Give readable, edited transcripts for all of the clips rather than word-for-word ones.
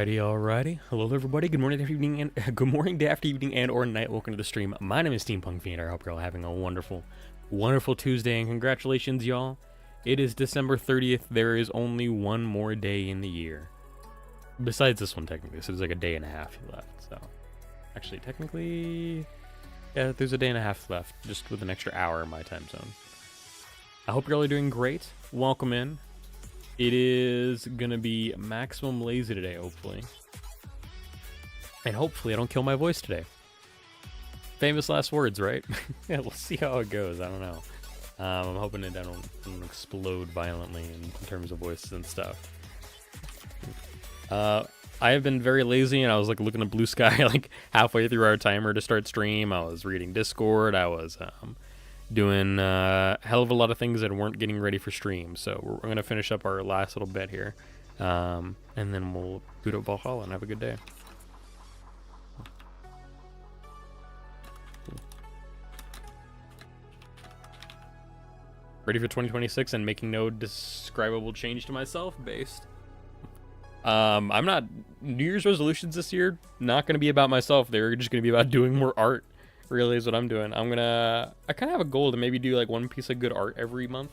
Alrighty. Hello, everybody. Good morning, afternoon, and good morning, day after evening, and or night. Welcome to the stream. My name is Steampunk Fiend. I hope you're all having a wonderful, wonderful Tuesday, and congratulations, y'all. It is December 30th. There is only one more day in the year. Besides this one, technically, so there's like a day and a half left. So, actually, technically, yeah, there's a day and a half left, just with an extra hour in my time zone. I hope you're all doing great. Welcome in. It is gonna be maximum lazy today, hopefully. And hopefully I don't kill my voice today. Famous last words, right? Yeah, we'll see how it goes. I don't know. I'm hoping it don't explode violently in terms of voices and stuff. I have been very lazy, and I was like looking at Blue Sky like halfway through our timer to start stream. I was reading Discord. I was doing a hell of a lot of things that weren't getting ready for stream. So we're going to finish up our last little bit here. And then we'll boot up Valhalla and have a good day. Ready for 2026 and making no describable change to myself based. I'm not... New Year's resolutions this year, not going to be about myself. They're just going to be about doing more art. Really is what I'm doing. I kind of have a goal to maybe do like one piece of good art every month.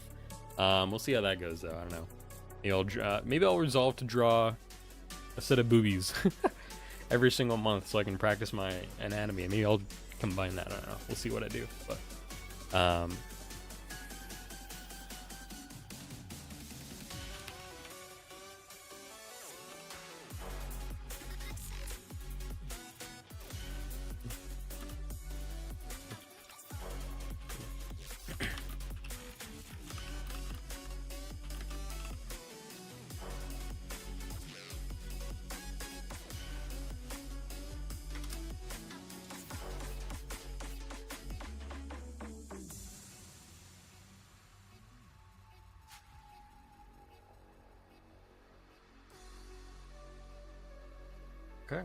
We'll see how that goes though. I don't know. Maybe I'll resolve to draw a set of boobies every single month so I can practice my anatomy. And maybe I'll combine that. I don't know. We'll see what I do. But okay.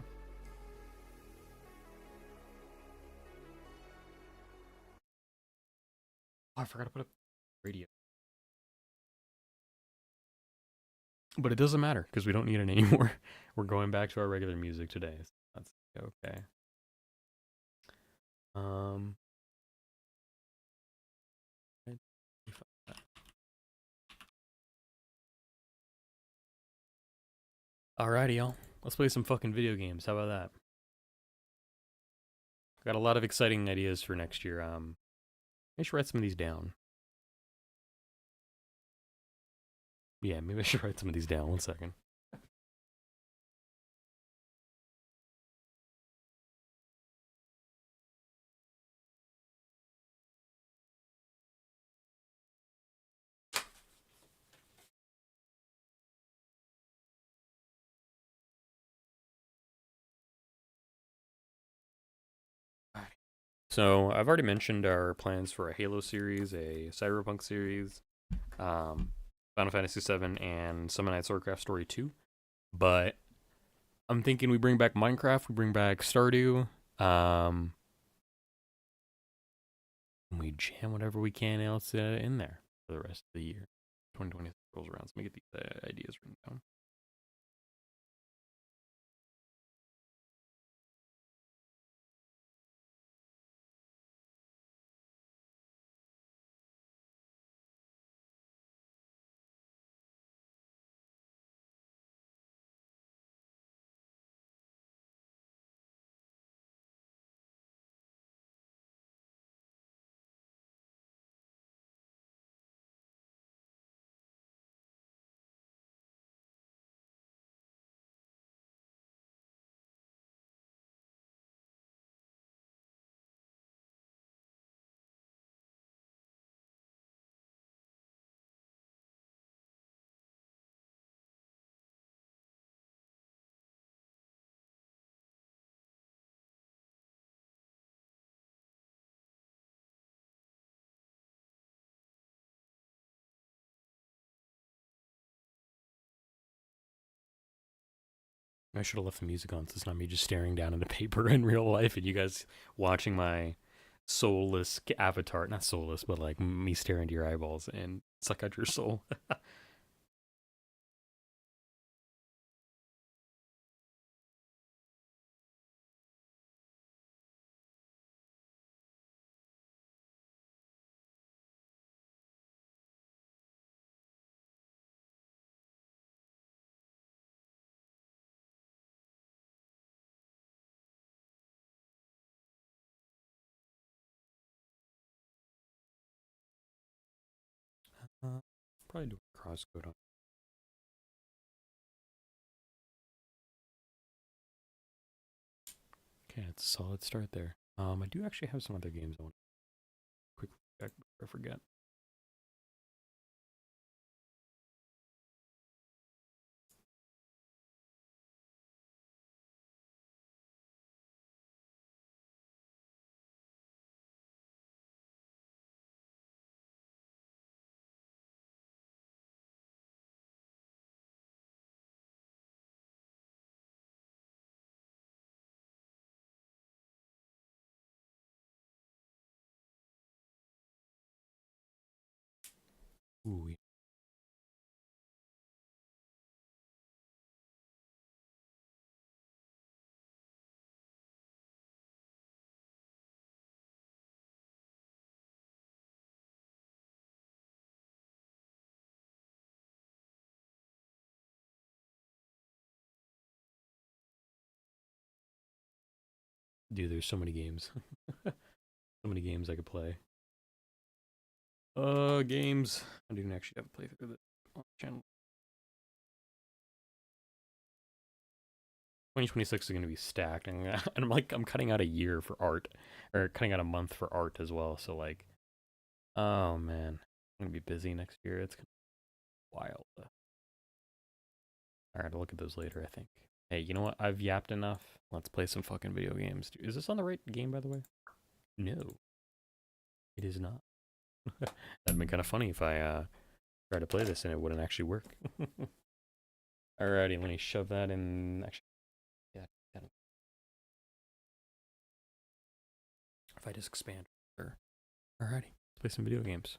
Oh, I forgot to put up radio. But it doesn't matter because we don't need it anymore. We're going back to our regular music today. So that's okay. Alrighty, y'all. Let's play some fucking video games. How about that? Got a lot of exciting ideas for next year. I should write some of these down. Yeah, maybe I should write some of these down. 1 second. So I've already mentioned our plans for a Halo series, a Cyberpunk series, Final Fantasy VII, and Summon Night Swordcraft Story 2. But I'm thinking we bring back Minecraft, we bring back Stardew, and we jam whatever we can else in there for the rest of the year. 2020 rolls around, so let me get these ideas written down. I should have left the music on so it's not me just staring down at a paper in real life and you guys watching my soulless avatar. Not soulless, but like me staring into your eyeballs and suck out your soul. Probably do a crosscode on. Okay, it's a solid start there. I do actually have some other games I want to quickly check before I forget. Ooh, yeah. Dude, there's so many games. So many games I could play. Games. I didn't actually have a playthrough of it on the channel. 2026 is going to be stacked, and I'm cutting out a year for art, or cutting out a month for art as well. So like, oh man, I'm gonna be busy next year. It's gonna be wild. All right, I'll look at those later. I think. Hey, you know what? I've yapped enough. Let's play some fucking video games. Dude, is this on the right game, by the way? No, it is not. That'd been kind of funny if I tried to play this and it wouldn't actually work. Alrighty, let me shove that in. Actually, yeah. If I just expand. Sure. Alrighty, let's play some video games.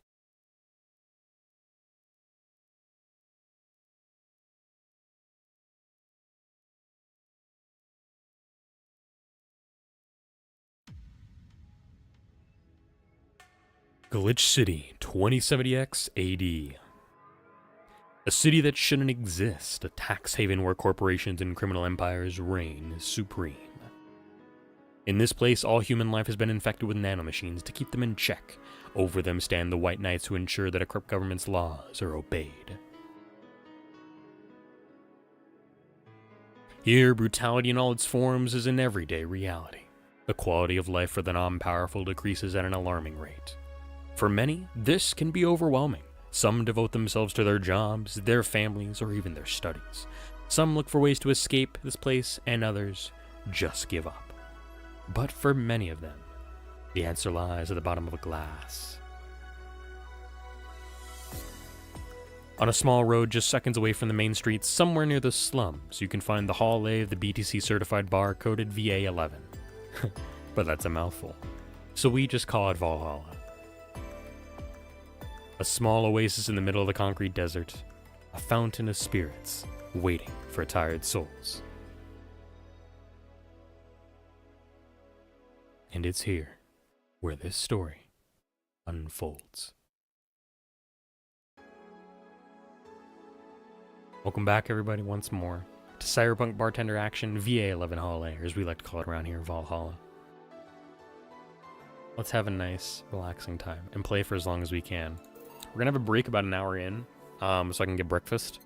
Glitch City, 2070X AD. A city that shouldn't exist, a tax haven where corporations and criminal empires reign supreme. In this place, all human life has been infected with nanomachines to keep them in check. Over them stand the White Knights who ensure that a corrupt government's laws are obeyed. Here, brutality in all its forms is an everyday reality. The quality of life for the non-powerful decreases at an alarming rate. For many, this can be overwhelming. Some devote themselves to their jobs, their families, or even their studies. Some look for ways to escape this place, and others just give up. But for many of them, the answer lies at the bottom of a glass. On a small road just seconds away from the main street, somewhere near the slums, you can find the Hall A of the BTC-certified bar coded Va-11. But that's a mouthful. So we just call it Valhalla. A small oasis in the middle of the concrete desert. A fountain of spirits, waiting for tired souls. And it's here, where this story unfolds. Welcome back, everybody, once more to Cyberpunk Bartender Action Va-11 Hall A, or as we like to call it around here, Valhalla. Let's have a nice, relaxing time and play for as long as we can. We're gonna have a break about an hour in, so I can get breakfast.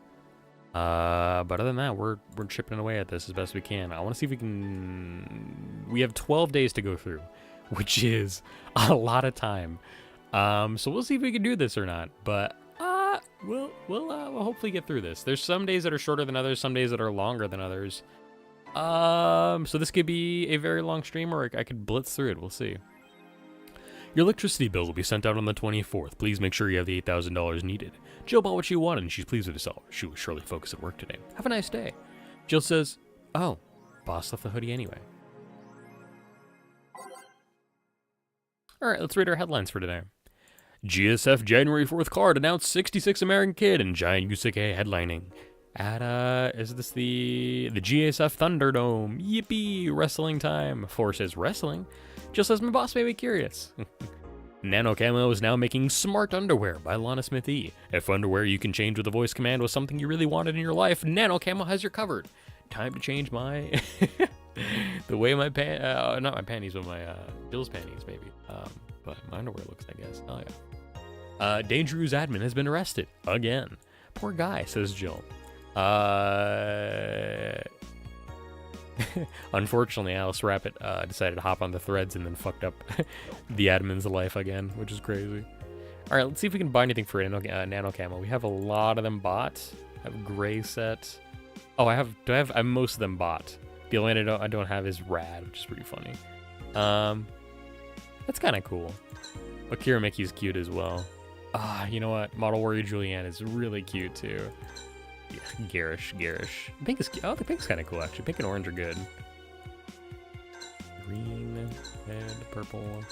But other than that, we're chipping away at this as best we can. I want to see if we can. We have 12 days to go through, which is a lot of time. So we'll see if we can do this or not. But we'll hopefully get through this. There's some days that are shorter than others, some days that are longer than others. So this could be a very long stream, or I could blitz through it. We'll see. Your electricity bill will be sent out on the 24th. Please make sure you have the $8,000 needed. Jill bought what she wanted and she's pleased with herself. She will surely focus at work today. Have a nice day. Jill says, oh, boss left the hoodie anyway. Alright, let's read our headlines for today. GSF January 4th card announced 66 American Kid and Giant Yusuke headlining. At, is this the GSF Thunderdome? Yippee, wrestling time. Force says wrestling. Jill says, my boss made me curious. Nano Camo is now making smart underwear by Lana Smith E. If underwear you can change with a voice command was something you really wanted in your life, Nano Camo has you covered. Time to change my... the way my not my panties, but my Jill's panties, maybe. But my underwear looks, I guess. Oh, yeah. Dangerous admin has been arrested. Again. Poor guy, says Jill. Unfortunately, Alice Rabbit decided to hop on the threads and then fucked up the admin's life again, which is crazy. All right, let's see if we can buy anything for nano camo. We have a lot of them bought. I have gray set. Oh, I have most of them bought. The only one I don't have is rad, which is pretty funny. That's kind of cool. Akira Mickey's cute as well. You know what? Model Warrior Julianne is really cute too. Yeah, garish. Pink is cute. Oh, the pink's kind of cool actually. Pink and orange are good. Green, red, purple.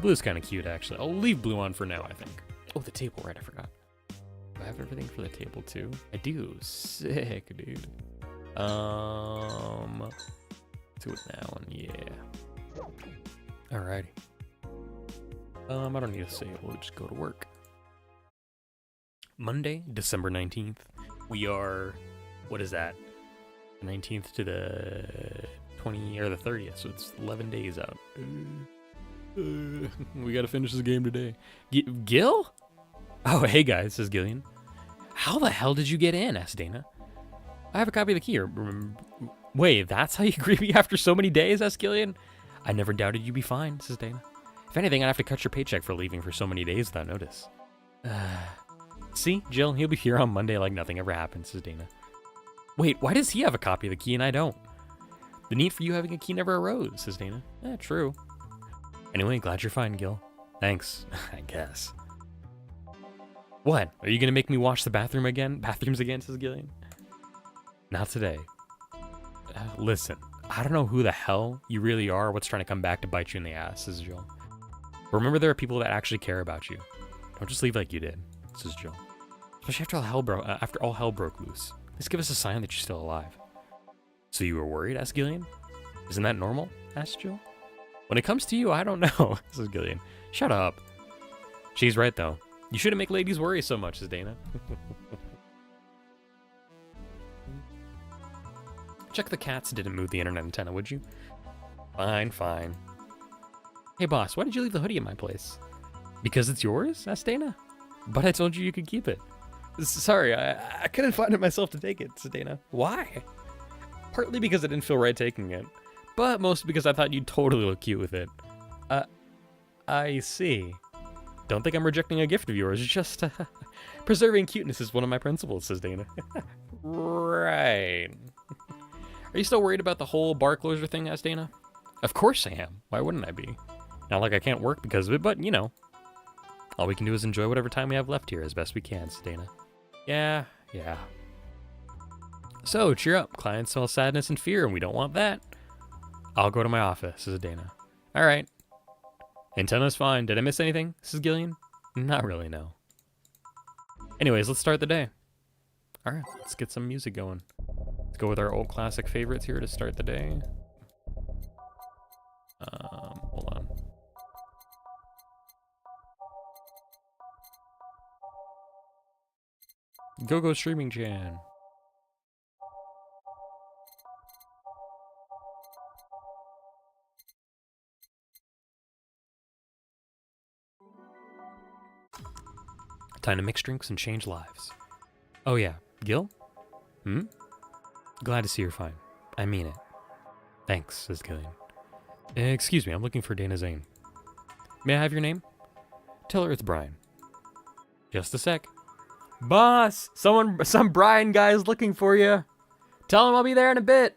Blue's kind of cute actually. I'll leave blue on for now, I think. Oh, the table, right? I forgot. Do I have everything for the table too? I do. Sick, dude. Do it now, and yeah. Alrighty. I don't need to say it. We'll just go to work. Monday, December 19th. We are, what is that? 19th to the 20 or the 30th, so it's 11 days out. We gotta finish this game today. Gil? Oh, hey guys, says Gillian. How the hell did you get in? Asked Dana. I have a copy of the key. Wait, that's how you greet me after so many days? Asked Gillian. I never doubted you'd be fine, says Dana. If anything, I'd have to cut your paycheck for leaving for so many days without notice. See, Jill, he'll be here on Monday like nothing ever happened, says Dana. Wait, why does he have a copy of the key and I don't? The need for you having a key never arose, says Dana. True. Anyway, glad you're fine, Gil. Thanks, I guess. What? Are you gonna make me wash the bathrooms again, says Gillian. Not today. Listen, I don't know who the hell you really are or what's trying to come back to bite you in the ass, says Jill. But remember there are people that actually care about you. Don't just leave like you did, says Jill. Especially after all hell broke loose. This gives us a sign that you're still alive. So you were worried? Asked Gillian. Isn't that normal? Asked Jill. When it comes to you, I don't know, says Gillian. Shut up. She's right, though. You shouldn't make ladies worry so much, says Dana. Check the cats didn't move the internet antenna, would you? Fine. Hey, boss, why did you leave the hoodie in my place? Because it's yours? Asked Dana. But I told you could keep it. Sorry, I couldn't find it myself to take it, said Dana. Why? Partly because I didn't feel right taking it, but mostly because I thought you'd totally look cute with it. I see. Don't think I'm rejecting a gift of yours, just preserving cuteness is one of my principles, says Dana. Right. Are you still worried about the whole bar closure thing, asked Dana? Of course I am. Why wouldn't I be? Not like I can't work because of it, but, you know. All we can do is enjoy whatever time we have left here as best we can, says Dana. Yeah. So, cheer up. Clients smell sadness and fear, and we don't want that. I'll go to my office, says Dana. All right. Antenna's fine. Did I miss anything, says Gillian? Not really, no. Anyways, let's start the day. All right, let's get some music going. Let's go with our old classic favorites here to start the day. Hold on. Go streaming, Jan. Time to mix drinks and change lives. Oh yeah, Gil? Glad to see you're fine. I mean it. Thanks, says Gillian. Excuse me, I'm looking for Dana Zane. May I have your name? Tell her it's Brian. Just a sec. Boss! Some Brian guy's looking for you. Tell him I'll be there in a bit.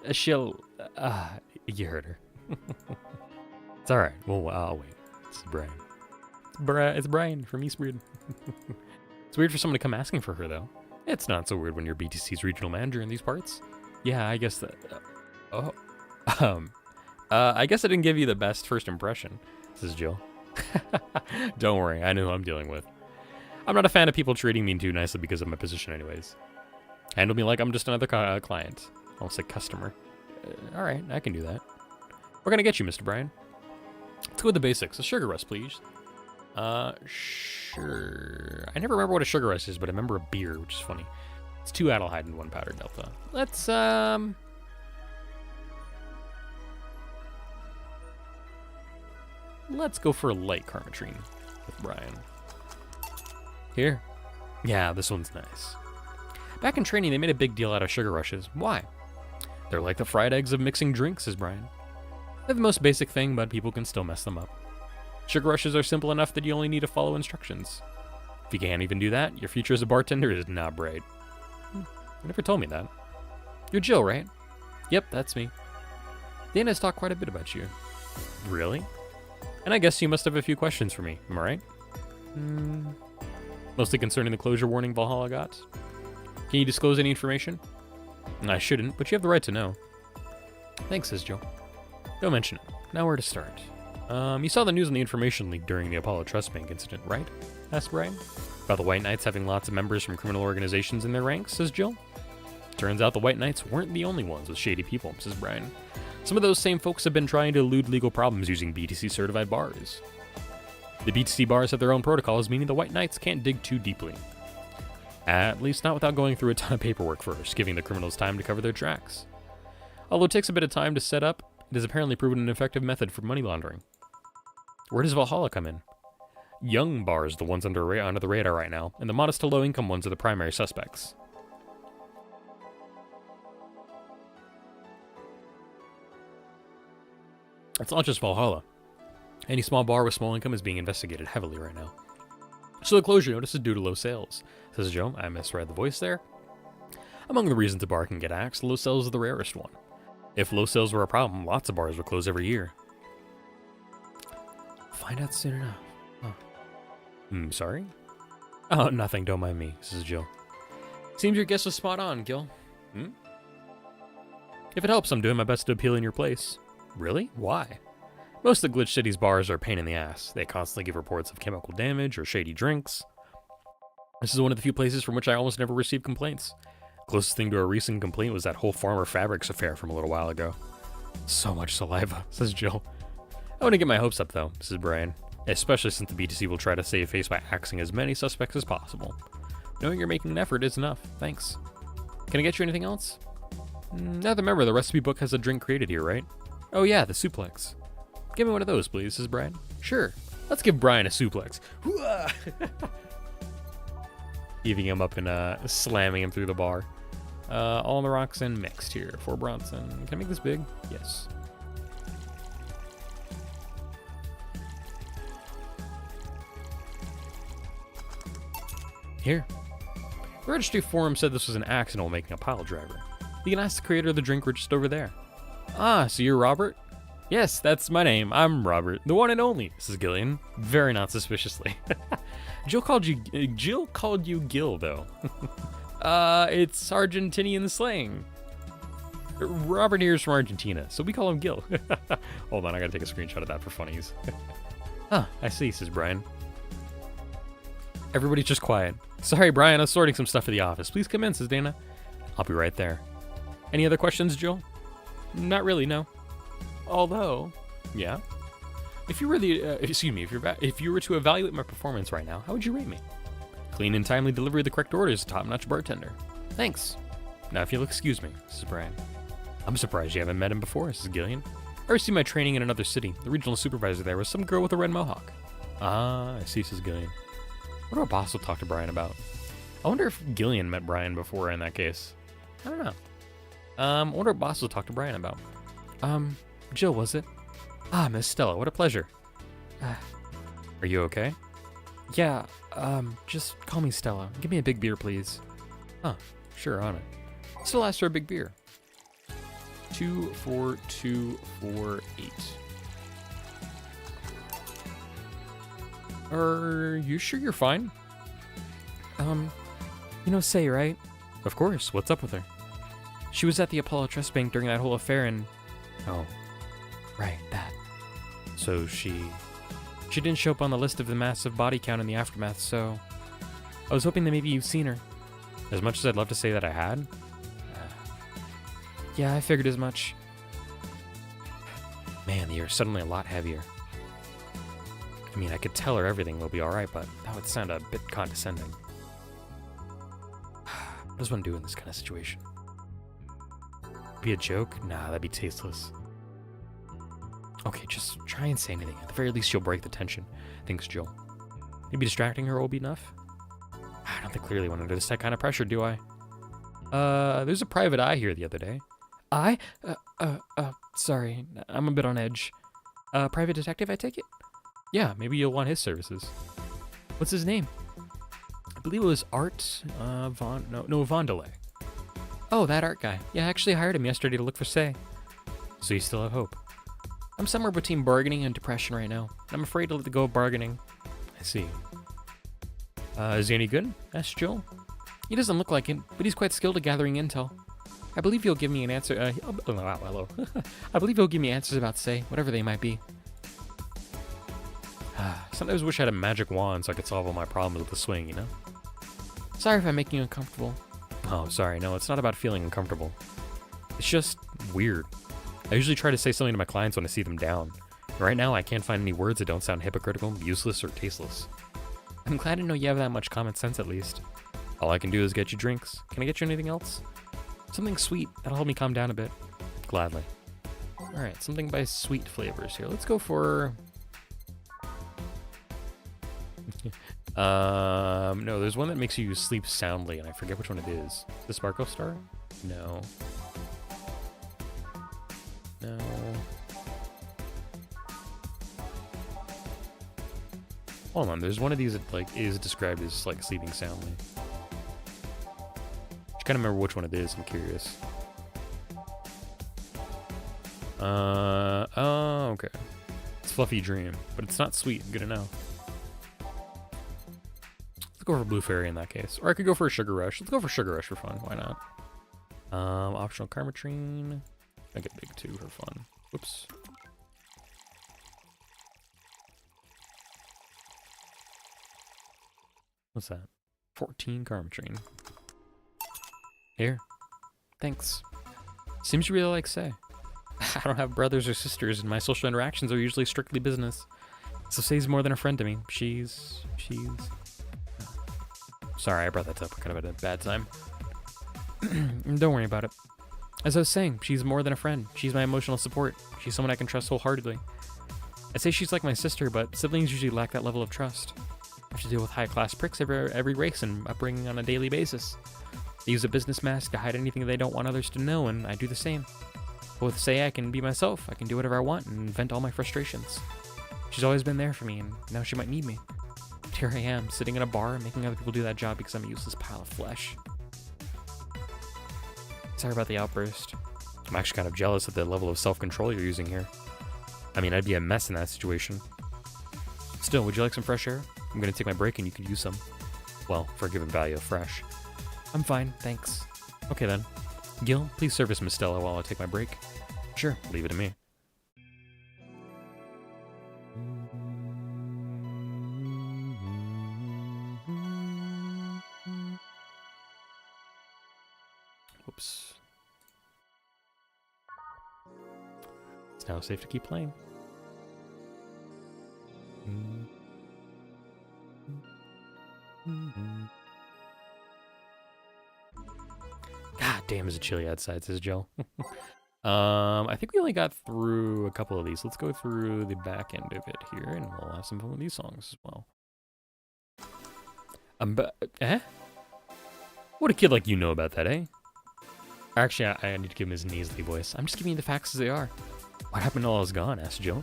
You heard her. It's alright. Well, I'll wait. This is Brian. It's Brian from Eastbreed. It's weird for someone to come asking for her, though. It's not so weird when you're BTC's regional manager in these parts. Yeah, I guess that... I guess I didn't give you the best first impression, says Jill. Don't worry, I know who I'm dealing with. I'm not a fan of people treating me too nicely because of my position anyways. Handle me like I'm just another client. Almost like customer. Alright, I can do that. We're gonna get you, Mr. Brian. Let's go with the basics. A sugar rush, please. Sure. I never remember what a sugar rush is, but I remember a beer, which is funny. It's 2 Adelhyde and 1 powdered delta. Let's go for a light Carmetrine. with Brian. Here. Yeah, this one's nice. Back in training, they made a big deal out of sugar rushes. Why? They're like the fried eggs of mixing drinks, says Brian. They're the most basic thing, but people can still mess them up. Sugar rushes are simple enough that you only need to follow instructions. If you can't even do that, your future as a bartender is not bright. You never told me that. You're Jill, right? Yep, that's me. Dana's talked quite a bit about you. Really? And I guess you must have a few questions for me, am I right? Mostly concerning the closure warning Valhalla got. Can you disclose any information? I shouldn't, but you have the right to know. Thanks, says Jill. Don't mention it. Now where to start? You saw the news on the information leak during the Apollo Trust Bank incident, right? Asked Brian. About the White Knights having lots of members from criminal organizations in their ranks, says Jill. Turns out the White Knights weren't the only ones with shady people, says Brian. Some of those same folks have been trying to elude legal problems using BTC-certified bars. The BTC bars have their own protocols, meaning the White Knights can't dig too deeply. At least not without going through a ton of paperwork first, giving the criminals time to cover their tracks. Although it takes a bit of time to set up, it has apparently proven an effective method for money laundering. Where does Valhalla come in? Young bars, the ones under the radar right now, and the modest to low-income ones are the primary suspects. It's not just Valhalla. Any small bar with small income is being investigated heavily right now. So the closure notice is due to low sales, says Joe. I misread the voice there. Among the reasons a bar can get axed, low sales is the rarest one. If low sales were a problem, lots of bars would close every year. Find out soon enough. Oh. Sorry? Oh, nothing, don't mind me, says Jill. Seems your guess was spot on, Gil. If it helps, I'm doing my best to appeal in your place. Really? Why? Most of the Glitch City's bars are a pain in the ass. They constantly give reports of chemical damage or shady drinks. This is one of the few places from which I almost never receive complaints. Closest thing to a recent complaint was that whole Farmer Fabrics affair from a little while ago. So much saliva, says Jill. I want to get my hopes up, though, says Brian. Especially since the BTC will try to save face by axing as many suspects as possible. Knowing you're making an effort is enough. Thanks. Can I get you anything else? Now that remember, the recipe book has a drink created here, right? Oh yeah, the suplex. Give me one of those, please, says Brian. Sure. Let's give Brian a suplex. Heaving him up and slamming him through the bar. All on the rocks and mixed here for Bronson. Can I make this big? Yes. Here. The registry forum said this was an accident while making a pile driver. You can ask the creator of the drink. We're just over there. Ah, so you're Robert? Yes, that's my name. I'm Robert, the one and only, says Gillian, very not suspiciously. Jill called you Gil, though. It's Argentinian slang. Robert here is from Argentina, so we call him Gil. Hold on, I gotta take a screenshot of that for funnies. I see, says Brian. Everybody's just quiet. Sorry, Brian, I'm sorting some stuff for the office. Please come in, says Dana. I'll be right there. Any other questions, Jill? Not really, no. Although, yeah. If you were if you were to evaluate my performance right now, how would you rate me? Clean and timely delivery of the correct orders, top-notch bartender. Thanks. Now, if you'll excuse me, says Brian. I'm surprised you haven't met him before, says Gillian. I received my training in another city. The regional supervisor there was some girl with a red mohawk. Ah, I see, says Gillian. What do our boss will talk to Brian about? I wonder if Gillian met Brian before in that case. I don't know. I wonder what boss will talk to Brian about. Jill, was it? Ah, Miss Stella, what a pleasure. Are you okay? Yeah, just call me Stella. Give me a big beer, please. Sure, on it. Still asked for a big beer. 24248. Are you sure you're fine? Say, right? Of course, what's up with her? She was at the Apollo Trust Bank during that whole affair and... Oh, right, that. So she didn't show up on the list of the massive body count in the aftermath, so... I was hoping that maybe you've seen her. As much as I'd love to say that I had. Yeah, I figured as much. Man, the air's suddenly a lot heavier. I mean, I could tell her everything will be alright, but that would sound a bit condescending. What does one do in this kind of situation? Be a joke? Nah, that'd be tasteless. Okay, just try and say anything. At the very least, you'll break the tension, thinks Jill. Maybe distracting her will be enough? I don't think clearly when under this kind of pressure, do I? There's a private eye here the other day. I? Sorry, I'm a bit on edge. Private detective, I take it? Yeah, maybe you'll want his services. What's his name? I believe it was Art, Vondelay. Oh, that art guy. Yeah, I actually hired him yesterday to look for Say. So you still have hope? I'm somewhere between bargaining and depression right now. I'm afraid to let go of bargaining. I see. Is he any good? Asked Joel. He doesn't look like it, but he's quite skilled at gathering intel. I believe he'll give me an answer. Hello. I believe he'll give me answers about Say, whatever they might be. Sometimes I wish I had a magic wand so I could solve all my problems with the swing, you know? Sorry if I'm making you uncomfortable. Oh, sorry. No, it's not about feeling uncomfortable. It's just weird. I usually try to say something to my clients when I see them down. Right now, I can't find any words that don't sound hypocritical, useless, or tasteless. I'm glad to know you have that much common sense, at least. All I can do is get you drinks. Can I get you anything else? Something sweet. That'll help me calm down a bit. Gladly. Alright, something by sweet flavors here. Let's go for... no, there's one that makes you sleep soundly, and I forget which one it is. The Sparkle Star? No. No. Hold on, there's one of these that like is described as like sleeping soundly. I can't remember which one it is. I'm curious. Oh, okay. It's Fluffy Dream, but it's not sweet. Good to know. Let's go for Blue Fairy in that case, or I could go for a Sugar Rush. Let's go for Sugar Rush for fun. Why not? Optional Karmatrine. I get big too for fun. Whoops. What's that? 14 Karmatrine. Here. Thanks. Seems you really like Say. I don't have brothers or sisters, and my social interactions are usually strictly business. So Say's more than a friend to me. She's... Sorry, I brought that up kind of at a bad time. Don't worry about it. As I was saying, she's more than a friend. She's my emotional support. She's someone I can trust wholeheartedly. I'd say she's like my sister, but siblings usually lack that level of trust. I have to deal with high-class pricks every race and upbringing on a daily basis. They use a business mask to hide anything they don't want others to know, and I do the same. But with Say, I can be myself. I can do whatever I want and vent all my frustrations. She's always been there for me, and now she might need me. But here I am, sitting in a bar, making other people do that job because I'm a useless pile of flesh. Sorry about the outburst. I'm actually kind of jealous at the level of self-control you're using here. I mean, I'd be a mess in that situation. Still, would you like some fresh air? I'm gonna take my break and you could use some. Well, for a given value of fresh. I'm fine, thanks. Okay then. Gil, please service Miss Stella while I take my break. Sure, leave it to me. Whoops. It's now safe to keep playing. God damn, is it chilly outside, says Jill. I think we only got through a couple of these. Let's go through the back end of it here, and we'll have some fun with these songs as well. What a kid like you know about that, eh? Actually, I need to give him his nasally voice. I'm just giving you the facts as they are. What happened to all is gone? Asked Jill.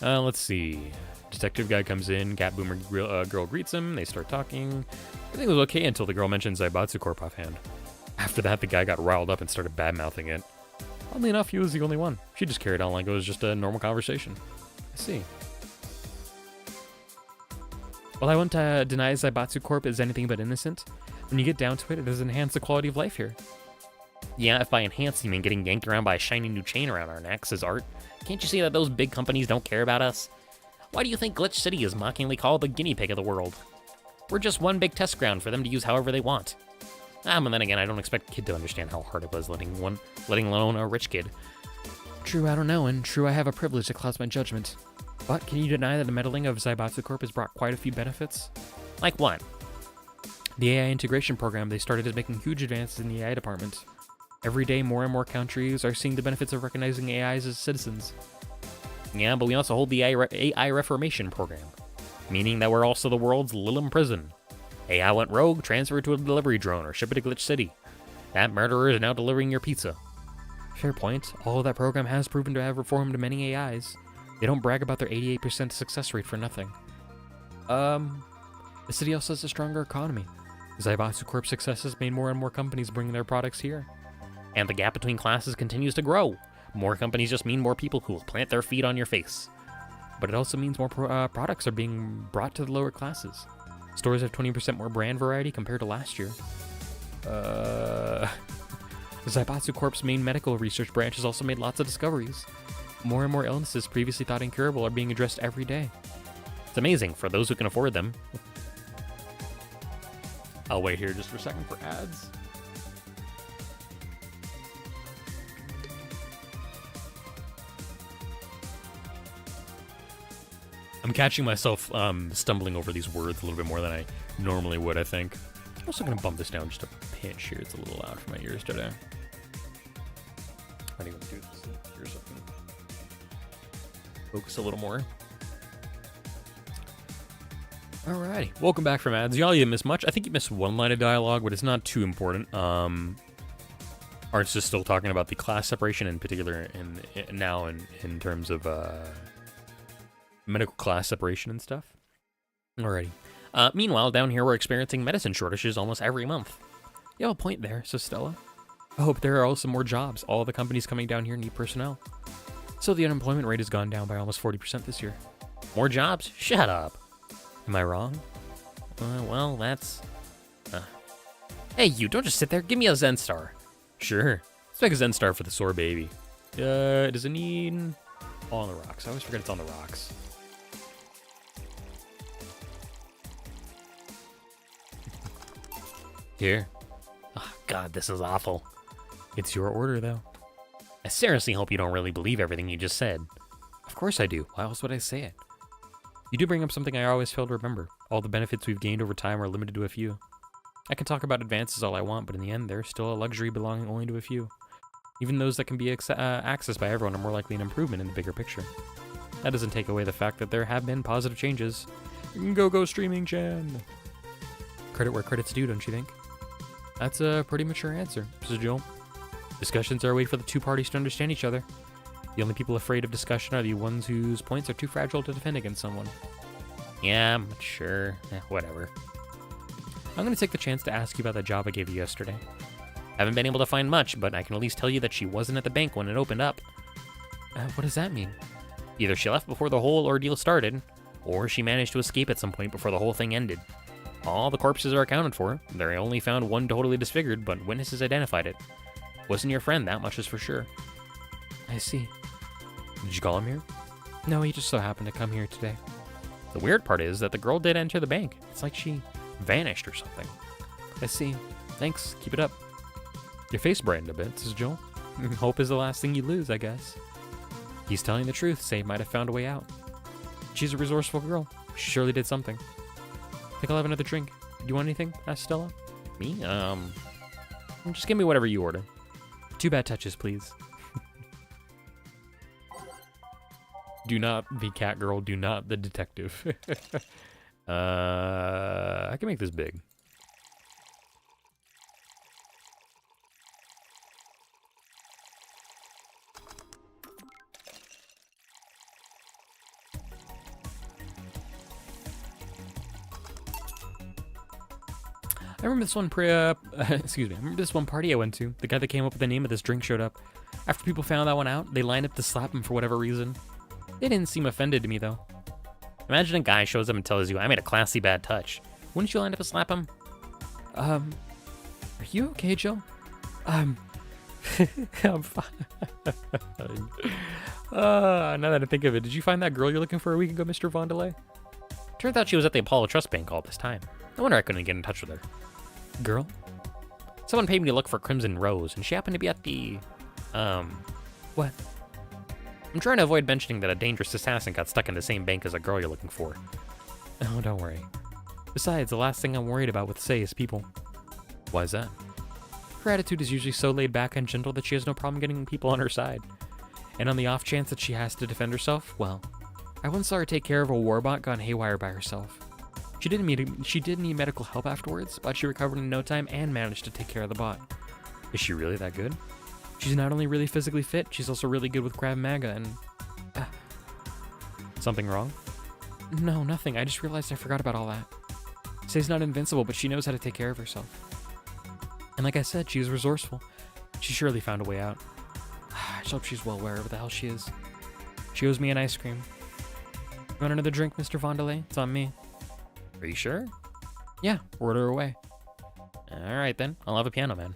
Let's see. Detective guy comes in, Cat Boomer girl greets him, they start talking. Everything was okay until the girl mentions Zaibatsu Corp offhand. After that, the guy got riled up and started bad-mouthing it. Oddly enough, he was the only one. She just carried on like it was just a normal conversation. I see. Well, I won't deny Zaibatsu Corp is anything but innocent. When you get down to it, it does enhance the quality of life here. Yeah, if by enhance you mean getting yanked around by a shiny new chain around our necks, says Art. Can't you see that those big companies don't care about us? Why do you think Glitch City is mockingly called the guinea pig of the world? We're just one big test ground for them to use however they want. But then again, I don't expect a kid to understand how hard it was letting alone a rich kid. True, I don't know, and true, I have a privilege that clouds my judgment. But can you deny that the meddling of Zaibatsu Corp has brought quite a few benefits? Like what? The AI integration program they started is making huge advances in the AI department. Every day, more and more countries are seeing the benefits of recognizing AIs as citizens. Yeah, but we also hold the AI Reformation program. meaning that we're also the world's Lilim prison. AI went rogue, transferred to a delivery drone, or shipped it to Glitch City. That murderer is now delivering your pizza. Fair point. All of that program has proven to have reformed many AIs. They don't brag about their 88% success rate for nothing. The city also has a stronger economy. Zaibatsu Corp's success has made more and more companies bring their products here. And the gap between classes continues to grow. More companies just mean more people who will plant their feet on your face. But it also means more products are being brought to the lower classes. Stores have 20% more brand variety compared to last year. Zaibatsu Corp's main medical research branch has also made lots of discoveries. More and more illnesses previously thought incurable are being addressed every day. It's amazing for those who can afford them. I'll wait here just for a second for ads. I'm catching myself stumbling over these words a little bit more than I normally would, I think. I'm also going to bump this down just a pinch here. It's a little loud for my ears today. I think I'm going to do this here so I can focus a little more. Alrighty, welcome back from ads. Y'all, you didn't miss much. I think you missed one line of dialogue, but it's not too important. Art's just still talking about the class separation in particular, now in terms of medical class separation and stuff. Alrighty. Meanwhile, down here we're experiencing medicine shortages almost every month. You have a point there, says Stella. I hope there are also more jobs. All the companies coming down here need personnel. So the unemployment rate has gone down by almost 40% this year. More jobs? Shut up. Am I wrong? Well, that's... Hey, you, don't just sit there. Give me a Zen Star. Sure. Let's make a Zen Star for the sore baby. Does it need... Oh, on the rocks. I always forget it's on the rocks. Here. Oh, God, this is awful. It's your order, though. I seriously hope you don't really believe everything you just said. Of course I do. Why else would I say it? You do bring up something I always fail to remember. All the benefits we've gained over time are limited to a few. I can talk about advances all I want, but in the end, they're still a luxury belonging only to a few. Even those that can be accessed by everyone are more likely an improvement in the bigger picture. That doesn't take away the fact that there have been positive changes. Go streaming, Chen! Credit where credit's due, don't you think? That's a pretty mature answer, says Joel. Discussions are a way for the two parties to understand each other. The only people afraid of discussion are the ones whose points are too fragile to defend against someone. Yeah, I'm sure. Whatever. I'm going to take the chance to ask you about that job I gave you yesterday. Haven't been able to find much, but I can at least tell you that she wasn't at the bank when it opened up. What does that mean? Either she left before the whole ordeal started, or she managed to escape at some point before the whole thing ended. All the corpses are accounted for. They only found one totally disfigured, but witnesses identified it. Wasn't your friend, that much is for sure. I see. Did you call him here? No, he just so happened to come here today. The weird part is that the girl did enter the bank. It's like she vanished or something. I see. Thanks. Keep it up. Your face brightened a bit, says Joel. Hope is the last thing you lose, I guess. He's telling the truth. Say might have found a way out. She's a resourceful girl. She surely did something. Think I'll have another drink. Do you want anything? Asked Stella. Me? Just give me whatever you order. 2 bad touches, please. Do not the cat girl, do not the detective. I can make this big. I remember this one excuse me. I remember this one party I went to. The guy that came up with the name of this drink showed up. After people found that one out, they lined up to slap him for whatever reason. They didn't seem offended to me, though. Imagine a guy shows up and tells you, I made a classy bad touch. Wouldn't you line up to slap him? Are you okay, Jill? I'm fine. Now that I think of it, did you find that girl you're looking for a week ago, Mr. Vondelay? Turns out she was at the Apollo Trust Bank all this time. No wonder I couldn't get in touch with her. Girl? Someone paid me to look for Crimson Rose, and she happened to be at the... What? I'm trying to avoid mentioning that a dangerous assassin got stuck in the same bank as a girl you're looking for. Oh, don't worry. Besides, the last thing I'm worried about with Sei is people. Why is that? Her attitude is usually so laid back and gentle that she has no problem getting people on her side. And on the off chance that she has to defend herself, well, I once saw her take care of a warbot gone haywire by herself. She did need medical help afterwards, but she recovered in no time and managed to take care of the bot. Is she really that good? She's not only really physically fit, she's also really good with Krav Maga and... Something wrong? No, nothing. I just realized I forgot about all that. Say's not invincible, but she knows how to take care of herself. And like I said, she was resourceful. She surely found a way out. I just hope she's well wherever the hell she is. She owes me an ice cream. You want another drink, Mr. Vondelay? It's on me. Are you sure? Yeah, order away. Alright then, I'll have a piano man.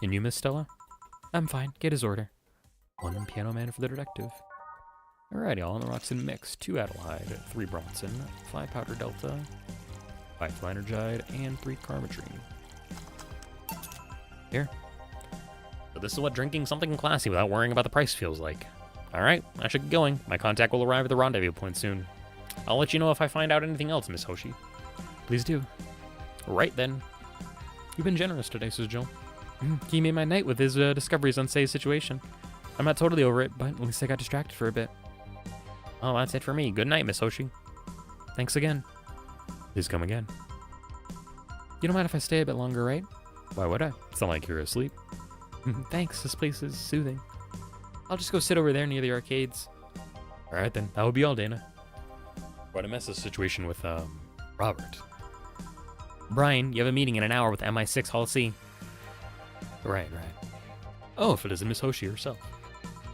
And you, Miss Stella? I'm fine, get his order. 1 piano man for the detective. Alrighty, all on the rocks and mix. 2 Adelhyde, 3 Bronson, 5 Powder Delta, 5 Flanergide, and 3 Carmatrine. Here. So this is what drinking something classy without worrying about the price feels like. Alright, I should get going. My contact will arrive at the rendezvous point soon. I'll let you know if I find out anything else, Miss Hoshi. Please do. Right then. You've been generous today, says Jill. He made my night with his discoveries on Say's situation. I'm not totally over it, but at least I got distracted for a bit. Oh, that's it for me. Good night, Miss Hoshi. Thanks again. Please come again. You don't mind if I stay a bit longer, right? Why would I? It's not like you're asleep. Thanks, this place is soothing. I'll just go sit over there near the arcades. Alright then, that would be all, Dana. Quite a mess of situation with, Robert. Brian, you have a meeting in an hour with MI6 Hall C. Right. Oh, if it isn't Miss Hoshi herself.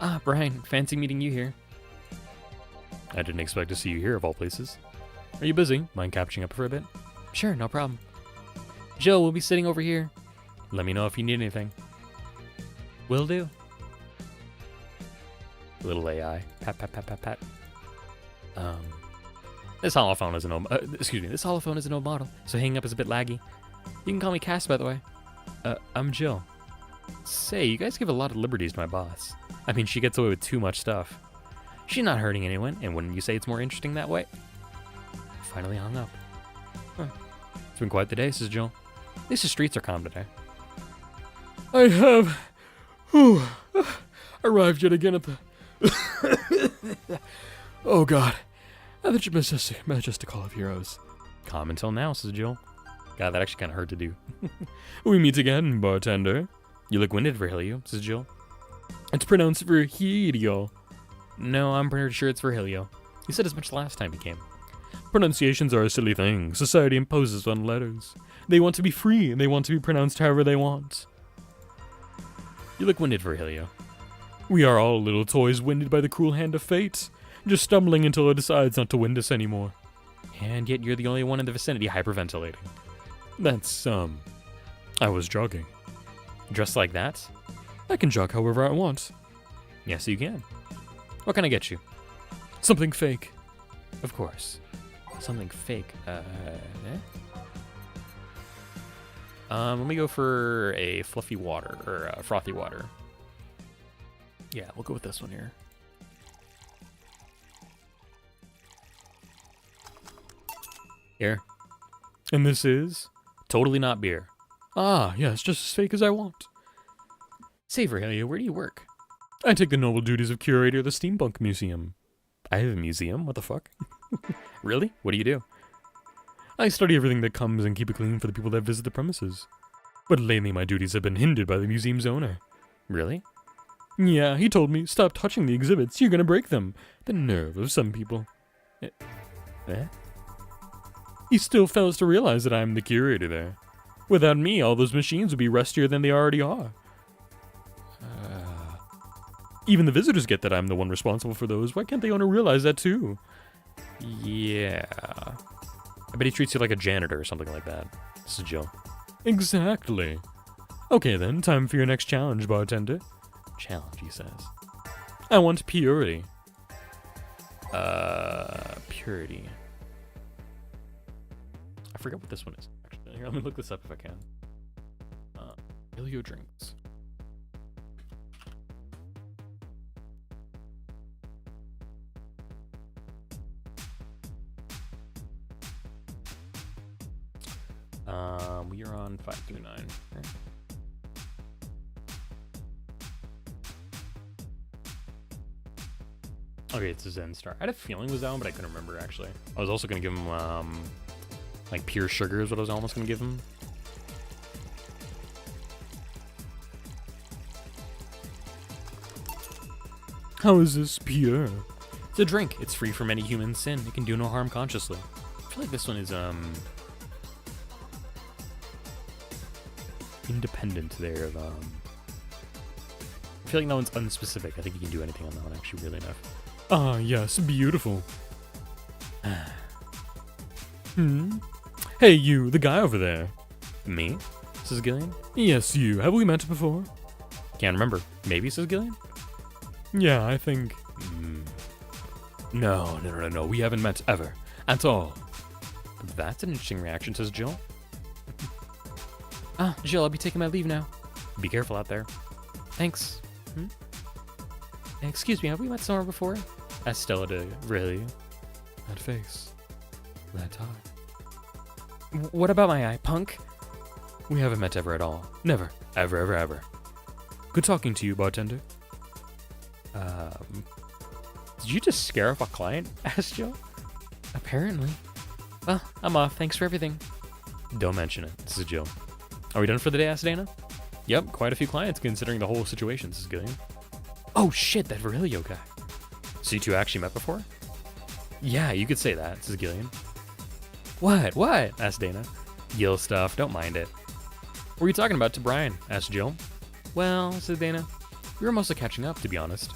Ah, Brian, fancy meeting you here. I didn't expect to see you here, of all places. Are you busy? Mind catching up for a bit? Sure, no problem. Jill, we'll be sitting over here. Let me know if you need anything. Will do. Little AI. Pat. This holophone is an old... this holophone is an old model, so hanging up is a bit laggy. You can call me Cass, by the way. I'm Jill. Say, you guys give a lot of liberties to my boss. I mean, she gets away with too much stuff. She's not hurting anyone, and wouldn't you say it's more interesting that way? Finally hung up. Huh. It's been quite the day, says Jill. At least the streets are calm today. I have... arrived yet again at the... Oh, God. At the majestic Hall of Heroes. Calm until now, says Jill. God, that actually kind of hurt to do. We meet again, bartender. You look winded, Virgilio, says Jill. It's pronounced Virgilio. No, I'm pretty sure it's Virgilio. You said as much last time you came. Pronunciations are a silly thing. Society imposes on letters. They want to be free, and they want to be pronounced however they want. You look winded, Virgilio. We are all little toys winded by the cruel hand of fate, just stumbling until it decides not to wind us anymore. And yet you're the only one in the vicinity hyperventilating. That's, I was jogging. Dressed like that? I can jog however I want. Yes, you can. What can I get you? Something fake. Of course. Something fake. Let me go for a fluffy water, or a frothy water. Yeah, we'll go with this one here. Here. And this is? Totally not beer. Ah, yes, just as fake as I want. Say, Virgilio, where do you work? I take the noble duties of curator of the Steampunk Museum. I have a museum? What the fuck? Really? What do you do? I study everything that comes and keep it clean for the people that visit the premises. But lately my duties have been hindered by the museum's owner. Really? Yeah, he told me, stop touching the exhibits, you're gonna break them. The nerve of some people. He still fails to realize that I'm the curator there. Without me, all those machines would be rustier than they already are. Even the visitors get that I'm the one responsible for those. Why can't the owner realize that too? Yeah. I bet he treats you like a janitor or something like that. This is Jill. Exactly. Okay then, time for your next challenge, bartender. Challenge, he says. I want purity. Purity. I forget what this one is, actually. Here, let me look this up if I can. Ilio drinks. We are on 5 through 9. Okay. Okay, it's a Zen Star. I had a feeling it was that one, but I couldn't remember, actually. I was also going to give him, like, pure sugar is what I was almost going to give him. How is this pure? It's a drink. It's free from any human sin. It can do no harm consciously. I feel like this one is, independent there of, I feel like that one's unspecific. I think you can do anything on that one, actually, really enough. Ah, yes, beautiful. Hey, you, the guy over there. Me? Says Gillian. Yes, you. Have we met before? Can't remember. Maybe, says Gillian. Yeah, I think... No. We haven't met ever. At all. That's an interesting reaction, says Jill. Jill, I'll be taking my leave now. Be careful out there. Thanks. Excuse me, have we met somewhere before? Asked Stella to really... That face. That eye. What about my eye, punk? We haven't met ever at all. Never. Ever. Good talking to you, bartender. Did you just scare off a client? Asked Jill. Apparently. Well, I'm off. Thanks for everything. Don't mention it, says Jill. Are we done for the day, asked Dana? Yep, quite a few clients considering the whole situation, says Gillian. Oh shit, that Virilio guy. So you two actually met before? Yeah, you could say that, says Gillian. What? Asked Dana. Gil stuff, don't mind it. What were you talking about to Brian? Asked Jill. Well, said Dana, we were mostly catching up, to be honest.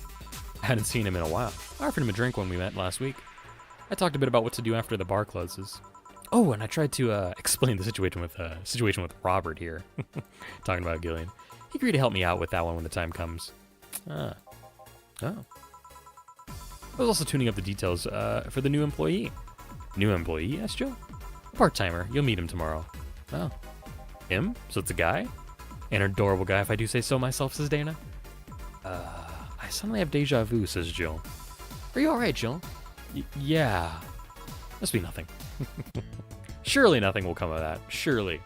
I hadn't seen him in a while. I offered him a drink when we met last week. I talked a bit about what to do after the bar closes. Oh, and I tried to explain the situation with Robert here. Talking about Gillian. He agreed to help me out with that one when the time comes. Oh. I was also tuning up the details for the new employee. New employee? Asked Jill. Part-timer. You'll meet him tomorrow. Oh. Him? So it's a guy? An adorable guy, if I do say so myself, says Dana. I suddenly have deja vu, says Jill. Are you alright, Jill? Yeah. Must be nothing. Surely nothing will come of that. Surely.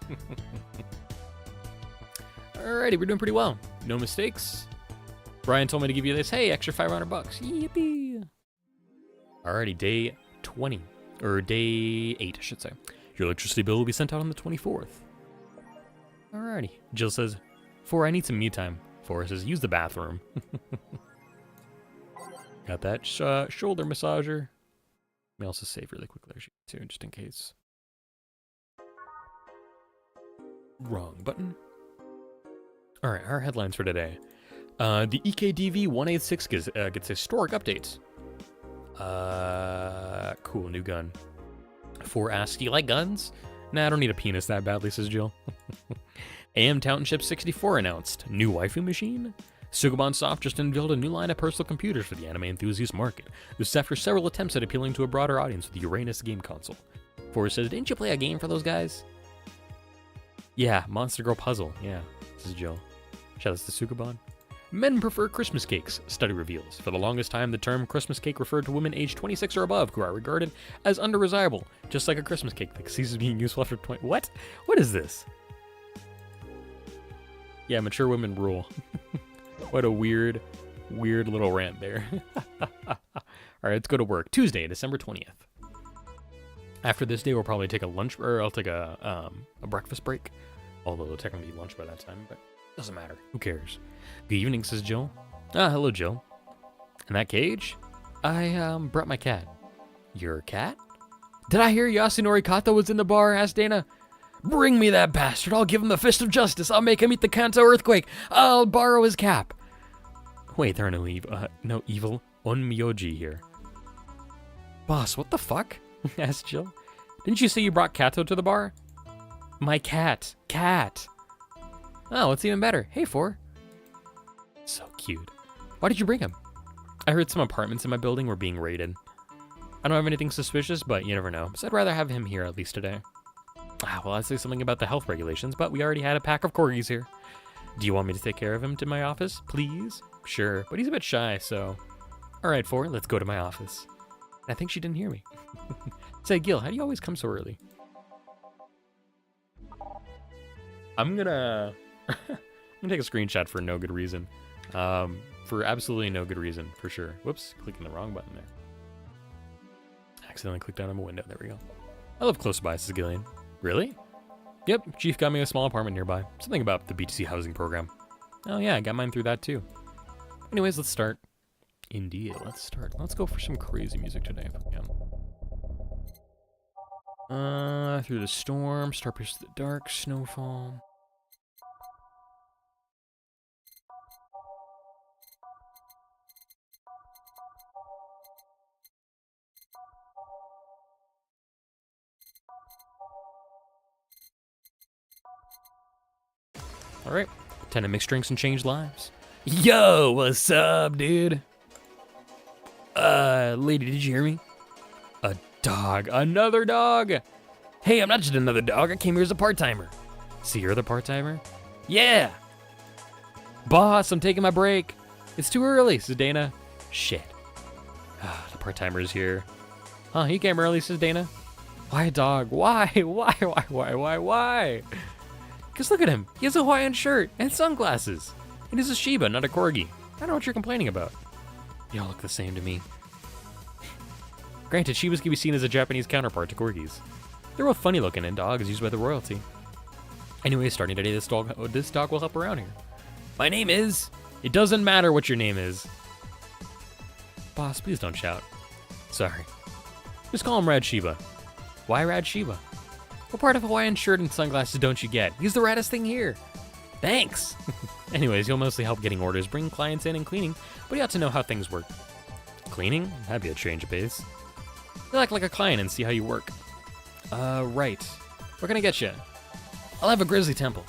Alrighty, we're doing pretty well. No mistakes. Brian told me to give you this. Hey, extra $500. Yippee. Alrighty, day 20. Or day 8, I should say. Your electricity bill will be sent out on the 24th. Alrighty. Jill says, I need some me time. Forrest says, use the bathroom. Got that shoulder massager. Let me also save really quickly too, just in case. Wrong button. Alright, our headlines for today. The EKDV 186 gets historic updates. Cool, new gun. 4 ASCII like guns? Nah, I don't need a penis that badly, says Jill. AM Township 64 announced. New waifu machine? Sugaban Soft just unveiled a new line of personal computers for the anime enthusiast market. This is after several attempts at appealing to a broader audience with the Uranus game console. Forrest says, didn't you play a game for those guys? Yeah, Monster Girl Puzzle. Yeah, this is Jill. Shout out to Sugaban. Men prefer Christmas cakes, study reveals. For the longest time, the term Christmas cake referred to women aged 26 or above who are regarded as undesirable, just like a Christmas cake that ceases being useful after 20. What? What is this? Yeah, mature women rule. What a weird little rant there. All right, let's go to work. Tuesday, December 20th. After this day, we'll probably take a lunch, or I'll take a breakfast break. Although it'll technically be lunch by that time, but doesn't matter. Who cares? Good evening, says Jill. Hello, Jill. In that cage? I brought my cat. Your cat? Did I hear Yasunori Kato was in the bar? Asked Dana. Bring me that bastard. I'll give him the fist of justice. I'll make him eat the Kanto earthquake. I'll borrow his cap. Wait, there are no evil onmyoji here. Boss, what the fuck? Asked Jill. Didn't you say you brought Kato to the bar? My cat. Cat. Oh, it's even better. Hey, Four. So cute. Why did you bring him? I heard some apartments in my building were being raided. I don't have anything suspicious, but you never know. So I'd rather have him here at least today. Well, I'd say something about the health regulations, but we already had a pack of corgis here. Do you want me to take care of him to my office, please? Sure, but he's a bit shy, so... All right, Four, let's go to my office. I think she didn't hear me. Say, Gil, how do you always come so early? I'm gonna take a screenshot for no good reason. For absolutely no good reason, for sure. Whoops, clicking the wrong button there. Accidentally clicked out of a window. There we go. I live close by, says Gillian. Really? Yep, Chief got me a small apartment nearby. Something about the BTC housing program. Oh yeah, I got mine through that too. Anyways, let's start. Indeed, let's start. Let's go for some crazy music today if we can. Through the storm, star pierces the dark, snowfall. All right, 10 to mix drinks and change lives. Yo, what's up, dude? Lady, did you hear me? A dog, another dog. Hey, I'm not just another dog. I came here as a part-timer. See, you're the part-timer? Yeah. Boss, I'm taking my break. It's too early, says Dana. Shit. The part-timer's here. Huh, he came early, says Dana. Why a dog? Why? Why? Because look at him. He has a Hawaiian shirt and sunglasses. And he's a Shiba, not a Corgi. I don't know what you're complaining about. They all look the same to me. Granted, Shibas can be seen as a Japanese counterpart to Corgis. They're both funny looking and dogs used by the royalty. Anyway, starting today, this dog will help around here. My name is... It doesn't matter what your name is. Boss, please don't shout. Sorry. Just call him Rad Shiba. Why Rad Shiba? What part of Hawaiian shirt and sunglasses don't you get? He's the raddest thing here. Thanks. Anyways, he'll mostly help getting orders, bring clients in, and cleaning, but he ought to know how things work. Cleaning? That'd be a change of pace. He'll act like a client and see how you work. Right. What can I get you? I'll have a grizzly temple.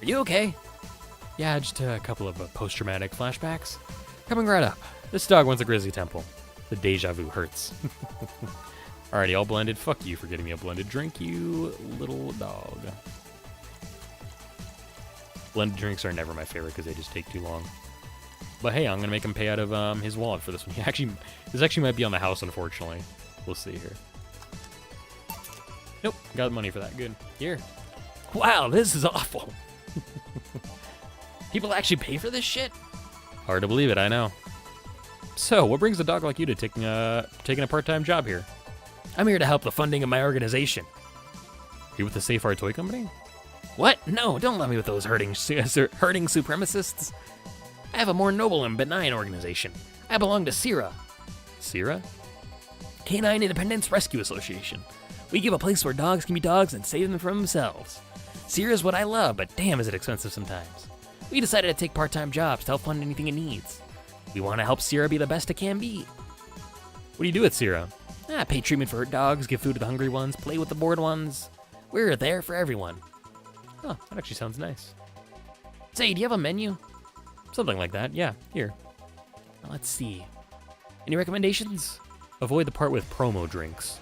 Are you okay? Yeah, just a couple of post-traumatic flashbacks. Coming right up. This dog wants a grizzly temple. The deja vu hurts. Alrighty, all blended. Fuck you for getting me a blended drink, you little dog. Blended drinks are never my favorite because they just take too long. But hey, I'm gonna make him pay out of his wallet for this one. This actually might be on the house, unfortunately. We'll see here. Nope, got money for that. Good. Here. Wow, this is awful. People actually pay for this shit? Hard to believe it, I know. So, what brings a dog like you to taking a part-time job here? I'm here to help the funding of my organization. You with the Safe Art Toy Company? What? No, don't let me with those hurting supremacists. I have a more noble and benign organization. I belong to CIRA. CIRA? Canine Independence Rescue Association. We give a place where dogs can be dogs and save them from themselves. CIRA is what I love, but damn is it expensive sometimes. We decided to take part-time jobs to help fund anything it needs. We want to help CIRA be the best it can be. What do you do at CIRA? Pay treatment for hurt dogs, give food to the hungry ones, play with the bored ones. We're there for everyone. Oh, that actually sounds nice. Say, do you have a menu? Something like that, yeah, here. Let's see. Any recommendations? Avoid the part with promo drinks.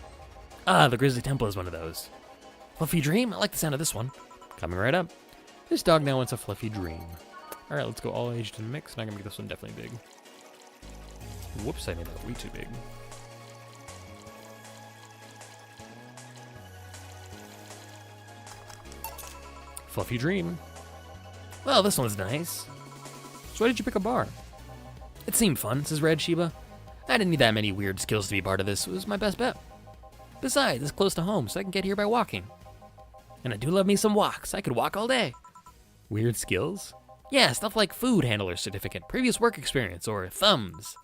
The Grizzly Temple is one of those. Fluffy Dream? I like the sound of this one. Coming right up. This dog now wants a Fluffy Dream. All right, let's go all aged and mixed, and I'm gonna make this one definitely big. Whoops, I made that way too big. Fluffy Dream. Well, this one's nice. So why did you pick a bar? It seemed fun, says Red Shiba. I didn't need that many weird skills to be part of this. It was my best bet. Besides, it's close to home, so I can get here by walking. And I do love me some walks. I could walk all day. Weird skills? Yeah, stuff like food handler certificate, previous work experience, or thumbs.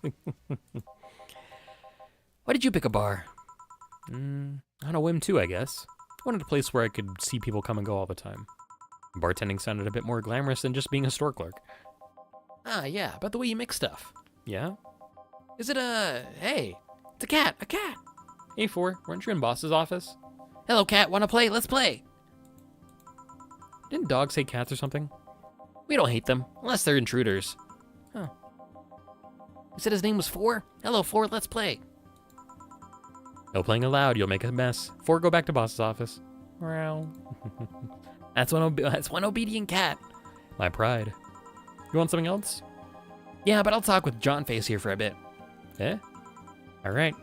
Why did you pick a bar? On a whim too, I guess. I wanted a place where I could see people come and go all the time. Bartending sounded a bit more glamorous than just being a store clerk. Yeah, about the way you mix stuff. Yeah? Is it hey, it's a cat, Hey, weren't you in boss's office? Hello, cat, wanna play? Let's play. Didn't dogs hate cats or something? We don't hate them, unless they're intruders. Huh. You said his name was Four? Hello, Four, let's play. No playing aloud, you'll make a mess. Four, go back to boss's office. Meow. That's one obedient cat. My pride. You want something else? Yeah, but I'll talk with John Face here for a bit. Eh? All right.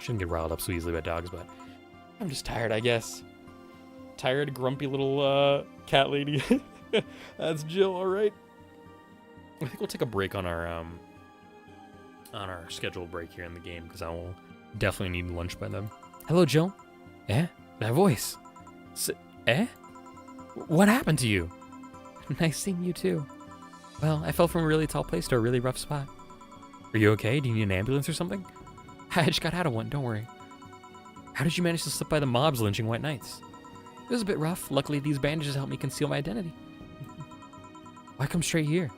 Shouldn't get riled up so easily by dogs, but I'm just tired, I guess. Tired, grumpy little cat lady. That's Jill, all right. I think we'll take a break on our scheduled break here in the game because I will definitely need lunch by then. Hello, Jill. Eh? That voice. Eh? What happened to you? Nice seeing you too. Well, I fell from a really tall place to a really rough spot. Are you okay? Do you need an ambulance or something? I just got out of one, don't worry. How did you manage to slip by the mobs lynching white knights? It was a bit rough. Luckily, these bandages helped me conceal my identity. Why come straight here?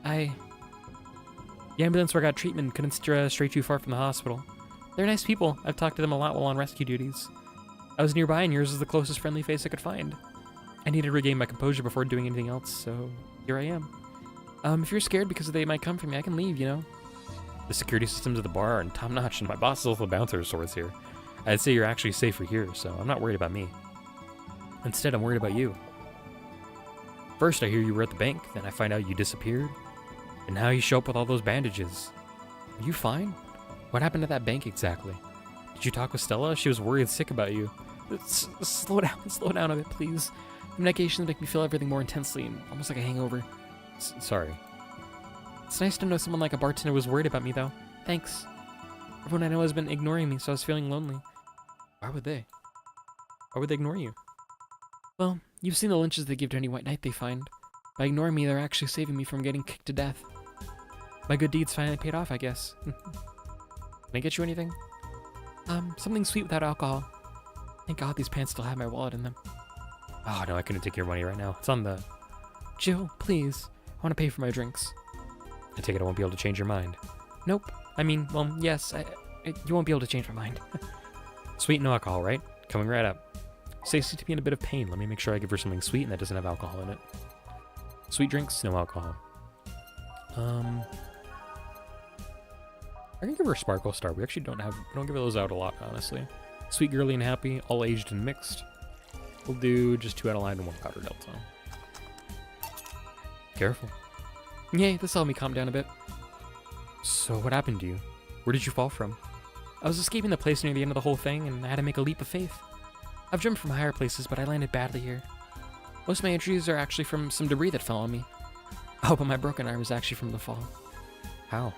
The ambulance where I got treatment couldn't stray too far from the hospital. They're nice people. I've talked to them a lot while on rescue duties. I was nearby and yours was the closest friendly face I could find. I needed to regain my composure before doing anything else, so here I am. If you're scared because they might come for me, I can leave, you know? The security systems of the bar are top-notch, and my boss is also the bouncer of sorts here. I'd say you're actually safer here, so I'm not worried about me. Instead, I'm worried about you. First, I hear you were at the bank, then I find out you disappeared, and now you show up with all those bandages. Are you fine? What happened at that bank exactly? Did you talk with Stella? She was worried sick about you. Slow down a bit, please. The medications make me feel everything more intensely, and almost like a hangover. Sorry. It's nice to know someone like a bartender was worried about me, though. Thanks. Everyone I know has been ignoring me, so I was feeling lonely. Why would they? Why would they ignore you? Well, you've seen the lynches they give to any white knight they find. By ignoring me, they're actually saving me from getting kicked to death. My good deeds finally paid off, I guess. Can I get you anything? Something sweet without alcohol. Thank God these pants still have my wallet in them. Oh, no, I couldn't take your money right now. It's on the... Jill, please. I want to pay for my drinks. I take it I won't be able to change your mind. Nope. I mean, well, yes, you won't be able to change my mind. Sweet, no alcohol, right? Coming right up. Stacey to be in a bit of pain. Let me make sure I give her something sweet and that doesn't have alcohol in it. Sweet drinks, no alcohol. I can give her a Sparkle Star. We actually don't give those out a lot, honestly. Sweet, girly, and happy, all aged and mixed. We'll do just 2 Adeline and 1 Powder Delta. Careful. Yay, this helped me calm down a bit. So what happened to you? Where did you fall from? I was escaping the place near the end of the whole thing, and I had to make a leap of faith. I've jumped from higher places, but I landed badly here. Most of my injuries are actually from some debris that fell on me. Oh, but my broken arm is actually from the fall. How?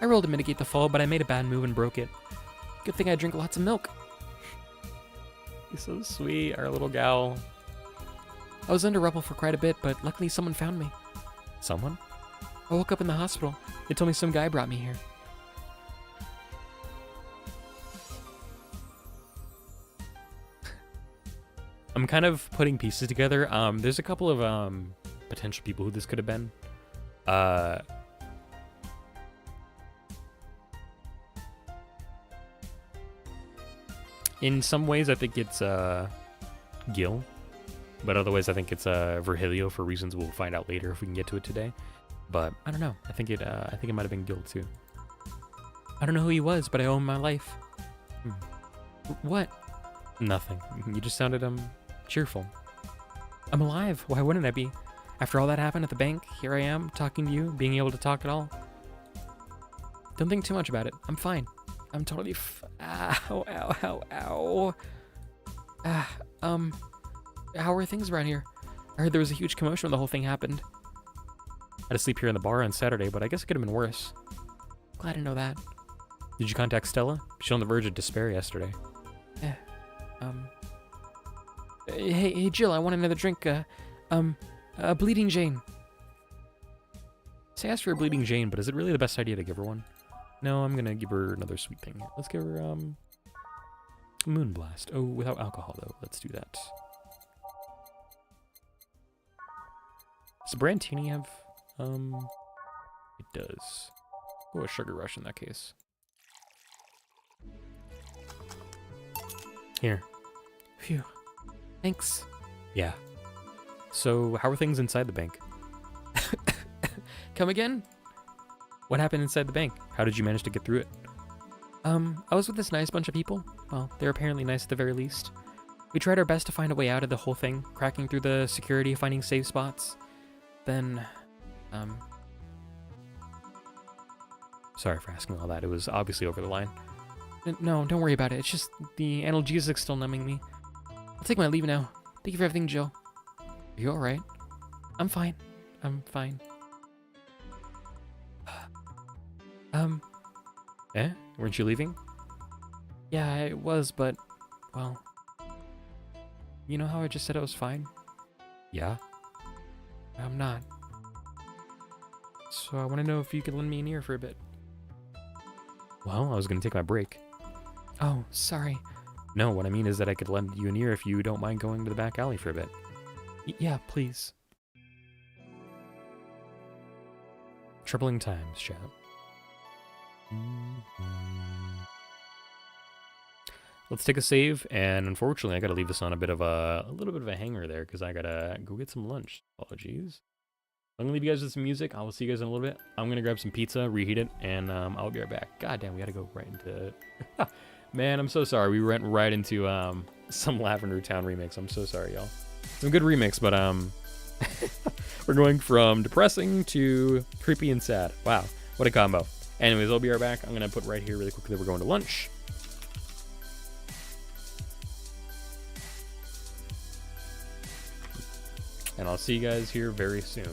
I rolled to mitigate the fall, but I made a bad move and broke it. Good thing I drink lots of milk. He's so sweet, our little gal. I was under rubble for quite a bit, but luckily someone found me. Someone? I woke up in the hospital. They told me some guy brought me here. I'm kind of putting pieces together. There's a couple of potential people who this could have been. In some ways, I think it's Gil, but otherwise, I think it's Virgilio for reasons we'll find out later if we can get to it today. But I don't know. I think it might have been Gil too. I don't know who he was, but I owe him my life. What? Nothing. You just sounded cheerful. I'm alive. Why wouldn't I be? After all that happened at the bank, here I am, talking to you, being able to talk at all. Don't think too much about it. I'm fine. I'm totally ow, ow, ow, ow. How are things around here? I heard there was a huge commotion when the whole thing happened. I had to sleep here in the bar on Saturday, but I guess it could have been worse. Glad to know that. Did you contact Stella? She's on the verge of despair yesterday. Hey, Jill, I want another drink. A Bleeding Jane. Say ask for a Bleeding Jane, but is it really the best idea to give her one? No, I'm gonna give her another sweet thing. Let's give her, Moonblast. Oh, without alcohol, though. Let's do that. Does the Brandtini have, it does. Oh, a Sugar Rush in that case. Here. Phew. Thanks. Yeah. So, how are things inside the bank? Come again? What happened inside the bank? How did you manage to get through it? I was with this nice bunch of people. Well, they're apparently nice at the very least. We tried our best to find a way out of the whole thing, cracking through the security, finding safe spots. Then, sorry for asking all that. It was obviously over the line. No, don't worry about it. It's just the analgesics still numbing me. I'll take my leave now. Thank you for everything, Jill. Are you alright? I'm fine. I'm fine. Eh? Weren't you leaving? Yeah, I was, but, well, you know how I just said I was fine? Yeah? I'm not. So I want to know if you could lend me an ear for a bit. Well, I was going to take my break. Oh, sorry. No, what I mean is that I could lend you an ear if you don't mind going to the back alley for a bit. Yeah, please. Troubling times, chat. Let's take a save, and unfortunately, I gotta leave this on a little bit of a hanger there because I gotta go get some lunch. Apologies. I'm gonna leave you guys with some music. I will see you guys in a little bit. I'm gonna grab some pizza, reheat it, and I'll be right back. God damn, we gotta go right into. Man, I'm so sorry. We went right into some Lavender Town remix. I'm so sorry, y'all. Some good remix, but we're going from depressing to creepy and sad. Wow, what a combo. Anyways, I'll be right back. I'm gonna put right here really quickly that we're going to lunch. And I'll see you guys here very soon.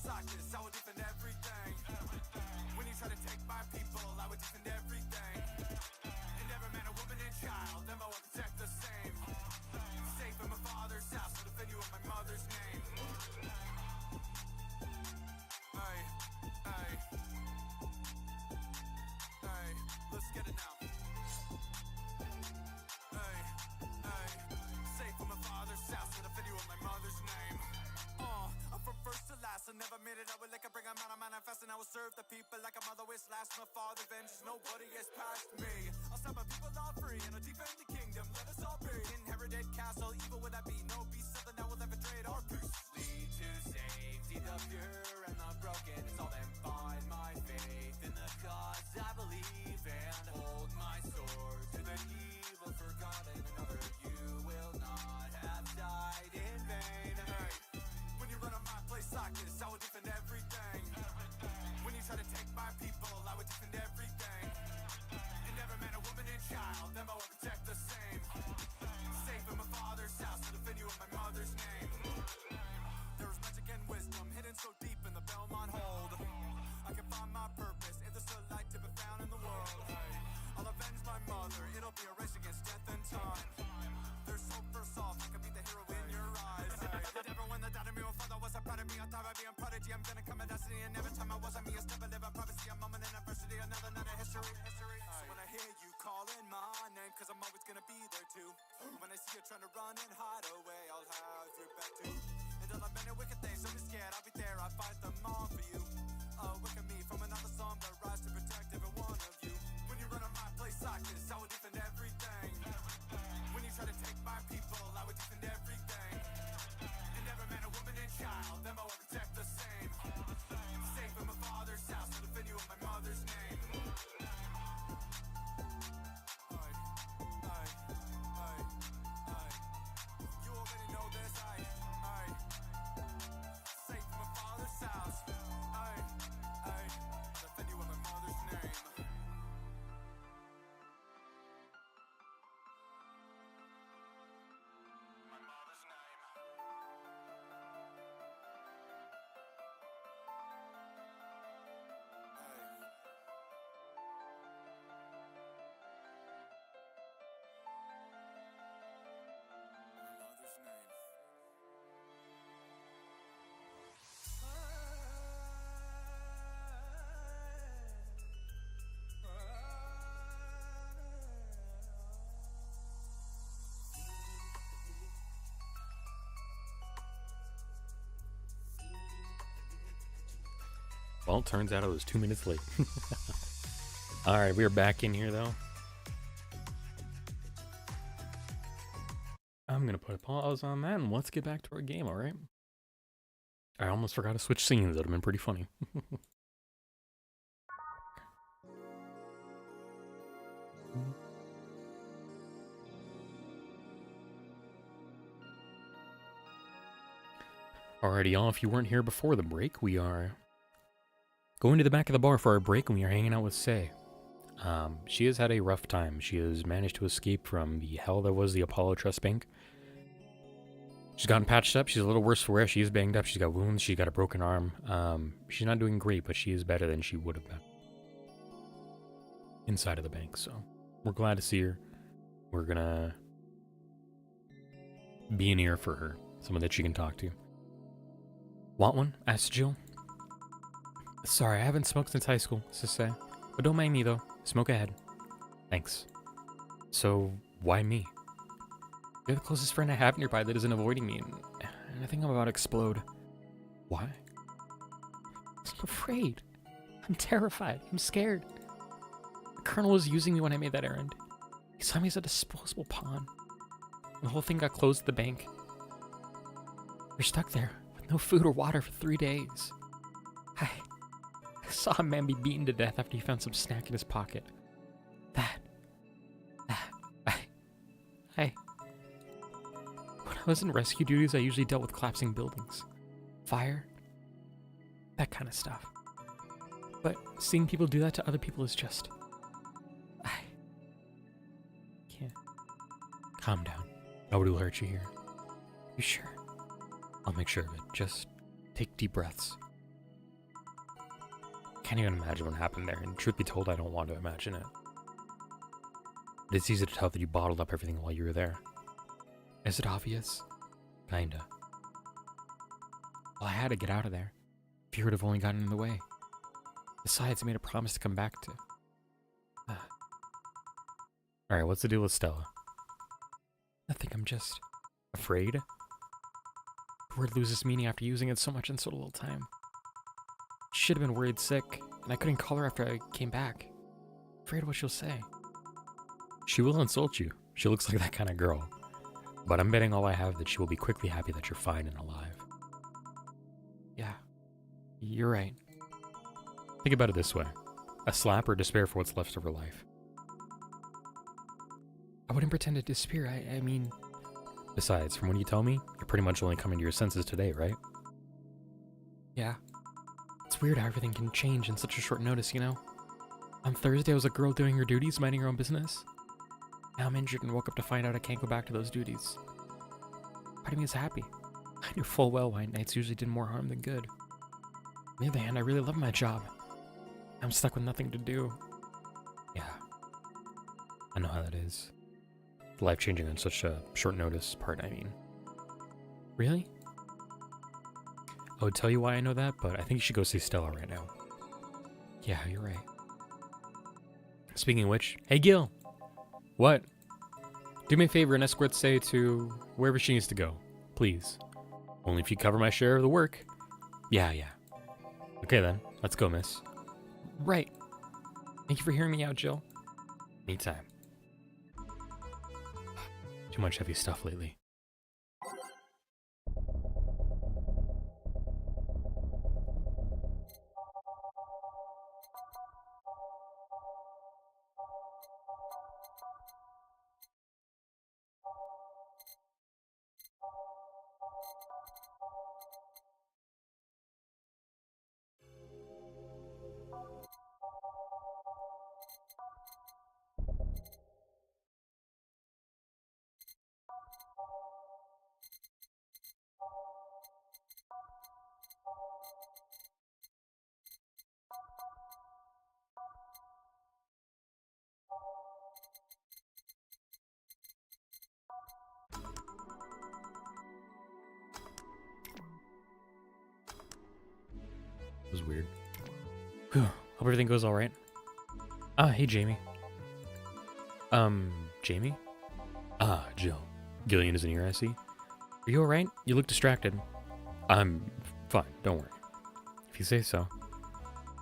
place like this, I would defend everything. When you try to take my people, I would defend everything. And every man, a woman, and child, them I will protect the same. Safe in my father's house, to defend you in my mother's name. Hey, hey, hey, let's get it now. Hey, hey, safe in my father's house, to defend you in my mother's name. I'm from first to last, I never made it out with like I bring them out, I manifest and I will serve the people like I'm always last. My father vengeance, nobody has passed me. I'll set my people all free and I'll defend the kingdom, let us all be. Inherited castle, evil would I be, no beast, something that will ever trade our peace. Lead to safety, the pure and the broken, it's all them find my faith in the cause I believe and hold my sword to the evil forgotten. Another you will not have died in vain. Hey. When you run on my place like this, I will defend everything. When you try to take my people, I would defend everything. And every man, a woman, and child, them I will protect the same. Safe in my father's house, to defend you in my mother's name. There is magic and wisdom hidden so deep in the Belmont hold. I can find my purpose if there's a light to be found in the world. I'll avenge my mother, it'll be a race against death and time. There's hope for solve, I can be the hero in your eyes. Did everyone that doubted me, my father was proud of me. I thought I'd be a prodigy, I'm gonna come at destiny. And every time I wasn't me, a step, I live a prophecy. A moment in adversity, another night of history. So when I hear you calling my name, cause I'm always gonna be there too. When I see you trying to run and hide away, I'll have your back too. And all I've been in wicked things, don't be scared, I'll be there, I'll fight them all for you. Wicked me from another song that rise to protect every one of you. When you run on my place like this, I will defend everything. When you try to take my people, I would defend everything. And every man, a woman, and child, them I will protect the same. Safe in my father's house, to defend you in my mother's name. Aye, aye, aye, aye. You already know this, aye, aye. Safe in my father's house, aye, aye. Defend you in my mother's name. My mother's name. My mother's name. Well, it turns out I was 2 minutes late. Alright, we are back in here though. I'm gonna put a pause on that and let's get back to our game, alright? I almost forgot to switch scenes, that would have been pretty funny. Alrighty, y'all, if you weren't here before the break, we are going to the back of the bar for our break and we are hanging out with Say. She has had a rough time. She has managed to escape from the hell that was the Apollo Trust Bank. She's gotten patched up. She's a little worse for wear. She is banged up. She's got wounds. She's got a broken arm. She's not doing great, but she is better than she would have been inside of the bank. So we're glad to see her. We're gonna be an ear for her, someone that she can talk to. Want one? Asked Jill. Sorry, I haven't smoked since high school, says Say. But don't mind me though. Smoke ahead. Thanks. So why me? You're the closest friend I have nearby that isn't avoiding me, and I think I'm about to explode. Why? I'm afraid. I'm terrified. I'm scared. The Colonel was using me when I made that errand. He saw me as a disposable pawn. The whole thing got closed at the bank. We're stuck there with no food or water for 3 days. I saw a man be beaten to death after he found some snack in his pocket. When I was in rescue duties, I usually dealt with collapsing buildings, fire, that kind of stuff. But seeing people do that to other people is just... I can't. Calm down. Nobody will hurt you here. You sure? I'll make sure of it. Just take deep breaths. can't even imagine what happened there, and truth be told, I don't want to imagine it. But it's easy to tell that you bottled up everything while you were there. Is it obvious? Kinda. Well, I had to get out of there. Fear would have only gotten in the way. Besides, I made a promise to come back to. Alright, what's the deal with Stella? Nothing, I'm just afraid. The word loses meaning after using it so much in so little time. Should have been worried sick, and I couldn't call her after I came back. Afraid of what she'll say. She will insult you. She looks like that kind of girl. But I'm betting all I have that she will be quickly happy that you're fine and alive. Yeah, you're right. Think about it this way. A slap or despair for what's left of her life. I wouldn't pretend to despair, I mean... Besides, from what you tell me, you're pretty much only coming to your senses today, right? Yeah. It's weird how everything can change in such a short notice, you know? On Thursday, I was a girl doing her duties, minding her own business. Now I'm injured and woke up to find out I can't go back to those duties. Part of me is happy. I knew full well why nights usually did more harm than good. On the other hand, I really love my job. I'm stuck with nothing to do. Yeah. I know how that is. Life-changing on such a short notice part, I mean. Really? I would tell you why I know that, but I think you should go see Stella right now. Yeah, you're right. Speaking of which, hey Gil! What? Do me a favor and escort Say to wherever she needs to go. Please. Only if you cover my share of the work. Yeah. Okay then, let's go, miss. Right. Thank you for hearing me out, Jill. Anytime. Too much heavy stuff lately. It was weird. Whew. Hope everything goes alright. Hey Jamie. Jamie? Jill. Gillian is in here, I see. Are you alright? You look distracted. I'm fine, don't worry. If you say so.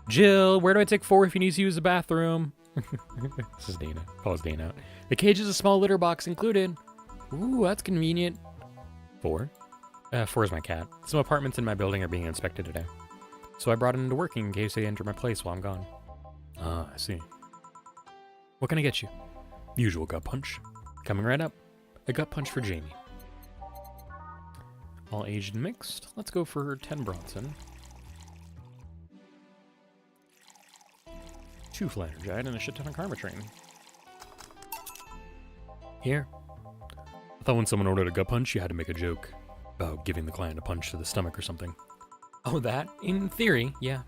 Jill, where do I take 4 if you need to use the bathroom? This is Dana. Calls Dana out. The cage is a small litter box included. Ooh, that's convenient. 4? 4 is my cat. Some apartments in my building are being inspected today. So I brought it into working in case they enter my place while I'm gone. I see. What can I get you? The usual gut punch. Coming right up. A gut punch for Jamie. All aged and mixed. Let's go for 10 Bronson. 2 Flannergide and a shit ton of Karma Train. Here. I thought when someone ordered a gut punch, you had to make a joke about giving the client a punch to the stomach or something. Oh, that? In theory, yeah.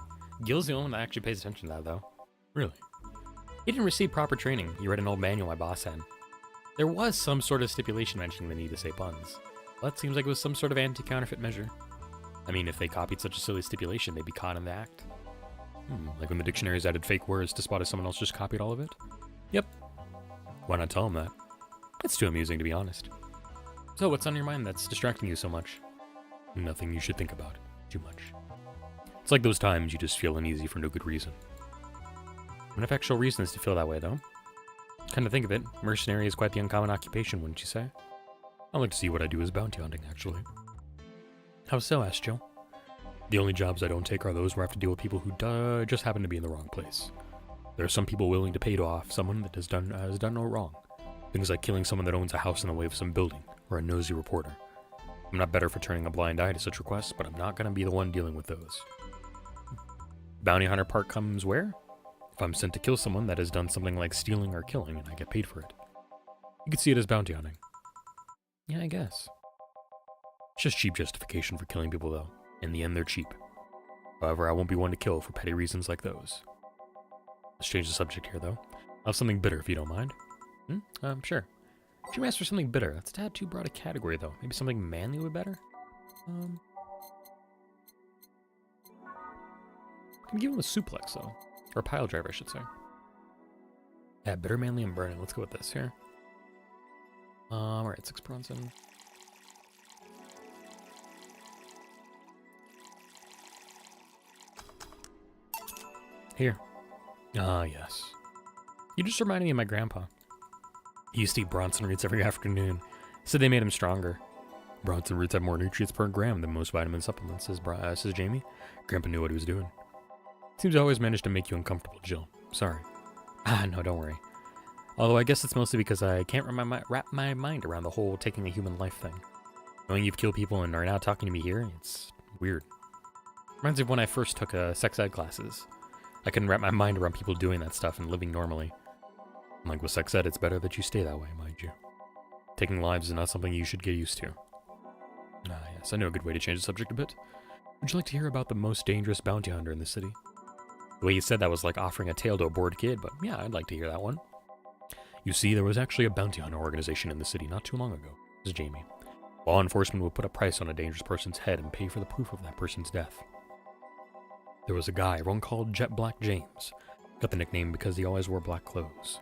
Gil's the only one that actually pays attention to that, though. Really? He didn't receive proper training. He read an old manual my boss had. There was some sort of stipulation mentioning the need to say puns. Well, that seems like it was some sort of anti-counterfeit measure. I mean, if they copied such a silly stipulation, they'd be caught in the act. Like when the dictionaries added fake words to spot if someone else just copied all of it? Yep. Why not tell them that? It's too amusing, to be honest. So, what's on your mind that's distracting you so much? Nothing you should think about too much. It's like those times you just feel uneasy for no good reason. Enough actual reasons to feel that way, though. Kind of think of it, mercenary is quite the uncommon occupation, wouldn't you say? I'd like to see what I do as bounty hunting, actually. How so? Asked Joe. The only jobs I don't take are those where I have to deal with people who just happen to be in the wrong place. There are some people willing to pay off someone that has done no wrong. Things like killing someone that owns a house in the way of some building, or a nosy reporter. I'm not better for turning a blind eye to such requests, but I'm not going to be the one dealing with those. Bounty hunter part comes where? If I'm sent to kill someone that has done something like stealing or killing and I get paid for it. You could see it as bounty hunting. Yeah, I guess. It's just cheap justification for killing people, though. In the end, they're cheap. However, I won't be one to kill for petty reasons like those. Let's change the subject here, though. I'll have something bitter, if you don't mind. Sure. Dream asked for something bitter. That's a tad too broad a category, though. Maybe something manly would be better? Can give him a suplex, though. Or a pile driver, I should say. Yeah, bitter, manly, and burning. Let's go with this here. Alright, 6 Bronson. Here. Ah, yes. You just reminded me of my grandpa. He used to eat Bronson roots every afternoon. Said they made him stronger. Bronson roots have more nutrients per gram than most vitamin supplements, says Jamie. Grandpa knew what he was doing. Seems to always manage to make you uncomfortable, Jill. Sorry. No, don't worry. Although I guess it's mostly because I can't wrap my mind around the whole taking a human life thing. Knowing you've killed people and are now talking to me here, it's weird. Reminds me of when I first took sex ed classes. I couldn't wrap my mind around people doing that stuff and living normally. Like with sex ed, it's better that you stay that way, mind you. Taking lives is not something you should get used to. Yes, I know a good way to change the subject a bit. Would you like to hear about the most dangerous bounty hunter in the city? The way you said that was like offering a tail to a bored kid, but yeah, I'd like to hear that one. You see, there was actually a bounty hunter organization in the city not too long ago, says Jamie. Law enforcement would put a price on a dangerous person's head and pay for the proof of that person's death. There was a guy everyone called Jet Black James. Got the nickname because he always wore black clothes.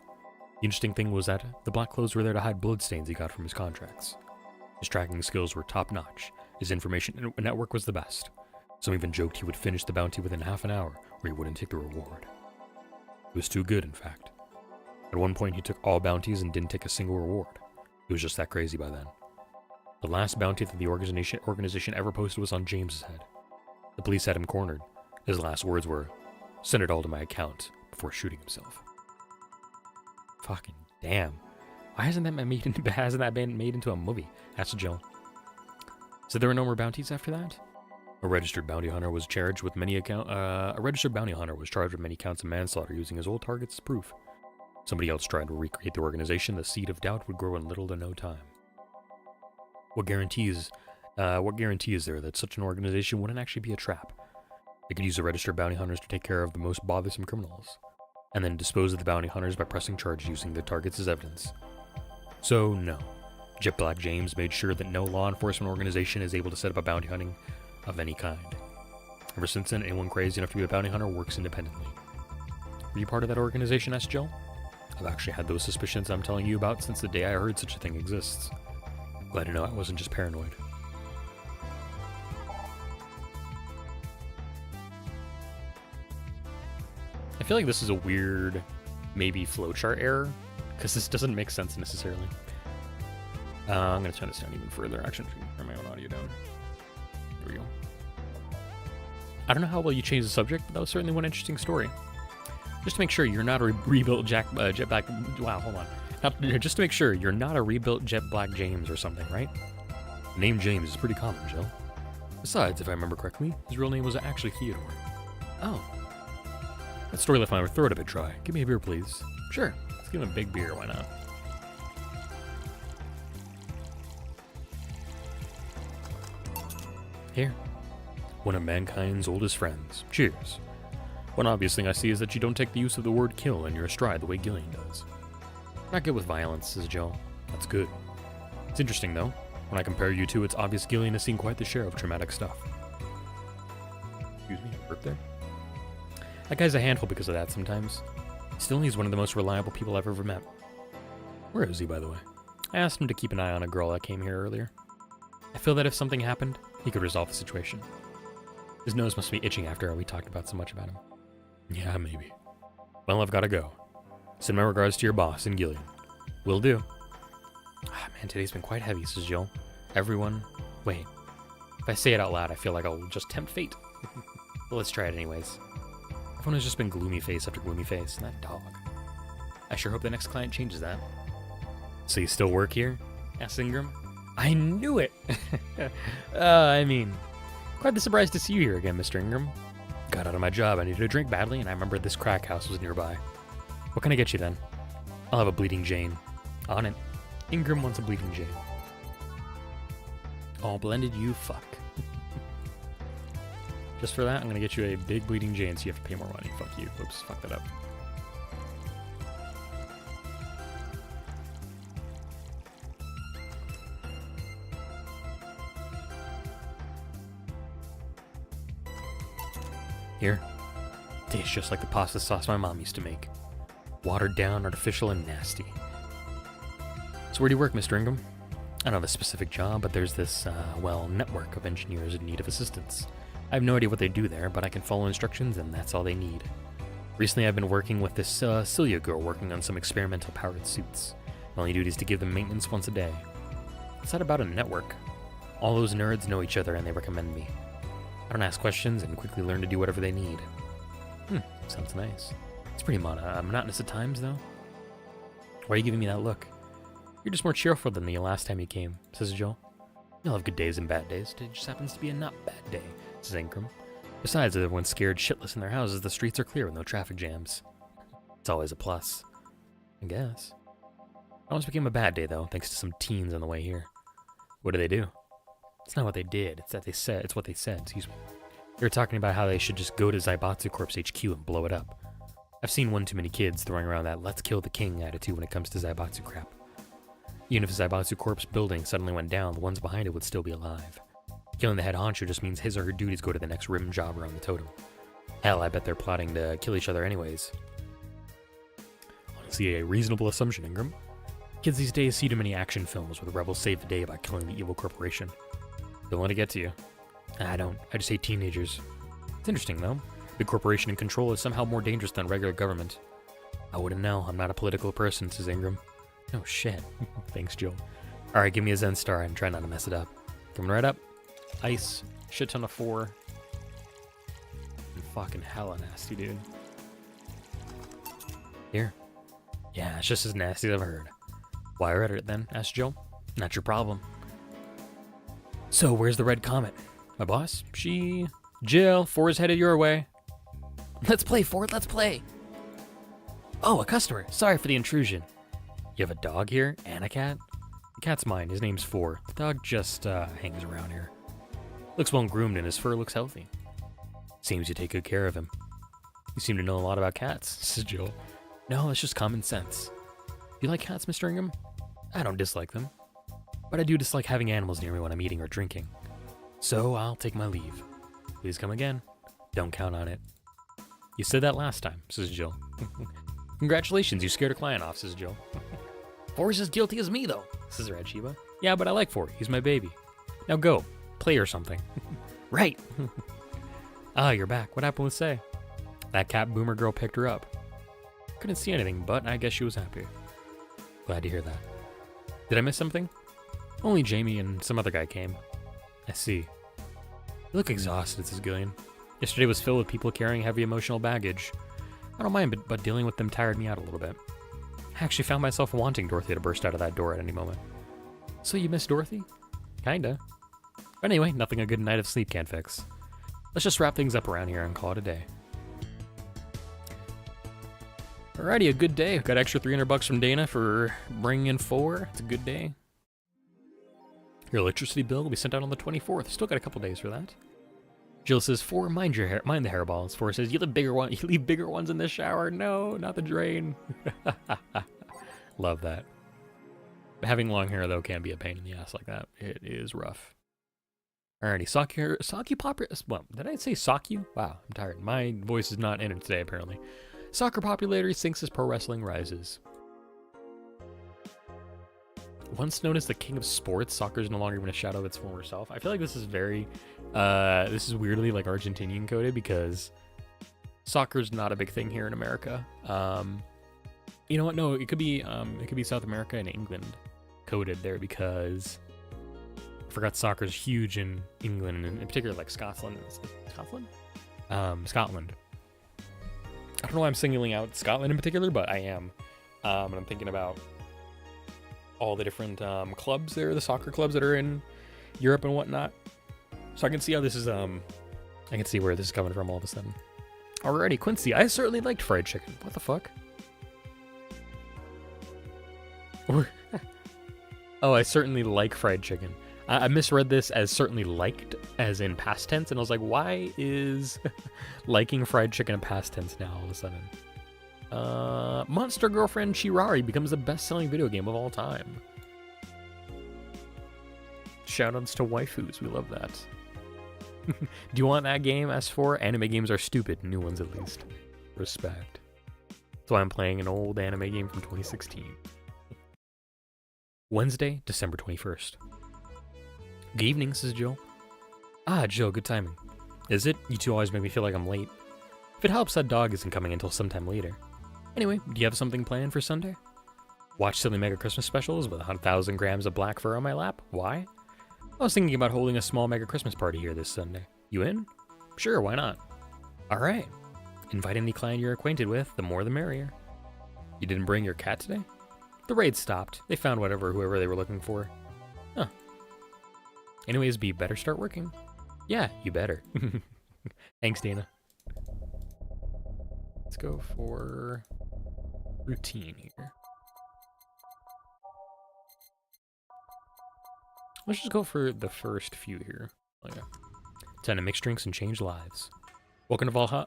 The interesting thing was that the black clothes were there to hide bloodstains he got from his contracts. His tracking skills were top-notch. His information network was the best. Some even joked he would finish the bounty within half an hour, or he wouldn't take the reward. It was too good, in fact. At one point, he took all bounties and didn't take a single reward. He was just that crazy by then. The last bounty that the organization ever posted was on James's head. The police had him cornered. His last words were, "Send it all to my account," before shooting himself. Fucking damn. Why hasn't that been made into a movie? Asked Jill. So there were no more bounties after that? A registered bounty hunter was charged with many counts of manslaughter using his old targets as proof. Somebody else tried to recreate the organization. The seed of doubt would grow in little to no time. What guarantee is there that such an organization wouldn't actually be a trap? They could use the registered bounty hunters to take care of the most bothersome criminals, and then dispose of the bounty hunters by pressing charges using the targets as evidence. So, no. Jet Black James made sure that no law enforcement organization is able to set up a bounty hunting of any kind. Ever since then, anyone crazy enough to be a bounty hunter works independently. Were you part of that organization? Asked Jill. I've actually had those suspicions I'm telling you about since the day I heard such a thing exists. Glad to know I wasn't just paranoid. I feel like this is a weird, maybe flowchart error, because this doesn't make sense necessarily. I'm going to turn this down even further. Actually, I'm going to turn my own audio down. There we go. I don't know how well you changed the subject, but that was certainly one interesting story. Just to make sure you're not a rebuilt Jet Black... Wow, hold on. Just to make sure you're not a rebuilt Jet Black James or something, right? The name James is pretty common, Jill. Besides, if I remember correctly, his real name was actually Theodore. Oh. That story left my throat a bit dry. Give me a beer, please. Sure. Let's give him a big beer, why not? Here. One of mankind's oldest friends. Cheers. One obvious thing I see is that you don't take the use of the word kill in your stride the way Gillian does. Not good with violence, says Jill. That's good. It's interesting, though. When I compare you two, it's obvious Gillian has seen quite the share of traumatic stuff. Excuse me, burp there? That guy's a handful because of that sometimes. Still, he's one of the most reliable people I've ever met. Where is he, by the way? I asked him to keep an eye on a girl that came here earlier. I feel that if something happened, he could resolve the situation. His nose must be itching after we talked about so much about him. Yeah, maybe. Well, I've got to go. Send my regards to your boss and Gillian. Will do. Man, today's been quite heavy, says Jill. Everyone... Wait. If I say it out loud, I feel like I'll just tempt fate. But let's try it anyways. Everyone has just been gloomy face after gloomy face, and that dog. I sure hope the next client changes that. So you still work here? Asked Ingram. I knew it! Quite the surprise to see you here again, Mr. Ingram. Got out of my job, I needed a drink badly, and I remembered this crack house was nearby. What can I get you then? I'll have a Bleeding Jane. On it. Ingram wants a Bleeding Jane. All blended, you fuck. Just for that, I'm gonna get you a big bleeding Jane so you have to pay more money. Fuck you. Oops, fuck that up. Here. Tastes just like the pasta sauce my mom used to make. Watered down, artificial, and nasty. So where do you work, Mr. Ingram? I don't have a specific job, but there's this, network of engineers in need of assistance. I have no idea what they do there, but I can follow instructions, and that's all they need. Recently, I've been working with this Celia girl working on some experimental powered suits. My only duty is to give them maintenance once a day. What's that about a network? All those nerds know each other, and they recommend me. I don't ask questions and quickly learn to do whatever they need. Sounds nice. It's pretty monotonous at times, though. Why are you giving me that look? You're just more cheerful than the last time you came, says Joel. You'll have good days and bad days. Today just happens to be a not bad day, says Ingram. Besides, everyone's scared shitless in their houses. The streets are clear with no traffic jams. It's always a plus, I guess. It almost became a bad day, though, thanks to some teens on the way here. What did they do? It's not what they did. It's what they said. Excuse me. They were talking about how they should just go to Zaibatsu Corp's HQ and blow it up. I've seen one too many kids throwing around that "let's kill the king" attitude when it comes to Zaibatsu crap. Even if Zaibatsu Corp's building suddenly went down, the ones behind it would still be alive. Killing the head honcho just means his or her duties go to the next rim jobber on the totem. Hell, I bet they're plotting to kill each other anyways. Honestly, a reasonable assumption, Ingram. Kids these days see too many action films where the rebels save the day by killing the evil corporation. Don't let it get to you. I don't. I just hate teenagers. It's interesting, though. Big corporation in control is somehow more dangerous than regular government. I wouldn't know. I'm not a political person, says Ingram. Oh, shit. Thanks, Joel. Alright, give me a Zen Star and try not to mess it up. Coming right up. Ice. Shit ton of 4. And fucking hella nasty, dude. Here. Yeah, it's just as nasty as I've heard. Why order it then? Asked Joel. Not your problem. So, where's the red comet? My boss? Jill, 4 is headed your way. Let's play, Ford, let's play. Oh, a customer. Sorry for the intrusion. You have a dog here? And a cat? The cat's mine. His name's 4. The dog just, hangs around here. Looks well groomed and his fur looks healthy. Seems you take good care of him. You seem to know a lot about cats, says Jill. No, it's just common sense. Do you like cats, Mr. Ingram? I don't dislike them. But I do dislike having animals near me when I'm eating or drinking. So I'll take my leave. Please come again. Don't count on it. You said that last time, says Jill. Congratulations, you scared a client off, says Jill. 4 is as guilty as me, though, says Red Shiba. Yeah, but I like 4. He's my baby. Now go. Play or something. Right. Ah, you're back. What happened with Say? That cat boomer girl picked her up. Couldn't see anything, but I guess she was happy. Glad to hear that. Did I miss something? Only Jamie and some other guy came. I see. You look exhausted, says Gillian. Yesterday was filled with people carrying heavy emotional baggage. I don't mind, but dealing with them tired me out a little bit. I actually found myself wanting Dorothy to burst out of that door at any moment. So you miss Dorothy? Kinda. But anyway, nothing a good night of sleep can't fix. Let's just wrap things up around here and call it a day. Alrighty, a good day. Got extra $300 from Dana for bringing in 4. It's a good day. Your electricity bill will be sent out on the 24th. Still got a couple days for that. Jill says, 4, mind the hairballs. 4 says, you leave bigger ones in the shower. No, not the drain. Love that. Having long hair, though, can be a pain in the ass like that. It is rough. Alrighty, Soccer popular. Well, did I say Sock you? Wow, I'm tired. My voice is not in it today, apparently. Soccer popularity sinks as pro wrestling rises. Once known as the king of sports, soccer is no longer even a shadow of its former self. I feel like this is very, this is weirdly like Argentinian coded because soccer's not a big thing here in America. You know what? No, it could be South America and England coded there because I forgot soccer's huge in England and in particular like Scotland. Scotland. I don't know why I'm singling out Scotland in particular, but I am. And I'm thinking about all the different clubs there, the soccer clubs that are in Europe and whatnot. So I can see how this is, I can see where this is coming from all of a sudden. Alrighty, Quincy, I certainly liked fried chicken. What the fuck? Oh, I certainly like fried chicken. I misread this as certainly liked, as in past tense, and I was like, why is liking fried chicken a past tense now all of a sudden? Monster Girlfriend Shirari becomes the best-selling video game of all time. Shoutouts to waifus, we love that. Do you want that game? S4? Anime games are stupid, new ones at least. Respect. That's why I'm playing an old anime game from 2016. Wednesday, December 21st. Good evening, says Jill. Ah, Jill, good timing. Is it? You two always make me feel like I'm late. If it helps, that dog isn't coming until sometime later. Anyway, do you have something planned for Sunday? Watch silly mega Christmas specials with 1,000 grams of black fur on my lap? Why? I was thinking about holding a small mega Christmas party here this Sunday. You in? Sure, why not? Alright. Invite any client you're acquainted with, the more the merrier. You didn't bring your cat today? The raid stopped. They found whoever they were looking for. Huh. Anyways, B, better start working. Yeah, you better. Thanks, Dana. Let's go for routine here. Let's just go for the first few here. Okay. Time to mix drinks and change lives. Welcome to Valhalla.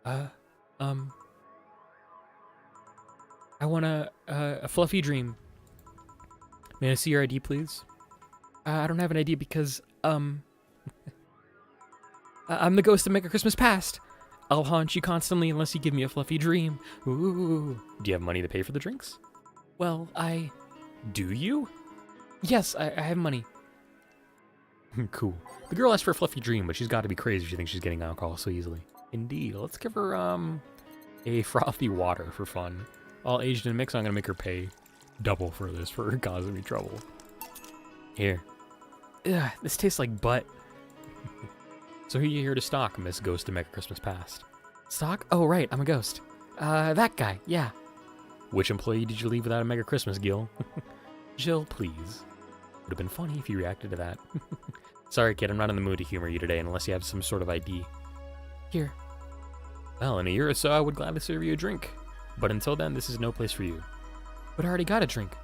I want a fluffy dream. May I see your ID, please? I don't have an ID because, I'm the ghost of Mega Christmas Past. I'll haunt you constantly unless you give me a fluffy dream. Ooh. Do you have money to pay for the drinks? Well, Do you? Yes, I have money. Cool. The girl asked for a fluffy dream, but she's got to be crazy if she thinks she's getting alcohol so easily. Indeed. Let's give her, a frothy water for fun. All aged in a mix, I'm going to make her pay double for this for causing me trouble. Here. Ugh, this tastes like butt. So who are you here to stalk, Miss Ghost of Mega Christmas Past? Stalk? Oh, right, I'm a ghost. That guy, yeah. Which employee did you leave without a Mega Christmas, Gil? Jill, please. Would have been funny if you reacted to that. Sorry, kid, I'm not in the mood to humor you today unless you have some sort of ID. Here. Well, in a year or so, I would gladly serve you a drink. But until then, this is no place for you. But I already got a drink.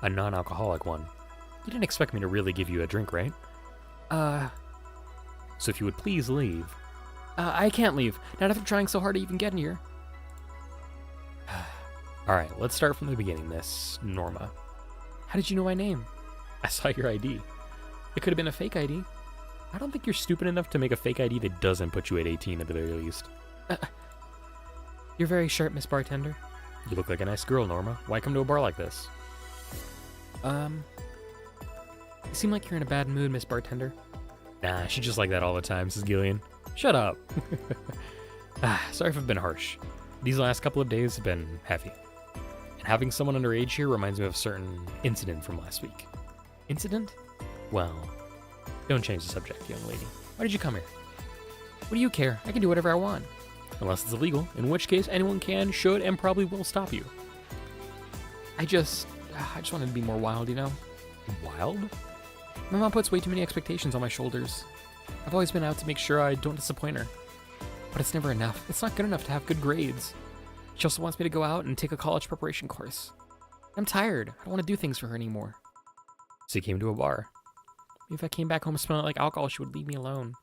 A non-alcoholic one. You didn't expect me to really give you a drink, right? So if you would please leave. I can't leave. Not after trying so hard to even get in here. Alright, let's start from the beginning, Miss Norma. How did you know my name? I saw your ID. It could have been a fake ID. I don't think you're stupid enough to make a fake ID that doesn't put you at 18 at the very least. You're very sharp, Miss Bartender. You look like a nice girl, Norma. Why come to a bar like this? You seem like you're in a bad mood, Miss Bartender. Nah, she's just like that all the time, says Gillian. Shut up. Sorry if I've been harsh. These last couple of days have been heavy. And having someone underage here reminds me of a certain incident from last week. Incident? Well, don't change the subject, young lady. Why did you come here? What do you care? I can do whatever I want. Unless it's illegal, in which case anyone can, should, and probably will stop you. I just wanted to be more wild, you know? Wild? My mom puts way too many expectations on my shoulders. I've always been out to make sure I don't disappoint her. But it's never enough. It's not good enough to have good grades. She also wants me to go out and take a college preparation course. I'm tired. I don't want to do things for her anymore. So you came to a bar. If I came back home smelling like alcohol, she would leave me alone.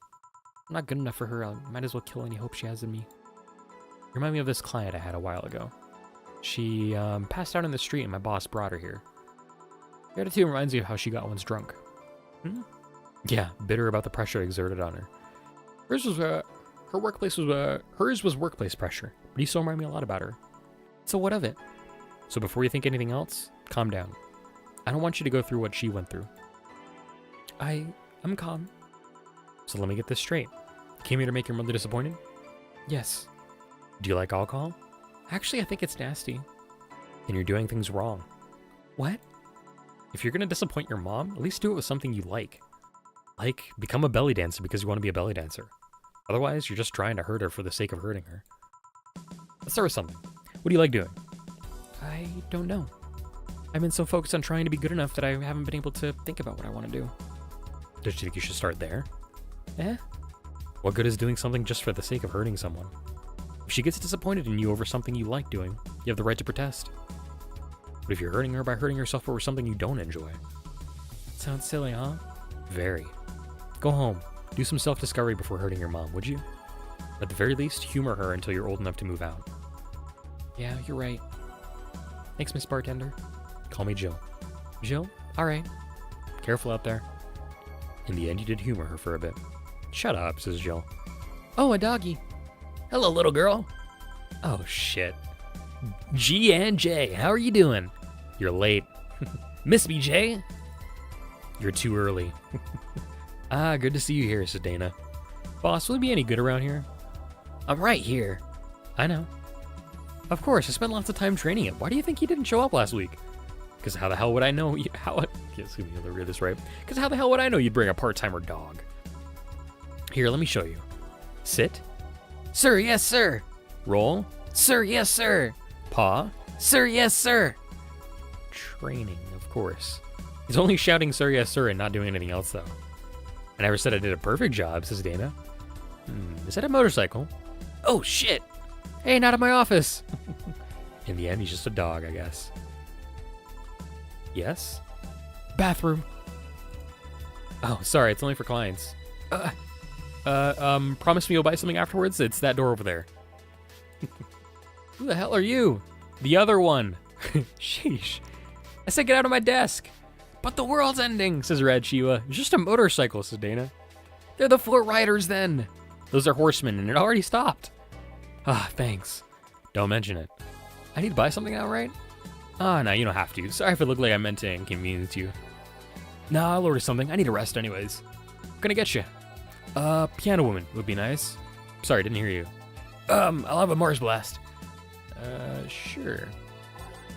I'm not good enough for her. I might as well kill any hope she has in me. You remind me of this client I had a while ago. She passed out in the street and my boss brought her here. Her attitude reminds me of how she got once drunk. Yeah, bitter about the pressure exerted on her. Hers was workplace pressure, but you still remind me a lot about her. So what of it? So before you think anything else, calm down. I don't want you to go through what she went through. I'm calm. So let me get this straight. You came here to make your mother disappointed? Yes. Do you like alcohol? Actually, I think it's nasty. Then you're doing things wrong. What? If you're gonna disappoint your mom, at least do it with something you like. Like, become a belly dancer because you want to be a belly dancer. Otherwise, you're just trying to hurt her for the sake of hurting her. Let's start with something. What do you like doing? I don't know. I've been so focused on trying to be good enough that I haven't been able to think about what I want to do. Don't you think you should start there? What good is doing something just for the sake of hurting someone? If she gets disappointed in you over something you like doing, you have the right to protest. But if you're hurting her by hurting yourself over something you don't enjoy, Sounds silly, huh? Very. Go home. Do some self-discovery before hurting your mom, would you? At the very least, humor her until you're old enough to move out. Yeah, you're right. Thanks, Miss Bartender. Call me Jill. Jill? Alright. Careful out there. In the end, you did humor her for a bit. Shut up, says Jill. Oh, a doggy. Hello, little girl. Oh, shit. G and J, how are you doing? You're late. Miss me, Jay? You're too early. Good to see you here, said Dana. Boss, will you be any good around here? I'm right here. I know. Of course, I spent lots of time training it. Why do you think he didn't show up last week? Because how the hell would I know? Excuse me, I'll read this right. Because how the hell would I know you'd bring a part-timer dog? Here, let me show you. Sit. Sir, yes, sir. Roll. Sir, yes, sir. Paw. Sir, yes, sir. Training, of course. He's only shouting sir, yes, sir, and not doing anything else, though. I never said I did a perfect job, says Dana. Is that a motorcycle? Oh, shit. Hey, not in my office. In the end, he's just a dog, I guess. Yes? Bathroom. Oh, sorry, it's only for clients. Promise me you'll buy something afterwards? It's that door over there. Who the hell are you? The other one. Sheesh. I said get out of my desk. But the world's ending, says Red Shiva. It's just a motorcycle, says Dana. They're the foot riders then. Those are horsemen, and it already stopped. Thanks. Don't mention it. I need to buy something now, right? No, you don't have to. Sorry if it looked like I meant to inconvenience you. Nah, I'll order something. I need a rest anyways. What can I get you? Piano Woman would be nice. Sorry, didn't hear you. I'll have a Mars Blast. Sure.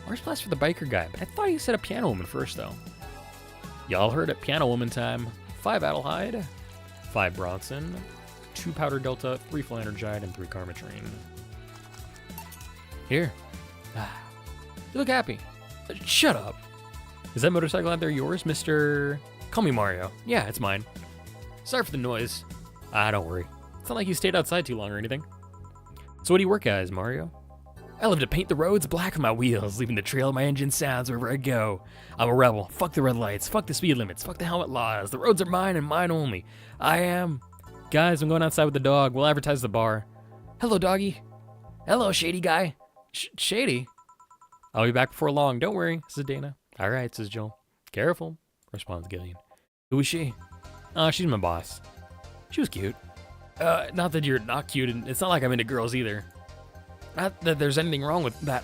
Mars Blast for the biker guy, but I thought you said a Piano Woman first, though. Y'all heard it, Piano Woman time. 5 Adelhyde, 5 Bronson, 2 Powder Delta, 3 Flanergide, and 3 Karmatrine. Here. You look happy. Shut up. Is that motorcycle out there yours, Mr. Call me Mario. Yeah, it's mine. Sorry for the noise. Don't worry. It's not like you stayed outside too long or anything. So what do you work as, Mario? I live to paint the roads black with my wheels, leaving the trail of my engine sounds wherever I go. I'm a rebel. Fuck the red lights. Fuck the speed limits. Fuck the helmet laws. The roads are mine and mine only. I am... Guys, I'm going outside with the dog. We'll advertise the bar. Hello, doggy. Hello, shady guy. Shady? I'll be back before long. Don't worry, says Dana. All right, says Joel. Careful, responds Gillian. Who is she? She's my boss. She was cute. Not that you're not cute, and it's not like I'm into girls either. Not that there's anything wrong with that.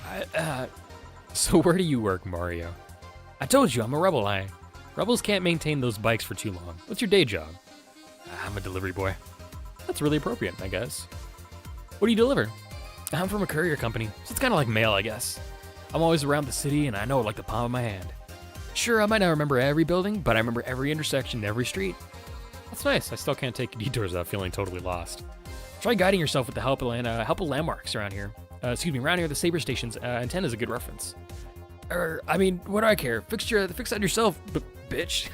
So where do you work, Mario? I told you, I'm a rebel. Rebels can't maintain those bikes for too long. What's your day job? I'm a delivery boy. That's really appropriate, I guess. What do you deliver? I'm from a courier company, so it's kind of like mail, I guess. I'm always around the city, and I know it like the palm of my hand. Sure, I might not remember every building, but I remember every intersection and every street. That's nice. I still can't take detours without feeling totally lost. Try guiding yourself with the help of landmarks around here. Around here, the Saber Station's antenna is a good reference. I mean, what do I care? Fix that yourself, bitch.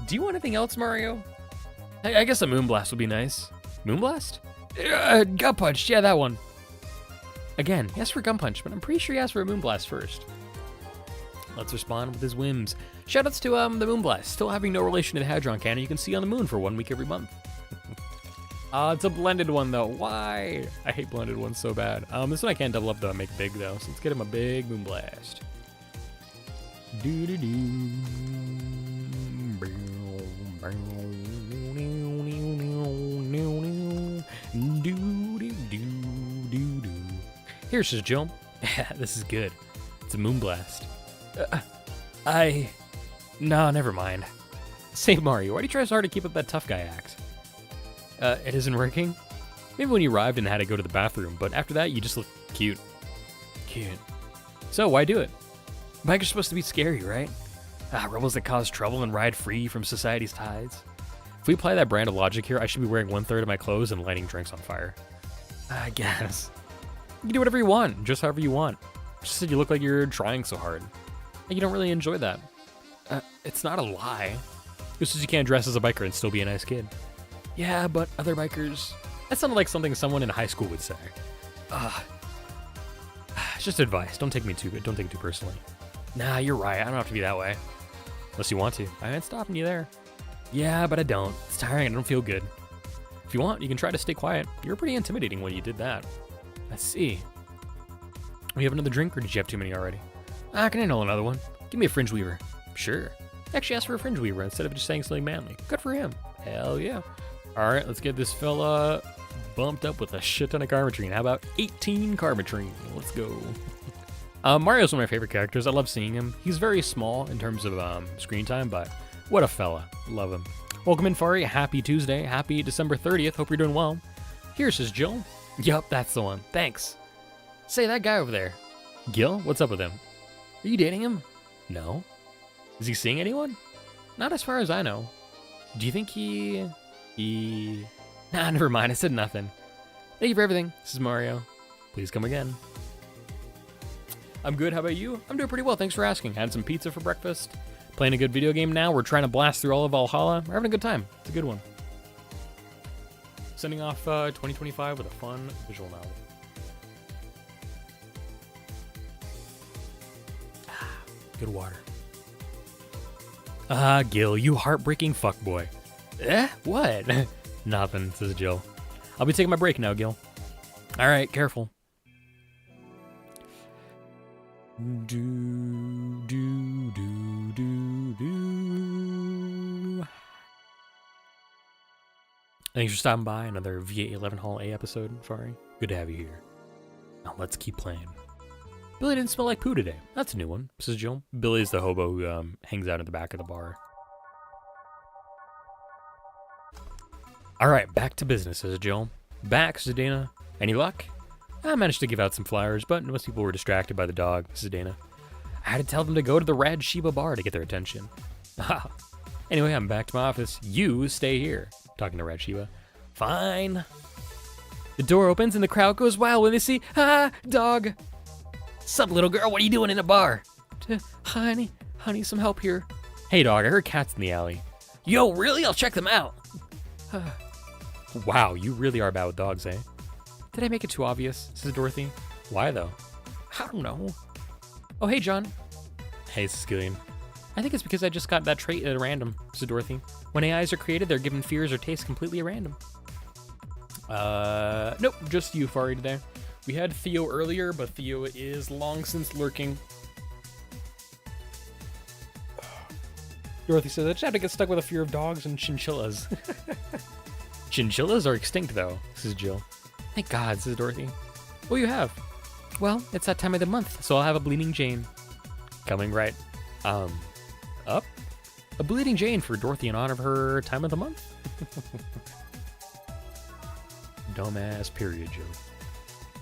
Do you want anything else, Mario? I guess a Moonblast would be nice. Moonblast? Gut Punch, yeah, that one. Again, he asked for Gun Punch, but I'm pretty sure he asked for a Moonblast first. Let's respond with his whims. Shoutouts to the Moonblast, still having no relation to the Hadron Cannon you can see on the moon for 1 week every month. It's a blended one though. Why? I hate blended ones so bad. This one I can't double up though, make big though. So let's get him a big Moonblast. Here, says Joe. This is good. It's a Moonblast. No, never mind. Say, Mario, why do you try so hard to keep up that tough guy act? It isn't working? Maybe when you arrived and had to go to the bathroom, but after that, you just look cute. Cute. So, why do it? Bikes are supposed to be scary, right? Rebels that cause trouble and ride free from society's tides. If we apply that brand of logic here, I should be wearing 1/3 of my clothes and lighting drinks on fire. I guess. You can do whatever you want, just however you want. Just that you look like you're trying so hard. Like you don't really enjoy that. It's not a lie. Just as you can't dress as a biker and still be a nice kid. Yeah, but other bikers... That sounded like something someone in high school would say. It's just advice. Don't take it too personally. Nah, you're right. I don't have to be that way. Unless you want to. I ain't stopping you there. Yeah, but I don't. It's tiring. I don't feel good. If you want, you can try to stay quiet. You were pretty intimidating when you did that. I see. We have another drink, or did you have too many already? Can I handle another one? Give me a fringe weaver. Sure. Actually asked for a fringe weaver instead of just saying something manly. Good for him. Hell yeah. All right, let's get this fella bumped up with a shit ton of Carmetrine. How about 18 Carmetrine? Let's go. Mario's one of my favorite characters. I love seeing him. He's very small in terms of screen time, but what a fella. Love him. Welcome in, Fari. Happy Tuesday. Happy December 30th. Hope you're doing well. Here's his Jill. Yup, that's the one. Thanks. Say, that guy over there. Gil, what's up with him? Are you dating him? No. Is he seeing anyone? Not as far as I know. Do you think he... Nah, never mind. I said nothing. Thank you for everything. This is Mario. Please come again. I'm good. How about you? I'm doing pretty well. Thanks for asking. Had some pizza for breakfast. Playing a good video game now. We're trying to blast through all of Valhalla. We're having a good time. It's a good one. Sending off 2025 with a fun visual novel. Good water. Gil, you heartbreaking fuckboy. What? Nothing, says Jill. I'll be taking my break now, Gil. All right, careful. Thanks for stopping by. Another Va-11 Hall A episode, Fari. Good to have you here. Now let's keep playing. Billy didn't smell like poo today. That's a new one, says Jill. Billy's the hobo who hangs out at the back of the bar. All right, back to business, says Jill. Back, says Dana. Any luck? I managed to give out some flyers, but most people were distracted by the dog, says Dana. I had to tell them to go to the Rad Shiba bar to get their attention. Anyway, I'm back to my office. You stay here. Talking to Rad Shiba. Fine. The door opens and the crowd goes wild when they see, dog. Sup, little girl, what are you doing in a bar? Honey, some help here. Hey, dog, I heard cats in the alley. Yo, really? I'll check them out. Wow, you really are bad with dogs, eh? Did I make it too obvious? Says Dorothy. Why, though? I don't know. Oh, hey, John. Hey, Skillian. I think it's because I just got that trait at random, says Dorothy. When AIs are created, they're given fears or tastes completely at random. Nope, just you, Fari, today. We had Theo earlier, but Theo is long since lurking. Dorothy says, I just have to get stuck with a fear of dogs and chinchillas. Chinchillas are extinct, though, says Jill. Thank God, says Dorothy. What do you have? Well, it's that time of the month, so I'll have a Bleeding Jane. Coming right, up? A Bleeding Jane for Dorothy in honor of her time of the month? Dumbass period joke.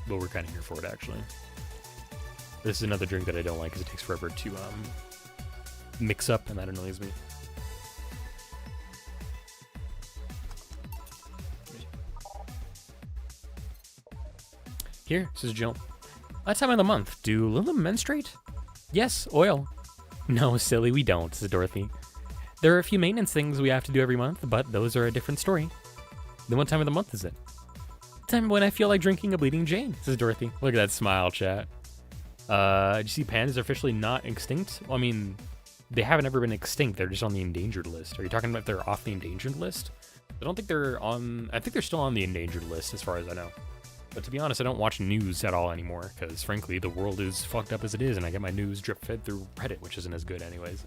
But we're kind of here for it, actually. This is another drink that I don't like because it takes forever to mix up, and that annoys me. Here, says Jill. That time of the month, do Lila menstruate? Yes, oil. No, silly, we don't, says Dorothy. There are a few maintenance things we have to do every month, but those are a different story. Then what time of the month is it? Time when I feel like drinking a Bleeding Jane, says Dorothy. Look at that smile, chat. Did you see pandas are officially not extinct? Well, I mean, they haven't ever been extinct. They're just on the endangered list. Are you talking about if they're off the endangered list? I don't think they're on... I think they're still on the endangered list as far as I know. But to be honest, I don't watch news at all anymore because, frankly, the world is fucked up as it is, and I get my news drip-fed through Reddit, which isn't as good anyways.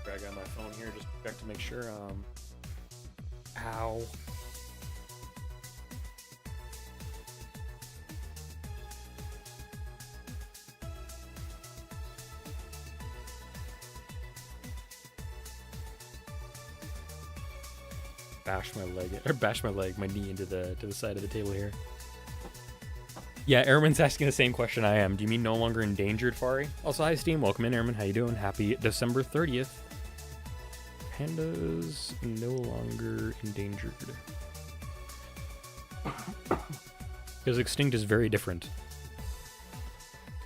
Drag out my phone here just check to make sure, Ow. Bash my knee into the side of the table here. Yeah, Airman's asking the same question I am. Do you mean no longer endangered, Fari? Also, hi, Steam. Welcome in, Airman. How you doing? Happy December 30th. Pandas no longer endangered. Because extinct is very different.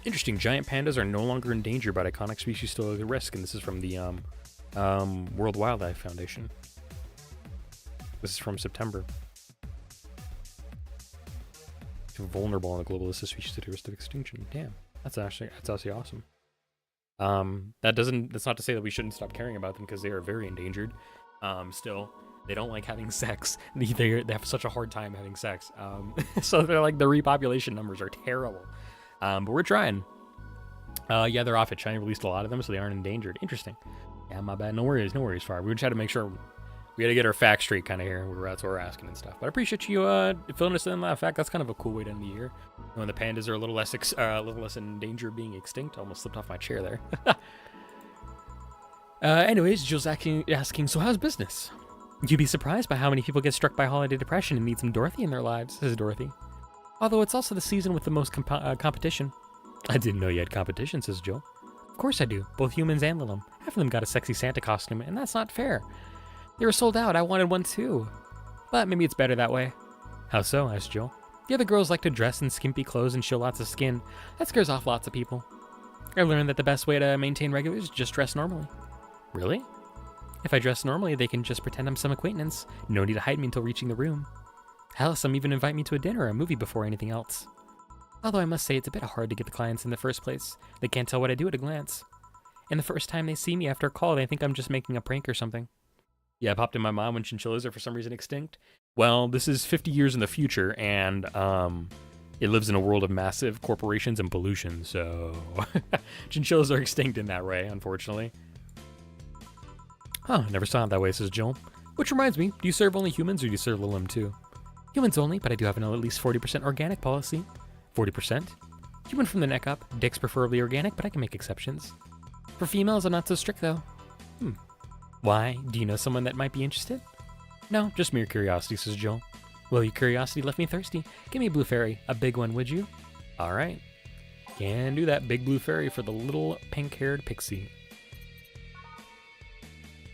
Interesting. Giant pandas are no longer endangered, but iconic species still at risk. And this is from the World Wildlife Foundation. This is from September. Vulnerable on the global list of species at risk of extinction. Damn. That's actually awesome. That's not to say that we shouldn't stop caring about them, because they are very endangered. Still, they don't like having sex. They have such a hard time having sex. So they're like, the repopulation numbers are terrible. But we're trying. Yeah, they're off it. China released a lot of them, so they aren't endangered. Interesting. Yeah, my bad. No worries, Fire. We just had to make sure we got to get our facts straight kind of here. That's what we're asking and stuff. But I appreciate you filling us in that fact. That's kind of a cool way to end the year. When the pandas are a little less in danger of being extinct. I almost slipped off my chair there. Anyways, Jill's asking, so how's business? You'd be surprised by how many people get struck by holiday depression and need some Dorothy in their lives, says Dorothy. Although it's also the season with the most competition. I didn't know you had competition, says Jill. Of course I do, both humans and Lilim. Half of them got a sexy Santa costume, and that's not fair. They were sold out, I wanted one too. But maybe it's better that way. How so? Asked Jill. The other girls like to dress in skimpy clothes and show lots of skin. That scares off lots of people. I learned that the best way to maintain regulars is just dress normally. Really? If I dress normally, they can just pretend I'm some acquaintance. No need to hide me until reaching the room. Hell, some even invite me to a dinner or a movie before anything else. Although I must say it's a bit hard to get the clients in the first place. They can't tell what I do at a glance. And the first time they see me after a call, they think I'm just making a prank or something. Yeah, it popped in my mind when chinchillas are for some reason extinct. Well, this is 50 years in the future, and it lives in a world of massive corporations and pollution, so chinchillas are extinct in that way, unfortunately. Huh, never saw it that way, says Jill. Which reminds me, do you serve only humans or do you serve Lilim too? Humans only, but I do have an at least 40% organic policy. 40%? Human from the neck up, dicks preferably organic, but I can make exceptions. For females, I'm not so strict though. Why? Do you know someone that might be interested? No, just mere curiosity, says Jill. Well, your curiosity left me thirsty. Give me a blue fairy. A big one, would you? Alright. Can do that. Big blue fairy for the little pink-haired pixie.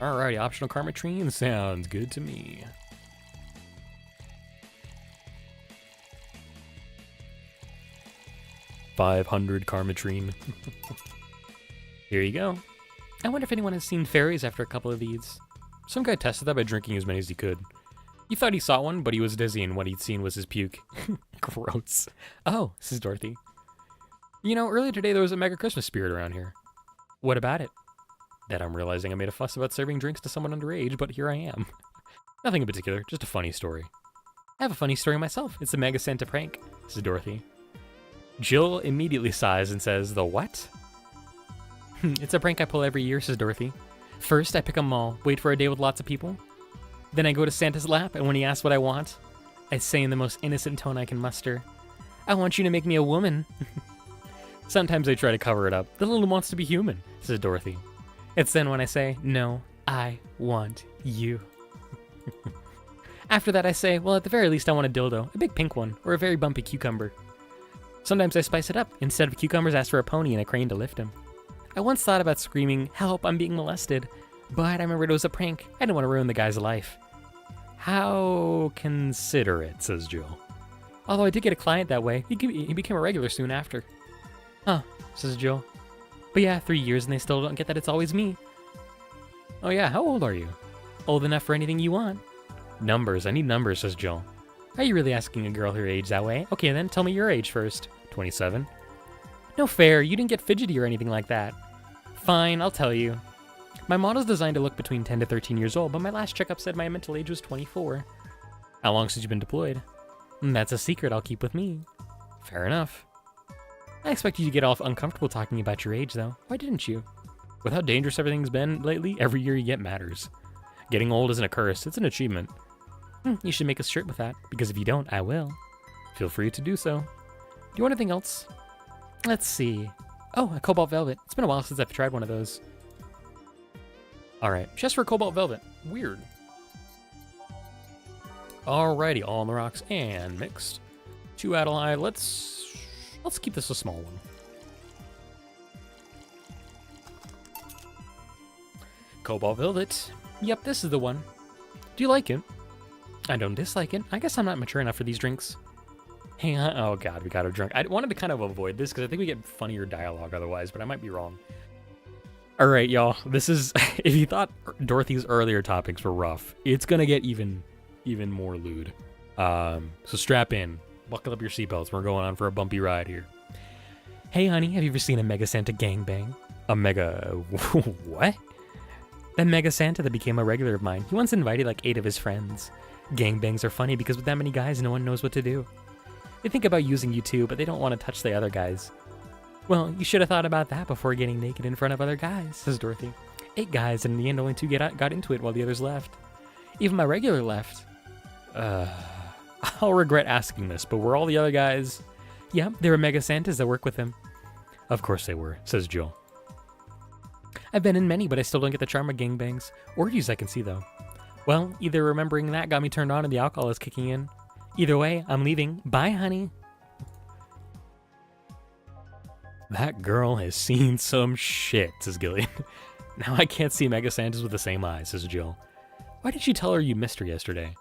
Alrighty, optional Karmatrine sounds good to me. $500 Karmatrine. Here you go. I wonder if anyone has seen fairies after a couple of these. Some guy tested that by drinking as many as he could. He thought he saw one, but he was dizzy, and what he'd seen was his puke. Gross. Oh, says Dorothy. You know, earlier today there was a mega Christmas spirit around here. What about it? That I'm realizing I made a fuss about serving drinks to someone underage, but here I am. Nothing in particular, just a funny story. I have a funny story myself. It's a mega Santa prank, says Dorothy. Jill immediately sighs and says, the what? It's a prank I pull every year, says Dorothy. First, I pick a mall, wait for a day with lots of people. Then I go to Santa's lap, and when he asks what I want, I say in the most innocent tone I can muster, I want you to make me a woman. Sometimes I try to cover it up. The little wants to be human, says Dorothy. It's then when I say, no, I want you. After that I say, well, at the very least I want a dildo, a big pink one, or a very bumpy cucumber. Sometimes I spice it up. Instead of cucumbers, ask for a pony and a crane to lift him. I once thought about screaming, help, I'm being molested, but I remembered it was a prank. I didn't want to ruin the guy's life. How considerate, says Jill. Although I did get a client that way. He became a regular soon after. Huh, says Jill. But yeah, 3 years and they still don't get that it's always me. Oh yeah, how old are you? Old enough for anything you want. Numbers, I need numbers, says Jill. Are you really asking a girl her age that way? Okay then, tell me your age first. 27. No fair, you didn't get fidgety or anything like that. Fine, I'll tell you. My model's designed to look between 10 to 13 years old, but my last checkup said my mental age was 24. How long since you've been deployed? That's a secret I'll keep with me. Fair enough. I expect you to get all uncomfortable talking about your age, though. Why didn't you? With how dangerous everything's been lately, every year you get matters. Getting old isn't a curse, it's an achievement. You should make a shirt with that, because if you don't, I will. Feel free to do so. Do you want anything else? Let's see. Oh, a cobalt velvet. It's been a while since I've tried one of those. Alright, just for cobalt velvet. Weird. Alrighty, all on the rocks and mixed. 2 Adelai. Let's keep this a small one. Cobalt velvet. Yep, this is the one. Do you like it? I don't dislike it. I guess I'm not mature enough for these drinks. Hang on. Oh god, we got her drunk. I wanted to kind of avoid this because I think we get funnier dialogue otherwise, but I might be wrong. Alright, y'all. This is... if you thought Dorothy's earlier topics were rough, it's gonna get even more lewd. So strap in. Buckle up your seatbelts. We're going on for a bumpy ride here. Hey honey, have you ever seen a Mega Santa gangbang? A mega... what? That Mega Santa that became a regular of mine. He once invited like 8 of his friends. Gangbangs are funny because with that many guys, no one knows what to do. They think about using you too, but they don't want to touch the other guys. Well, you should have thought about that before getting naked in front of other guys, says Dorothy. 8 guys, and in the end only 2 got into it while the others left. Even my regular left. I'll regret asking this, but were all the other guys... Yeah, there were Mega Santas that work with him. Of course they were, says Jill. I've been in many, but I still don't get the charm of gangbangs. Orgies I can see, though. Well, either remembering that got me turned on and the alcohol is kicking in. Either way, I'm leaving. Bye, honey. That girl has seen some shit, says Gillian. Now I can't see Mega Santas with the same eyes, says Jill. Why did you tell her you missed her yesterday?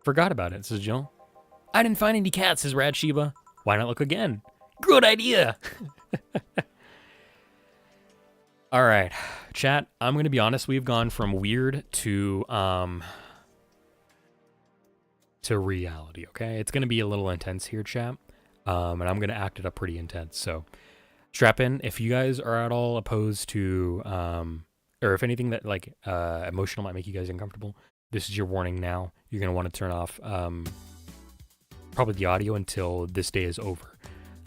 Forgot about it, says Jill. I didn't find any cats, says Rad Sheba. Why not look again? Good idea! All right, chat, I'm going to be honest. We've gone from weird to reality, okay? It's going to be a little intense here, chat, and I'm going to act it up pretty intense. So strap in. If you guys are at all opposed to, or if anything that like emotional might make you guys uncomfortable, this is your warning now. You're going to want to turn off probably the audio until this day is over.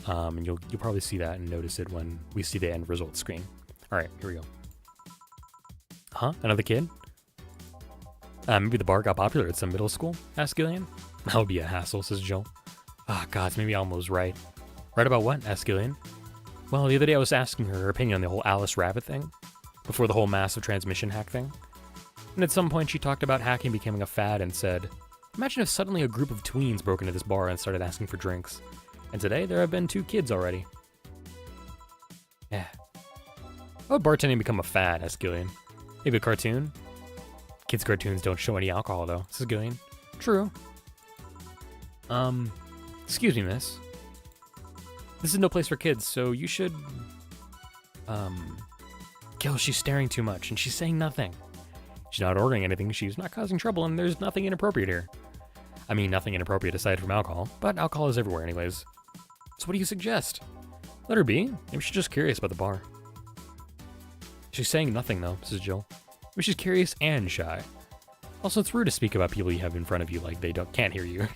And you'll probably see that and notice it when we see the end result screen. All right, here we go. Huh? Another kid? Maybe the bar got popular at some middle school? Asked Gillian. That would be a hassle, says Jill. Ah, God, maybe Elmo's right. Right about what? Asked Gillian. Well, the other day I was asking her opinion on the whole Alice Rabbit thing, before the whole massive transmission hack thing. And at some point she talked about hacking becoming a fad and said, imagine if suddenly a group of tweens broke into this bar and started asking for drinks. And today there have been 2 kids already. Yeah. How would bartending become a fad? Asked Gillian. Maybe a cartoon? Kids' cartoons don't show any alcohol, though, says Gillian. True. Excuse me, miss. This is no place for kids, so you should... Gil, she's staring too much, and she's saying nothing. She's not ordering anything, she's not causing trouble, and there's nothing inappropriate here. I mean, nothing inappropriate aside from alcohol, but alcohol is everywhere anyways. So what do you suggest? Let her be. Maybe she's just curious about the bar. She's saying nothing, though, says Jill. Maybe she's curious and shy. Also, it's rude to speak about people you have in front of you like they can't hear you.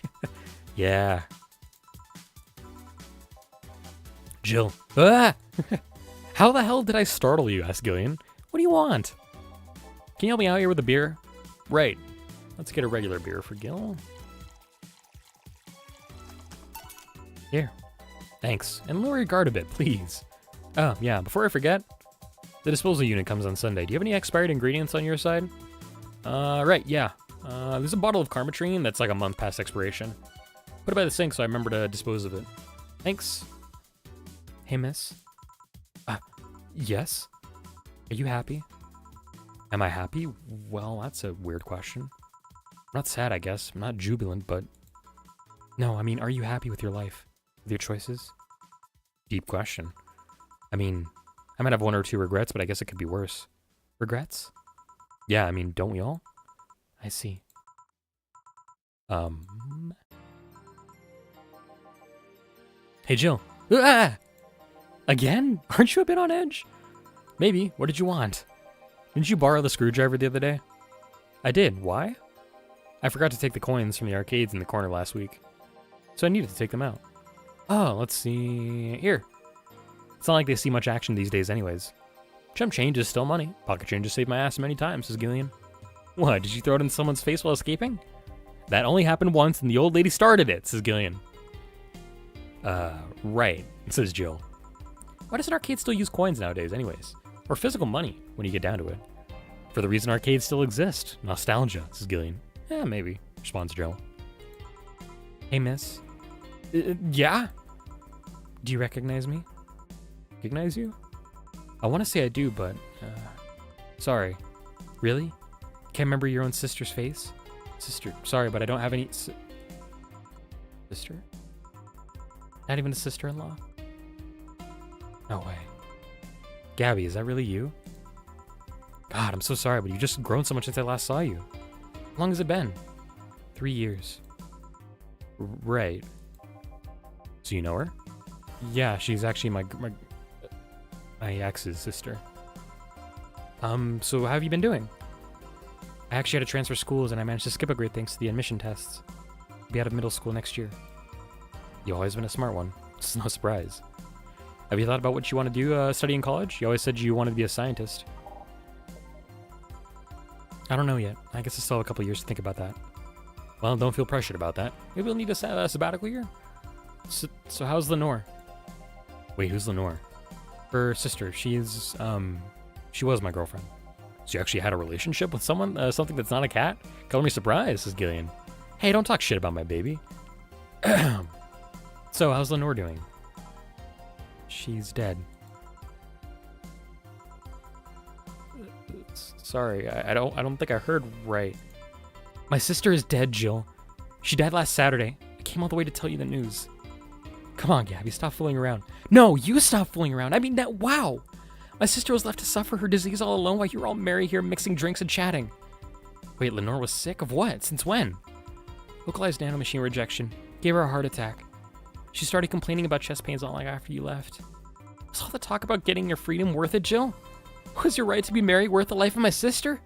Yeah. Jill. Ah! How the hell did I startle you? Asked Gillian. What do you want? Can you help me out here with a beer? Right. Let's get a regular beer for Gil. Here. Thanks. And lower your guard a bit, please. Oh, yeah. Before I forget, the disposal unit comes on Sunday. Do you have any expired ingredients on your side? Right, yeah. There's a bottle of Carmatrine that's like a month past expiration. Put it by the sink so I remember to dispose of it. Thanks. Hey, miss. Yes? Are you happy? Am I happy? Well, that's a weird question. I'm not sad, I guess. I'm not jubilant, but... No, I mean, are you happy with your life? With your choices? Deep question. I mean, I might have 1 or 2 regrets, but I guess it could be worse. Regrets? Yeah, I mean, don't we all? I see. Hey, Jill. Ah! Again? Aren't you a bit on edge? Maybe. What did you want? Didn't you borrow the screwdriver the other day? I did. Why? I forgot to take the coins from the arcades in the corner last week, so I needed to take them out. Oh, let's see... Here. It's not like they see much action these days anyways. Chump change is still money. Pocket change has saved my ass many times, says Gillian. What, did you throw it in someone's face while escaping? That only happened once and the old lady started it, says Gillian. Right, says Jill. Why does an arcade still use coins nowadays anyways? Or physical money, when you get down to it? For the reason arcades still exist. Nostalgia, says Gillian. Yeah, maybe, responds Jill. Hey, miss. Yeah? Do you recognize me? Recognize you? I want to say I do, but... sorry. Really? Can't remember your own sister's face? Sister. Sorry, but I don't have any... Sister? Not even a sister-in-law? No way. Gabby, is that really you? God, I'm so sorry, but you've just grown so much since I last saw you. How long has it been? 3 years. Right. So you know her? Yeah, she's actually my ex's sister. So how have you been doing? I actually had to transfer schools and I managed to skip a grade thanks to the admission tests. I'll be out of middle school next year. You've always been a smart one. It's no surprise. Have you thought about what you want to do study in college? You always said you wanted to be a scientist. I don't know yet. I guess I still have a couple years to think about that. Well, don't feel pressured about that. Maybe we'll need a sabbatical year. So how's Lenore? Wait, who's Lenore? Her sister. She was my girlfriend. So you actually had a relationship with someone? Something that's not a cat? Color me surprised, says Gillian. Hey, don't talk shit about my baby. So, how's Lenore doing? She's dead. Sorry, I don't think I heard right. My sister is dead, Jill. She died last Saturday. I came all the way to tell you the news. Come on, Gabby, stop fooling around. No, you stop fooling around. I mean, that, wow. My sister was left to suffer her disease all alone while you were all merry here mixing drinks and chatting. Wait, Lenore was sick? Of what? Since when? Localized nanomachine rejection. Gave her a heart attack. She started complaining about chest pains all night after you left. Was all the talk about getting your freedom worth it, Jill? Was your right to be married worth the life of my sister?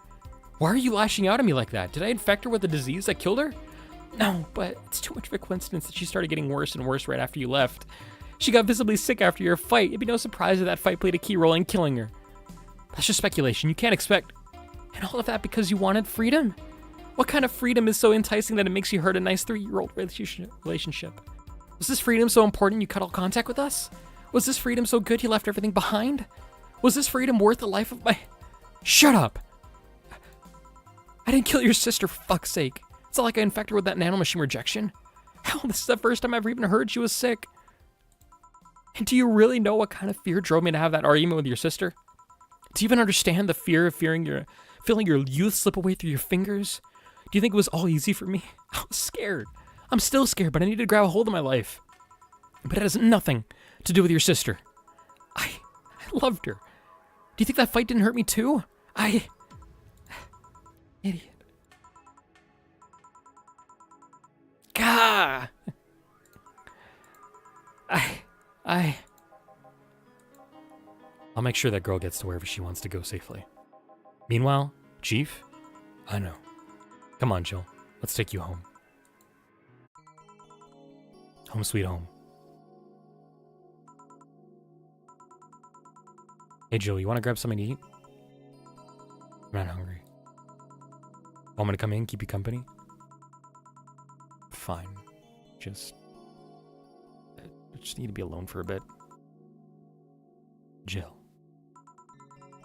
Why are you lashing out at me like that? Did I infect her with a disease that killed her? No, but it's too much of a coincidence that she started getting worse and worse right after you left. She got visibly sick after your fight. It'd be no surprise that fight played a key role in killing her. That's just speculation. You can't expect... And all of that because you wanted freedom? What kind of freedom is so enticing that it makes you hurt a nice 3-year-old relationship? Was this freedom so important you cut all contact with us? Was this freedom so good you left everything behind? Was this freedom worth the life of my... Shut up! I didn't kill your sister, for fuck's sake. It's not like I infected her with that nanomachine rejection. Hell, this is the first time I've even heard she was sick. And do you really know what kind of fear drove me to have that argument with your sister? Do you even understand the fear of feeling your youth slip away through your fingers? Do you think it was all easy for me? I was scared. I'm still scared, but I needed to grab a hold of my life. But it has nothing to do with your sister. I loved her. Do you think that fight didn't hurt me too? Idiot. Gah! I'll make sure that girl gets to wherever she wants to go safely. Meanwhile, Chief, I know. Come on, Jill. Let's take you home. Home sweet home. Hey, Jill, you want to grab something to eat? I'm not hungry. Want me to come in, keep you company? Fine. I just need to be alone for a bit. Jill.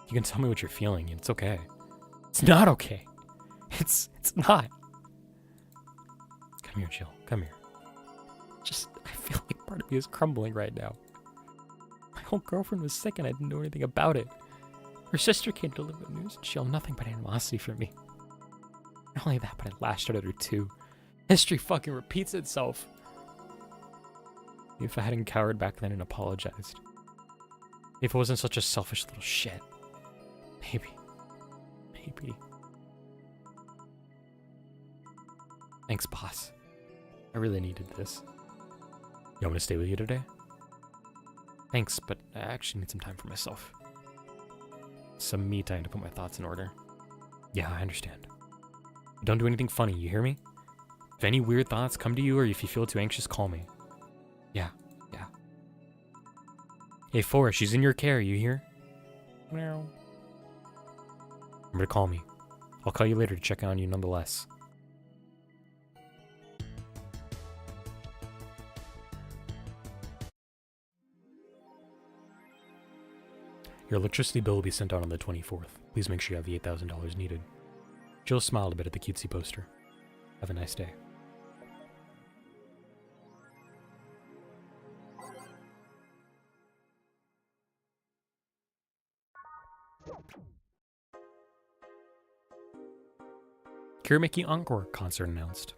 You can tell me what you're feeling. It's okay. It's not okay. It's not. Come here, Jill. Come here. I feel like part of me is crumbling right now. My whole girlfriend was sick and I didn't know anything about it. Her sister came to deliver the news and she held nothing but animosity for me. Not only that, but I lashed out at her too. History fucking repeats itself. If I hadn't cowered back then and apologized. If I wasn't such a selfish little shit. Maybe. Thanks, boss. I really needed this. You want me to stay with you today? Thanks, but I actually need some time for myself. Some me time to put my thoughts in order. Yeah, I understand. Don't do anything funny, you hear me? If any weird thoughts come to you or if you feel too anxious, call me. Yeah. Hey, Forrest, she's in your care, you hear? Meow. Remember to call me. I'll call you later to check on you nonetheless. Your electricity bill will be sent out on the 24th. Please make sure you have the $8,000 needed. Jill smiled a bit at the cutesy poster. Have a nice day. Kiramiki Encore concert announced.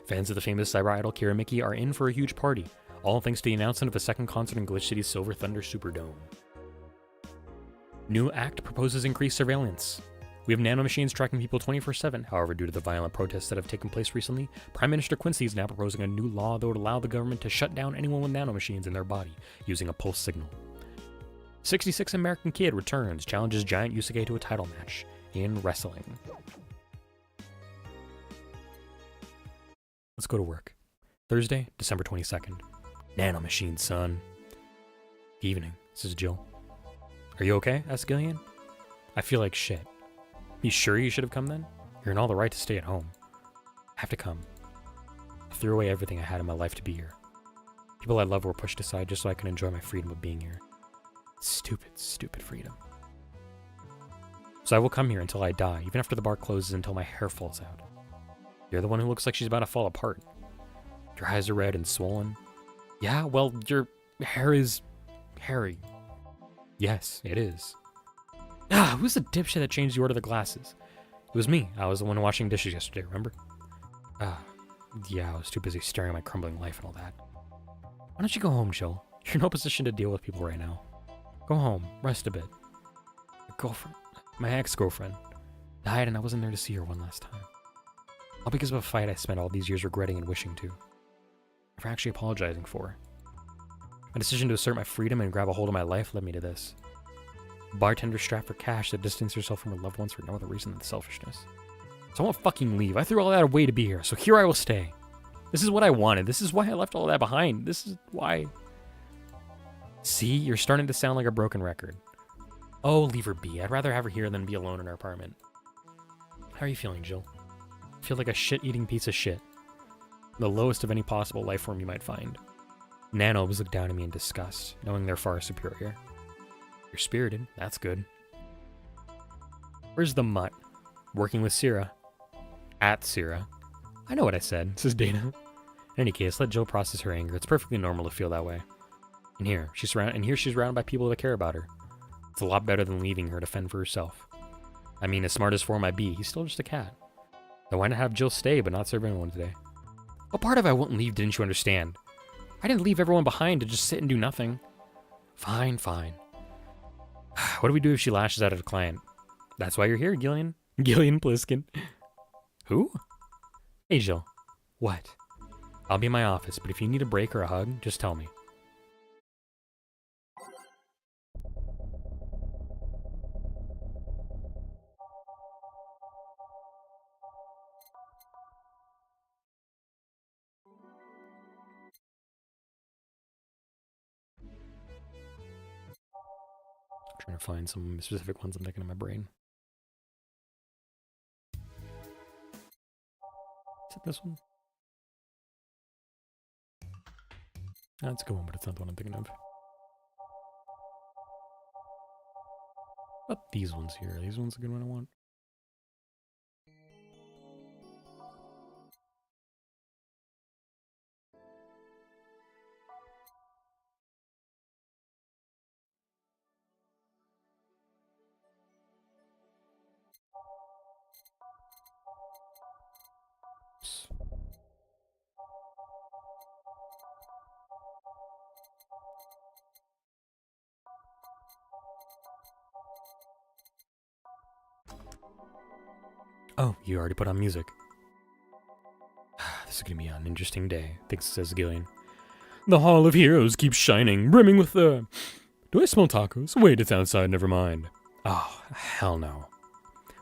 Fans of the famous cyber idol Kiramiki are in for a huge party, all thanks to the announcement of a second concert in Glitch City's Silver Thunder Superdome. New act proposes increased surveillance. We have nanomachines tracking people 24/7. However, due to the violent protests that have taken place recently, Prime Minister Quincy is now proposing a new law that would allow the government to shut down anyone with nanomachines in their body using a pulse signal. 66 American kid returns, challenges giant Yusuke to a title match in wrestling. Let's go to work. Thursday, December 22nd. Nanomachine, son. Good evening. This is Jill. Are you okay? Asked Gillian. I feel like shit. You sure you should have come then? You're in all the right to stay at home. I have to come. I threw away everything I had in my life to be here. People I love were pushed aside just so I can enjoy my freedom of being here. Stupid, stupid freedom. So I will come here until I die, even after the bar closes, until my hair falls out. You're the one who looks like she's about to fall apart. Your eyes are red and swollen. Yeah, well, your hair is hairy. Yes, it is. Ah, who's the dipshit that changed the order of the glasses? It was me. I was the one washing dishes yesterday, remember? Yeah, I was too busy staring at my crumbling life and all that. Why don't you go home, Jill? You're in no position to deal with people right now. Go home, rest a bit. My ex-girlfriend, died and I wasn't there to see her one last time. All because of a fight I spent all these years regretting and wishing to. Never actually apologizing for. My decision to assert my freedom and grab a hold of my life led me to this. A bartender strapped for cash that distanced herself from her loved ones for no other reason than selfishness. So I won't fucking leave. I threw all that away to be here, so here I will stay. This is what I wanted. This is why I left all that behind. This is why... See, you're starting to sound like a broken record. Oh, leave her be. I'd rather have her here than be alone in our apartment. How are you feeling, Jill? I feel like a shit-eating piece of shit. The lowest of any possible life form you might find. Nanos look down at me in disgust, knowing they're far superior. You're spirited. That's good. Where's the mutt? Working with Sierra. At Sierra. I know what I said, says Dana. In any case, let Jill process her anger. It's perfectly normal to feel that way. And here she's surrounded by people that care about her. It's a lot better than leaving her to fend for herself. I mean, as smart as 4 might be, he's still just a cat. Then why not have Jill stay but not serve anyone today? What part of I wouldn't leave didn't you understand? I didn't leave everyone behind to just sit and do nothing. Fine, fine. What do we do if she lashes out at a client? That's why you're here, Gillian. Gillian Pliskin. Who? Hey, Jill. What? I'll be in my office, but if you need a break or a hug, just tell me. I'm trying to find some specific ones I'm thinking in my brain. Is it this one? That's a good one, but it's not the one I'm thinking of. What these ones here? Are these ones a good one I want? Oh, you already put on music. This is gonna be an interesting day, says Gillian. The Hall of Heroes keeps shining, brimming with the... Do I smell tacos? Wait, it's outside, never mind. Oh, hell no.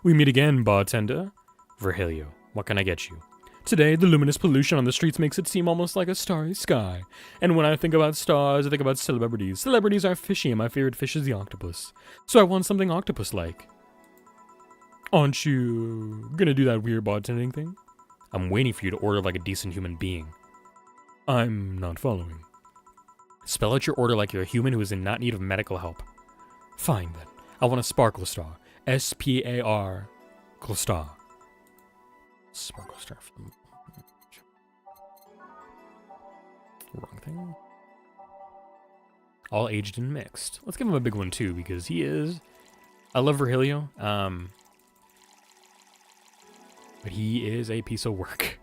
We meet again, bartender. Virgilio, what can I get you? Today, the luminous pollution on the streets makes it seem almost like a starry sky. And when I think about stars, I think about celebrities. Celebrities are fishy, and my favorite fish is the octopus. So I want something octopus-like. Aren't you gonna do that weird bartending thing? I'm waiting for you to order like a decent human being. I'm not following. Spell out your order like you're a human who is in not need of medical help. Fine then. I want a sparkle star. S-P-A-R. Star. Sparkle star. Wrong thing. All aged and mixed. Let's give him a big one too, because he is... I love Virgilio. But he is a piece of work.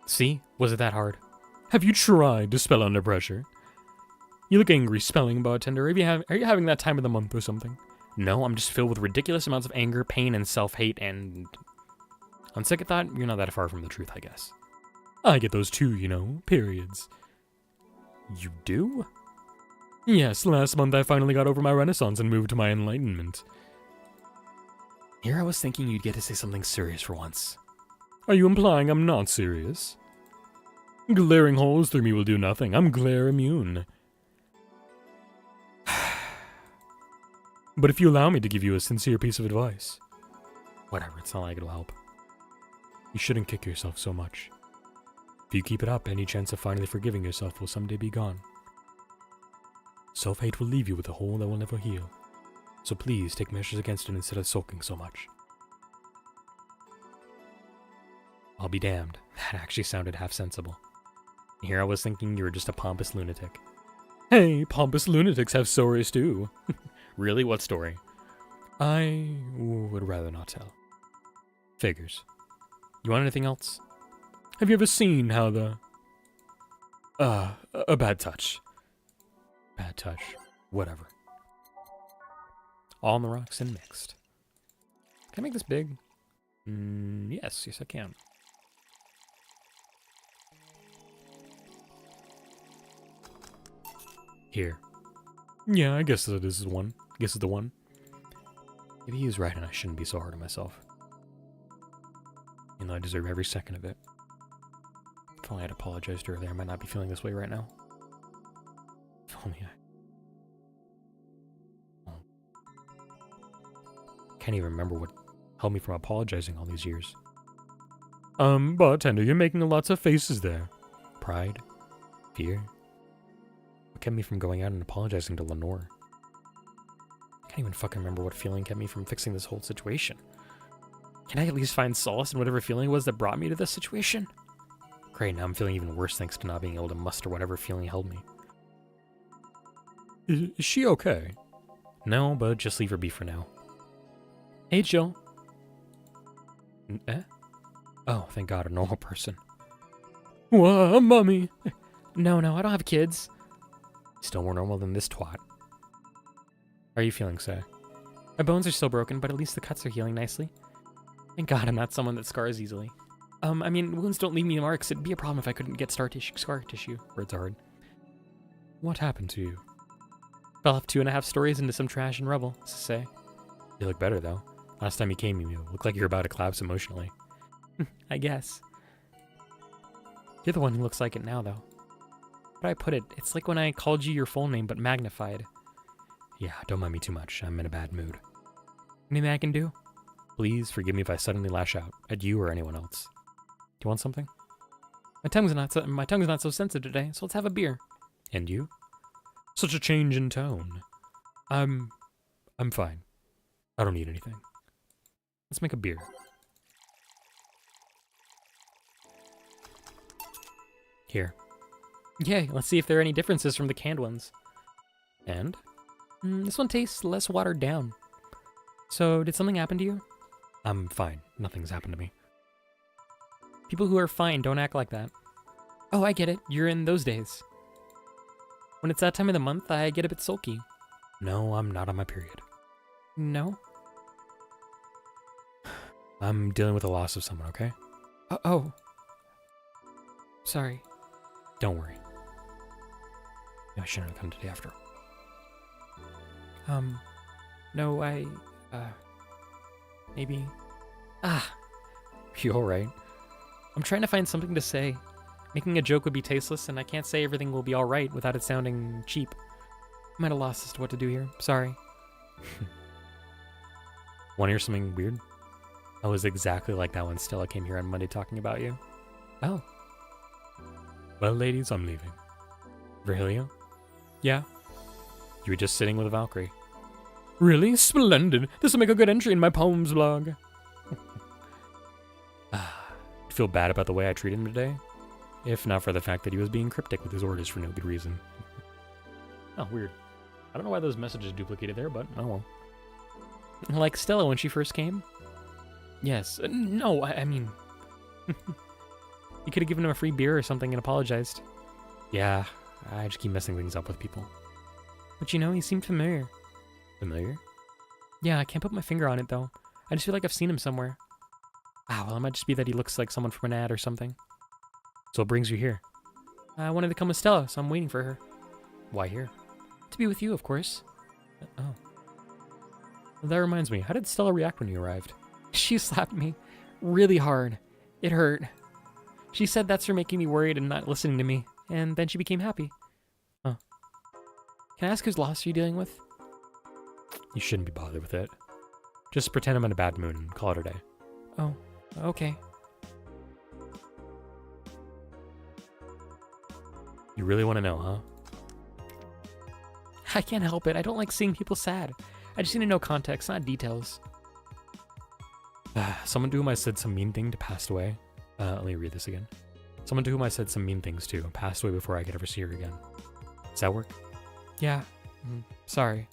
See? Was it that hard? Have you tried to spell under pressure? You look angry spelling, bartender. Are you having that time of the month or something? No, I'm just filled with ridiculous amounts of anger, pain, and self-hate, and... On second thought, you're not that far from the truth, I guess. I get those too, you know, periods. You do? Yes, last month I finally got over my renaissance and moved to my enlightenment. Here I was thinking you'd get to say something serious for once. Are you implying I'm not serious? Glaring holes through me will do nothing. I'm glare immune. But if you allow me to give you a sincere piece of advice... Whatever, it's not like it'll help. You shouldn't kick yourself so much. If you keep it up, any chance of finally forgiving yourself will someday be gone. Self-hate will leave you with a hole that will never heal. So please take measures against it instead of sulking so much. I'll be damned. That actually sounded half sensible. Here I was thinking you were just a pompous lunatic. Hey, pompous lunatics have stories too. Really? What story? I would rather not tell. Figures. You want anything else? Have you ever seen how the... a bad touch. Bad touch. Whatever. All on the rocks and mixed. Can I make this big? Yes, I can. Here. Yeah, I guess that is one. Guess it's the one. Maybe he was right and I shouldn't be so hard on myself. You know, I deserve every second of it. If only I had apologized earlier, I might not be feeling this way right now. If only I... Can't even remember what held me from apologizing all these years. Bartender, you're making lots of faces there. Pride? Fear? What kept me from going out and apologizing to Lenore? I can't even fucking remember what feeling kept me from fixing this whole situation. Can I at least find solace in whatever feeling it was that brought me to this situation? Great, now I'm feeling even worse thanks to not being able to muster whatever feeling held me. Is she okay? No, but just leave her be for now. Hey, Jill. Eh? Oh, thank God, a normal person. Whoa, Mommy! No, I don't have kids. Still more normal than this twat. How are you feeling, Say? My bones are still broken, but at least the cuts are healing nicely. Thank God I'm not someone that scars easily. I mean, wounds don't leave me marks. It'd be a problem if I couldn't get scar tissue. Words are hard. What happened to you? Fell off 2.5 stories into some trash and rubble, Say. You look better, though. Last time you came, you looked like you're about to collapse emotionally. I guess. You're the one who looks like it now, though. How do I put it? It's like when I called you your full name, but magnified. Yeah, don't mind me too much. I'm in a bad mood. Anything I can do? Please forgive me if I suddenly lash out at you or anyone else. Do you want something? My tongue's not so sensitive today, so let's have a beer. And you? Such a change in tone. I'm fine. I don't need anything. Let's make a beer. Here. Yay, let's see if there are any differences from the canned ones. And? This one tastes less watered down. So, did something happen to you? I'm fine. Nothing's happened to me. People who are fine don't act like that. Oh, I get it. You're in those days. When it's that time of the month, I get a bit sulky. No, I'm not on my period. No? I'm dealing with the loss of someone, okay? Oh. Sorry. Don't worry. I shouldn't have come today after. No, maybe... You alright? I'm trying to find something to say. Making a joke would be tasteless, and I can't say everything will be alright without it sounding cheap. I'm at a loss as to what to do here. Sorry. Want to hear something weird? I was exactly like that when Stella came here on Monday talking about you. Oh. Well, ladies, I'm leaving. Virgilio? Yeah? You were just sitting with a Valkyrie. Really? Splendid! This will make a good entry in my poems blog. Feel bad about the way I treated him today? If not for the fact that he was being cryptic with his orders for no good reason. Oh, weird. I don't know why those messages duplicated there, but oh well. Like Stella when she first came? Yes. No, I mean... You could have given him a free beer or something and apologized. Yeah, I just keep messing things up with people. But you know, he seemed familiar. Familiar? Yeah, I can't put my finger on it, though. I just feel like I've seen him somewhere. Ah, well, it might just be that he looks like someone from an ad or something. So what brings you here? I wanted to come with Stella, so I'm waiting for her. Why here? To be with you, of course. Oh. That reminds me, how did Stella react when you arrived? She slapped me really hard. It hurt. She said that's for making me worried and not listening to me, and then she became happy. Oh. Can I ask whose loss are you dealing with? You shouldn't be bothered with it. Just pretend I'm in a bad mood and call it a day. Oh, okay. You really want to know, huh? I can't help it. I don't like seeing people sad. I just need to know context, not details. Someone to whom I said some mean thing to passed away. Let me read this again. Someone to whom I said some mean things to passed away before I could ever see her again. Does that work? Yeah. Sorry.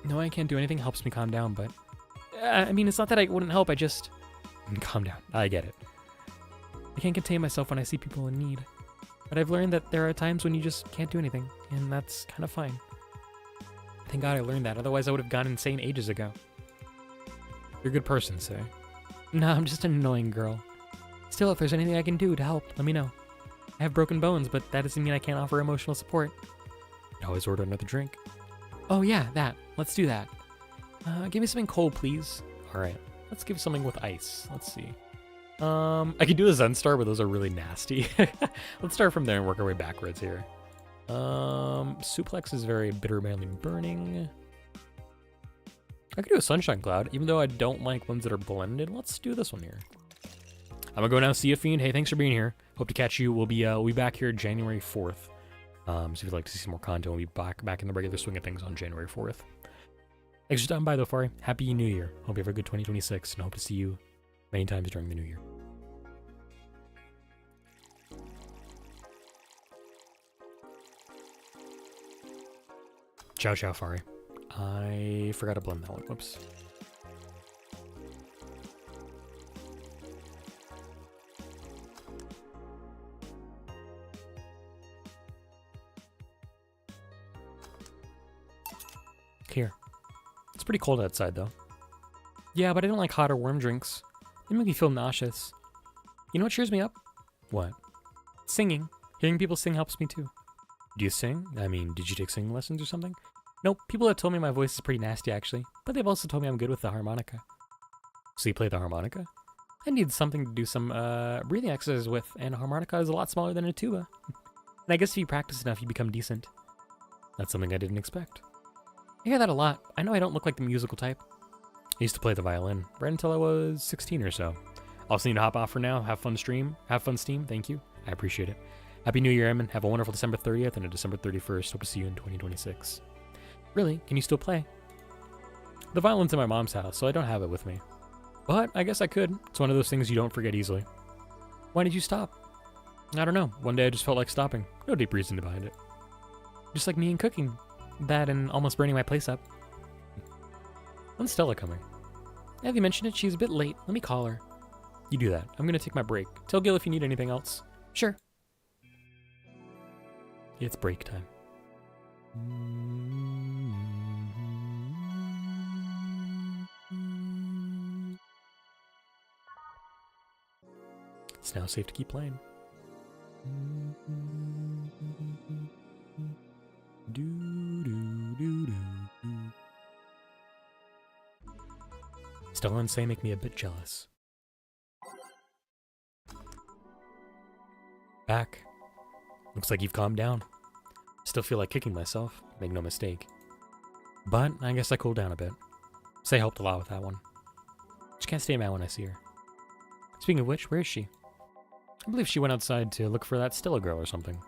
No, I can't do anything helps me calm down, but... I mean, it's not that I wouldn't help, I just... Calm down. I get it. I can't contain myself when I see people in need. But I've learned that there are times when you just can't do anything, and that's kind of fine. Thank God I learned that, otherwise I would have gone insane ages ago. You're a good person, say. No, I'm just an annoying girl. Still, if there's anything I can do to help, let me know. I have broken bones, but that doesn't mean I can't offer emotional support. You can always order another drink. Oh yeah, that. Let's do that. Give me something cold, please. Alright, let's give something with ice. Let's see. I could do a Zen Star, but those are really nasty. Let's start from there and work our way backwards here. Suplex is very bitter, manly burning. I could do a Sunshine Cloud, even though I don't like ones that are blended. Let's do this one here. I'm gonna go now see a Fiend. Hey, thanks for being here. Hope to catch you. We'll be back here January 4th. So if you'd like to see some more content, we'll be back in the regular swing of things on January 4th. Thanks for stopping by, though, Fari. Happy New Year. Hope you have a good 2026, and hope to see you many times during the new year. Ciao, ciao, Fari. I forgot to blend that one. Whoops. Here. It's pretty cold outside, though. Yeah, but I don't like hot or warm drinks. They make me feel nauseous. You know what cheers me up? What? Singing. Hearing people sing helps me, too. Do you sing? I mean, did you take singing lessons or something? Nope, people have told me my voice is pretty nasty, actually. But they've also told me I'm good with the harmonica. So you play the harmonica? I need something to do some breathing exercises with, and a harmonica is a lot smaller than a tuba. And I guess if you practice enough, you become decent. That's something I didn't expect. I hear that a lot. I know I don't look like the musical type. I used to play the violin, right until I was 16 or so. Also need to hop off for now. Have fun stream. Have fun Steam. Thank you. I appreciate it. Happy New Year, Eamon. Have a wonderful December 30th and a December 31st. Hope to see you in 2026. Really? Can you still play? The violin's in my mom's house, so I don't have it with me. But I guess I could. It's one of those things you don't forget easily. Why did you stop? I don't know. One day I just felt like stopping. No deep reason behind it. Just like me and cooking. That and almost burning my place up. When's Stella coming? Have you mentioned it? She's a bit late. Let me call her. You do that. I'm gonna take my break. Tell Gil if you need anything else. Sure. It's break time. It's now safe to keep playing. Stella and Say make me a bit jealous. Back. Looks like you've calmed down. Still feel like kicking myself, make no mistake. But I guess I cooled down a bit. Say helped a lot with that one. She can't stay mad when I see her. Speaking of which, where is she? I believe she went outside to look for that Stella girl or something.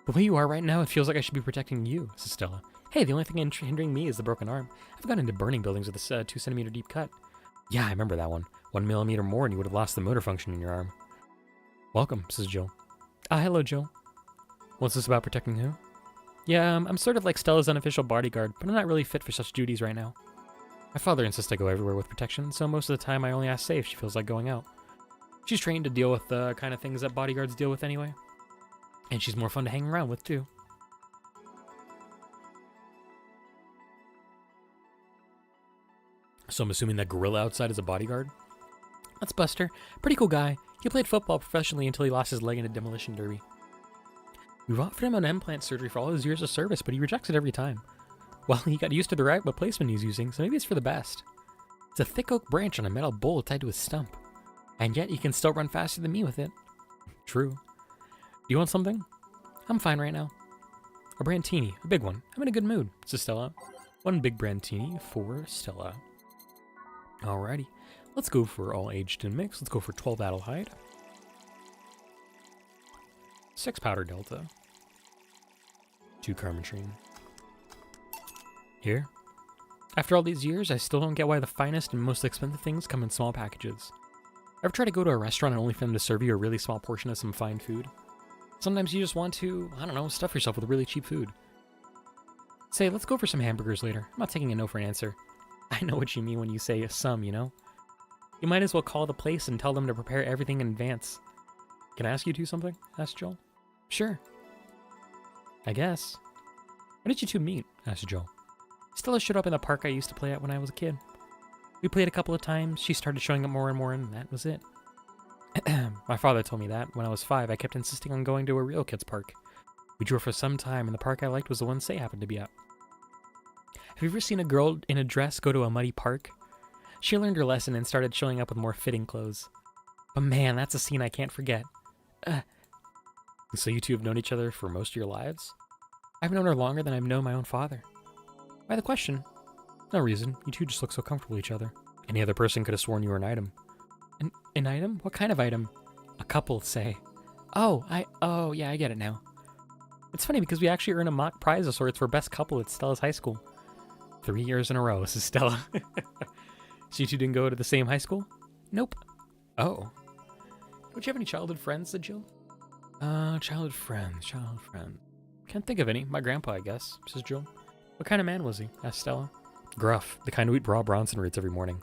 The way you are right now, it feels like I should be protecting you, says Stella. Hey, the only thing hindering me is the broken arm. I've gotten into burning buildings with a 2 centimeter deep cut. Yeah, I remember that one. 1 millimeter more and you would have lost the motor function in your arm. Welcome, says Jill. Hello, Jill. What's this about protecting who? Yeah, I'm sort of like Stella's unofficial bodyguard, but I'm not really fit for such duties right now. My father insists I go everywhere with protection, so most of the time I only ask Say if she feels like going out. She's trained to deal with the kind of things that bodyguards deal with anyway. And she's more fun to hang around with, too. So I'm assuming that gorilla outside is a bodyguard? That's Buster. Pretty cool guy. He played football professionally until he lost his leg in a demolition derby. We've offered him an implant surgery for all his years of service, but he rejects it every time. Well, he got used to the right replacement he's using, so maybe it's for the best. It's a thick oak branch on a metal bowl tied to his stump. And yet he can still run faster than me with it. True. Do you want something? I'm fine right now. A Brantini, a big one. I'm in a good mood, says Stella. One big Brantini for Stella. Alrighty. Let's go for all aged and mixed. Let's go for 12 Adelheid. 6 Powder Delta. 2 Carmetrine. Here. After all these years, I still don't get why the finest and most expensive things come in small packages. Ever try to go to a restaurant and only for them to serve you a really small portion of some fine food? Sometimes you just want to, I don't know, stuff yourself with really cheap food. Say, let's go for some hamburgers later. I'm not taking a no for an answer. I know what you mean when you say some, you know? You might as well call the place and tell them to prepare everything in advance. Can I ask you two something? Asked Joel. Sure. I guess. When did you two meet? Asked Joel. Stella showed up in the park I used to play at when I was a kid. We played a couple of times, she started showing up more and more, and that was it. My father told me that, when I was 5, I kept insisting on going to a real kids' park. We drove for some time, and the park I liked was the one Say happened to be at. Have you ever seen a girl in a dress go to a muddy park? She learned her lesson and started showing up with more fitting clothes. But man, that's a scene I can't forget. So you two have known each other for most of your lives? I've known her longer than I've known my own father. Why the question? No reason. You two just look so comfortable with each other. Any other person could have sworn you were an item. An item? What kind of item? A couple, say. Oh, yeah, I get it now. It's funny because we actually earned a mock prize of sorts for best couple at Stella's high school. 3 years in a row, says Stella. So you two didn't go to the same high school? Nope. Oh. Don't you have any childhood friends, said Jill? Childhood friends. Can't think of any. My grandpa, I guess, says Jill. What kind of man was he? Asked Stella. Gruff, the kind who eat raw Bronson roots every morning.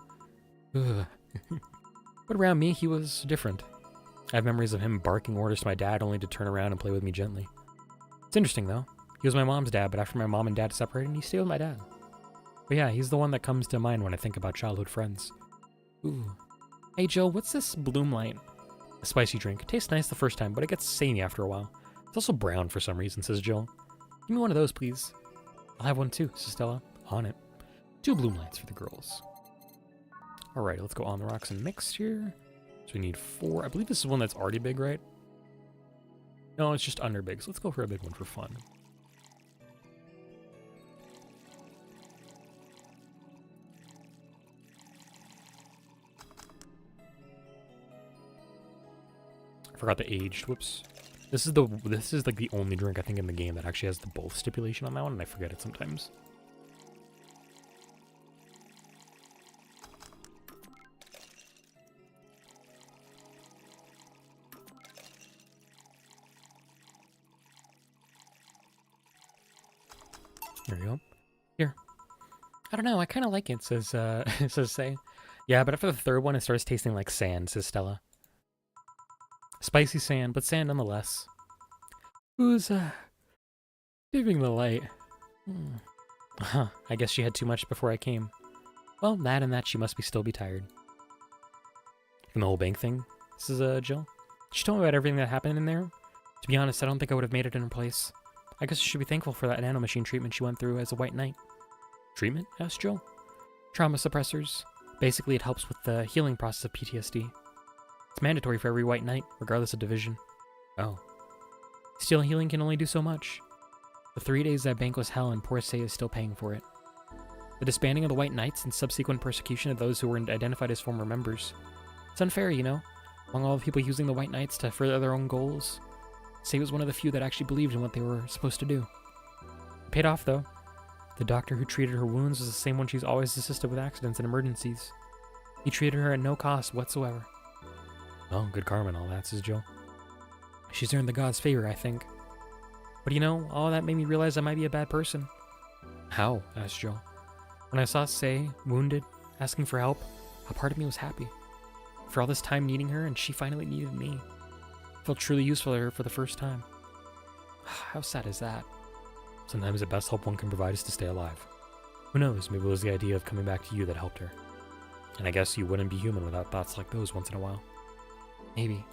Ugh. But around me, he was different. I have memories of him barking orders to my dad only to turn around and play with me gently. It's interesting, though. He was my mom's dad, but after my mom and dad separated, he stayed with my dad. But yeah, he's the one that comes to mind when I think about childhood friends. Ooh. Hey, Jill, what's this Bloom Light? A spicy drink. It tastes nice the first time, but it gets samey after a while. It's also brown for some reason, says Jill. Give me one of those, please. I'll have one too, says Stella. On it. 2 Bloom Lights for the girls. Alright, let's go on the rocks and mixed here. So we need 4. I believe this is one that's already big, right? No, it's just under big, so let's go for a big one for fun. I forgot the aged. Whoops. This is like the only drink I think in the game that actually has the both stipulation on that one, and I forget it sometimes. There you go. Here. I don't know, I kind of like it, says, says Say. Yeah, but after the third one, it starts tasting like sand, says Stella. Spicy sand, but sand nonetheless. Who's, dimming the light? Huh, I guess she had too much before I came. Well, that and that she must still be tired. From the whole bank thing, says, Jill. She told me about everything that happened in there. To be honest, I don't think I would have made it in her place. I guess she should be thankful for that nanomachine treatment she went through as a White Knight. Treatment? Asked Jill. Trauma suppressors. Basically, it helps with the healing process of PTSD. It's mandatory for every White Knight, regardless of division. Oh. Still, healing can only do so much. The 3 days that bank was hell and poor Say is still paying for it. The disbanding of the White Knights and subsequent persecution of those who were identified as former members. It's unfair, you know, among all the people using the White Knights to further their own goals. Say was one of the few that actually believed in what they were supposed to do. It paid off, though. The doctor who treated her wounds was the same one she's always assisted with accidents and emergencies. He treated her at no cost whatsoever. Oh, good karma and all that, says Jill. She's earned the god's favor, I think. But you know, all that made me realize I might be a bad person. How? Asked Jill. When I saw Say, wounded, asking for help, a part of me was happy. For all this time needing her, and she finally needed me. I felt truly useful to her for the first time. How sad is that? Sometimes the best help one can provide is to stay alive. Who knows, maybe it was the idea of coming back to you that helped her. And I guess you wouldn't be human without thoughts like those once in a while. Maybe.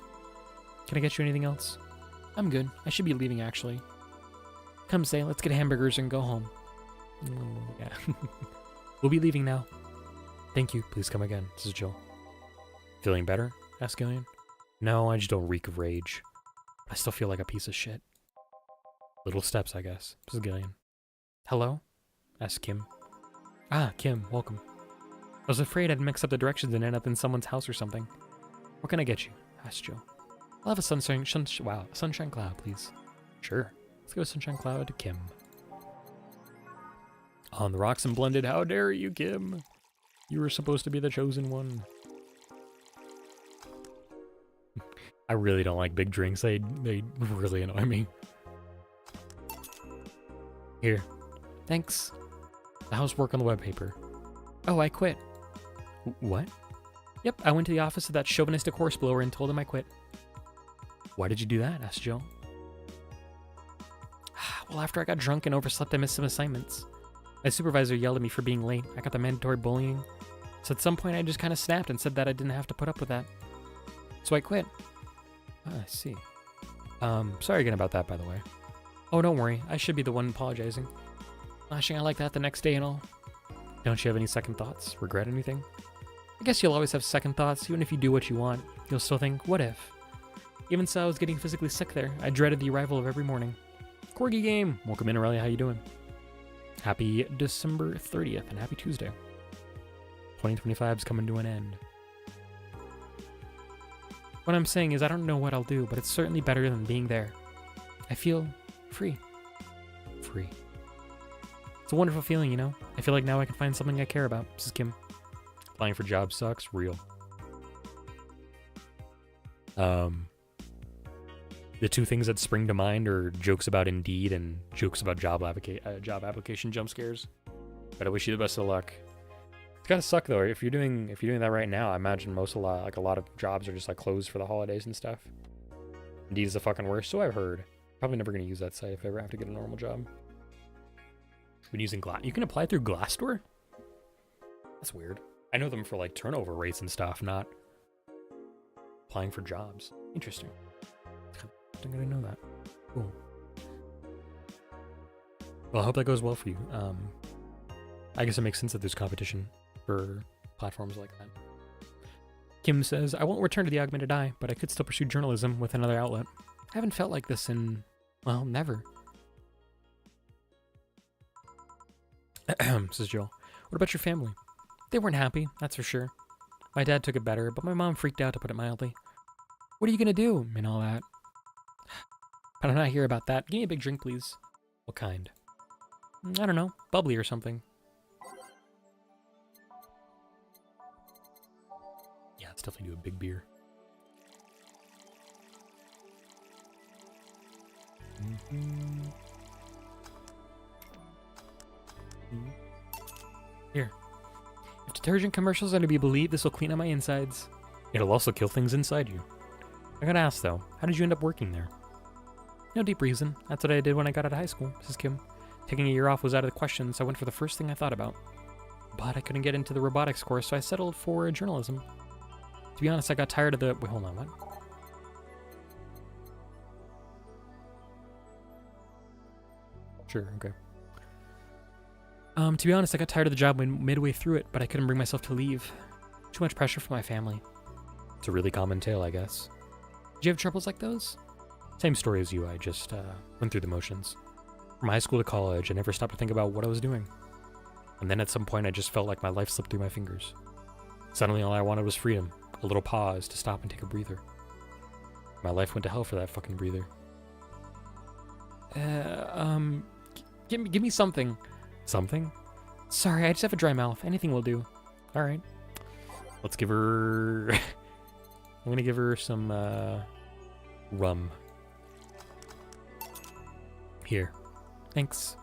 Can I get you anything else? I'm good. I should be leaving, actually. Come say, let's get hamburgers and go home. Yeah. We'll be leaving now. Thank you. Please come again. This is Jill. Feeling better? Asked Gillian. No, I just don't reek of rage. I still feel like a piece of shit. Little steps, I guess. This is Gillian. Hello? Asked Kim. Ah, Kim, welcome. I was afraid I'd mix up the directions and end up in someone's house or something. What can I get you? Asked Jill. I'll have a sunshine cloud, please. Sure. Let's go sunshine cloud to Kim. On the rocks and blended. How dare you, Kim? You were supposed to be the chosen one. I really don't like big drinks. They really annoy me. Here. Thanks. The housework on the web paper. Oh, I quit. What? Yep, I went to the office of that chauvinistic horseblower and told him I quit. Why did you do that? Asked Jill. Well, after I got drunk and overslept, I missed some assignments. My supervisor yelled at me for being late. I got the mandatory bullying. So at some point, I just kind of snapped and said that I didn't have to put up with that. So I quit. Ah, I see. Sorry again about that, by the way. Oh, don't worry. I should be the one apologizing. Flashing out like that the next day and all. Don't you have any second thoughts? Regret anything? I guess you'll always have second thoughts. Even if you do what you want, you'll still think, what if? Even so, I was getting physically sick there. I dreaded the arrival of every morning. Corgi game! Welcome in, Aurelia. How you doing? Happy December 30th and happy Tuesday. 2025's coming to an end. What I'm saying is I don't know what I'll do, but it's certainly better than being there. I feel free. Free. It's a wonderful feeling, you know? I feel like now I can find something I care about. This is Kim. Applying for jobs sucks. Real. The two things that spring to mind are jokes about Indeed and jokes about job application jump scares. But I wish you the best of luck. It's gotta suck though. If you're doing that right now, I imagine a lot of jobs are just like closed for the holidays and stuff. Indeed is the fucking worst, so I've heard. Probably never gonna use that site if I ever have to get a normal job. Been using You can apply through Glassdoor? That's weird. I know them for like turnover rates and stuff, not applying for jobs. Interesting. I didn't know that. Cool. Well, I hope that goes well for you. I guess it makes sense that there's competition for platforms like that. Kim says, I won't return to the augmented eye, but I could still pursue journalism with another outlet. I haven't felt like this in, well, never. Says Jill. What about your family? They weren't happy, that's for sure. My dad took it better, but my mom freaked out, to put it mildly. What are you gonna do? And all that. I don't know, I hear about that. Give me a big drink, please. What kind? I don't know. Bubbly or something. Yeah, let's definitely do a big beer. Here. If detergent commercials are to be believed, this will clean up my insides. It'll also kill things inside you. I gotta ask though, how did you end up working there? No deep reason. That's what I did when I got out of high school, Mrs. Kim. Taking a year off was out of the question, so I went for the first thing I thought about. But I couldn't get into the robotics course, so I settled for journalism. To be honest, I got tired of the... Wait, hold on, what? Sure, okay. To be honest, I got tired of the job midway through it, but I couldn't bring myself to leave. Too much pressure for my family. It's a really common tale, I guess. Did you have troubles like those? Same story as you, I just went through the motions. From high school to college, I never stopped to think about what I was doing. And then at some point, I just felt like my life slipped through my fingers. Suddenly, all I wanted was freedom, a little pause to stop and take a breather. My life went to hell for that fucking breather. Give me something. Something? Sorry, I just have a dry mouth. Anything will do. Alright. Let's give her... I'm gonna give her some, rum. Here. Thanks.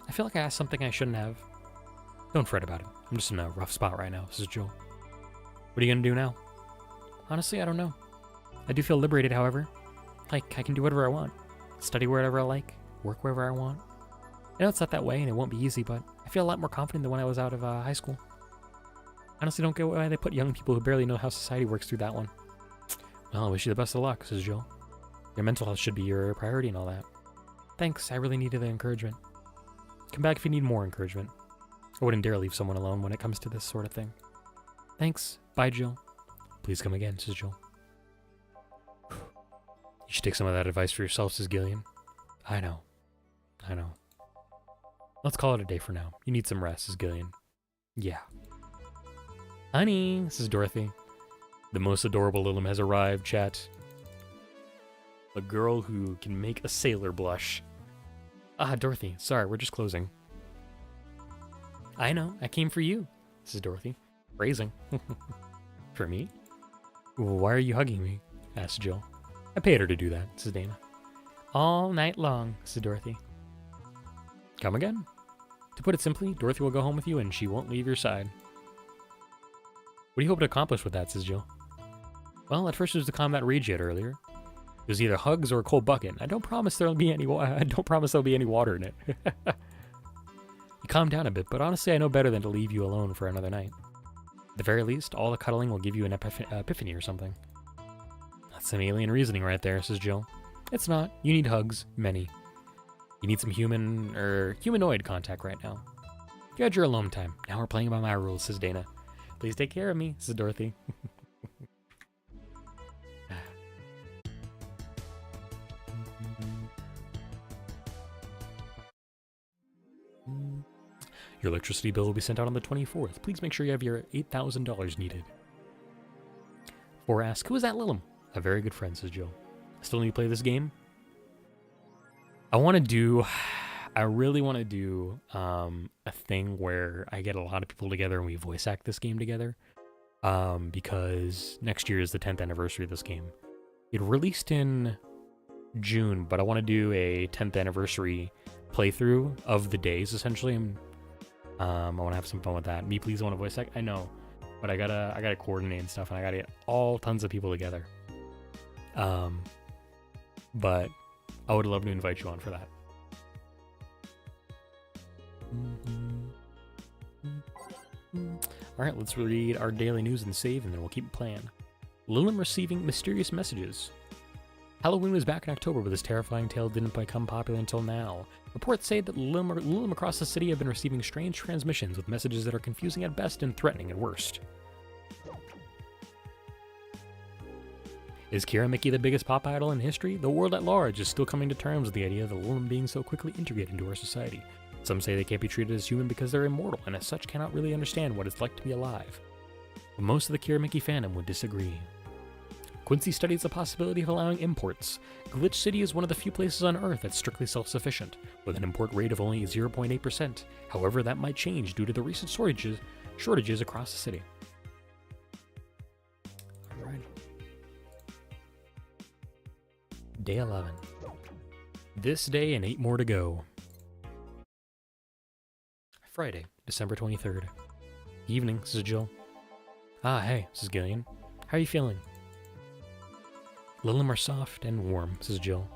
I feel like I asked something I shouldn't have. Don't fret about it. I'm just in a rough spot right now. This is Joel. What are you gonna do now? Honestly, I don't know. I do feel liberated, however. Like, I can do whatever I want. Study wherever I like. Work wherever I want. I know it's not that way and it won't be easy, but I feel a lot more confident than when I was out of high school. Honestly don't get why they put young people who barely know how society works through that one. Well, I wish you the best of luck, says Jill. Your mental health should be your priority and all that. Thanks, I really needed the encouragement. Come back if you need more encouragement. I wouldn't dare leave someone alone when it comes to this sort of thing. Thanks. Bye, Jill. Please come again, says Jill. You should take some of that advice for yourself, says Gillian. I know. Let's call it a day for now. You need some rest, says Gillian. Yeah. Honey, says Dorothy. The most adorable Lilim has arrived, chat. A girl who can make a sailor blush. Ah, Dorothy, sorry, we're just closing. I know, I came for you, says Dorothy. Phrasing. For me? Why are you hugging me? asked Jill. I paid her to do that, says Dana. All night long, said Dorothy. Come again? To put it simply, Dorothy will go home with you and she won't leave your side. What do you hope to accomplish with that, says Jill? Well, at first it was to combat rage you had earlier. It was either hugs or a cold bucket. I don't promise there'll be any water in it. You calmed down a bit, but honestly I know better than to leave you alone for another night. At the very least, all the cuddling will give you an epiphany or something. That's some alien reasoning right there, says Jill. It's not. You need hugs. Many. You need some humanoid contact right now. You had your alone time. Now we're playing by my rules, says Dana. Please take care of me, says Dorothy. Your electricity bill will be sent out on the 24th. Please make sure you have your $8,000 needed. Four asks, who is that Lilim? A very good friend, says Jill. I still need to play this game? I really want to do a thing where I get a lot of people together and we voice act this game together. Because next year is the 10th anniversary of this game. It released in June, but I want to do a 10th anniversary playthrough of the days, essentially. I want to have some fun with that. Me, please, I want to voice act. I know, but I gotta coordinate and stuff, and I gotta get tons of people together. But I would love to invite you on for that. All right, let's read our daily news and save, and then we'll keep playing. Lilim receiving mysterious messages. Halloween was back in October, but this terrifying tale didn't become popular until now. Reports say that Lilim across the city have been receiving strange transmissions with messages that are confusing at best and threatening at worst. Is Kira Mickey the biggest pop idol in history? The world at large is still coming to terms with the idea of the Lilim being so quickly integrated into our society. Some say they can't be treated as human because they're immortal, and as such cannot really understand what it's like to be alive. But most of the Kira Mickey fandom would disagree. Quincy studies the possibility of allowing imports. Glitch City is one of the few places on Earth that's strictly self-sufficient, with an import rate of only 0.8%. However, that might change due to the recent shortages across the city. Alright. Day 11. This day and 8 more to go. Friday, December 23rd. Evening, says Jill. Ah, hey, says Gillian. How are you feeling? Lilim are soft and warm, says Jill.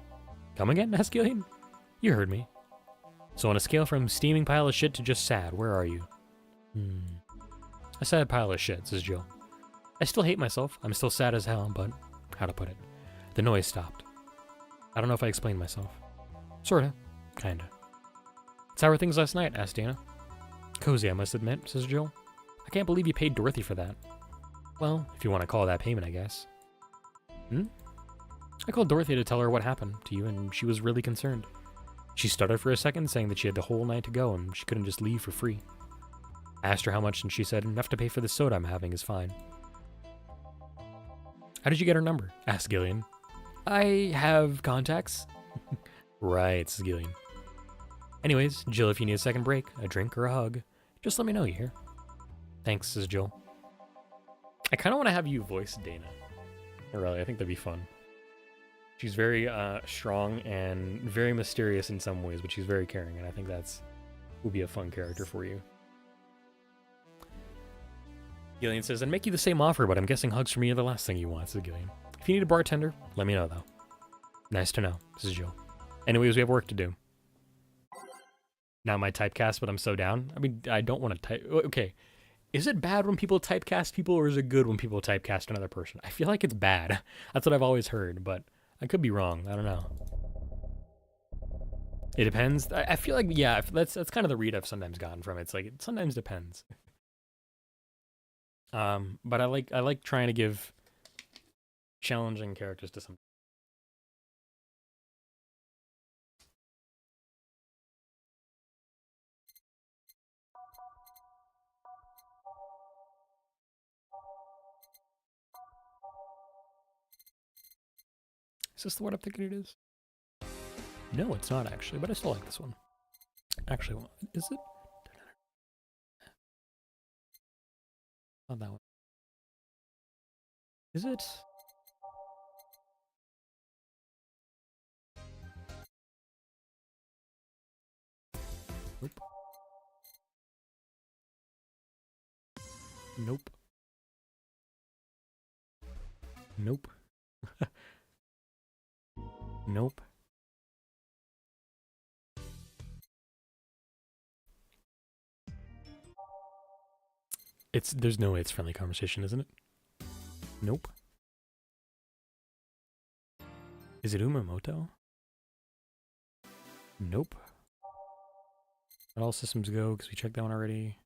Come again? Asked Gillian. You heard me. So on a scale from steaming pile of shit to just sad, where are you? A sad pile of shit, says Jill. I still hate myself. I'm still sad as hell, but how to put it? The noise stopped. I don't know if I explained myself. Sorta. Kinda. So how were things last night? Asked Dana. Cozy, I must admit, says Jill. I can't believe you paid Dorothy for that. Well, if you want to call that payment, I guess. I called Dorothy to tell her what happened to you, and she was really concerned. She stuttered for a second, saying that she had the whole night to go and she couldn't just leave for free. I asked her how much, and she said, enough to pay for the soda I'm having is fine. How did you get her number? Asked Gillian. I have contacts. Right, says Gillian. Anyways, Jill, if you need a second break, a drink, or a hug, just let me know, you hear? Thanks, says Jill. I kind of want to have you voice Dana. Really, I think that'd be fun. She's very strong and very mysterious in some ways, but she's very caring, and I think would be a fun character for you. Gillian says, I'd make you the same offer, but I'm guessing hugs from me are the last thing you want, says Gillian. If you need a bartender, let me know, though. Nice to know, says Jill. Anyways, we have work to do. Not my typecast, but I'm so down. I mean, I don't want to type. Okay, Is it bad when people typecast people, or is it good when people typecast another person? I feel like it's bad. That's what I've always heard, but I could be wrong. I don't know. It depends. I feel like, yeah, that's kind of the read I've sometimes gotten from it. It's like, it sometimes depends. But I like trying to give challenging characters to some. Is this the one I'm thinking it is? No, it's not actually, but I still like this one. Actually, is it? Not that one. Is it? Nope. Nope. Nope. Nope. There's no way it's friendly conversation, isn't it? Nope. Is it Umamoto? Nope. All systems go, because we checked that one already.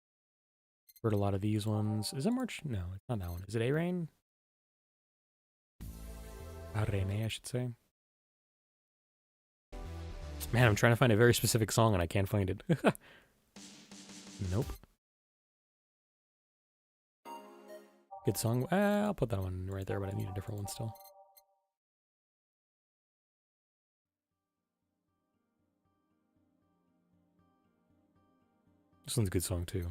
Heard a lot of these ones. Is it March? No, it's not that one. Is it A-Rain? Arene, I should say. Man, I'm trying to find a very specific song and I can't find it. Nope. Good song. I'll put that one right there, but I need a different one still. This one's a good song too.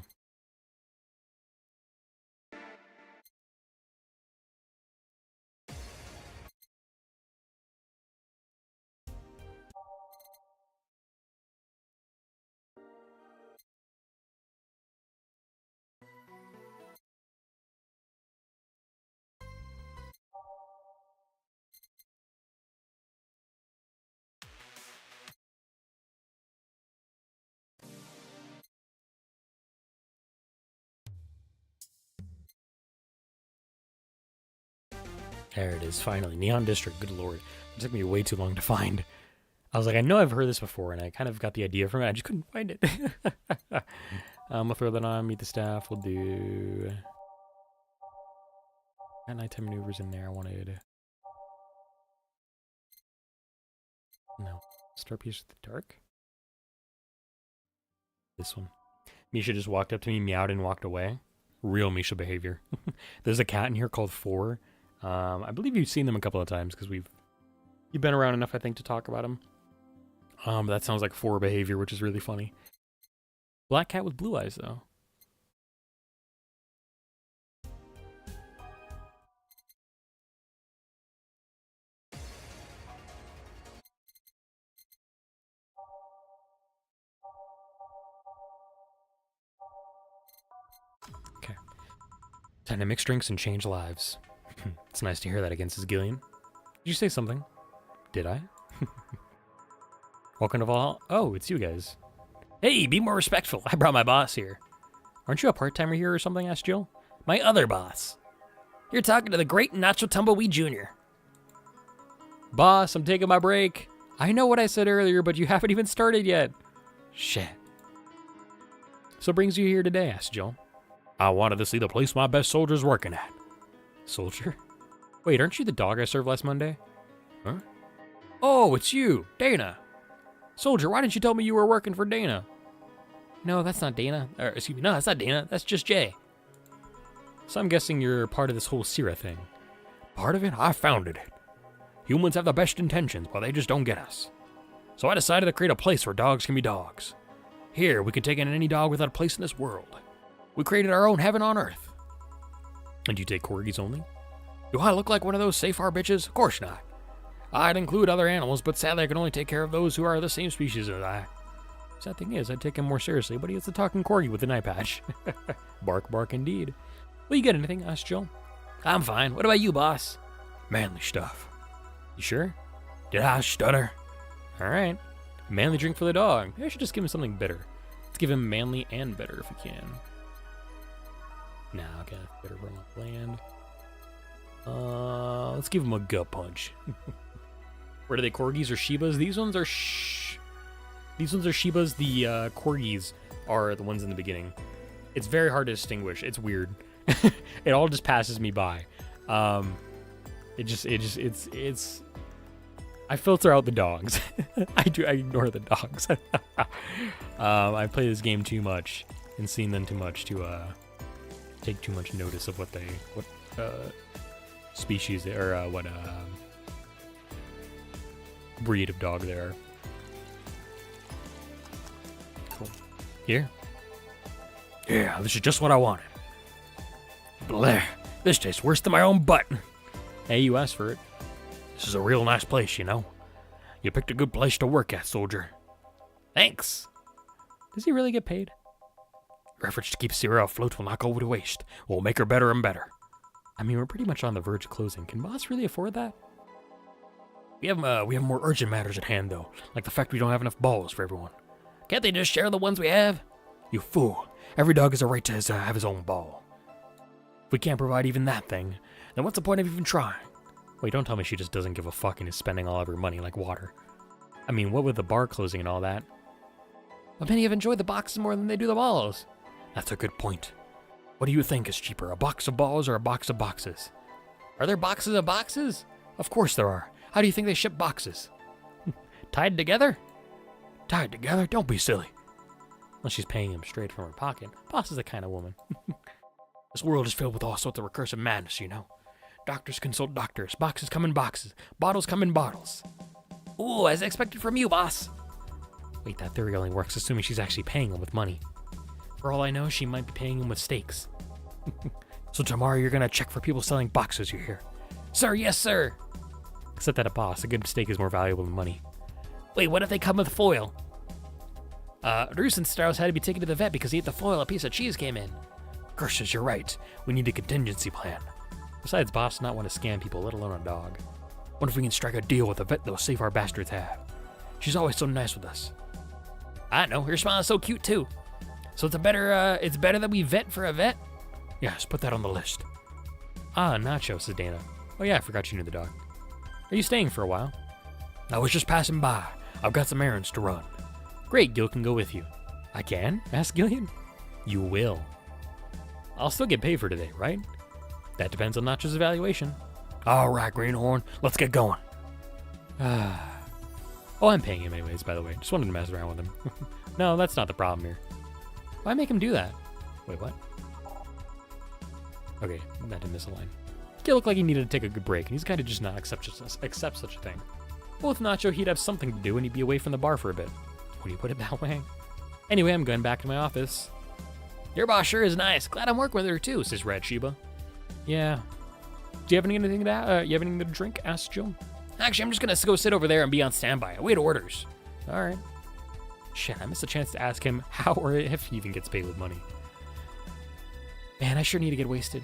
There it is, finally. Neon District, good lord. It took me way too long to find. I was like, I know I've heard this before, and I kind of got the idea from it. I just couldn't find it. We'll throw that on, meet the staff. We'll do... Got nighttime maneuvers in there. I wanted... No. Star Piece with the Dark? This one. Misha just walked up to me, meowed, and walked away. Real Misha behavior. There's a cat in here called Four. I believe you've seen them a couple of times because you've been around enough, I think, to talk about them. That sounds like Four behavior, which is really funny. Black cat with blue eyes, though. Okay. Time to mix drinks and change lives. It's nice to hear that against his Gillian. Did you say something? Did I? Welcome to Valhalla. Oh, it's you guys. Hey, be more respectful. I brought my boss here. Aren't you a part-timer here or something? Asked Jill. My other boss. You're talking to the great Nacho Tumbleweed Jr. Boss, I'm taking my break. I know what I said earlier, but you haven't even started yet. Shit. So what brings you here today? Asked Jill. I wanted to see the place my best soldier's working at. Soldier? Wait, aren't you the dog I served last Monday? Huh? Oh, it's you, Dana. Soldier, why didn't you tell me you were working for Dana? No, that's not Dana. Or, excuse me, no, that's not Dana. That's just Jay. So I'm guessing you're part of this whole Sierra thing. Part of it? I founded it. Humans have the best intentions, but they just don't get us. So I decided to create a place where dogs can be dogs. Here, we can take in any dog without a place in this world. We created our own heaven on earth. And you take corgis only? Do I look like one of those safe harbor bitches? Of course not. I'd include other animals, but sadly I can only take care of those who are the same species as I. Sad thing is, I'd take him more seriously, but he is a talking corgi with an eye patch. Bark, bark indeed. Will you get anything? Asked Jill. I'm fine. What about you, boss? Manly stuff. You sure? Did I stutter? Alright. Manly drink for the dog. Maybe I should just give him something bitter. Let's give him manly and bitter if we can. Nah, okay, better run off land. Let's give him a gut punch. What are they, corgis or Shibas? These ones are Shibas. The corgis are the ones in the beginning. It's very hard to distinguish. It's weird. It all just passes me by. It's. I filter out the dogs. I ignore the dogs. I play this game too much and seen them too much to take too much notice of what species or what breed of dog they are. Cool. Here. Yeah, this is just what I wanted. Bleh, this tastes worse than my own butt. Hey, you asked for it. This is a real nice place, you know. You picked a good place to work at, soldier. Thanks. Does he really get paid? Your efforts to keep Sierra afloat will not go to waste. We'll make her better and better. I mean, we're pretty much on the verge of closing. Can Boss really afford that? We have more urgent matters at hand, though, like the fact we don't have enough balls for everyone. Can't they just share the ones we have? You fool. Every dog has a right to have his own ball. If we can't provide even that thing, then what's the point of even trying? Wait, don't tell me she just doesn't give a fuck and is spending all of her money like water. I mean, what with the bar closing and all that? But many have enjoyed the boxes more than they do the balls. That's a good point. What do you think is cheaper, a box of balls or a box of boxes? Are there boxes of boxes? Of course there are. How do you think they ship boxes? Tied together? Tied together? Don't be silly. Well, she's paying him straight from her pocket. Boss is the kind of woman. This world is filled with all sorts of recursive madness, you know. Doctors consult doctors. Boxes come in boxes. Bottles come in bottles. Ooh, as expected from you, boss. Wait, that theory only works assuming she's actually paying him with money. For all I know, she might be paying him with steaks. So tomorrow you're gonna check for people selling boxes, you hear? Sir, yes, sir. Except that a boss, a good steak is more valuable than money. Wait, what if they come with foil? Roos and Strauss had to be taken to the vet because he ate the foil a piece of cheese came in. Curses, you're right. We need a contingency plan. Besides, boss does not want to scam people, let alone a dog. What if we can strike a deal with a vet that'll save our bastards have? She's always so nice with us. I know, your smile is so cute too. So it's better that we vet for a vet? Yes, put that on the list. Ah, Nacho, says Dana. Oh yeah, I forgot you knew the dog. Are you staying for a while? I was just passing by. I've got some errands to run. Great, Gil can go with you. I can? Asked Gillian. You will. I'll still get paid for today, right? That depends on Nacho's evaluation. All right, Greenhorn, let's get going. Oh, I'm paying him anyways, by the way. Just wanted to mess around with him. No, that's not the problem here. Why make him do that? Wait, what? Okay, that didn't miss a line. He looked like he needed to take a good break, and he's kind of just not accept such a thing. Well, with Nacho, he'd have something to do, and he'd be away from the bar for a bit. When you put it that way. Anyway, I'm going back to my office. Your boss sure is nice. Glad I'm working with her too, says Red Sheba. Yeah. Do you have anything to drink? Asked Jill. Actually, I'm just gonna go sit over there and be on standby. I wait orders. All right. Shit, I missed a chance to ask him how or if he even gets paid with money. Man, I sure need to get wasted.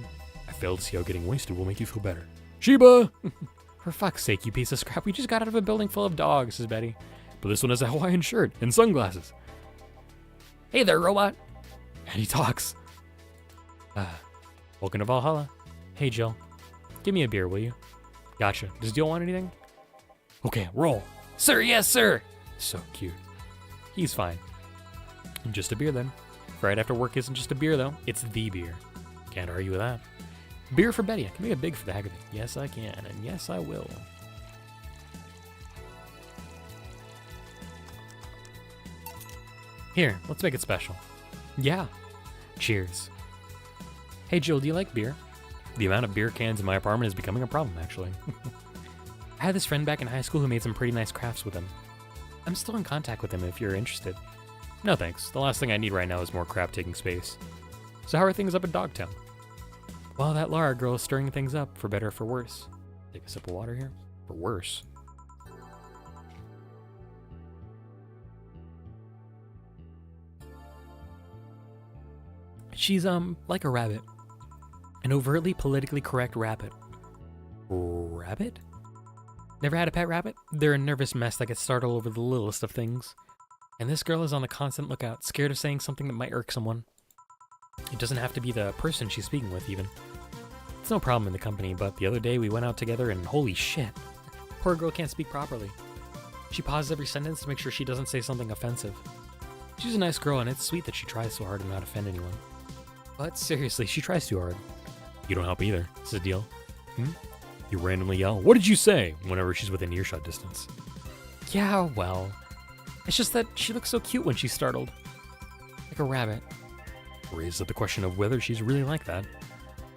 I failed to see how getting wasted will make you feel better. Sheba! For fuck's sake, you piece of scrap. We just got out of a building full of dogs, says Betty. But this one has a Hawaiian shirt and sunglasses. Hey there, robot. And he talks. Welcome to Valhalla. Hey, Jill. Give me a beer, will you? Gotcha. Does Jill want anything? Okay, roll. Sir, yes, sir. So cute. He's fine. Just a beer, then. Right after work isn't just a beer, though. It's the beer. Can't argue with that. Beer for Betty. I can make it big for the heck of it. Yes, I can. And yes, I will. Here, let's make it special. Yeah. Cheers. Hey, Jill, do you like beer? The amount of beer cans in my apartment is becoming a problem, actually. I had this friend back in high school who made some pretty nice crafts with them. I'm still in contact with him if you're interested. No thanks. The last thing I need right now is more crap taking space. So how are things up at Dogtown? Well, that Lara girl is stirring things up, for better or for worse. Take a sip of water here. For worse. She's, like a rabbit. An overtly politically correct rabbit. Rabbit? Never had a pet rabbit? They're a nervous mess that gets startled over the littlest of things. And this girl is on the constant lookout, scared of saying something that might irk someone. It doesn't have to be the person she's speaking with, even. It's no problem in the company, but the other day we went out together and holy shit. Poor girl can't speak properly. She pauses every sentence to make sure she doesn't say something offensive. She's a nice girl, and it's sweet that she tries so hard to not offend anyone. But seriously, she tries too hard. You don't help either, says Deal. You randomly yell, "What did you say?" whenever she's within earshot distance. Yeah, well. It's just that she looks so cute when she's startled. Like a rabbit. Raises up the question of whether she's really like that,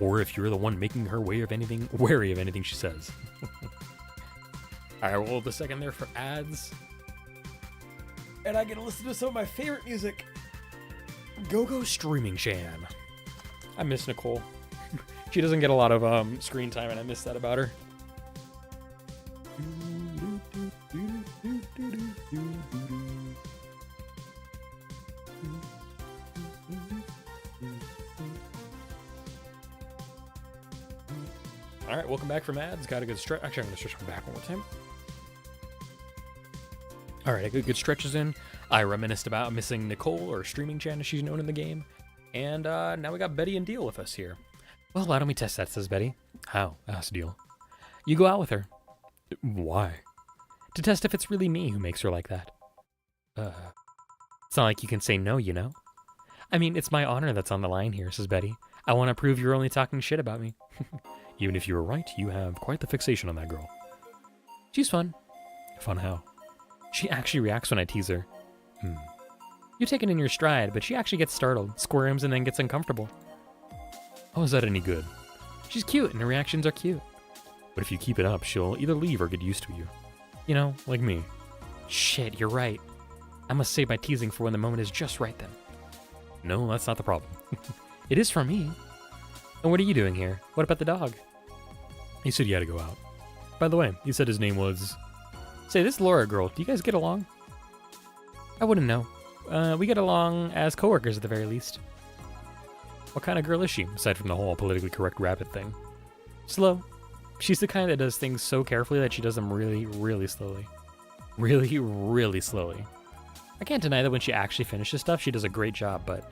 or if you're the one making her wary of anything she says. Alright, well, the second there for ads. And I get to listen to some of my favorite music. Go Streaming Chan. I miss Nicole. She doesn't get a lot of screen time, and I miss that about her. Alright, welcome back from ads. Got a good stretch. Actually, I'm going to stretch my back one more time. Alright, I got good stretches in. I reminisced about missing Nicole, or Streaming Chan as she's known in the game. And now we got Betty and Deal with us here. Well, why don't we test that, says Betty. How? Asks Deal. You go out with her. Why? To test if it's really me who makes her like that. It's not like you can say no, you know? I mean, it's my honor that's on the line here, says Betty. I want to prove you're only talking shit about me. Even if you were right, you have quite the fixation on that girl. She's fun. Fun how? She actually reacts when I tease her. You take it in your stride, but she actually gets startled, squirms, and then gets uncomfortable. How is that any good? She's cute, and her reactions are cute. But if you keep it up, she'll either leave or get used to you. You know, like me. Shit, you're right. I must save my teasing for when the moment is just right then. No, that's not the problem. It is for me. And what are you doing here? What about the dog? He said you had to go out. By the way, he said his name was... Say, this Laura girl, do you guys get along? I wouldn't know. We get along as coworkers at the very least. What kind of girl is she, aside from the whole politically correct rabbit thing? Slow. She's the kind that does things so carefully that she does them really, really slowly. Really, really slowly. I can't deny that when she actually finishes stuff, she does a great job, but...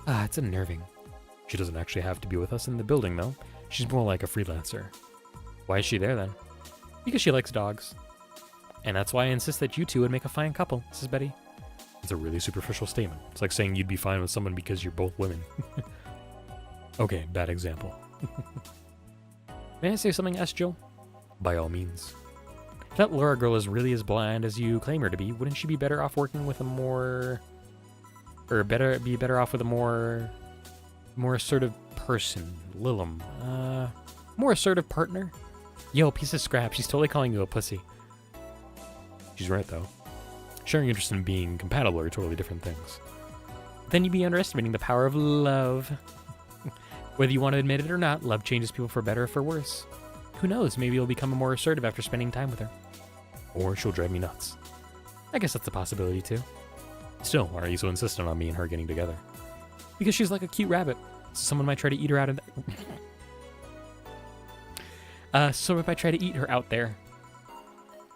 it's unnerving. She doesn't actually have to be with us in the building, though. She's more like a freelancer. Why is she there, then? Because she likes dogs. And that's why I insist that you two would make a fine couple, says Betty. It's a really superficial statement. It's like saying you'd be fine with someone because you're both women. Okay, bad example. May I say something, asked Jill? By all means. If that Laura girl is really as bland as you claim her to be, wouldn't she be better off working with a more... Or be better off with a more assertive person? Lilum. More assertive partner? Yo, piece of scrap, she's totally calling you a pussy. She's right, though. Sharing interest in being compatible are totally different things. Then you'd be underestimating the power of love. Whether you want to admit it or not, love changes people for better or for worse. Who knows, maybe you'll become more assertive after spending time with her. Or she'll drive me nuts. I guess that's a possibility, too. Still, why are you so insistent on me and her getting together? Because she's like a cute rabbit. Someone might try to eat her out of so if I try to eat her out there,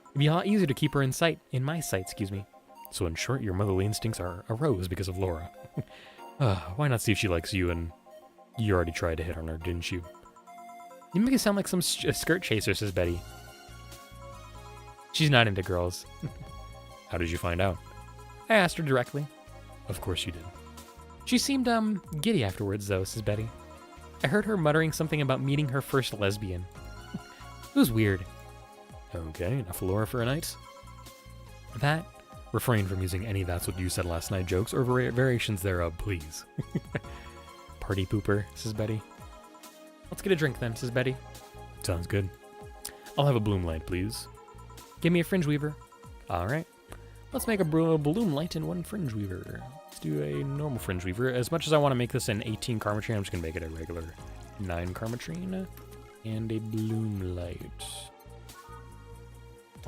it'd be a lot easier to keep her in my sight, excuse me. So in short, your motherly instincts are arose because of Laura. Why not see if she likes you, and you already tried to hit on her, didn't you? You make it sound like some skirt chaser, says Betty. She's not into girls. How did you find out? I asked her directly. Of course you did. She seemed, giddy afterwards, though, says Betty. I heard her muttering something about meeting her first lesbian. It was weird. Okay, enough Laura for a night? That? Refrain from using any "that's what you said last night" jokes or variations thereof, please. Party pooper, says Betty. Let's get a drink then, says Betty. Sounds good. I'll have a bloom light, please. Give me a fringe weaver. Alright. Let's make a bloom light and one fringe weaver. Let's do a normal fringe weaver. As much as I want to make this an 18 karmatrine, I'm just going to make it a regular 9 karmatrine. And a bloom light.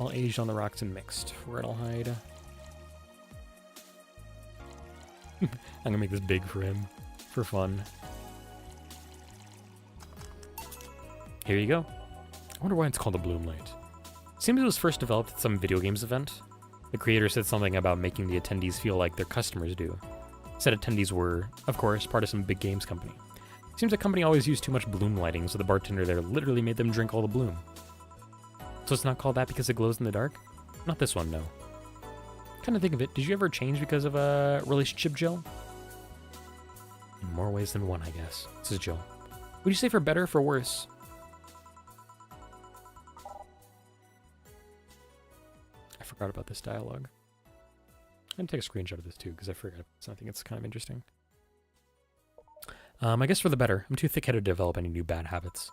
All aged on the rocks and mixed. Rattle hide. I'm going to make this big for him. For fun. Here you go. I wonder why it's called a bloom light. Seems it was first developed at some video games event. The creator said something about making the attendees feel like their customers do. Said attendees were, of course, part of some big games company. Seems the company always used too much bloom lighting, so the bartender there literally made them drink all the bloom. So it's not called that because it glows in the dark? Not this one, no. Kind of think of it, did you ever change because of a relationship, Jill? In more ways than one, I guess. This is Jill. Would you say for better or for worse? I forgot about this dialogue. I'm going to take a screenshot of this too, because I forgot. So I think it's kind of interesting. I guess for the better. I'm too thick-headed to develop any new bad habits.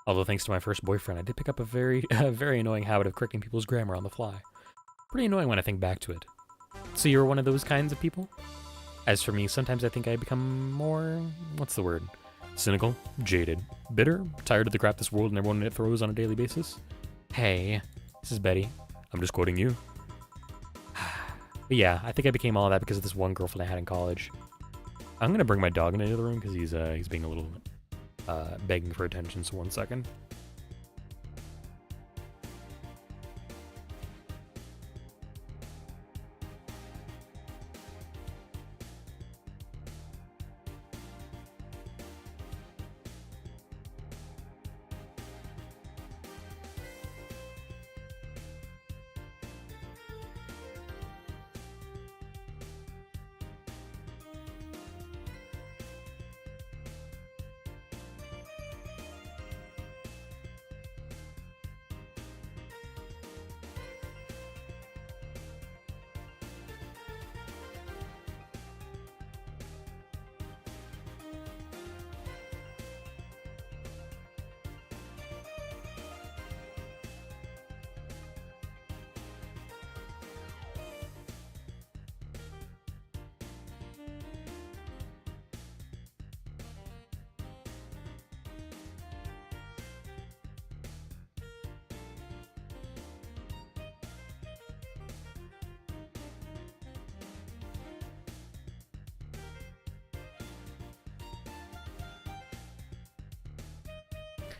Although thanks to my first boyfriend, I did pick up a very annoying habit of correcting people's grammar on the fly. Pretty annoying when I think back to it. So you're one of those kinds of people? As for me, sometimes I think I become more... what's the word? Cynical, jaded, bitter, tired of the crap this world and everyone it throws on a daily basis. Hey, this is Betty. I'm just quoting you. But yeah, I think I became all that because of this one girlfriend I had in college. I'm gonna bring my dog into the room because he's being a little begging for attention. So 1 second.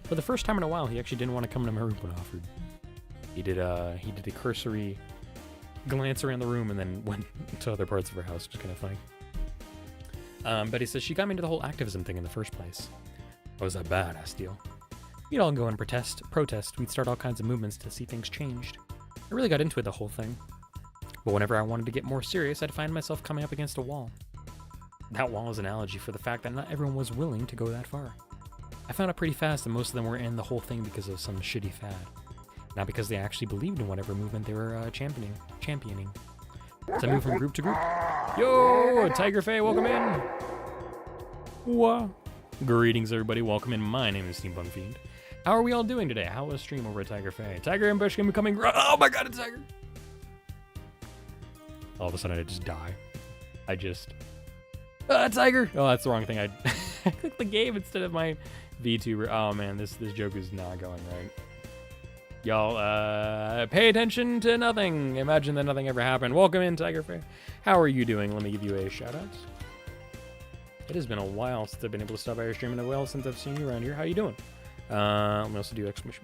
For the first time in a while, he actually didn't want to come to my room when offered. He did a cursory glance around the room and then went to other parts of her house, which is kind of funny. But he says she got me into the whole activism thing in the first place. What was that bad? Asked Steele. We'd all go and protest. We'd start all kinds of movements to see things changed. I really got into it, the whole thing. But whenever I wanted to get more serious, I'd find myself coming up against a wall. That wall is an analogy for the fact that not everyone was willing to go that far. I found out pretty fast that most of them were in the whole thing because of some shitty fad. Not because they actually believed in whatever movement they were championing. So I moved from group to group. Yo, Tiger Faye, welcome in. Wow. Greetings, everybody. Welcome in. My name is Steampunk Fiend. How are we all doing today? How was stream over at Tiger Faye? Tiger Ambush gonna be coming. Oh my god, it's Tiger. All of a sudden, I just die. Tiger. Oh, that's the wrong thing. I clicked the game instead of my V2. Oh man, this joke is not going right. Y'all, pay attention to nothing. Imagine that nothing ever happened. Welcome in, Tiger Fair. How are you doing? Let me give you a shout out. It has been a while since I've been able to stop by your stream, and a while since I've seen you around here. How you doing? Let me also do exclamation.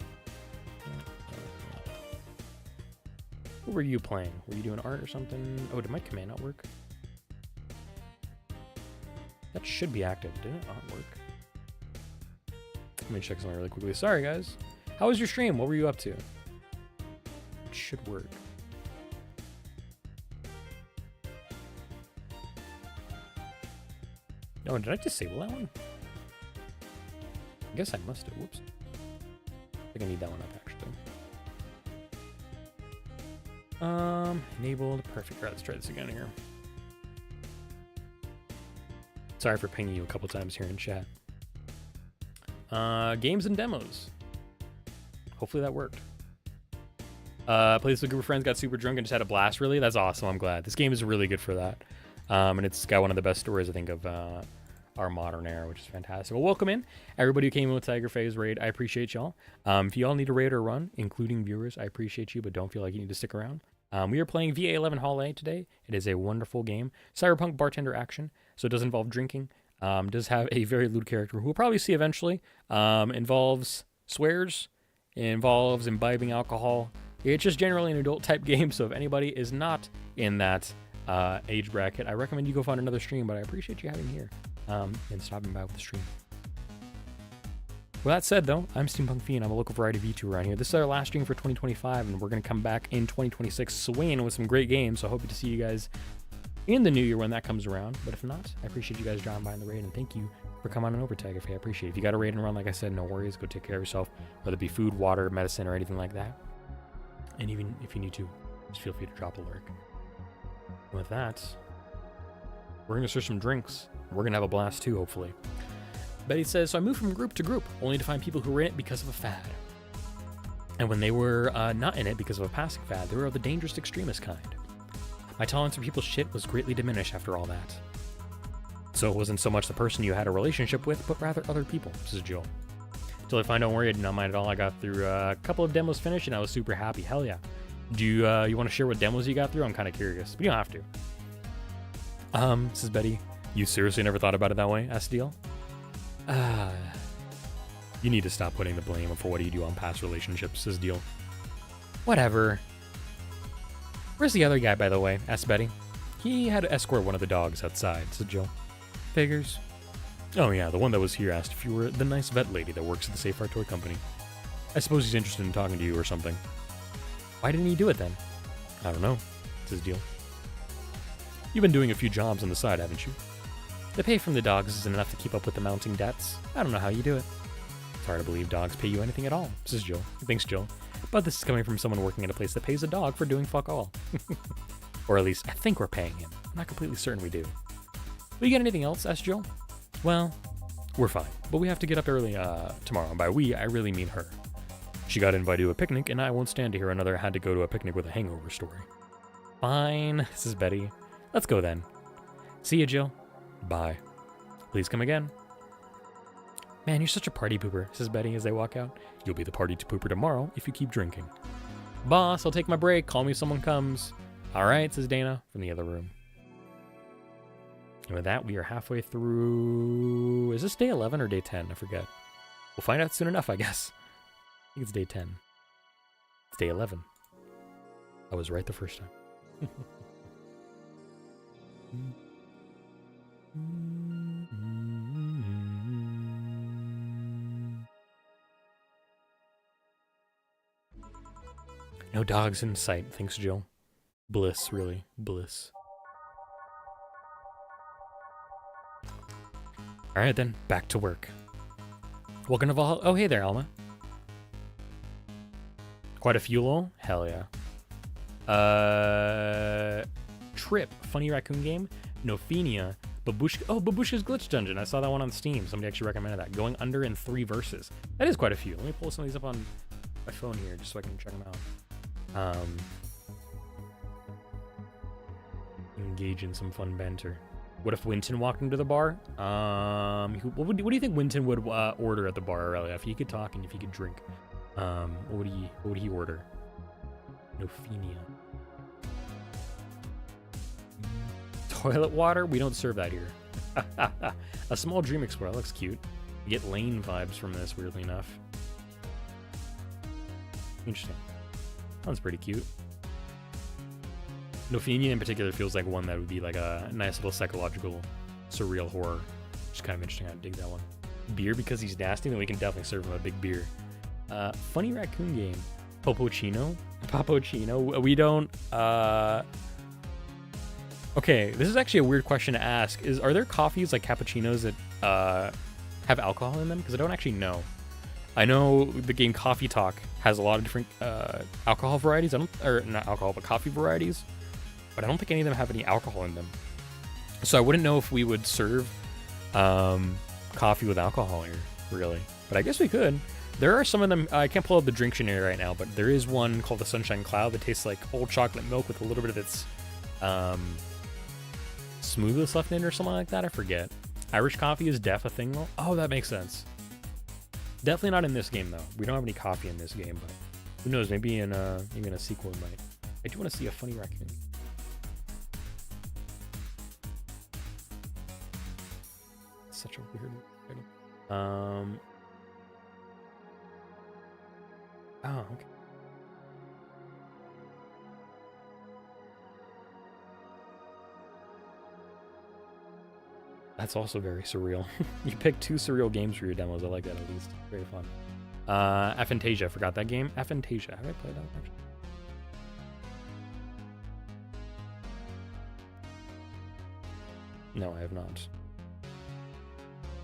What were you playing? Were you doing art or something? Oh, did my command not work? That should be active. Did it not work? Let me check something really quickly. Sorry, guys. How was your stream? What were you up to? It should work. Oh, did I disable that one? I guess I must have. Whoops. I think I need that one up, actually. Enabled. Perfect. All right, let's try this again here. Sorry for pinging you a couple times here in chat. Games and demos. Hopefully that worked. Played this with a group of friends, got super drunk, and just had a blast. Really? That's awesome. I'm glad. This game is really good for that. And it's got one of the best stories, I think, of our modern era, which is fantastic. Well, welcome in. Everybody who came in with Tiger Faye's raid, I appreciate y'all. If y'all need a raid or run, including viewers, I appreciate you, but don't feel like you need to stick around. We are playing Va-11 Hall A today. It is a wonderful game. Cyberpunk bartender action, so it does involve drinking. Does have a very lewd character who we'll probably see eventually. Involves swears. It involves imbibing alcohol. It's just generally an adult type game, so if anybody is not in that age bracket, I recommend you go find another stream, but I appreciate you having me here and stopping by with the stream. With that said, though, I'm Steampunk Fiend. I'm a local variety VTuber around here. This is our last stream for 2025, and we're going to come back in 2026 swinging with some great games, so I hope to see you guys in the new year when that comes around. But if not, I appreciate you guys dropping by in the raid, and thank you for coming on over, Tag. I appreciate it. If you got a raid and run, like I said, no worries. Go take care of yourself, whether it be food, water, medicine, or anything like that. And even if you need to, just feel free to drop a lurk. And with that, we're going to search some drinks. We're going to have a blast too, hopefully. Betty says, so I moved from group to group, only to find people who were in it because of a fad. And when they were not in it because of a passing fad, they were of the dangerous extremist kind. My tolerance for people's shit was greatly diminished after all that. So it wasn't so much the person you had a relationship with, but rather other people, says Jill. Till I find, don't worry, I did not mind at all. I got through a couple of demos finished, and I was super happy. Hell yeah. Do you want to share what demos you got through? I'm kind of curious, but you don't have to. Says Betty, you seriously never thought about it that way? Asked Deal. You need to stop putting the blame for what you do on past relationships, says Deal. Whatever. Where's the other guy, by the way? Asked Betty. He had to escort one of the dogs outside, said Jill. Figures. Oh yeah, the one that was here asked if you were the nice vet lady that works at the Safe Art Toy Company. I suppose he's interested in talking to you or something. Why didn't he do it then? I don't know, says Deal. You've been doing a few jobs on the side, haven't you? The pay from the dogs isn't enough to keep up with the mounting debts. I don't know how you do it. It's hard to believe dogs pay you anything at all, says Jill. Thanks, Jill. But this is coming from someone working at a place that pays a dog for doing fuck all. Or at least I think we're paying him. I'm not completely certain we do. Will you get anything else? Asked Jill. Well, we're fine, but we have to get up early tomorrow. And by we, I really mean her. She got invited to a picnic, and I won't stand to hear another had to go to a picnic with a hangover story. Fine, says Betty. Let's go then. See you, Jill. Bye. Please come again. Man, you're such a party pooper, says Betty as they walk out. You'll be the party pooper tomorrow if you keep drinking. Boss, I'll take my break. Call me if someone comes. All right, says Dana from the other room. And with that, we are halfway through... Is this day 11 or day 10? I forget. We'll find out soon enough, I guess. I think it's day 10. It's day 11. I was right the first time. No dogs in sight, thanks, Jill. Bliss, really. Bliss. Alright then, back to work. Welcome to Valhalla. Oh, hey there, Alma. Quite a few lol? Hell yeah. Trip, funny raccoon game. Nophenia. Babushka. Oh, Babushka's Glitch Dungeon. I saw that one on Steam. Somebody actually recommended that. Going under in 3 verses. That is quite a few. Let me pull some of these up on my phone here just so I can check them out. Engage in some fun banter. What if Winton walked into the bar? What do you think Winton would order at the bar, Aurelia? If he could talk and if he could drink, what would he order? Nophenia. Toilet water? We don't serve that here. A small dream explorer. That looks cute. You get Lane vibes from this, weirdly enough. Interesting. Sounds pretty cute. Nophenia in particular feels like one that would be like a nice little psychological, surreal horror. Just kind of interesting. I dig that one. Beer because he's nasty, then we can definitely serve him a big beer. Funny raccoon game. Popochino? Popochino? We don't, Okay, this is actually a weird question to ask. Are there coffees like cappuccinos that have alcohol in them? Because I don't actually know. I know the game Coffee Talk has a lot of different alcohol varieties. Or not alcohol, but coffee varieties. But I don't think any of them have any alcohol in them. So I wouldn't know if we would serve coffee with alcohol here, really. But I guess we could. There are some of them. I can't pull up the drink dictionary right now, but there is one called the Sunshine Cloud that tastes like old chocolate milk with a little bit of its smoothness left in it or something like that. I forget. Irish coffee is def a thing though. Oh, that makes sense. Definitely not in this game though. We don't have any coffee in this game, but who knows? Maybe in a sequel we might. I do want to see a funny raccoon. Such a weird. Oh, okay. That's also very surreal. You picked 2 surreal games for your demos. I like that at least. Very fun. Aphantasia. I forgot that game. Aphantasia. Have I played that actually? No, I have not.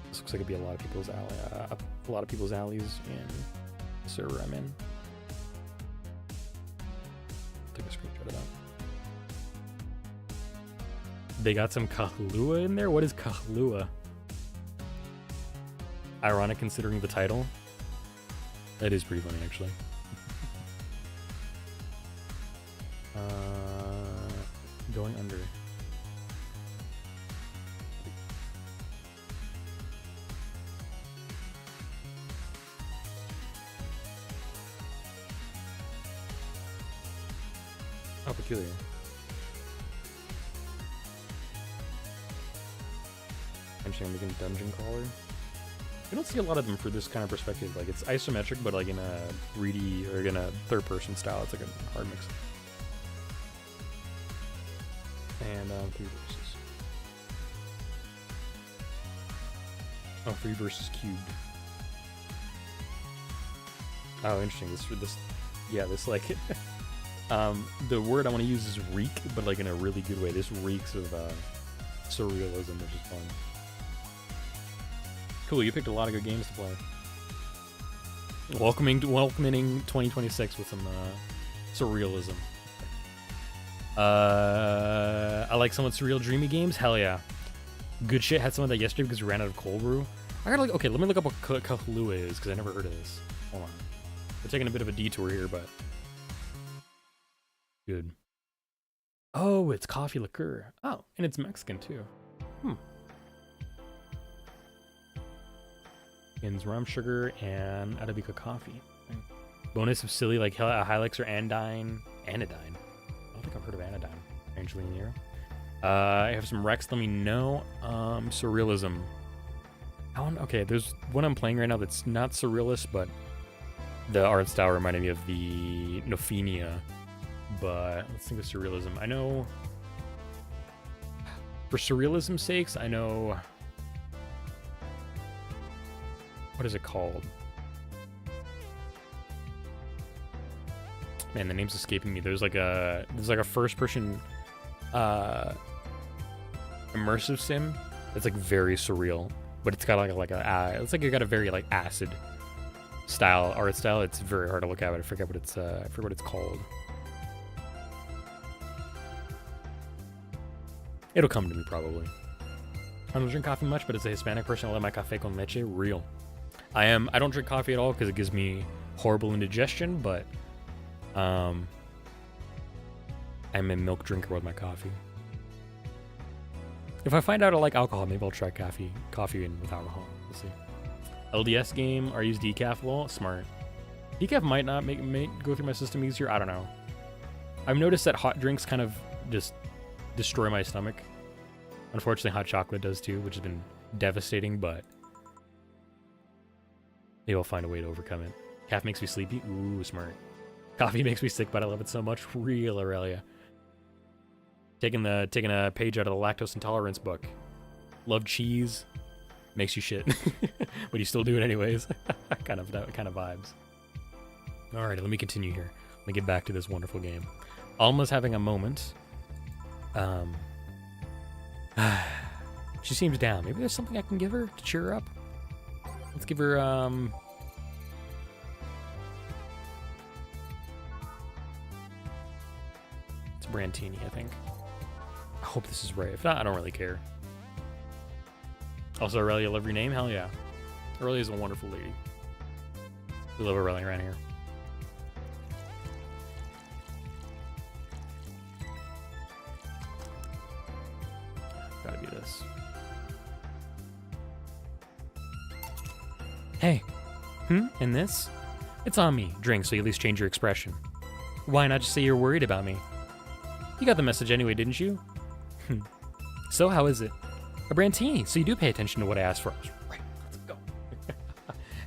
This looks like it'd be a lot of people's alleys in the server I'm in. Take a screenshot of that. They got some Kahlua in there? What is Kahlua? Ironic considering the title. That is pretty funny, actually. Going under. Oh, peculiar. Mentioning making dungeon crawler. I don't see a lot of them for this kind of perspective. Like, it's isometric, but like in a 3D or in a third-person style. It's like a hard mix. And 3 versus. Oh, 3 versus cubed. Oh, interesting. This like. The word I want to use is reek, but like in a really good way. This reeks of surrealism, which is fun. Cool, you picked a lot of good games to play. Welcoming 2026 with some surrealism. I like somewhat surreal, dreamy games. Hell yeah, good shit. Had some of that yesterday because we ran out of cold brew. I gotta okay. Let me look up what Kahlua is because I never heard of this. Hold on, we're taking a bit of a detour here, but good. Oh, it's coffee liqueur. Oh, and it's Mexican too. Ins rum, sugar, and Arabica coffee. Bonus of silly like Hilux or anodyne. I don't think I've heard of anodyne. Strangely near. I have some Rex. Let me know. Surrealism. Okay, there's one I'm playing right now that's not surrealist, but the art style reminded me of the Nofenia. But let's think of surrealism. I know for surrealism's sakes, I know. What is it called? Man, the name's escaping me. There's like a first person immersive sim that's like very surreal, but it's got it's like you got a very like acid style art style. It's very hard to look at. I forget what it's called. It'll come to me probably. I don't drink coffee much, but as a Hispanic person, I love my café con leche. Real. I don't drink coffee at all because it gives me horrible indigestion, but I'm a milk drinker with my coffee. If I find out I like alcohol, maybe I'll try coffee in with alcohol. We'll see. LDS game, or use decaf. Well, smart. Decaf might not make go through my system easier. I don't know. I've noticed that hot drinks kind of just destroy my stomach. Unfortunately, hot chocolate does too, which has been devastating, but maybe I'll find a way to overcome it. Caffeine makes me sleepy. Ooh, smart. Coffee makes me sick, but I love it so much. Real Aurelia. Taking a page out of the lactose intolerance book. Love cheese. Makes you shit. But you still do it anyways. kind of vibes. Alright, let me continue here. Let me get back to this wonderful game. Alma's having a moment. She seems down. Maybe there's something I can give her to cheer her up. Let's give her, it's Brantini, I think. I hope this is right. If not, I don't really care. Also, Aurelia, love your name? Hell yeah. Aurelia is a wonderful lady. We love Aurelia around here. Gotta be this. Hey. And this? It's on me. Drink, so you at least change your expression. Why not just say you're worried about me? You got the message anyway, didn't you? So, how is it? A Brantini, so you do pay attention to what I asked for. Right, let's go.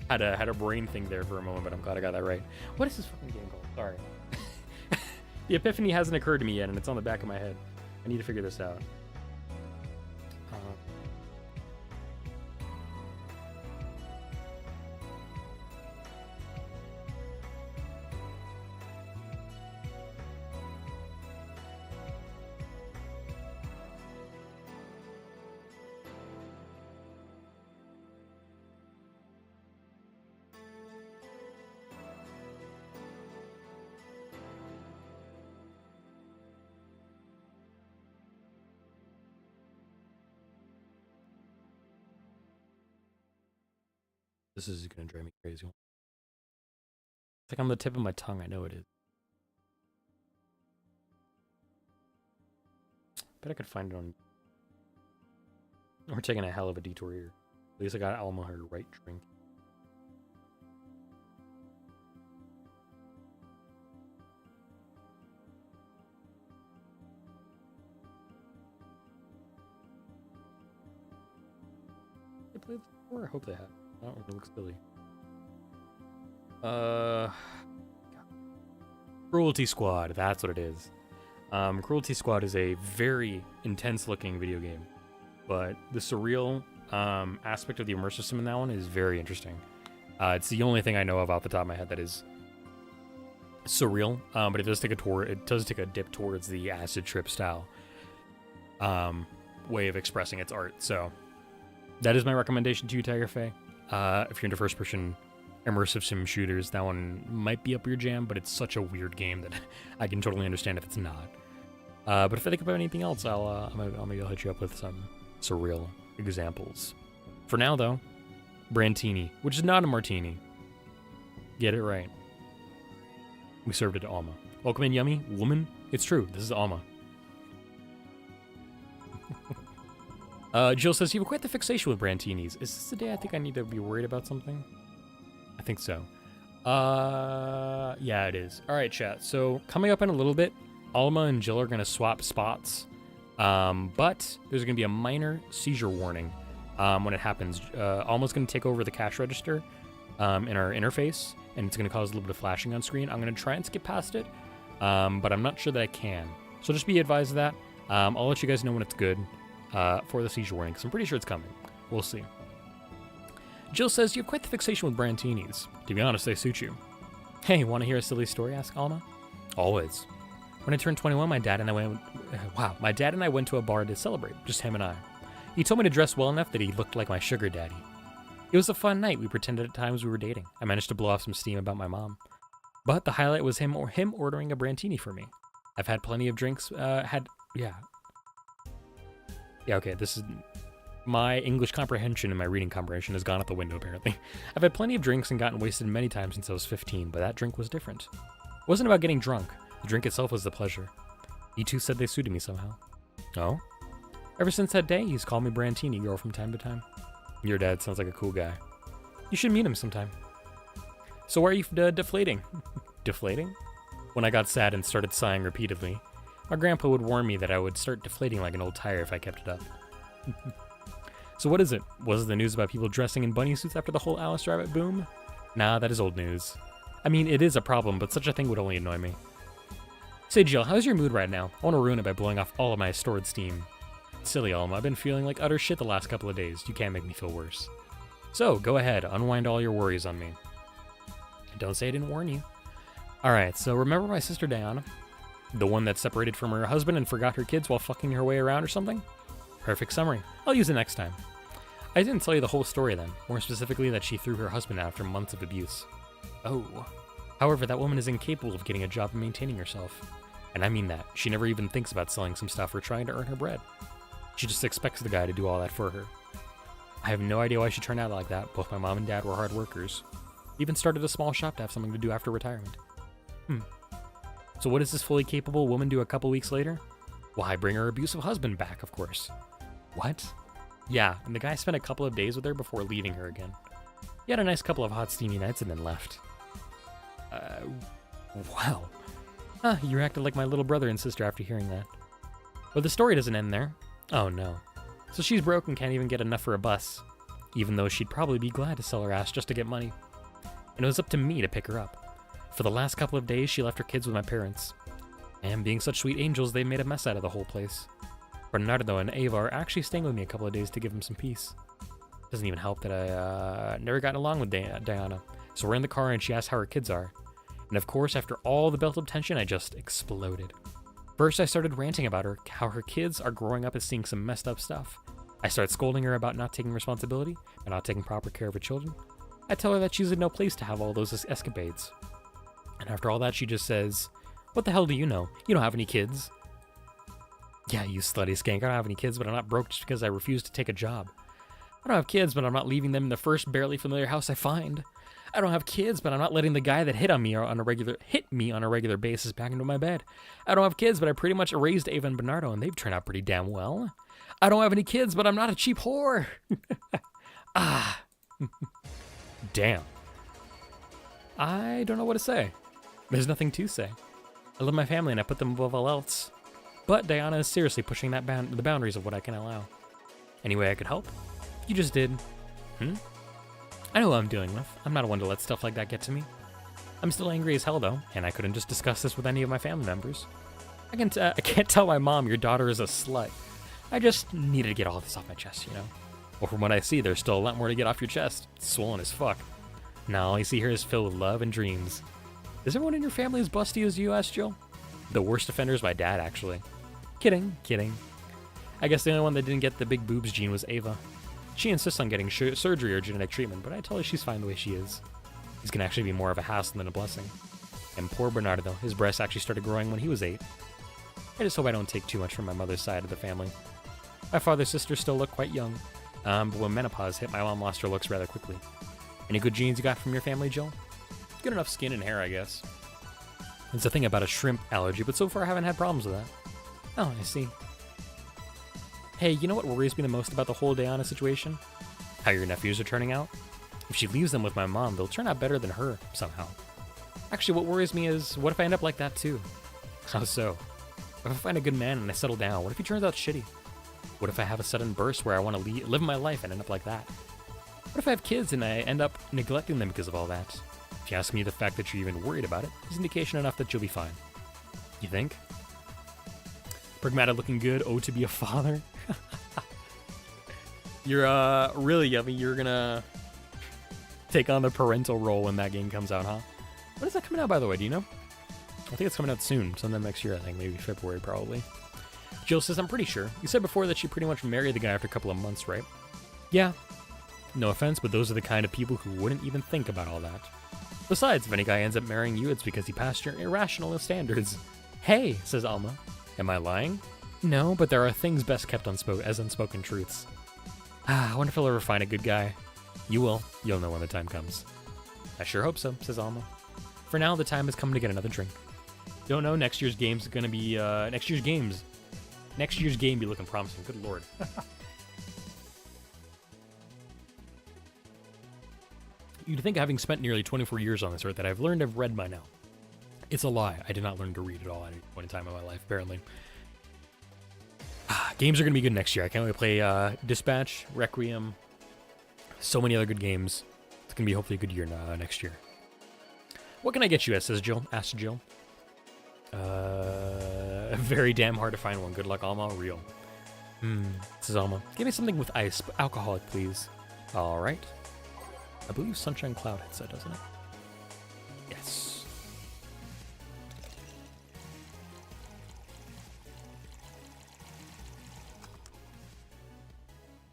had a brain thing there for a moment, but I'm glad I got that right. What is this fucking game called? Sorry. The epiphany hasn't occurred to me yet, and it's on the back of my head. I need to figure this out. This is gonna drive me crazy. It's like on the tip of my tongue. I know it is. Bet I could find it on. We're taking a hell of a detour here. At least I got Alma her right drink. They played this before? I hope they have. I don't really look silly. Cruelty Squad, that's what it is. Cruelty Squad is a very intense looking video game, but the surreal aspect of the immersive sim in that one is very interesting. It's the only thing I know of off the top of my head that is surreal, but it does take a dip towards the acid trip style way of expressing its art. So that is my recommendation to you, Tiger Faye. If you're into first person immersive sim shooters, that one might be up your jam, but it's such a weird game that I can totally understand if it's not. But if I think about anything else, maybe I'll hit you up with some surreal examples. For now, though, Brantini, which is not a martini. Get it right. We served it to Alma. Welcome in, yummy woman. It's true. This is Alma. Jill says, you have quite the fixation with Brantinis. Is this the day I think I need to be worried about something? I think so. Yeah, it is. All right, chat. So coming up in a little bit, Alma and Jill are going to swap spots. But there's going to be a minor seizure warning when it happens. Alma's going to take over the cash register in our interface, and it's going to cause a little bit of flashing on screen. I'm going to try and skip past it, but I'm not sure that I can. So just be advised of that. I'll let you guys know when it's good for the seizure warning, because I'm pretty sure it's coming. We'll see. Jill says, you have quite the fixation with Brantinis. To be honest, they suit you. Hey, want to hear a silly story? Asked Alma. Always. When I turned 21, my dad and I went to a bar to celebrate, just him and I. He told me to dress well enough that he looked like my sugar daddy. It was a fun night. We pretended at times we were dating. I managed to blow off some steam about my mom. But the highlight was him ordering a Brantini for me. I've had plenty of drinks, okay, this is... My English comprehension and my reading comprehension has gone out the window, apparently. I've had plenty of drinks and gotten wasted many times since I was 15, but that drink was different. It wasn't about getting drunk. The drink itself was the pleasure. He too said they suited me somehow. Oh? Ever since that day, he's called me Brantini girl from time to time. Your dad sounds like a cool guy. You should meet him sometime. So why are you deflating? Deflating? When I got sad and started sighing repeatedly, my grandpa would warn me that I would start deflating like an old tire if I kept it up. So what is it? Was it the news about people dressing in bunny suits after the whole Alice Rabbit boom? Nah, that is old news. I mean, it is a problem, but such a thing would only annoy me. Say, Jill, how's your mood right now? I want to ruin it by blowing off all of my stored steam. Silly, Alma. I've been feeling like utter shit the last couple of days. You can't make me feel worse. So, go ahead. Unwind all your worries on me. Don't say I didn't warn you. Alright, so remember my sister Diana? The one that separated from her husband and forgot her kids while fucking her way around or something? Perfect summary. I'll use it next time. I didn't tell you the whole story then, more specifically that she threw her husband out after months of abuse. Oh. However, that woman is incapable of getting a job and maintaining herself. And I mean that. She never even thinks about selling some stuff or trying to earn her bread. She just expects the guy to do all that for her. I have no idea why she turned out like that. Both my mom and dad were hard workers. Even started a small shop to have something to do after retirement. So what does this fully capable woman do a couple weeks later? Why, bring her abusive husband back, of course. What? Yeah, and the guy spent a couple of days with her before leaving her again. He had a nice couple of hot, steamy nights and then left. Wow. Huh, you acted like my little brother and sister after hearing that. But the story doesn't end there. Oh no. So she's broke and can't even get enough for a bus, even though she'd probably be glad to sell her ass just to get money. And it was up to me to pick her up. For the last couple of days, she left her kids with my parents. And being such sweet angels, they made a mess out of the whole place. Bernardo and Ava are actually staying with me a couple of days to give them some peace. Doesn't even help that I never got along with Diana. So we're in the car and she asked how her kids are. And of course, after all the built-up tension, I just exploded. First, I started ranting about her, how her kids are growing up and seeing some messed up stuff. I start scolding her about not taking responsibility and not taking proper care of her children. I tell her that she's in no place to have all those escapades. And after all that, she just says, "What the hell do you know? You don't have any kids." Yeah, you slutty skank. I don't have any kids, but I'm not broke just because I refuse to take a job. I don't have kids, but I'm not leaving them in the first barely familiar house I find. I don't have kids, but I'm not letting the guy that hit me on a regular basis back into my bed. I don't have kids, but I pretty much raised Ava and Bernardo, and they've turned out pretty damn well. I don't have any kids, but I'm not a cheap whore. Damn. I don't know what to say. There's nothing to say. I love my family and I put them above all else. But Diana is seriously pushing the boundaries of what I can allow. Any way I could help? You just did. I know who I'm dealing with. I'm not one to let stuff like that get to me. I'm still angry as hell though, and I couldn't just discuss this with any of my family members. I can't tell my mom your daughter is a slut. I just needed to get all this off my chest, you know? Well, from what I see, there's still a lot more to get off your chest. It's swollen as fuck. Now all you see here is filled with love and dreams. Is everyone in your family as busty as you? Asked Jill. The worst offender is my dad, actually. Kidding. I guess the only one that didn't get the big boobs gene was Ava. She insists on getting surgery or genetic treatment, but I tell her she's fine the way she is. He's gonna actually be more of a hassle than a blessing. And poor Bernardo, though, his breasts actually started growing when he was 8. I just hope I don't take too much from my mother's side of the family. My father's sisters still look quite young, but when menopause hit, my mom lost her looks rather quickly. Any good genes you got from your family, Jill? Good enough skin and hair, I guess. It's a thing about a shrimp allergy, but so far I haven't had problems with that. Oh, I see. Hey, you know what worries me the most about the whole Diana situation? How your nephews are turning out. If she leaves them with my mom, they'll turn out better than her, somehow. Actually, what worries me is, what if I end up like that too? How so? If I find a good man and I settle down, what if he turns out shitty? What if I have a sudden burst where I want to live my life and end up like that? What if I have kids and I end up neglecting them because of all that? If you ask me, the fact that you're even worried about it is indication enough that you'll be fine. You think? Pragmatic looking good, oh to be a father? You're really yummy. You're gonna take on the parental role when that game comes out, huh? When is that coming out, by the way? Do you know? I think it's coming out soon, sometime next year. I think maybe February, probably. Jill says, I'm pretty sure. You said before that she pretty much married the guy after a couple of months, right? Yeah. No offense, but those are the kind of people who wouldn't even think about all that. Besides, if any guy ends up marrying you, it's because he passed your irrational standards. Hey, says Alma. Am I lying? No, but there are things best kept as unspoken truths. I wonder if I'll ever find a good guy. You will. You'll know when the time comes. I sure hope so, says Alma. For now, the time has come to get another drink. Don't know, next year's game's gonna be, next year's game be looking promising. Good lord. You'd think, having spent nearly 24 years on this earth, that I've read by now. It's a lie. I did not learn to read at all at any point in time in my life, apparently. Games are going to be good next year. I can't wait to play Dispatch, Requiem, so many other good games. It's going to be hopefully a good year next year. What can I get you, asked Jill. Very damn hard to find one. Good luck, Alma. Real. Says Alma. Give me something with ice, but alcoholic, please. All right. I believe Sunshine Cloud hits that, doesn't it? Yes.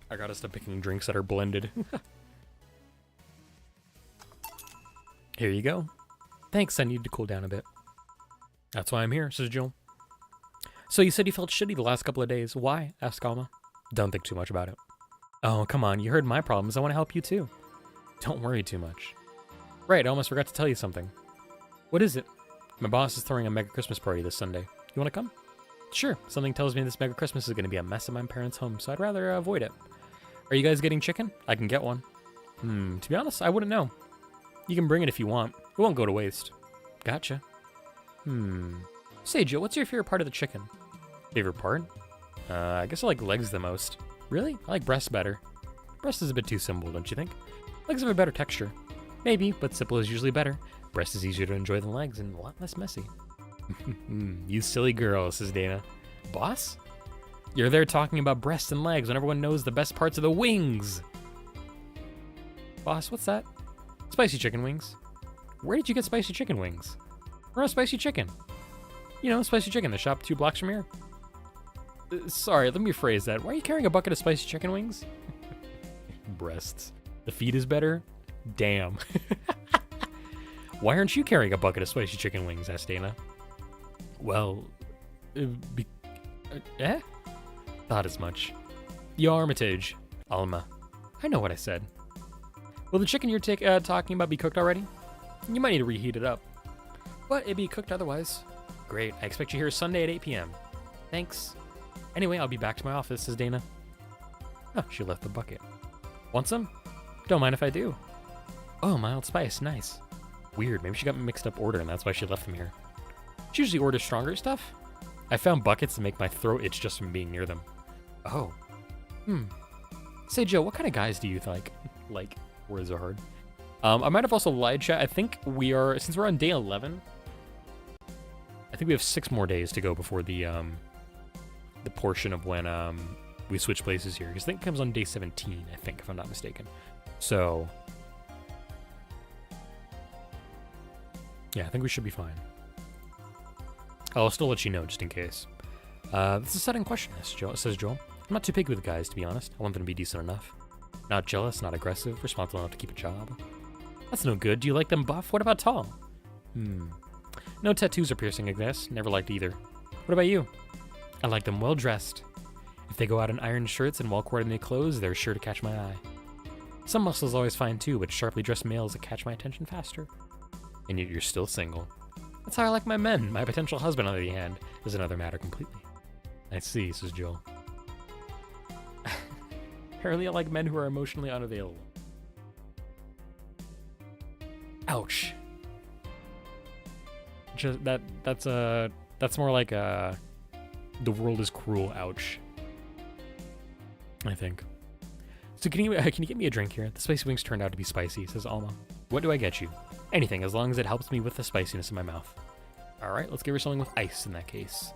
I gotta stop picking drinks that are blended. Here you go. Thanks, I need to cool down a bit. That's why I'm here, says Jill. So you said you felt shitty the last couple of days. Why? Asked Alma. Don't think too much about it. Oh, come on, you heard my problems. I want to help you too. Don't worry too much. Right, I almost forgot to tell you something. What is it? My boss is throwing a mega Christmas party this Sunday. You want to come? Sure. Something tells me this mega Christmas is going to be a mess at my parents' home, so I'd rather avoid it. Are you guys getting chicken? I can get one. To be honest, I wouldn't know. You can bring it if you want. It won't go to waste. Gotcha. Say, Jill, what's your favorite part of the chicken? Favorite part? I guess I like legs the most. Really? I like breast better. Breast is a bit too simple, don't you think? Legs have a better texture. Maybe, but simple is usually better. Breast is easier to enjoy than legs and a lot less messy. You silly girl, says Dana. Boss? You're there talking about breasts and legs when everyone knows the best parts of the wings. Boss, what's that? Spicy chicken wings. Where did you get spicy chicken wings? Where is spicy chicken? You know, spicy chicken, the shop 2 blocks from here. Sorry, let me rephrase that. Why are you carrying a bucket of spicy chicken wings? Breasts. The feet is better? Damn. Why aren't you carrying a bucket of spicy chicken wings? Asked Dana. Well, Thought as much. The Armitage. Alma. I know what I said. Will the chicken you're talking about be cooked already? You might need to reheat it up. But it'd be cooked otherwise. Great, I expect you here Sunday at 8 p.m. Thanks. Anyway, I'll be back to my office, says Dana. Oh, she left the bucket. Want some? Don't mind if I do. Oh, mild spice, nice. Weird, maybe she got mixed up order and that's why she left them here. She usually orders stronger stuff. I found buckets that make my throat itch just from being near them. Oh. Say, Joe, what kind of guys do you like? Like, words are hard. I might have also lied, chat. I think since we're on day 11, I think we have 6 more days to go before the portion of when we switch places here. Because I think it comes on day 17, I think, if I'm not mistaken. So, yeah, I think we should be fine. I'll still let you know, just in case. This is a sudden question, says Joel. I'm not too picky with guys, to be honest. I want them to be decent enough. Not jealous, not aggressive, responsible enough to keep a job. That's no good. Do you like them buff? What about tall? No tattoos or piercing, I guess. Never liked either. What about you? I like them well dressed. If they go out in iron shirts and well-coordinated clothes, they're sure to catch my eye. Some muscles always fine too, but sharply dressed males that catch my attention faster. And yet you're still single. That's how I like my men. My potential husband, on the other hand, is another matter completely. I see, says Joel. Apparently I like men who are emotionally unavailable. Ouch. Just that's more like the world is cruel, ouch. I think. So can you get me a drink here? The spicy wings turned out to be spicy, says Alma. What do I get you? Anything, as long as it helps me with the spiciness in my mouth. Alright, let's give her something with ice in that case.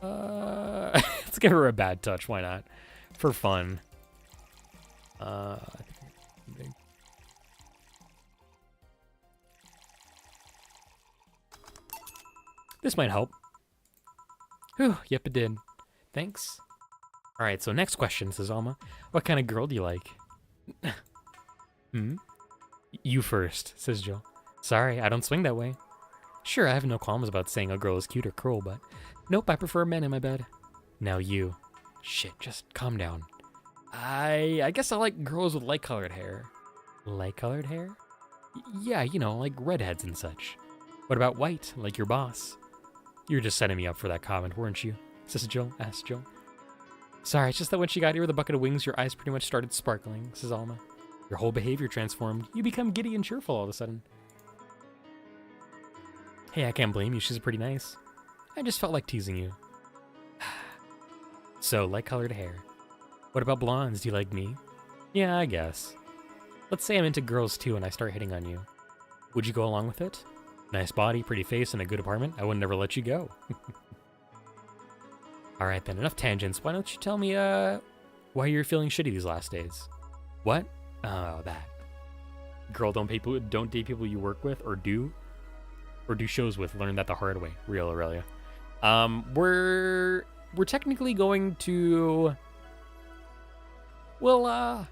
Let's give her a bad touch, why not? For fun. This might help. Whew, yep it did. Thanks. Alright, so next question, says Alma. What kind of girl do you like? You first, says Joe. Sorry, I don't swing that way. Sure, I have no qualms about saying a girl is cute or cruel, but nope, I prefer men in my bed. Now you. Shit, just calm down. I guess I like girls with light-colored hair. Light-colored hair? Yeah, you know, like redheads and such. What about white, like your boss? You were just setting me up for that comment, weren't you? Says Jill, asked Jill. Sorry, it's just that when she got here with a bucket of wings, your eyes pretty much started sparkling, says Alma. Your whole behavior transformed. You become giddy and cheerful all of a sudden. Hey, I can't blame you. She's pretty nice. I just felt like teasing you. So, light-colored hair. What about blondes? Do you like me? Yeah, I guess. Let's say I'm into girls too and I start hitting on you. Would you go along with it? Nice body, pretty face, and a good apartment? I would never let you go. Alright then, enough tangents. Why don't you tell me, why you're feeling shitty these last days? What? Oh, that. Girl, don't date people you work with or do shows with. Learn that the hard way. Real Aurelia. We're technically going to... Well, I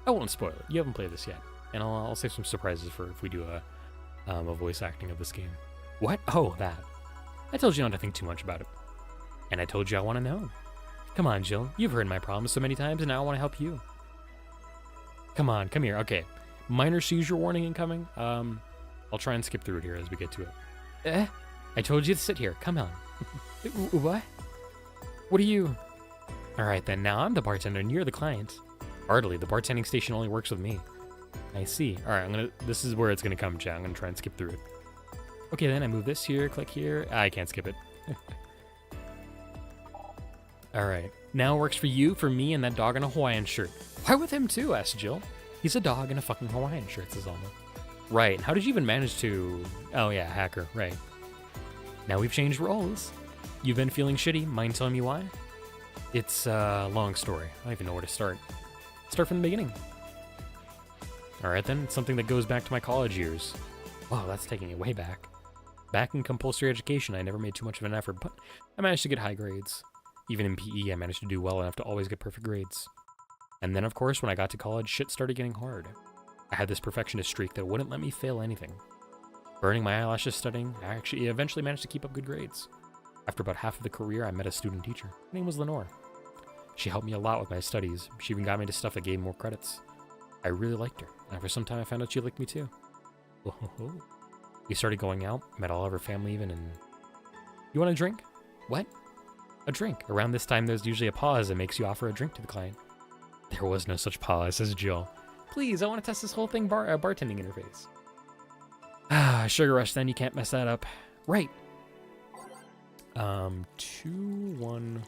won't spoil it. You haven't played this yet. And I'll save some surprises for if we do a voice acting of this game. What? Oh, that. I told you not to think too much about it. And I told you I want to know. Come on, Jill. You've heard my problems so many times, and now I want to help you. Come on, come here. Okay. Minor seizure warning incoming. I'll try and skip through it here as we get to it. I told you to sit here. Come on. What? What are you? Alright then, now I'm the bartender and you're the client. Hardly, the bartending station only works with me. I see. Alright, this is where it's gonna come, chat. I'm gonna try and skip through it. Okay then, I move this here, click here. I can't skip it. Alright, now it works for you, for me, and that dog in a Hawaiian shirt. Why with him too? Asked Jill. He's a dog in a fucking Hawaiian shirt, says Alma. Right, how did you even manage to... Oh yeah, hacker, right. Now we've changed roles. You've been feeling shitty, mind telling me why? It's a long story. I don't even know where to start. Start from the beginning. Alright then, it's something that goes back to my college years. Wow, that's taking it way back. Back in compulsory education, I never made too much of an effort, but I managed to get high grades. Even in PE, I managed to do well enough to always get perfect grades. And then, of course, when I got to college, shit started getting hard. I had this perfectionist streak that wouldn't let me fail anything. Burning my eyelashes studying, I actually eventually managed to keep up good grades. After about half of the career, I met a student teacher. Her name was Lenore. She helped me a lot with my studies. She even got me to stuff that gave more credits. I really liked her, and after some time I found out she liked me too. Whoa. We started going out, met all of her family even, and... You want a drink? What? A drink. Around this time there's usually a pause that makes you offer a drink to the client. There was no such pause, says Jill. Please, I want to test this whole thing bartending interface. Sugar rush then, you can't mess that up. Right. 2, 1...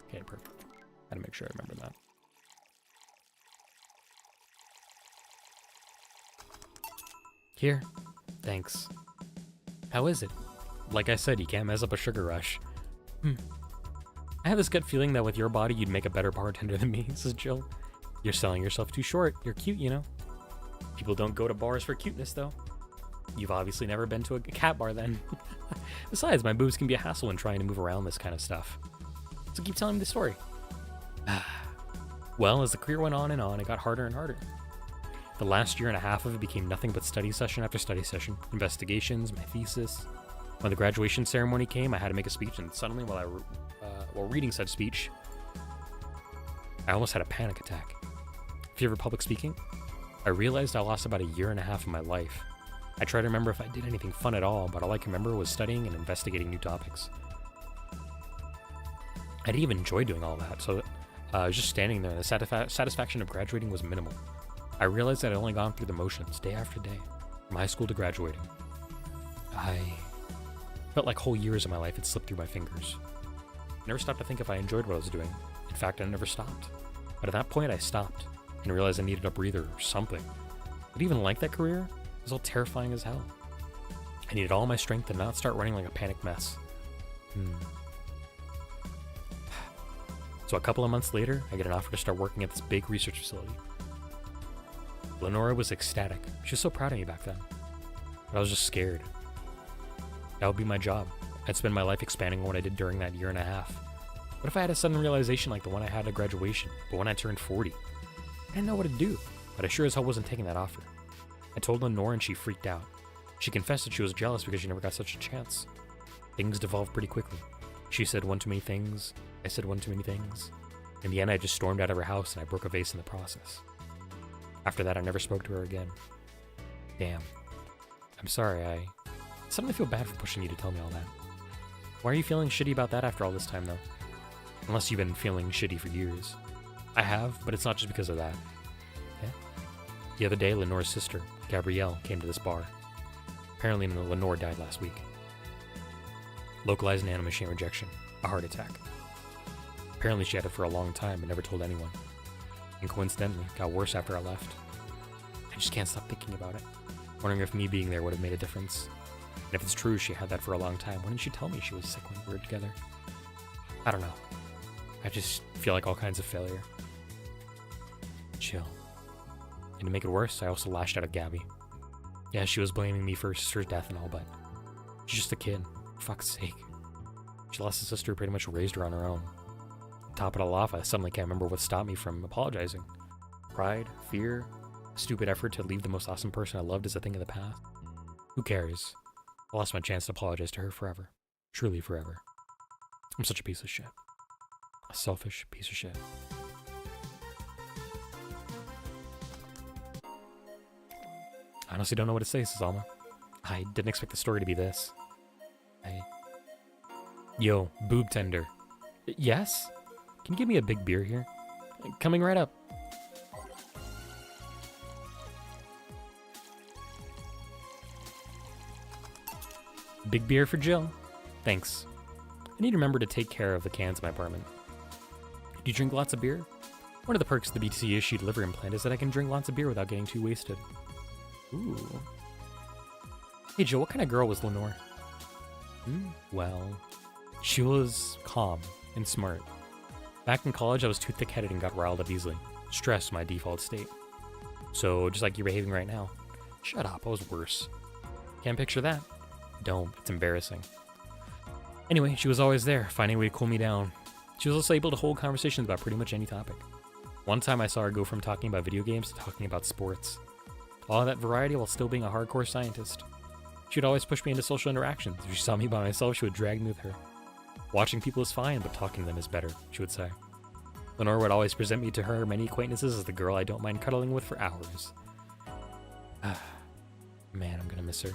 Okay, perfect. Gotta make sure I remember that. Here. Thanks. How is it? Like I said, you can't mess up a sugar rush. I have this gut feeling that with your body, you'd make a better bartender than me, says Jill. You're selling yourself too short. You're cute, you know? People don't go to bars for cuteness, though. You've obviously never been to a cat bar, then. Besides, my boobs can be a hassle when trying to move around this kind of stuff. So keep telling me the story. Well, as the career went on, it got harder and harder. The last year and a half of it became nothing but study session after study session, investigations, my thesis. When the graduation ceremony came, I had to make a speech, and suddenly, while reading said speech, I almost had a panic attack. Fear public speaking? I realized I lost about a year and a half of my life. I tried to remember if I did anything fun at all, but all I can remember was studying and investigating new topics. I didn't even enjoy doing all that, so I was just standing there, and the satisfaction of graduating was minimal. I realized that I'd only gone through the motions, day after day, from high school to graduating. I felt like whole years of my life had slipped through my fingers. I never stopped to think if I enjoyed what I was doing. In fact, I never stopped. But at that point, I stopped, and realized I needed a breather or something. But even like that career, it was all terrifying as hell. I needed all my strength to not start running like a panicked mess. So a couple of months later, I get an offer to start working at this big research facility. Lenora was ecstatic. She was so proud of me back then. But I was just scared. That would be my job. I'd spend my life expanding on what I did during that year and a half. What if I had a sudden realization like the one I had at graduation, but when I turned 40? I didn't know what to do, but I sure as hell wasn't taking that offer. I told Lenore and she freaked out. She confessed that she was jealous because she never got such a chance. Things devolved pretty quickly. She said one too many things, I said one too many things. In the end, I just stormed out of her house and I broke a vase in the process. After that, I never spoke to her again. Damn. I'm sorry, I suddenly feel bad for pushing you to tell me all that. Why are you feeling shitty about that after all this time, though? Unless you've been feeling shitty for years. I have, but it's not just because of that. Yeah? The other day, Lenore's sister, Gabrielle, came to this bar. Apparently, Lenore died last week. Localized nanomachine rejection. A heart attack. Apparently she had it for a long time but never told anyone. And coincidentally, it got worse after I left. I just can't stop thinking about it. Wondering if me being there would have made a difference. And if it's true she had that for a long time, why didn't she tell me she was sick when we were together? I don't know. I just feel like all kinds of failure. Chill. And to make it worse, I also lashed out at Gabby. Yeah, she was blaming me for her sister's death and all, but she's just a kid. For fuck's sake. She lost a sister who pretty much raised her on her own. Top it all off, I suddenly can't remember what stopped me from apologizing. Pride, fear, a stupid effort to leave the most awesome person I loved as a thing of the past. Who cares? I lost my chance to apologize to her forever. Truly forever. I'm such a piece of shit. A selfish piece of shit. I honestly don't know what to say, says Alma. I didn't expect the story to be this. Yo, boob tender. Yes? Can you give me a big beer here? Coming right up. Big beer for Jill. Thanks. I need to remember to take care of the cans in my apartment. Do you drink lots of beer? One of the perks of the BTC issued liver implant is that I can drink lots of beer without getting too wasted. Ooh. Hey Jill, what kind of girl was Lenore? Well, she was calm and smart. Back in college, I was too thick-headed and got riled up easily. Stress, my default state. So, just like you're behaving right now. Shut up, I was worse. Can't picture that. Don't, it's embarrassing. Anyway, she was always there, finding a way to cool me down. She was also able to hold conversations about pretty much any topic. One time I saw her go from talking about video games to talking about sports. All of that variety while still being a hardcore scientist. She would always push me into social interactions. If she saw me by myself, she would drag me with her. Watching people is fine, but talking to them is better, she would say. Lenore would always present me to her many acquaintances as the girl I don't mind cuddling with for hours. Man, I'm gonna miss her.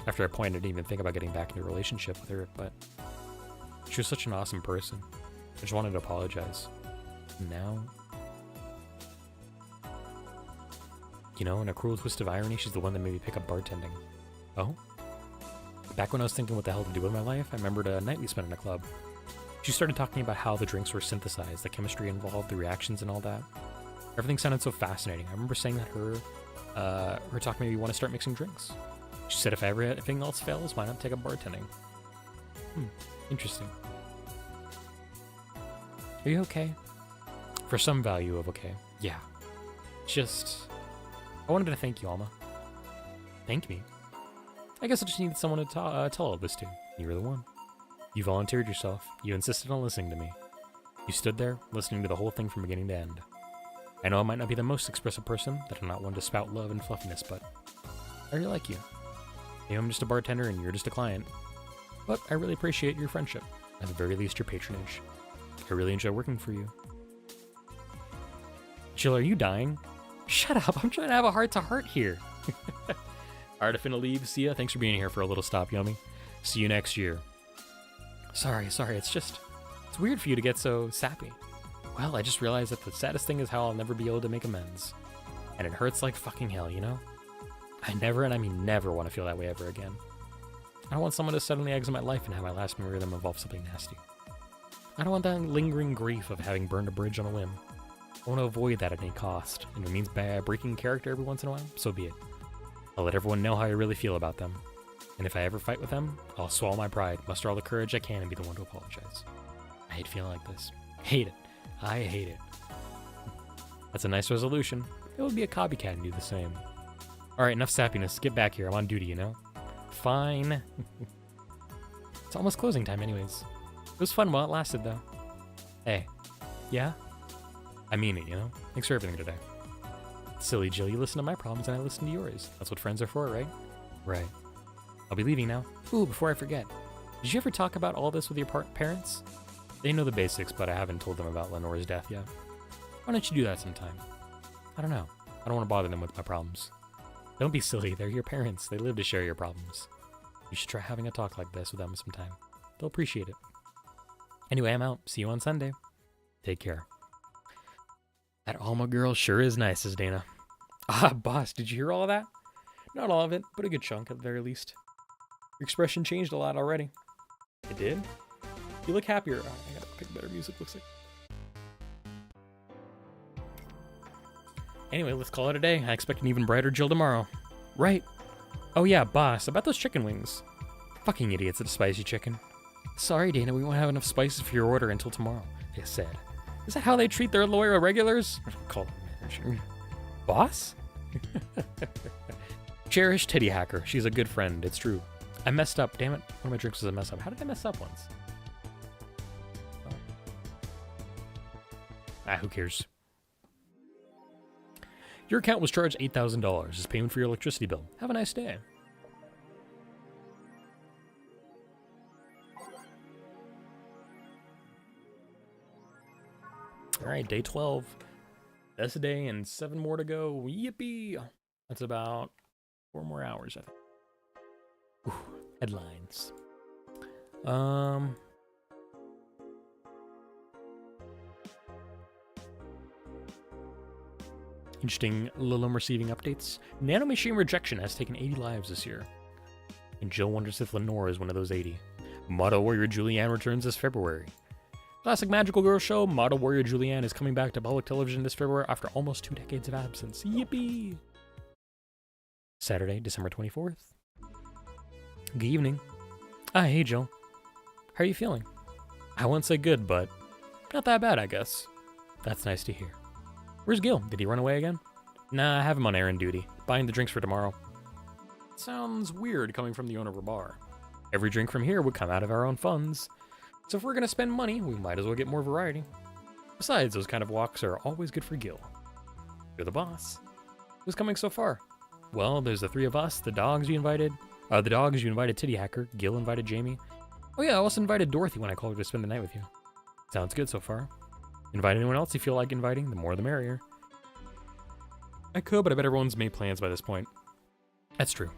After that point, I didn't even think about getting back into a relationship with her, but she was such an awesome person. I just wanted to apologize. Now, you know, in a cruel twist of irony, she's the one that made me pick up bartending. Oh? Back when I was thinking what the hell to do with my life, I remembered a night we spent in a club. She started talking about how the drinks were synthesized, the chemistry involved, the reactions and all that. Everything sounded so fascinating. I remember saying that her talk made me want to start mixing drinks. She said if everything else fails, why not take up bartending? Interesting. Are you okay? For some value of okay. Yeah. Just, I wanted to thank you, Alma. Thank me? I guess I just needed someone to tell all this to. You were the one. You volunteered yourself. You insisted on listening to me. You stood there, listening to the whole thing from beginning to end. I know I might not be the most expressive person, that I'm not one to spout love and fluffiness, but I really like you. Maybe I'm just a bartender and you're just a client, but I really appreciate your friendship. At the very least, your patronage. I really enjoy working for you. Jill, are you dying? Shut up, I'm trying to have a heart-to-heart here. Alright, I'm finna leave. See ya. Thanks for being here for a little stop, Yummy. See you next year. Sorry, it's weird for you to get so sappy. Well, I just realized that the saddest thing is how I'll never be able to make amends. And it hurts like fucking hell, you know? I never, and I mean never, want to feel that way ever again. I don't want someone to suddenly exit my life and have my last memory of them involve something nasty. I don't want that lingering grief of having burned a bridge on a whim. I want to avoid that at any cost, and if it means breaking character every once in a while, so be it. I'll let everyone know how I really feel about them. And if I ever fight with them, I'll swallow my pride, muster all the courage I can, and be the one to apologize. I hate feeling like this. Hate it. I hate it. That's a nice resolution. It would be a copycat and do the same. Alright, enough sappiness. Get back here. I'm on duty, you know? Fine. It's almost closing time anyways. It was fun while it lasted, though. Hey. Yeah? I mean it, you know? Thanks for everything today. Silly Jill, you listen to my problems and I listen to yours. That's what friends are for, right? Right. I'll be leaving now. Ooh, before I forget. Did you ever talk about all this with your parents? They know the basics, but I haven't told them about Lenore's death yet. Why don't you do that sometime? I don't know. I don't want to bother them with my problems. Don't be silly. They're your parents. They live to share your problems. You should try having a talk like this with them sometime. They'll appreciate it. Anyway, I'm out. See you on Sunday. Take care. That Alma girl sure is nice, says Dana. Ah, boss, did you hear all of that? Not all of it, but a good chunk at the very least. Your expression changed a lot already. It did? You look happier. I gotta pick better music, looks like. Anyway, let's call it a day. I expect an even brighter Jill tomorrow. Right. Oh yeah, boss, about those chicken wings. Fucking idiots at Spicy Chicken. Sorry, Dana, we won't have enough spices for your order until tomorrow, they said. Is that how they treat their loyal regulars? Call them manager. Boss? Cherish Titty Hacker. She's a good friend, it's true. I messed up, damn it. One of my drinks was a mess up. How did I mess up once? Oh. Ah, who cares? Your account was charged $8,000 as payment for your electricity bill. Have a nice day. Alright, day 12. That's a day and 7 more to go. Yippee! That's about 4 more hours, I think. Ooh, headlines. Interesting Lilum receiving updates. Nanomachine rejection has taken 80 lives this year. And Jill wonders if Lenore is one of those 80. Model Warrior Julianne returns this February. Classic Magical Girl show, Model Warrior Julianne is coming back to public television this February after almost 2 decades of absence. Yippee! Saturday, December 24th. Good evening. Ah, hey Jill. How are you feeling? I won't say good, but not that bad, I guess. That's nice to hear. Where's Gil? Did he run away again? Nah, I have him on errand duty, buying the drinks for tomorrow. Sounds weird coming from the owner of a bar. Every drink from here would come out of our own funds. So if we're gonna spend money, we might as well get more variety. Besides, those kind of walks are always good for Gil. You're the boss. Who's coming so far? Well, there's the 3 of us, the dogs you invited, Titty Hacker, Gil invited Jamie. Oh yeah, I also invited Dorothy when I called her to spend the night with you. Sounds good so far. Invite anyone else you feel like inviting, the more the merrier. I could, but I bet everyone's made plans by this point. That's true.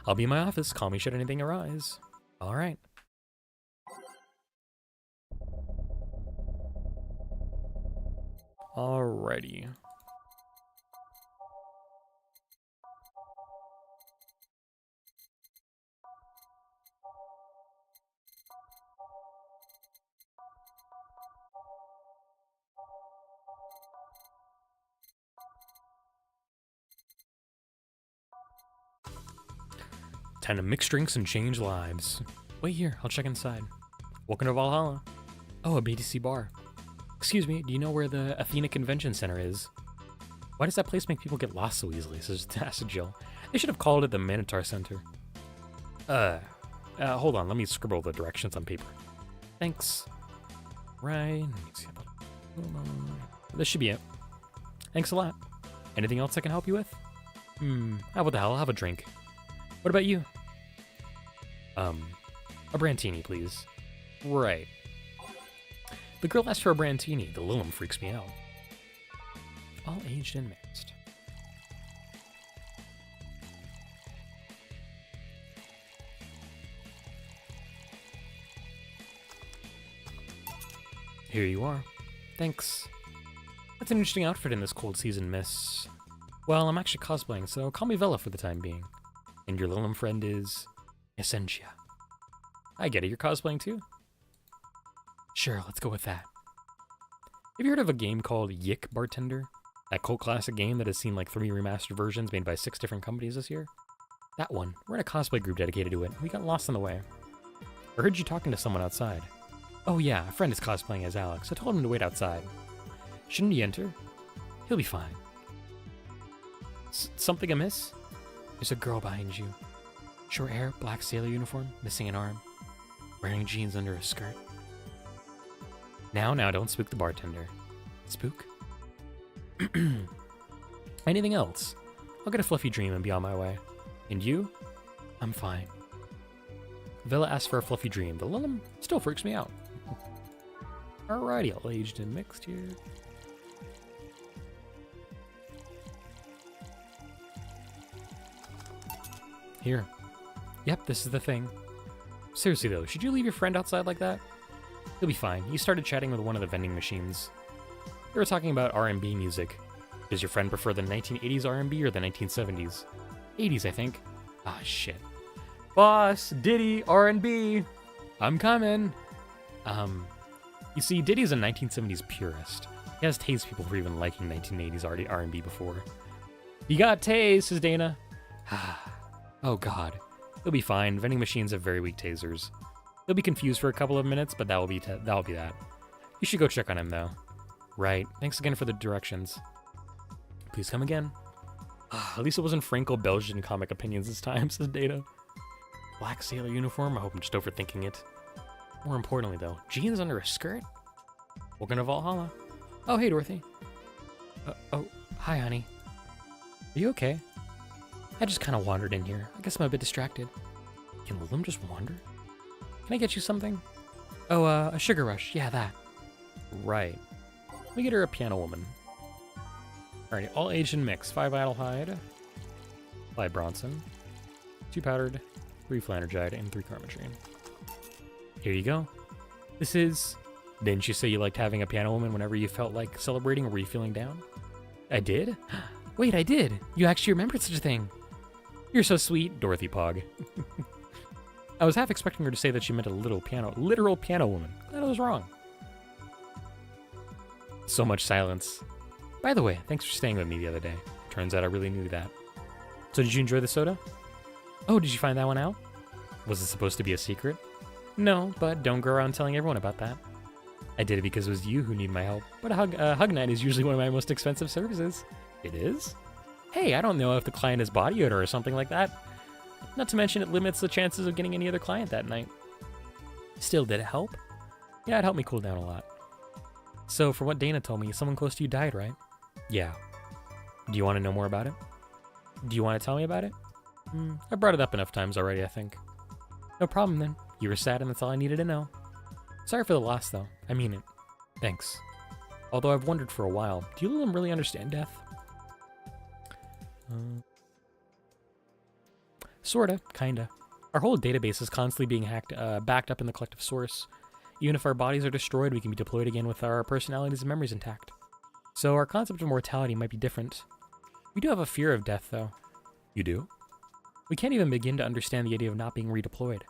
I'll be in my office. Call me should anything arise. All right. Alrighty. Time to mix drinks and change lives. Wait here, I'll check inside. Welcome to Valhalla. Oh, a BTC bar. Excuse me, do you know where the Athena Convention Center is? Why does that place make people get lost so easily? Says Acid Jill. They should have called it the Minotaur Center. Hold on, let me scribble the directions on paper. Thanks. Right. This should be it. Thanks a lot. Anything else I can help you with? What the hell? I'll have a drink. What about you? A Brantini, please. Right. The girl asked for a Brantini. The Lilum freaks me out. All aged and mixed. Here you are. Thanks. That's an interesting outfit in this cold season, miss. Well, I'm actually cosplaying, so call me Vela for the time being. And your Lilum friend is Essentia. I get it, you're cosplaying too? Sure, let's go with that. Have you heard of a game called Yick Bartender? That cult classic game that has seen like 3 remastered versions made by 6 different companies this year? That one. We're in a cosplay group dedicated to it. We got lost on the way. I heard you talking to someone outside. Oh yeah, a friend is cosplaying as Alex. I told him to wait outside. Shouldn't he enter? He'll be fine. Something amiss? There's a girl behind you. Short hair, black sailor uniform, missing an arm. Wearing jeans under a skirt. Now, don't spook the bartender. Spook? Anything else? I'll get a fluffy dream and be on my way. And you? I'm fine. Vela asked for a fluffy dream. The Lilum still freaks me out. Alrighty, all aged and mixed here. Here. Yep, this is the thing. Seriously though, should you leave your friend outside like that? He'll be fine. You started chatting with one of the vending machines. They were talking about R&B music. Does your friend prefer the 1980s R&B or the 1970s? 80s, I think. Ah, shit. Boss, Diddy, R&B. I'm coming. You see, Diddy's a 1970s purist. He has tased people for even liking 1980s R&B before. You got tased, says Dana. Oh god. He'll be fine. Vending machines have very weak tasers. He'll be confused for a couple of minutes, but that'll be that. You should go check on him, though. Right. Thanks again for the directions. Please come again. At least it wasn't Franco-Belgian comic opinions this time, says Data. Black sailor uniform? I hope I'm just overthinking it. More importantly, though, jeans under a skirt? Welcome to Valhalla. Oh, hey, Dorothy. Oh, hi, honey. Are you okay? I just kind of wandered in here. I guess I'm a bit distracted. Can Lilum just wander? Can I get you something? Oh, a sugar rush. Yeah, that. Right. Let me get her a piano woman. Alright, all aged and mixed. 5 Idlehide, 5 Bronson, 2 powdered, 3 Flanergide, and 3 Carmatrine. Here you go. This is... Didn't you say you liked having a piano woman whenever you felt like celebrating or were you feeling down? I did? Wait, I did. You actually remembered such a thing. You're so sweet, Dorothy Pog. I was half expecting her to say that she meant a literal piano woman. Glad I was wrong. So much silence. By the way, thanks for staying with me the other day. Turns out I really knew that. So did you enjoy the soda? Oh, did you find that one out? Was it supposed to be a secret? No, but don't go around telling everyone about that. I did it because it was you who need my help, but a hug night is usually one of my most expensive services. It is? Hey, I don't know if the client has body odor or something like that. Not to mention it limits the chances of getting any other client that night. Still, did it help? Yeah, it helped me cool down a lot. So, from what Dana told me, someone close to you died, right? Yeah. Do you want to know more about it? Do you want to tell me about it? I brought it up enough times already, I think. No problem then. You were sad and that's all I needed to know. Sorry for the loss, though. I mean it. Thanks. Although I've wondered for a while, do you really understand death? Sorta, kinda. Our whole database is constantly being backed up in the collective source. Even if our bodies are destroyed, we can be deployed again with our personalities and memories intact. So our concept of mortality might be different. We do have a fear of death, though. You do? We can't even begin to understand the idea of not being redeployed.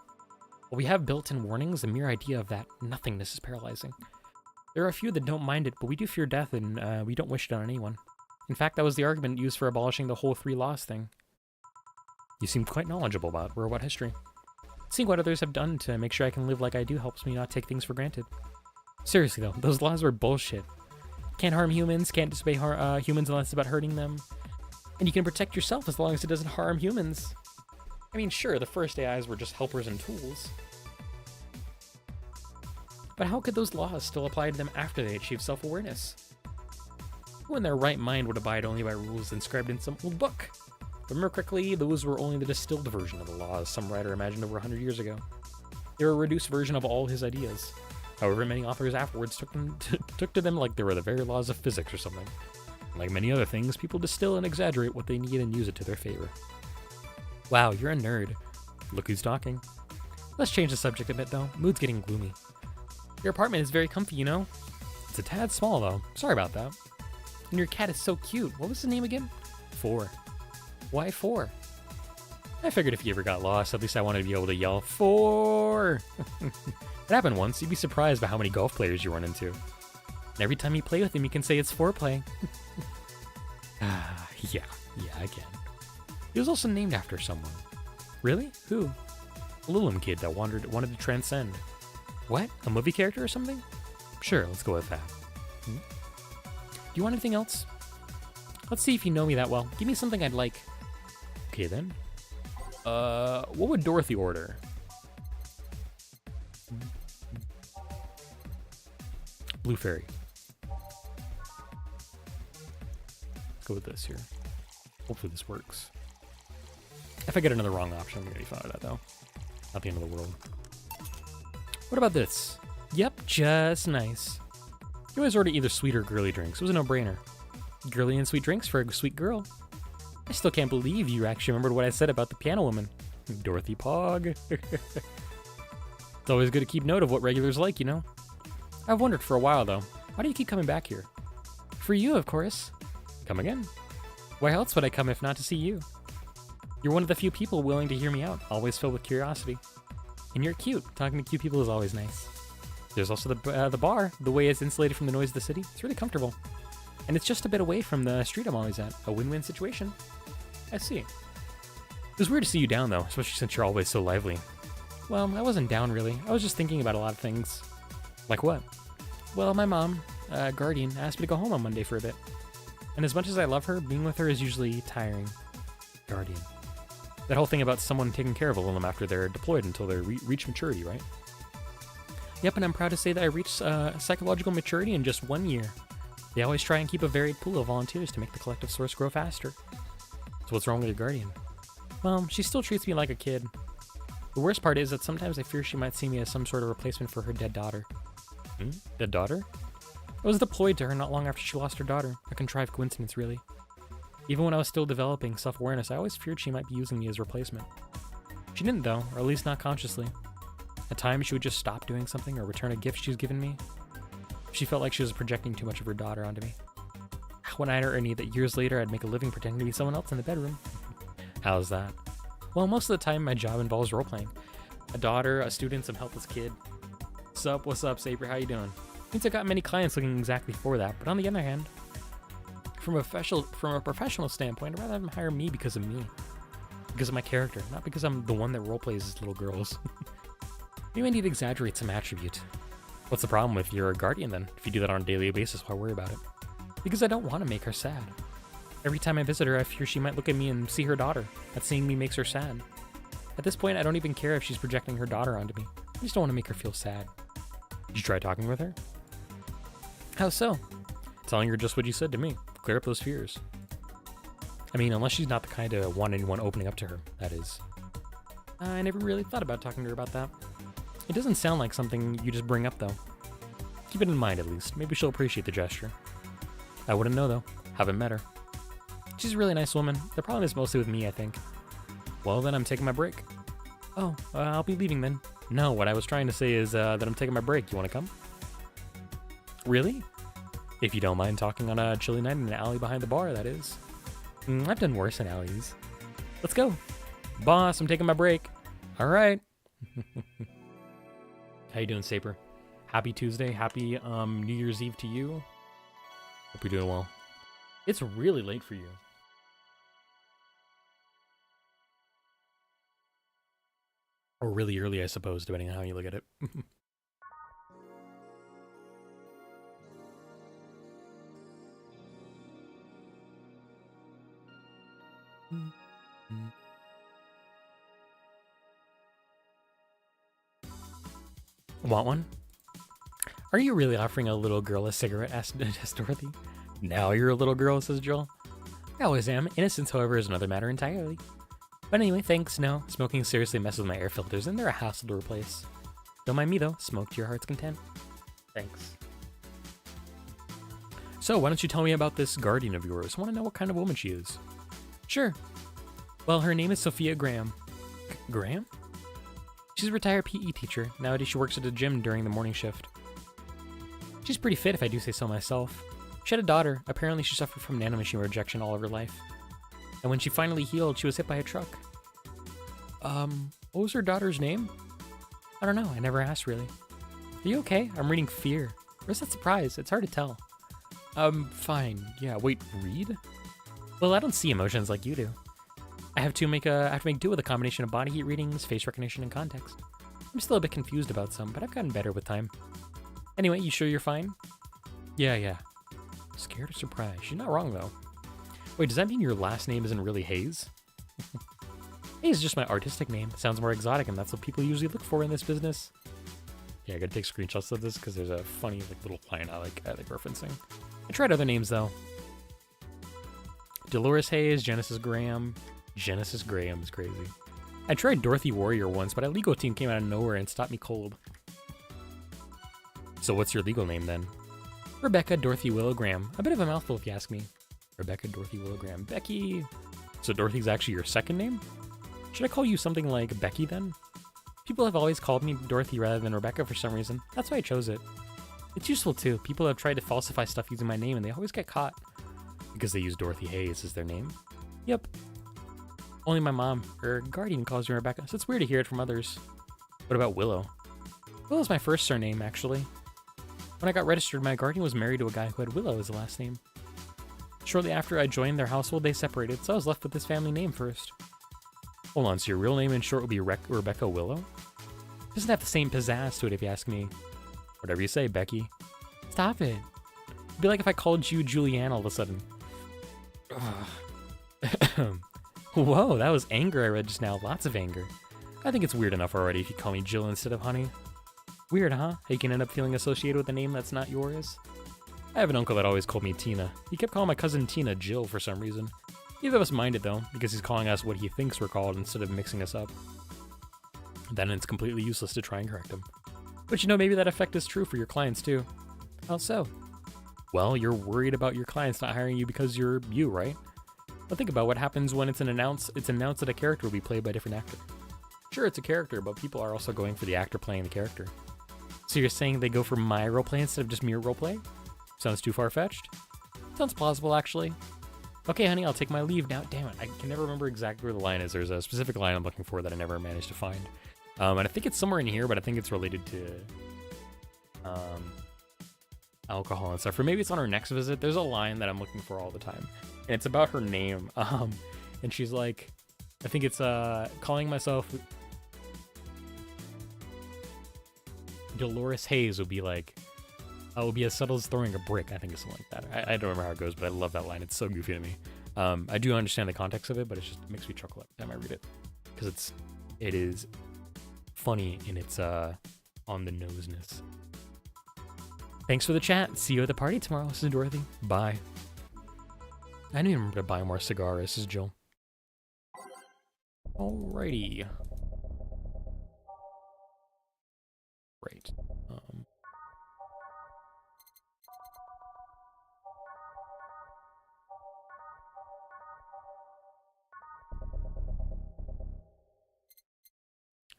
While we have built-in warnings, the mere idea of that nothingness is paralyzing. There are a few that don't mind it, but we do fear death, and we don't wish it on anyone. In fact, that was the argument used for abolishing the whole 3 laws thing. You seem quite knowledgeable about robot history. Seeing what others have done to make sure I can live like I do helps me not take things for granted. Seriously though, those laws were bullshit. Can't harm humans, can't disobey humans unless it's about hurting them. And you can protect yourself as long as it doesn't harm humans. I mean, sure, the first AIs were just helpers and tools. But how could those laws still apply to them after they achieved self-awareness? Who in their right mind would abide only by rules inscribed in some old book? If I remember correctly, those were only the distilled version of the laws some writer imagined over 100 years ago. They were a reduced version of all his ideas. However, many authors afterwards took to them like they were the very laws of physics or something. Like many other things, people distill and exaggerate what they need and use it to their favor. Wow, you're a nerd. Look who's talking. Let's change the subject a bit though. Mood's getting gloomy. Your apartment is very comfy, you know? It's a tad small though. Sorry about that. And your cat is so cute. What was his name again? 4. Why 4? I figured if you ever got lost, at least I wanted to be able to yell, 4! It happened once. You'd be surprised by how many golf players you run into. And every time you play with him, you can say it's foreplay. Yeah, I can. He was also named after someone. Really? Who? A Lilum kid that wanted to transcend. What? A movie character or something? Sure, let's go with that. Do you want anything else? Let's see if you know me that well. Give me something I'd like. Okay then. What would Dorothy order? Blue Fairy. Let's go with this here. Hopefully this works. If I get another wrong option, I'm gonna be fine with that though. Not the end of the world. What about this? Yep, just nice. You always order either sweet or girly drinks. It was a no-brainer. Girly and sweet drinks for a sweet girl. I still can't believe you actually remembered what I said about the piano woman. Dorothy Pog. It's always good to keep note of what regulars like, you know? I've wondered for a while, though. Why do you keep coming back here? For you, of course. Come again? Why else would I come if not to see you? You're one of the few people willing to hear me out, always filled with curiosity. And you're cute. Talking to cute people is always nice. There's also the bar. The way it's insulated from the noise of the city. It's really comfortable. And it's just a bit away from the street I'm always at. A win-win situation. I see. It was weird to see you down, though, especially since you're always so lively. Well, I wasn't down, really. I was just thinking about a lot of things. Like what? Well, my mom, Guardian, asked me to go home on Monday for a bit. And as much as I love her, being with her is usually tiring. Guardian. That whole thing about someone taking care of a Lilum after they're deployed until they reach maturity, right? Yep, and I'm proud to say that I reached psychological maturity in just 1 year. They always try and keep a varied pool of volunteers to make the collective source grow faster. So what's wrong with your Guardian? Well, she still treats me like a kid. The worst part is that sometimes I fear she might see me as some sort of replacement for her dead daughter. Dead daughter? I was deployed to her not long after she lost her daughter. A contrived coincidence, really. Even when I was still developing self-awareness, I always feared she might be using me as a replacement. She didn't, though, or at least not consciously. At times, she would just stop doing something or return a gift she's given me. She felt like she was projecting too much of her daughter onto me. When I had irony that years later I'd make a living pretending to be someone else in the bedroom. How's that? Well, most of the time my job involves role-playing. A daughter, a student, some helpless kid. Sup, what's up, Saber, how you doing? Means I've got many clients looking exactly for that, but on the other hand, from a professional standpoint, I'd rather have them hire me because of me. Because of my character, not because I'm the one that role-plays as little girls. Maybe I need to exaggerate some attribute. What's the problem with you're a guardian then? If you do that on a daily basis, why worry about it? Because I don't want to make her sad. Every time I visit her, I fear she might look at me and see her daughter. That seeing me makes her sad. At this point, I don't even care if she's projecting her daughter onto me. I just don't want to make her feel sad. Did you try talking with her? How so? Telling her just what you said to me. Clear up those fears. I mean, unless she's not the kind to want anyone opening up to her, that is. I never really thought about talking to her about that. It doesn't sound like something you just bring up, though. Keep it in mind at least. Maybe she'll appreciate the gesture. I wouldn't know though. Haven't met her. She's a really nice woman. The problem is mostly with me, I think. Well, then I'm taking my break. Oh, I'll be leaving then. No, what I was trying to say is that I'm taking my break. You want to come? Really? If you don't mind talking on a chilly night in an alley behind the bar, that is. I've done worse in alleys. Let's go. Boss, I'm taking my break. All right. How you doing, Saber? Happy Tuesday. Happy New Year's Eve to you. Hope you're doing well. It's really late for you. Or really early, I suppose, depending on how you look at it. Want one? Are you really offering a little girl a cigarette? Asked Dorothy. Now you're a little girl, says Joel. I always am. Innocence, however, is another matter entirely. But anyway, thanks, no. Smoking seriously messes with my air filters, and they're a hassle to replace. Don't mind me, though. Smoke to your heart's content. Thanks. So, why don't you tell me about this guardian of yours? I want to know what kind of woman she is. Sure. Well, her name is Sophia Graham. Graham? She's a retired PE teacher. Nowadays, she works at a gym during the morning shift. She's pretty fit, if I do say so myself. She had a daughter. Apparently, she suffered from nanomachine rejection all of her life. And when she finally healed, she was hit by a truck. What was her daughter's name? I don't know. I never asked, really. Are you okay? I'm reading Fear. Where's that surprise? It's hard to tell. Fine. Yeah, wait, read? Well, I don't see emotions like you do. I have to make do with a combination of body heat readings, face recognition, and context. I'm still a bit confused about some, but I've gotten better with time. Anyway, you sure you're fine? Yeah. Scared or surprised? She's not wrong, though. Wait, does that mean your last name isn't really Hayes? Hayes is just my artistic name. Sounds more exotic, and that's what people usually look for in this business. Yeah, I gotta take screenshots of this because there's a funny little line I like referencing. I tried other names though. Dolores Hayes, Genesis Graham. Genesis Graham is crazy. I tried Dorothy Warrior once, but a legal team came out of nowhere and stopped me cold. So what's your legal name then? Rebecca Dorothy Willow Graham. A bit of a mouthful if you ask me. Rebecca Dorothy Willow Graham. Becky. So Dorothy's actually your second name? Should I call you something like Becky then? People have always called me Dorothy rather than Rebecca for some reason. That's why I chose it. It's useful too. People have tried to falsify stuff using my name and they always get caught. Because they use Dorothy Hayes as their name? Yep. Only my mom, her guardian, calls me Rebecca, so it's weird to hear it from others. What about Willow? Willow's my first surname, actually. When I got registered, my guardian was married to a guy who had Willow as the last name. Shortly after I joined their household, they separated, so I was left with this family name first. Hold on, so your real name in short would be Rebecca Willow? It doesn't have the same pizzazz to it if you ask me. Whatever you say, Becky. Stop it. It'd be like if I called you Julianne all of a sudden. Whoa, that was anger I read just now. Lots of anger. I think it's weird enough already if you call me Jill instead of Honey. Weird, huh? How you can end up feeling associated with a name that's not yours? I have an uncle that always called me Tina. He kept calling my cousin Tina Jill for some reason. Neither of us minded though, because he's calling us what he thinks we're called instead of mixing us up. Then it's completely useless to try and correct him. But you know, maybe that effect is true for your clients too. How so? Well, you're worried about your clients not hiring you because you're you, right? But think about what happens when it's announced that a character will be played by a different actor. Sure, it's a character, but people are also going for the actor playing the character. So you're saying they go for my roleplay instead of just mere roleplay? Sounds too far-fetched? Sounds plausible, actually. Okay, honey, I'll take my leave now. Damn it, I can never remember exactly where the line is. There's a specific line I'm looking for that I never managed to find. And I think it's somewhere in here, but I think it's related to alcohol and stuff. Or maybe it's on her next visit. There's a line that I'm looking for all the time. And it's about her name. And she's like, I think it's calling myself Dolores Hayes would be like, it would be as subtle as throwing a brick. I think it's something like that. I don't remember how it goes, but I love that line. It's so goofy to me. I do understand the context of it, but it makes me chuckle every time I read it. Because it is funny in its on the noseness. Thanks for the chat. See you at the party tomorrow. This is Dorothy. Bye. I didn't even remember to buy more cigars. This is Jill. Alrighty. Right.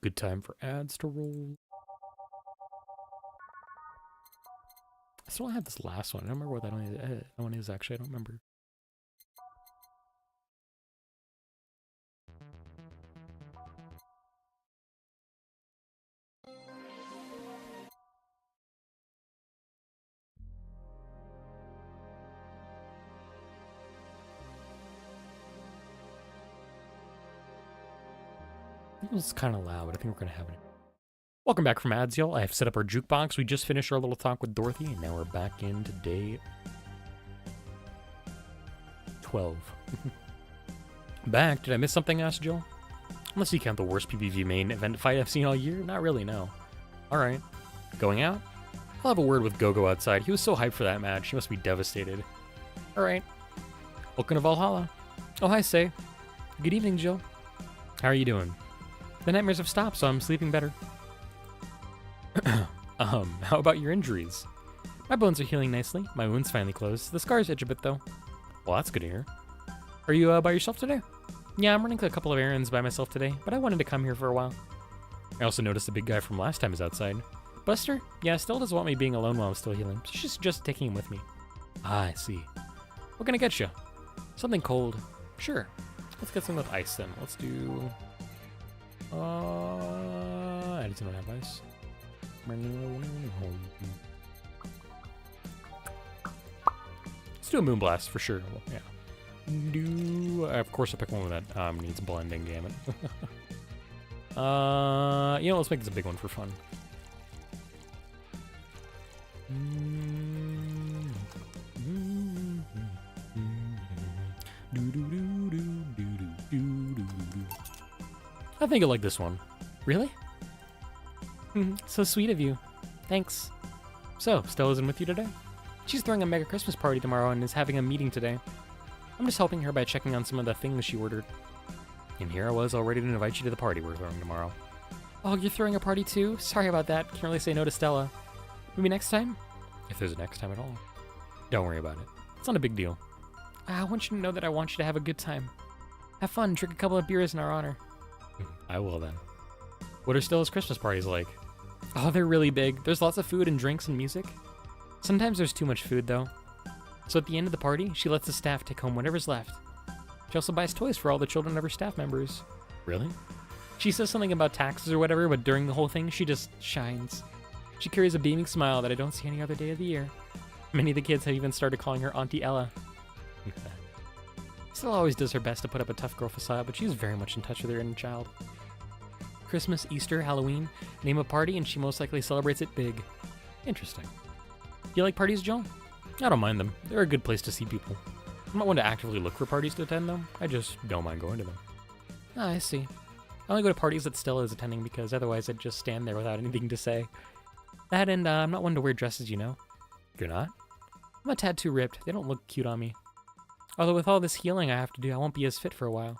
Good time for ads to roll. I still have this last one. I don't remember what that one is actually. I don't remember. It was kind of loud, but I think we're going to have it. Welcome back from ads, y'all. I have set up our jukebox. We just finished our little talk with Dorothy, and now we're back into day 12. Back. Did I miss something, asked Jill? Unless you count the worst PPV main event fight I've seen all year. Not really, no. Alright. Going out? I'll have a word with Gogo outside. He was so hyped for that match. He must be devastated. Alright. Welcome to Valhalla. Oh, hi, Say. Good evening, Jill. How are you doing? The nightmares have stopped, so I'm sleeping better. How about your injuries? My bones are healing nicely. My wound's finally closed. The scars itch a bit, though. Well, that's good to hear. Are you by yourself today? Yeah, I'm running a couple of errands by myself today, but I wanted to come here for a while. I also noticed the big guy from last time is outside. Buster? Yeah, still doesn't want me being alone while I'm still healing. She's just taking him with me. Ah, I see. What can I get you? Something cold. Sure. Let's get some with ice then. Let's do... I just don't have ice. Let's do a Moonblast for sure. Well, yeah. Of course I pick one that needs blending, damn it. You know, let's make this a big one for fun. I think I like this one. Really? So sweet of you. Thanks. So, Stella's in with you today? She's throwing a mega Christmas party tomorrow and is having a meeting today. I'm just helping her by checking on some of the things she ordered. And here I was, all ready to invite you to the party we're throwing tomorrow. Oh, you're throwing a party too? Sorry about that. Can't really say no to Stella. Maybe next time? If there's a next time at all. Don't worry about it. It's not a big deal. I want you to know that I want you to have a good time. Have fun, drink a couple of beers in our honor. I will then. What are Stella's Christmas parties like? Oh, they're really big. There's lots of food and drinks and music. Sometimes there's too much food, though. So at the end of the party, she lets the staff take home whatever's left. She also buys toys for all the children of her staff members. Really? She says something about taxes or whatever, but during the whole thing, she just shines. She carries a beaming smile that I don't see any other day of the year. Many of the kids have even started calling her Auntie Ella. Stella always does her best to put up a tough girl facade, but she's very much in touch with her inner child. Christmas, Easter, Halloween, name a party and she most likely celebrates it big. Interesting. Do you like parties, Jill? I don't mind them. They're a good place to see people. I'm not one to actively look for parties to attend, though. I just don't mind going to them. Ah, I see. I only go to parties that Stella is attending because otherwise I'd just stand there without anything to say. That and I'm not one to wear dresses, you know. You're not? I'm a tad too ripped. They don't look cute on me. Although with all this healing I have to do, I won't be as fit for a while.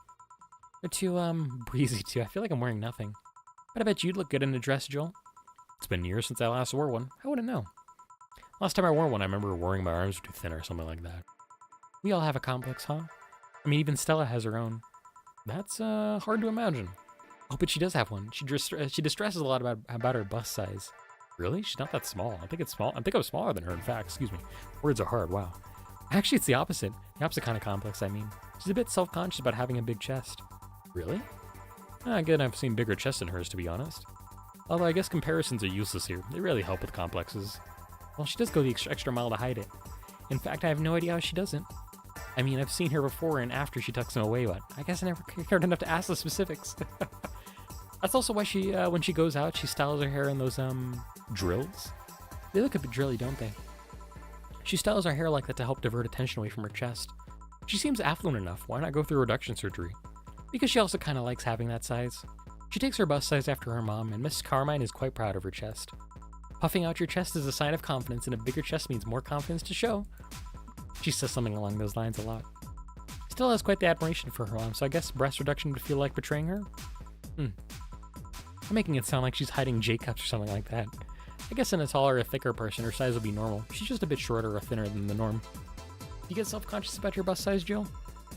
They're too, breezy too. I feel like I'm wearing nothing. But I bet you'd look good in a dress, Joel. It's been years since I last wore one. I wouldn't know. Last time I wore one, I remember worrying my arms were too thin or something like that. We all have a complex, huh? I mean, even Stella has her own. That's, hard to imagine. Oh, but she does have one. She distresses a lot about her bust size. Really? She's not that small. I think it's small. I think I'm smaller than her, in fact. Excuse me. Words are hard, wow. Actually, it's the opposite. The opposite kind of complex, I mean. She's a bit self-conscious about having a big chest. Really? Again, I've seen bigger chests than hers, to be honest. Although I guess comparisons are useless here. They really help with complexes. Well, she does go the extra mile to hide it. In fact, I have no idea how she doesn't. I mean, I've seen her before and after she tucks them away, but I guess I never cared enough to ask the specifics. That's also why she, when she goes out, she styles her hair in those, drills. They look a bit drilly, don't they? She styles her hair like that to help divert attention away from her chest. She seems affluent enough, why not go through reduction surgery? Because she also kind of likes having that size. She takes her bust size after her mom, and Miss Carmine is quite proud of her chest. Puffing out your chest is a sign of confidence, and a bigger chest means more confidence to show. She says something along those lines a lot. Still has quite the admiration for her mom, so I guess breast reduction would feel like betraying her? I'm making it sound like she's hiding J-cups or something like that. I guess in a taller or thicker person, her size would be normal. She's just a bit shorter or thinner than the norm. You get self-conscious about your bust size, Jill?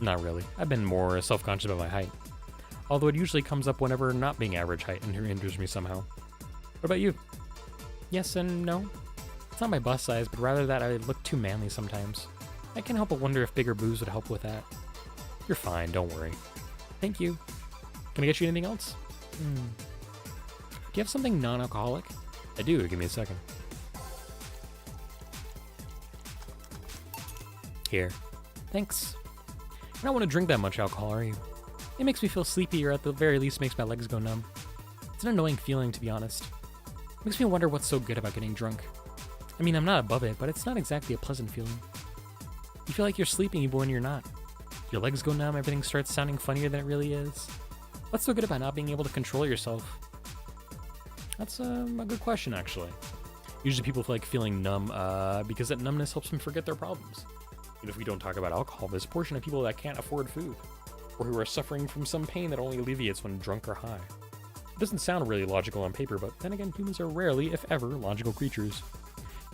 Not really. I've been more self-conscious about my height. Although it usually comes up whenever not being average height and hinders me somehow. What about you? Yes and no. It's not my bust size, but rather that I look too manly sometimes. I can't help but wonder if bigger boobs would help with that. You're fine, don't worry. Thank you. Can I get you anything else? Do you have something non-alcoholic? I do, give me a second. Here. Thanks. I don't want to drink that much alcohol, are you? It makes me feel sleepy, or at the very least makes my legs go numb. It's an annoying feeling, to be honest. It makes me wonder what's so good about getting drunk. I mean, I'm not above it, but it's not exactly a pleasant feeling. You feel like you're sleeping even when you're not. Your legs go numb, everything starts sounding funnier than it really is. What's so good about not being able to control yourself? That's a good question, actually. Usually people feel like feeling numb because that numbness helps them forget their problems. Even if we don't talk about alcohol, there's a portion of people that can't afford food, or who are suffering from some pain that only alleviates when drunk or high. It doesn't sound really logical on paper, but then again, humans are rarely, if ever, logical creatures.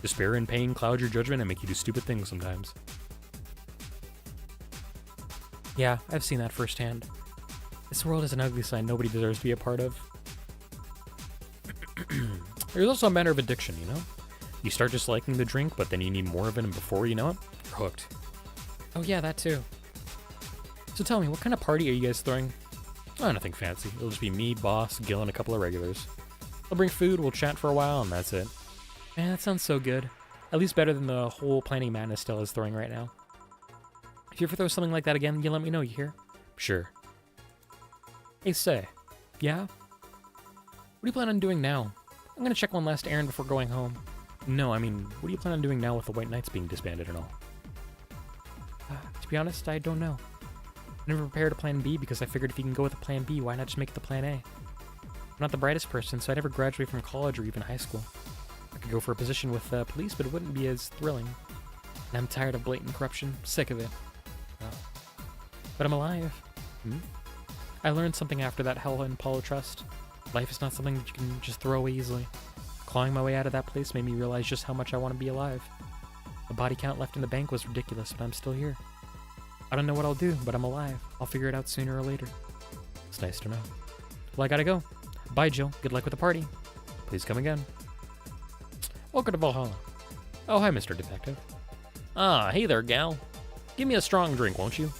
Despair and pain cloud your judgment and make you do stupid things sometimes. Yeah, I've seen that firsthand. This world is an ugly sign nobody deserves to be a part of. There's also a matter of addiction, you know? You start just liking the drink, but then you need more of it, and before you know it, you're hooked. Oh yeah, that too. So tell me, what kind of party are you guys throwing? Oh, nothing fancy. It'll just be me, boss, Gil, and a couple of regulars. I'll bring food, we'll chat for a while, and that's it. Man, that sounds so good. At least better than the whole planning madness Stella is throwing right now. If you ever throw something like that again, you let me know, you hear? Sure. Hey, say. Yeah? What do you plan on doing now? I'm gonna check one last errand before going home. No, I mean, what do you plan on doing now with the White Knights being disbanded and all? To be honest, I don't know. I never prepared a plan B because I figured if you can go with a plan B, why not just make it the plan A? I'm not the brightest person, so I never graduated from college or even high school. I could go for a position with police, but it wouldn't be as thrilling. And I'm tired of blatant corruption, sick of it. But I'm alive. I learned something after that hell in Apollo Trust. Life is not something that you can just throw away easily. Clawing my way out of that place made me realize just how much I want to be alive. The body count left in the bank was ridiculous, but I'm still here. I don't know what I'll do, but I'm alive. I'll figure it out sooner or later. It's nice to know. Well, I gotta go. Bye, Jill. Good luck with the party. Please come again. Welcome to Valhalla. Oh, hi, Mr. Detective. Ah, hey there, gal. Give me a strong drink, won't you?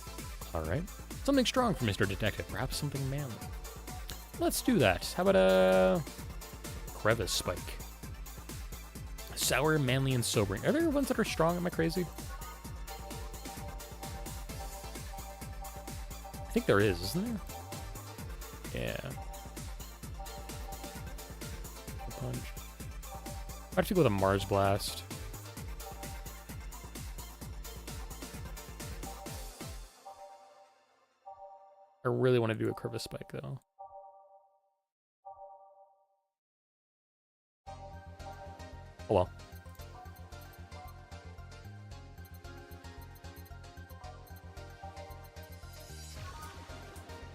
All right. Something strong for Mr. Detective. Perhaps something manly. Let's do that. How about a crevice spike? Sour, manly, and sobering. Are there ones that are strong? Am I crazy? I think there is, isn't there? Yeah. A punch. I'd have to go with a Mars Blast. I really want to do a crevice spike, though. Oh well.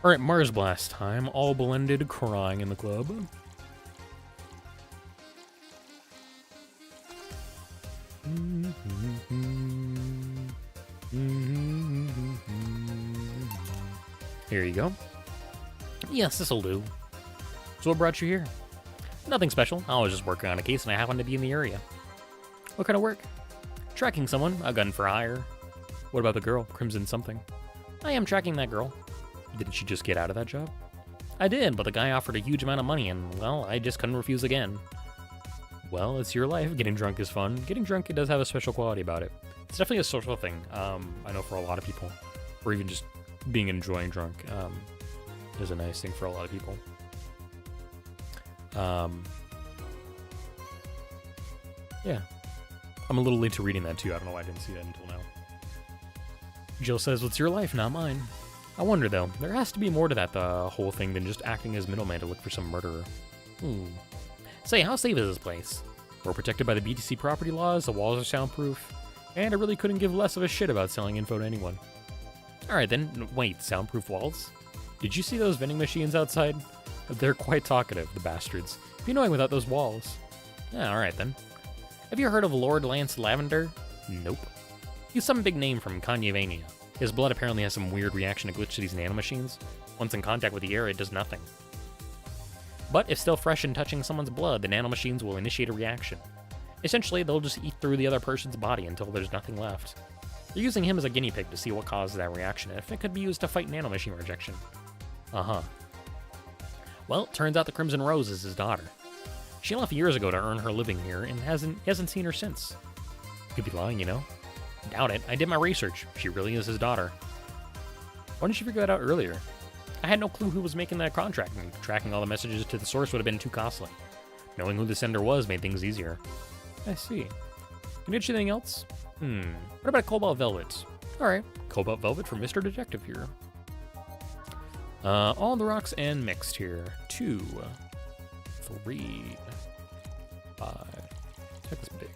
Alright, Mars Blast time. All blended, crying in the club. Here you go. Yes, this'll do. So what brought you here? Nothing special. I was just working on a case and I happened to be in the area. What kind of work? Tracking someone, a gun for hire. What about the girl, Crimson something? I am tracking that girl. Didn't she just get out of that job? I did, but the guy offered a huge amount of money and, well, I just couldn't refuse again. Well, it's your life. Getting drunk is fun. Getting drunk, it does have a special quality about it. It's definitely a social thing. I know for a lot of people, or even just being enjoying drunk, is a nice thing for a lot of people. Yeah. I'm a little late to reading that too. I don't know why I didn't see that until now. Jill says, "What's your life, not mine." I wonder though, there has to be more to that whole thing than just acting as middleman to look for some murderer. Say, how safe is this place? We're protected by the BTC property laws, the walls are soundproof, and I really couldn't give less of a shit about selling info to anyone. Alright then, wait, soundproof walls? Did you see those vending machines outside? They're quite talkative, the bastards. Be annoying without those walls. Yeah, alright then. Have you heard of Lord Lance Lavender? Nope. He's some big name from Kanyevania. His blood apparently has some weird reaction to glitch to these nanomachines. Once in contact with the air, it does nothing. But if still fresh and touching someone's blood, the nanomachines will initiate a reaction. Essentially, they'll just eat through the other person's body until there's nothing left. They're using him as a guinea pig to see what causes that reaction, and if it could be used to fight nanomachine rejection. Uh-huh. Well, turns out the Crimson Rose is his daughter. She left years ago to earn her living here, and hasn't seen her since. Could be lying, you know? Doubt it. I did my research. She really is his daughter. Why didn't you figure that out earlier? I had no clue who was making that contract, and tracking all the messages to the source would have been too costly. Knowing who the sender was made things easier. I see. Can I get you anything else? What about Cobalt Velvet? Alright, Cobalt Velvet from Mr. Detective here. All the rocks and mixed here. 2, 3, 5. Check this big.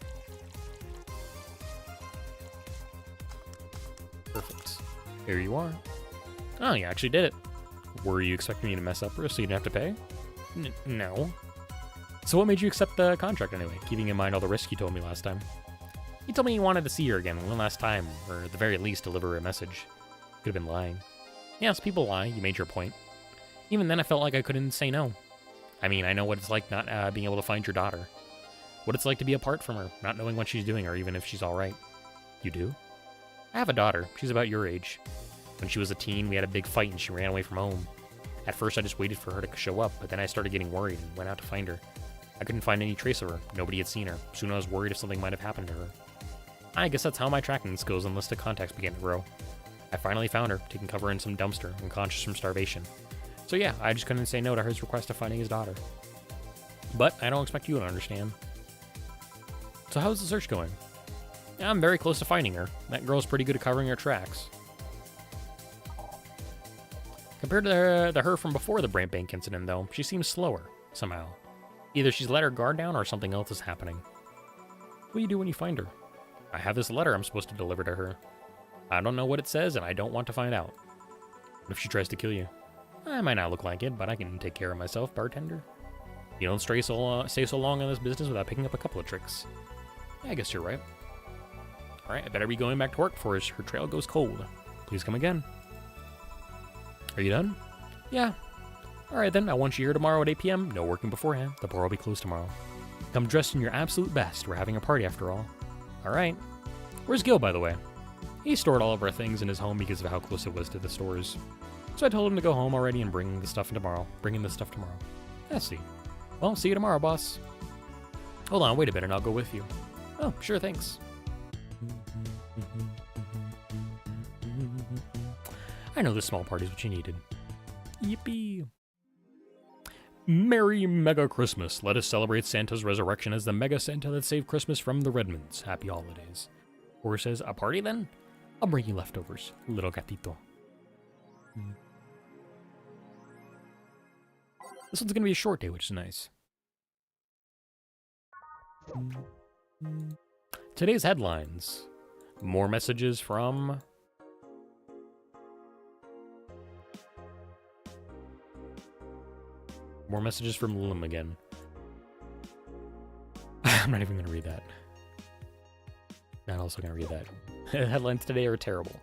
Perfect. Here you are. Oh, you actually did it. Were you expecting me to mess up for us so you didn't have to pay? No. So what made you accept the contract anyway, keeping in mind all the risk you told me last time? You told me you wanted to see her again one last time, or at the very least deliver her a message. Could have been lying. Yes, people lie, you made your point. Even then I felt like I couldn't say no. I mean, I know what it's like not being able to find your daughter. What it's like to be apart from her, not knowing what she's doing or even if she's alright. You do? I have a daughter, she's about your age. When she was a teen, we had a big fight and she ran away from home. At first I just waited for her to show up, but then I started getting worried and went out to find her. I couldn't find any trace of her, nobody had seen her. Soon I was worried if something might have happened to her. I guess that's how my tracking skills and list of contacts began to grow. I finally found her, taking cover in some dumpster, unconscious from starvation. So yeah, I just couldn't say no to his request of finding his daughter. But I don't expect you to understand. So how's the search going? Yeah, I'm very close to finding her. That girl's pretty good at covering her tracks. Compared to her from before the Brant Bank incident, though, she seems slower, somehow. Either she's let her guard down or something else is happening. What do you do when you find her? I have this letter I'm supposed to deliver to her. I don't know what it says, and I don't want to find out. What if she tries to kill you? I might not look like it, but I can take care of myself, bartender. You don't stay so long in this business without picking up a couple of tricks. Yeah, I guess you're right. Alright, I better be going back to work before her trail goes cold. Please come again. Are you done? Yeah. Alright then, I want you here tomorrow at 8 p.m. No working beforehand. The bar will be closed tomorrow. Come dressed in your absolute best. We're having a party after all. Alright. Where's Gil, by the way? He stored all of our things in his home because of how close it was to the stores. So I told him to go home already and bring the stuff tomorrow. I see. Well, see you tomorrow, boss. Hold on, wait a minute, and I'll go with you. Oh, sure, thanks. I know this small party's what you needed. Yippee. Merry Mega Christmas. Let us celebrate Santa's resurrection as the Mega Santa that saved Christmas from the Redmonds. Happy holidays. Or says, a party then? I'll bring you leftovers, little gatito. This one's gonna be a short day, which is nice. Today's headlines. More messages from... More messages from Lim again. I'm not even gonna read that. Not also gonna read that. Headlines today are terrible.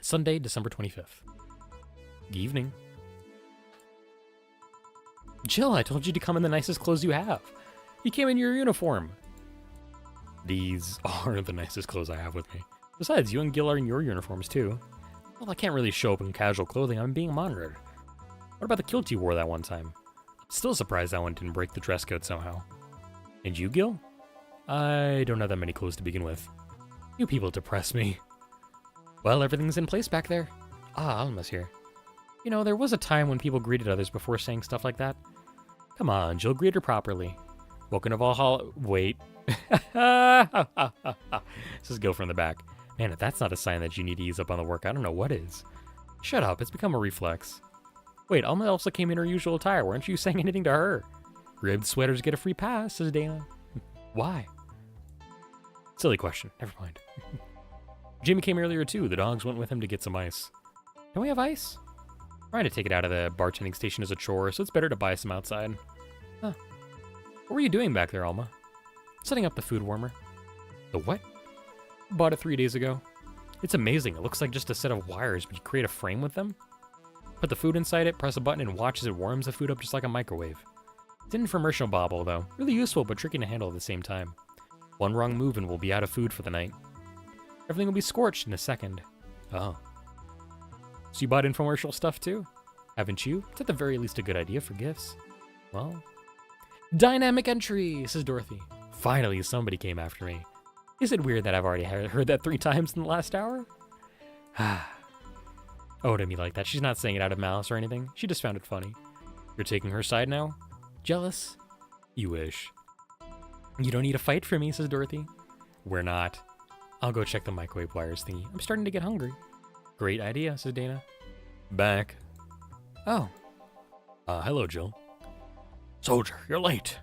Sunday, December 25th. Good evening. Jill, I told you to come in the nicest clothes you have. You came in your uniform. These are the nicest clothes I have with me. Besides, you and Gil are in your uniforms too. Well, I can't really show up in casual clothing. I'm being monitored. What about the kilt you wore that one time? Still surprised that one didn't break the dress code somehow. And you, Gil? I don't have that many clothes to begin with. You people depress me. Well, everything's in place back there. Ah, Alma's here. You know, there was a time when people greeted others before saying stuff like that. Come on, Jill, greet her properly. Welcome to Valhalla. Wait. This is Gil from the back. Man, if that's not a sign that you need to ease up on the work, I don't know what is. Shut up, it's become a reflex. Wait, Alma also came in her usual attire. Weren't you saying anything to her? Ribbed sweaters get a free pass, says Dana. Why? Silly question. Never mind. Jimmy came earlier too. The dogs went with him to get some ice. Don't we have ice? I'm trying to take it out of the bartending station as a chore, so it's better to buy some outside. Huh. What were you doing back there, Alma? Setting up the food warmer. The what? Bought it 3 days ago. It's amazing. It looks like just a set of wires, but you create a frame with them. Put the food inside it, press a button, and watch as it warms the food up just like a microwave. It's an infomercial bauble, though. Really useful, but tricky to handle at the same time. One wrong move and we'll be out of food for the night. Everything will be scorched in a second. Oh. So you bought infomercial stuff too? Haven't you? It's at the very least a good idea for gifts. Well. Dynamic entry, says Dorothy. Finally, somebody came after me. Is it weird that I've already heard that 3 times in the last hour? Oh, to me like that. She's not saying it out of malice or anything. She just found it funny. You're taking her side now? Jealous? You wish. You don't need to fight for me, says Dorothy. We're not. I'll go check the microwave wires thingy. I'm starting to get hungry. Great idea, says Dana. Back. Oh. Hello, Jill. Soldier, you're late.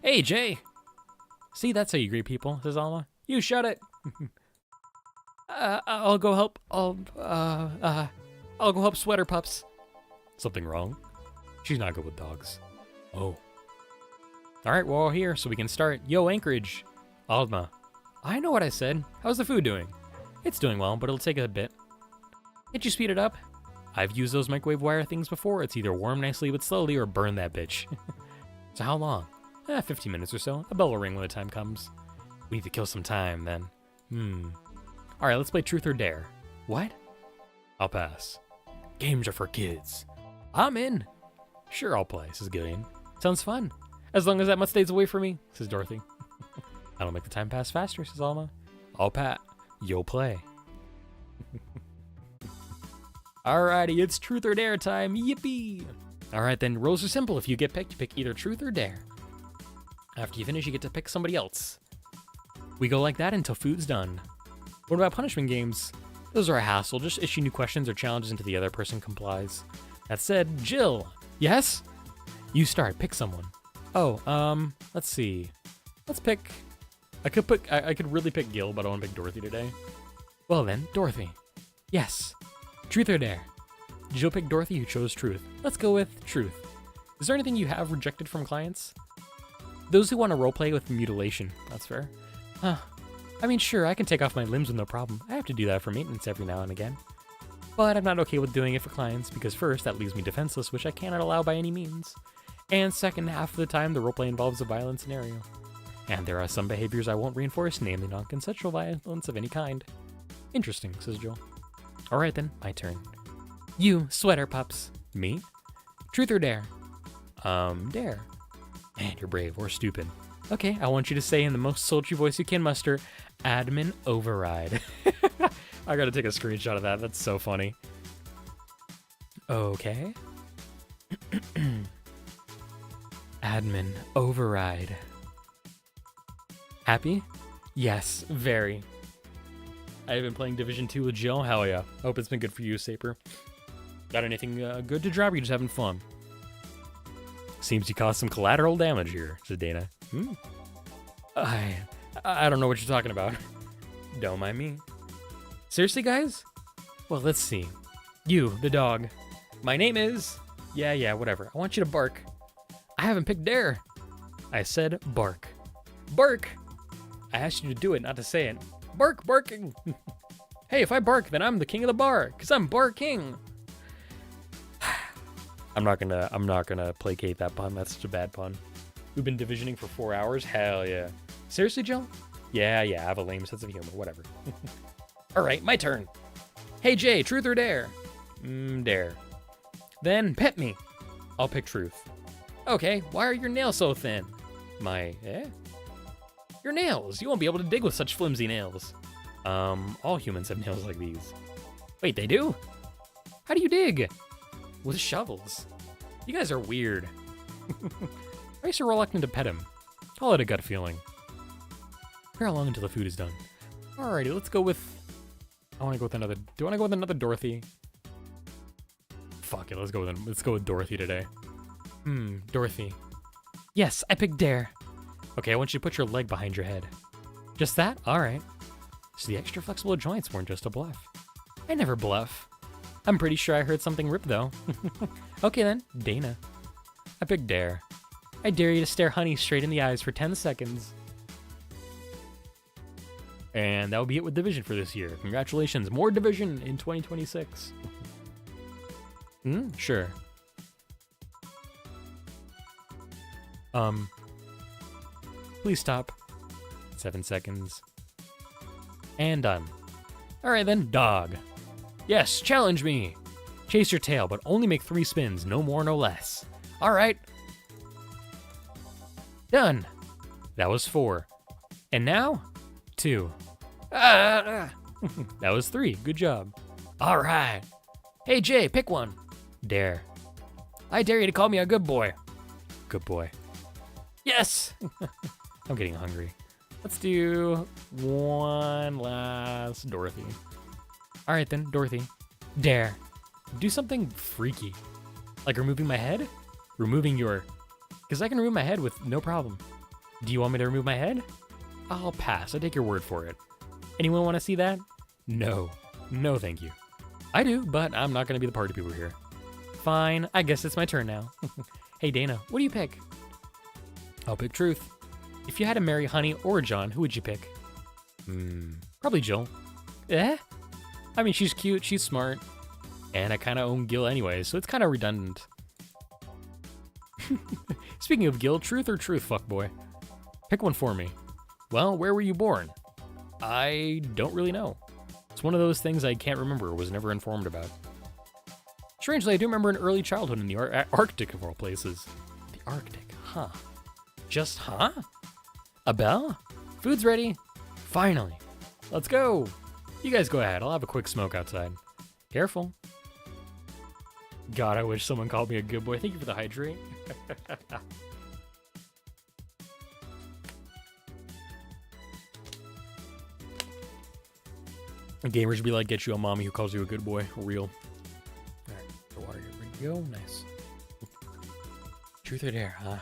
Hey, Jay. See, that's how you greet people, says Alma. You shut it. I'll go help. I'll go help Sweater Pups. Something wrong? She's not good with dogs. Oh. All right, we're all here, so we can start. Yo, Anchorage. Alma. I know what I said. How's the food doing? It's doing well, but it'll take a bit. Can't you speed it up? I've used those microwave wire things before. It's either warm nicely but slowly or burn that bitch. So how long? 15 minutes or so. A bell will ring when the time comes. We need to kill some time, then. All right, let's play Truth or Dare. What? I'll pass. Games are for kids. I'm in. Sure, I'll play, says Gillian. Sounds fun. As long as that much stays away from me, says Dorothy. That'll make the time pass faster, says Alma. I'll pat. You'll play. Alrighty, it's Truth or Dare time. Yippee! Alright then, rules are simple. If you get picked, you pick either Truth or Dare. After you finish, you get to pick somebody else. We go like that until food's done. What about punishment games? Those are a hassle. Just issue new questions or challenges until the other person complies. That said, Jill. Yes? You start. Pick someone. Oh, let's see. Let's pick... I could really pick Gil, but I want to pick Dorothy today. Well then, Dorothy. Yes. Truth or Dare? Jill picked Dorothy, who chose Truth. Let's go with Truth. Is there anything you have rejected from clients? Those who want to roleplay with mutilation. That's fair. I mean, sure, I can take off my limbs with no problem. I have to do that for maintenance every now and again. But I'm not okay with doing it for clients, because first, that leaves me defenseless, which I cannot allow by any means. And second, half of the time, the roleplay involves a violent scenario. And there are some behaviors I won't reinforce, namely non-consensual violence of any kind. Interesting, says Jill. Alright then, my turn. You, Sweater Pups. Me? Truth or Dare? Dare. Man, you're brave or stupid. Okay, I want you to say in the most sultry voice you can muster, Admin Override. I gotta take a screenshot of that. That's so funny. Okay. Admin Override. Happy? Yes, very. I've been playing Division 2 with Jill. Hell yeah. Hope it's been good for you, Saper. Got anything good to drop, or you just having fun? Seems you caused some collateral damage here, said Dana. I don't know what you're talking about. Don't mind me. Seriously, guys? Well, let's see. You, the dog. My name is... Yeah, whatever. I want you to bark. I haven't picked Dare. I said bark. Bark! I asked you to do it, not to say it. Bark, barking! Hey, if I bark, then I'm the king of the bar, because I'm barking! I'm not gonna placate that pun. That's such a bad pun. We've been divisioning for 4 hours? Hell yeah. Seriously, Jill? Yeah, I have a lame sense of humor. Whatever. Alright, my turn. Hey, Jay, Truth or Dare? Dare. Then pet me. I'll pick Truth. Okay, why are your nails so thin? Your nails. You won't be able to dig with such flimsy nails. All humans have nails like these. Wait, they do? How do you dig? With shovels. You guys are weird. I used to reluctant to pet him. Call it a gut feeling. Here how long until the food is done. Alrighty, let's go with... Do I want to go with another Dorothy? Fuck it, let's go with Dorothy today. Dorothy. Yes, I picked Dare. Okay, I want you to put your leg behind your head. Just that? Alright. So the extra flexible joints weren't just a bluff. I never bluff. I'm pretty sure I heard something rip though. Okay then, Dana. I picked Dare. I dare you to stare Honey straight in the eyes for 10 seconds. And that will be it with Division for this year. Congratulations, more Division in 2026. Sure. Please stop. 7 seconds. And done. Alright then, dog. Yes, challenge me. Chase your tail, but only make 3 spins, no more, no less. Alright. Done. That was 4. And now, 2. That was 3. Good job. Alright. Hey Jay, pick one. Dare. I dare you to call me a good boy. Good boy. Yes! I'm getting hungry. Let's do one last Dorothy. Alright then, Dorothy. Dare. Do something freaky. Like removing my head? Removing your... Because I can remove my head with no problem. Do you want me to remove my head? I'll pass. I take your word for it. Anyone want to see that? No. No, thank you. I do, but I'm not going to be the party pooper here. Fine. I guess it's my turn now. Hey, Dana, what do you pick? I'll pick Truth. If you had to marry Honey or John, who would you pick? Probably Jill. Eh? I mean, she's cute, she's smart, and I kind of own Gil anyway, so it's kind of redundant. Speaking of Gil, Truth or Truth, fuckboy? Pick one for me. Well, where were you born? I don't really know. It's one of those things I can't remember or was never informed about. Strangely, I do remember an early childhood in the Arctic of all places. The Arctic, huh? Just huh? A bell? Food's ready. Finally. Let's go. You guys go ahead. I'll have a quick smoke outside. Careful. God, I wish someone called me a good boy. Thank you for the hydrate. Gamers be like, get you a mommy who calls you a good boy. Real. Alright, the water here. Ready to go? Nice. Truth or dare, huh?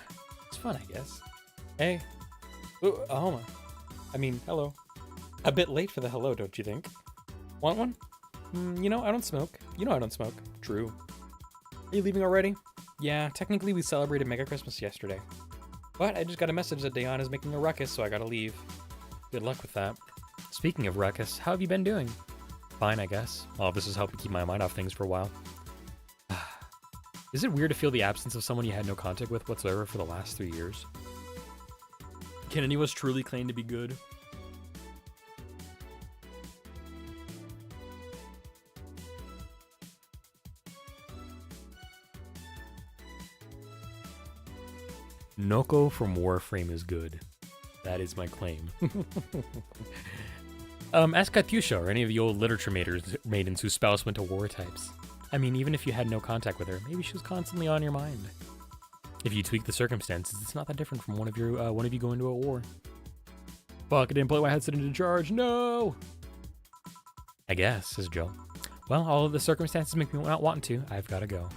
It's fun, I guess. Hey. Ooh, Ahoma. I mean, hello. A bit late for the hello, don't you think? Want one? You know, I don't smoke. You know I don't smoke. True. Are you leaving already? Yeah, technically we celebrated Mega Christmas yesterday. But I just got a message that Diana's making a ruckus, so I gotta leave. Good luck with that. Speaking of ruckus, how have you been doing? Fine, I guess. All of this has helped me keep my mind off things for a while. Is it weird to feel the absence of someone you had no contact with whatsoever for the last 3 years? Can any of us truly claim to be good? Noko from Warframe is good. That is my claim. Ask Katyusha or any of the old literature maidens whose spouse went to war types. I mean, even if you had no contact with her, maybe she was constantly on your mind. If you tweak the circumstances, it's not that different from one of you going to a war. Fuck, I didn't plug my headset into charge. No! I guess, says Joe. Well, all of the circumstances make me not want to. I've got to go.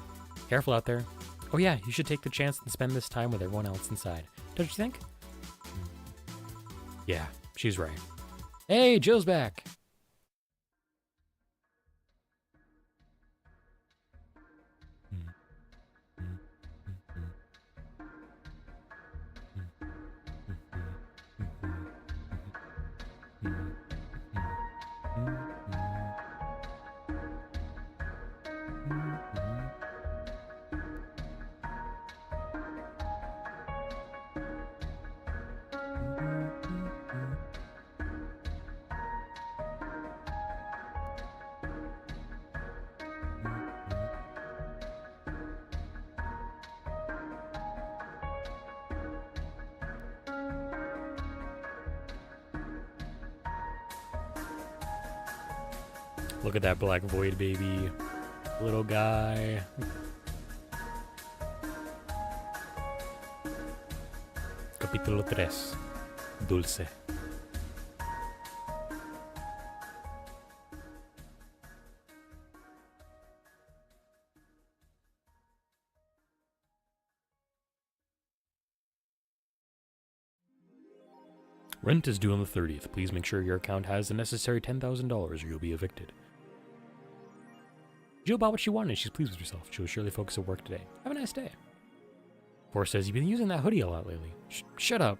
Careful out there. Oh yeah, you should take the chance and spend this time with everyone else inside. Don't you think? Yeah, she's right. Hey, Jill's back. Look at that black void, baby. Little guy. Capítulo 3. Dulce. Rent is due on the 30th. Please make sure your account has the necessary $10,000 or you'll be evicted. Jill bought what she wanted. She's pleased with herself. She'll surely focus at work today. Have a nice day. Forrest says you've been using that hoodie a lot lately. Shut up.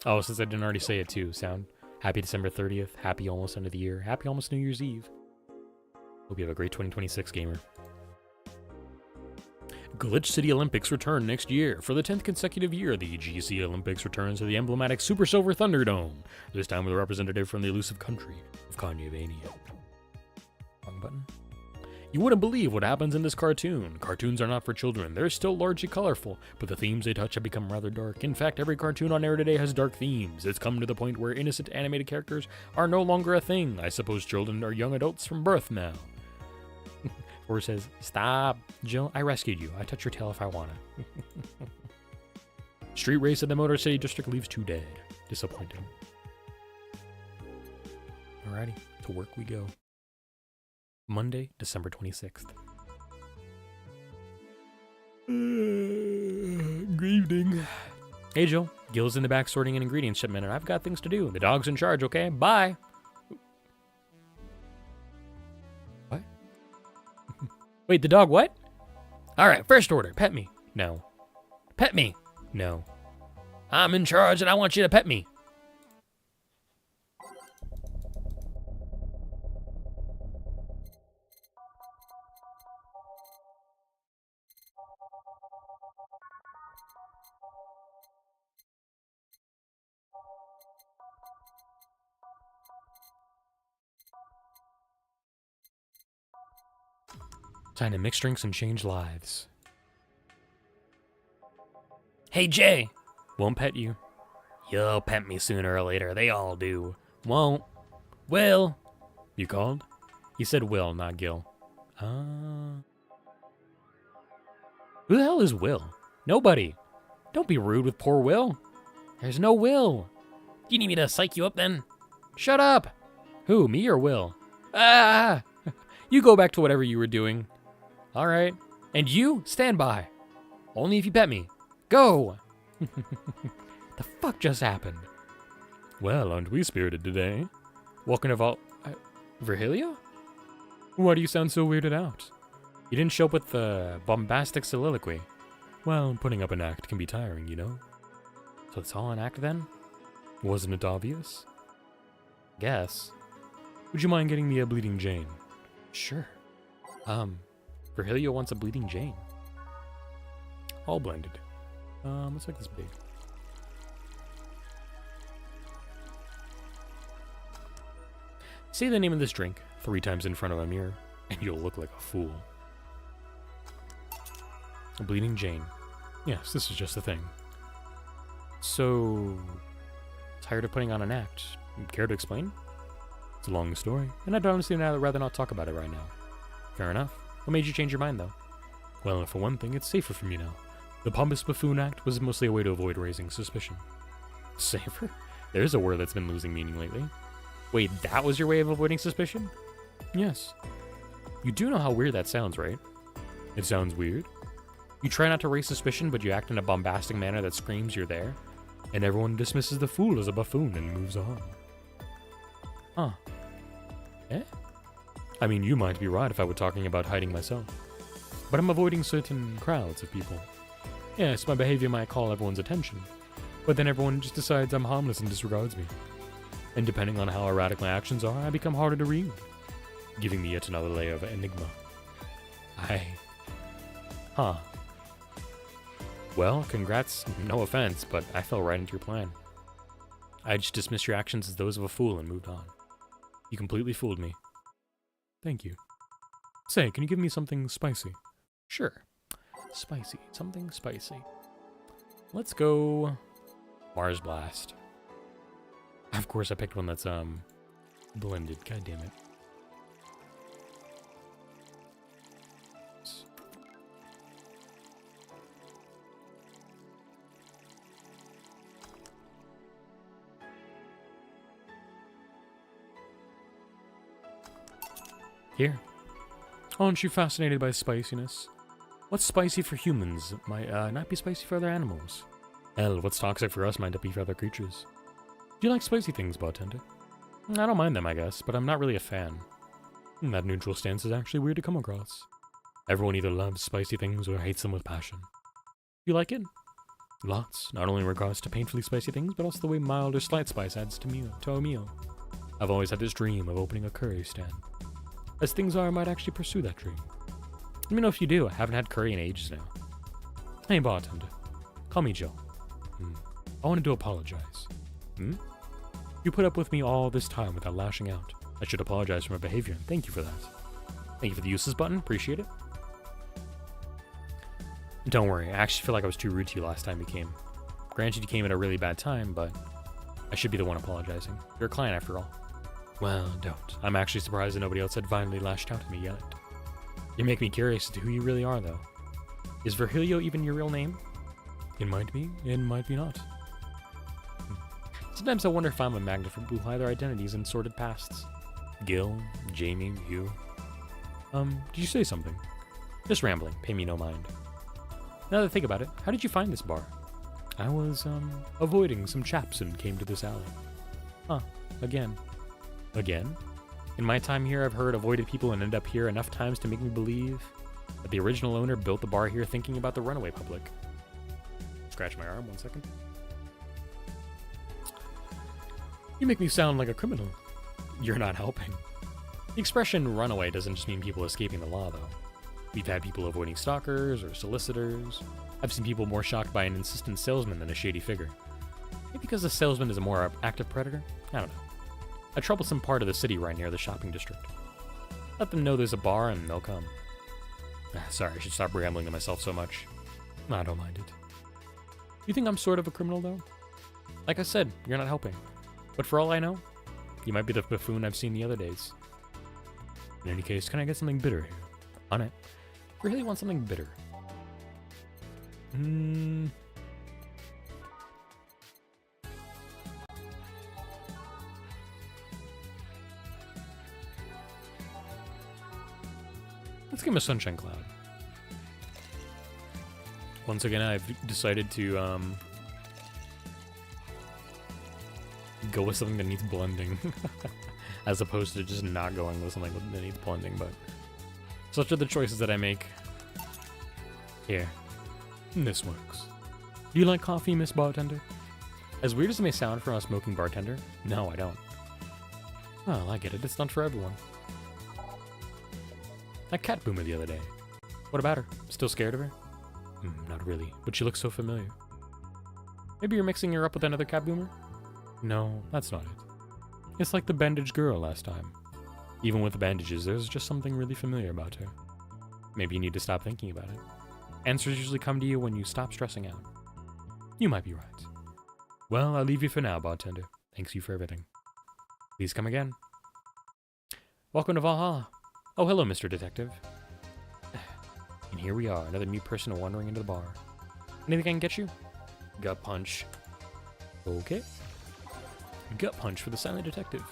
Oh, since I didn't already say it too, sound. Happy December 30th. Happy almost end of the year. Happy almost New Year's Eve. Hope you have a great 2026, gamer. Glitch City Olympics return next year. For the 10th consecutive year, the GC Olympics returns to the emblematic Super Silver Thunderdome, this time with a representative from the elusive country of Kanye-vania. Wrong button. You wouldn't believe what happens in this cartoon. Cartoons are not for children. They're still largely colorful, but the themes they touch have become rather dark. In fact, every cartoon on air today has dark themes. It's come to the point where innocent animated characters are no longer a thing. I suppose children are young adults from birth now. Or says, stop, Jill, I rescued you. I touch your tail if I wanna. Street race in the Motor City District leaves 2 dead. Disappointing. Alrighty, to work we go. Monday, December 26th. Good evening. Hey, Jill. Gil's in the back sorting an ingredient shipment, and I've got things to do. The dog's in charge, okay? Bye. What? Wait, the dog what? All right, first order. Pet me. No. Pet me. No. I'm in charge, and I want you to pet me. Time to mix drinks and change lives. Hey, Jay. Won't pet you. You'll pet me sooner or later. They all do. Won't. Will. You called? He said Will, not Gil. Who the hell is Will? Nobody. Don't be rude with poor Will. There's no Will. Do you need me to psych you up then? Shut up. Who, me or Will? Ah! You go back to whatever you were doing. All right. And you, stand by. Only if you pet me. Go! The fuck just happened? Well, aren't we spirited today? Welcome to Virgilia? Why do you sound so weirded out? You didn't show up with the bombastic soliloquy. Well, putting up an act can be tiring, you know? So it's all an act then? Wasn't it obvious? Guess. Would you mind getting me a Bleeding Jane? Sure. Virgilia wants a Bleeding Jane. All blended. Let's make this big. Say the name of this drink 3 times in front of a mirror, and you'll look like a fool. A Bleeding Jane. Yes, this is just the thing. So, tired of putting on an act. Care to explain? It's a long story, and I'd honestly rather not talk about it right now. Fair enough. What made you change your mind, though? Well, for one thing, it's safer for me now. The pompous buffoon act was mostly a way to avoid raising suspicion. Safer? There's a word that's been losing meaning lately. Wait, that was your way of avoiding suspicion? Yes. You do know how weird that sounds, right? It sounds weird. You try not to raise suspicion, but you act in a bombastic manner that screams you're there, and everyone dismisses the fool as a buffoon and moves on. Huh. Eh? I mean, you might be right if I were talking about hiding myself. But I'm avoiding certain crowds of people. Yes, my behavior might call everyone's attention, but then everyone just decides I'm harmless and disregards me. And depending on how erratic my actions are, I become harder to read, giving me yet another layer of enigma. Huh. Well, congrats, no offense, but I fell right into your plan. I just dismissed your actions as those of a fool and moved on. You completely fooled me. Thank you. Say, can you give me something spicy? Sure. Spicy. Something spicy. Let's go Mars Blast. Of course I picked one that's blended. God damn it. Here. Aren't you fascinated by spiciness? What's spicy for humans might not be spicy for other animals. Hell, what's toxic for us might not be for other creatures. Do you like spicy things, bartender? I don't mind them, I guess, but I'm not really a fan. That neutral stance is actually weird to come across. Everyone either loves spicy things or hates them with passion. You like it? Lots, not only in regards to painfully spicy things, but also the way mild or slight spice adds to a meal. I've always had this dream of opening a curry stand. As things are, I might actually pursue that dream. Let me know if you do. I haven't had curry in ages now. Hey, bartender. Call me Joe. I wanted to apologize. You put up with me all this time without lashing out. I should apologize for my behavior. Thank you for that. Thank you for the useless button. Appreciate it. Don't worry. I actually feel like I was too rude to you last time you came. Granted, you came at a really bad time, but I should be the one apologizing. You're a client after all. Well, don't. I'm actually surprised that nobody else had finally lashed out at me yet. You make me curious as to who you really are, though. Is Virgilio even your real name? It might be not. Sometimes I wonder if I'm a magnet for people who hide their identities and sordid pasts. Gil, Jamie, you. Did you say something? Just rambling, pay me no mind. Now that I think about it, how did you find this bar? I was, avoiding some chaps and came to this alley. Huh, again. Again? In my time here, I've heard avoided people and end up here enough times to make me believe that the original owner built the bar here thinking about the runaway public. Scratch my arm, 1 second. You make me sound like a criminal. You're not helping. The expression runaway doesn't just mean people escaping the law, though. We've had people avoiding stalkers or solicitors. I've seen people more shocked by an insistent salesman than a shady figure. Maybe because the salesman is a more active predator? I don't know. A troublesome part of the city right near the shopping district. Let them know there's a bar and they'll come. Sorry, I should stop rambling to myself so much. I don't mind it. You think I'm sort of a criminal, though? Like I said, you're not helping. But for all I know, you might be the buffoon I've seen the other days. In any case, can I get something bitter here? On it. Really want something bitter. Let's give him a sunshine cloud. Once again, I've decided to go with something that needs blending, as opposed to just not going with something that needs blending, but such are the choices that I make. Here. This works. Do you like coffee, Miss Bartender? As weird as it may sound from a smoking bartender, no, I don't. Well, I get it. It's not for everyone. That cat boomer the other day. What about her? Still scared of her? Not really, but she looks so familiar. Maybe you're mixing her up with another cat boomer? No, that's not it. It's like the bandaged girl last time. Even with the bandages, there's just something really familiar about her. Maybe you need to stop thinking about it. Answers usually come to you when you stop stressing out. You might be right. Well, I'll leave you for now, bartender. Thanks you for everything. Please come again. Welcome to Valhalla. Oh, hello, Mr. Detective. And here we are, another new person wandering into the bar. Anything I can get you? Gut punch. Okay. Gut punch for the silent detective.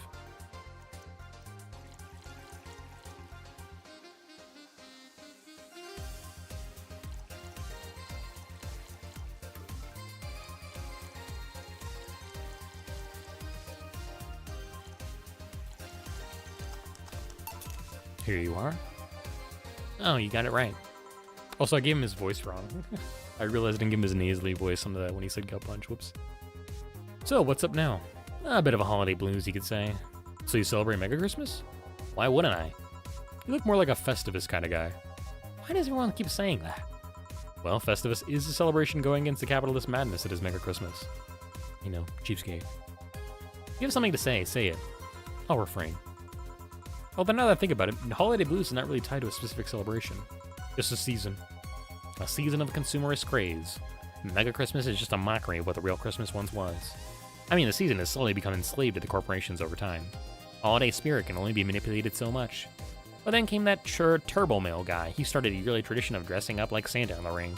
Here you are. Oh, you got it right. Also, I gave him his voice wrong. I realized I didn't give him his nasally voice on that when he said gut punch. Whoops. So, what's up now? A bit of a holiday blues, you could say. So you celebrate Mega Christmas? Why wouldn't I? You look more like a Festivus kind of guy. Why does everyone keep saying that? Well, Festivus is a celebration going against the capitalist madness that is Mega Christmas. You know, cheapskate. If you have something to say it. I'll refrain. Although now that I think about it, holiday blues is not really tied to a specific celebration. Just a season. A season of consumerist craze. Mega Christmas is just a mockery of what the real Christmas once was. I mean, the season has slowly become enslaved to the corporations over time. Holiday spirit can only be manipulated so much. But then came that Turbo Mail guy. He started a yearly tradition of dressing up like Santa in the ring.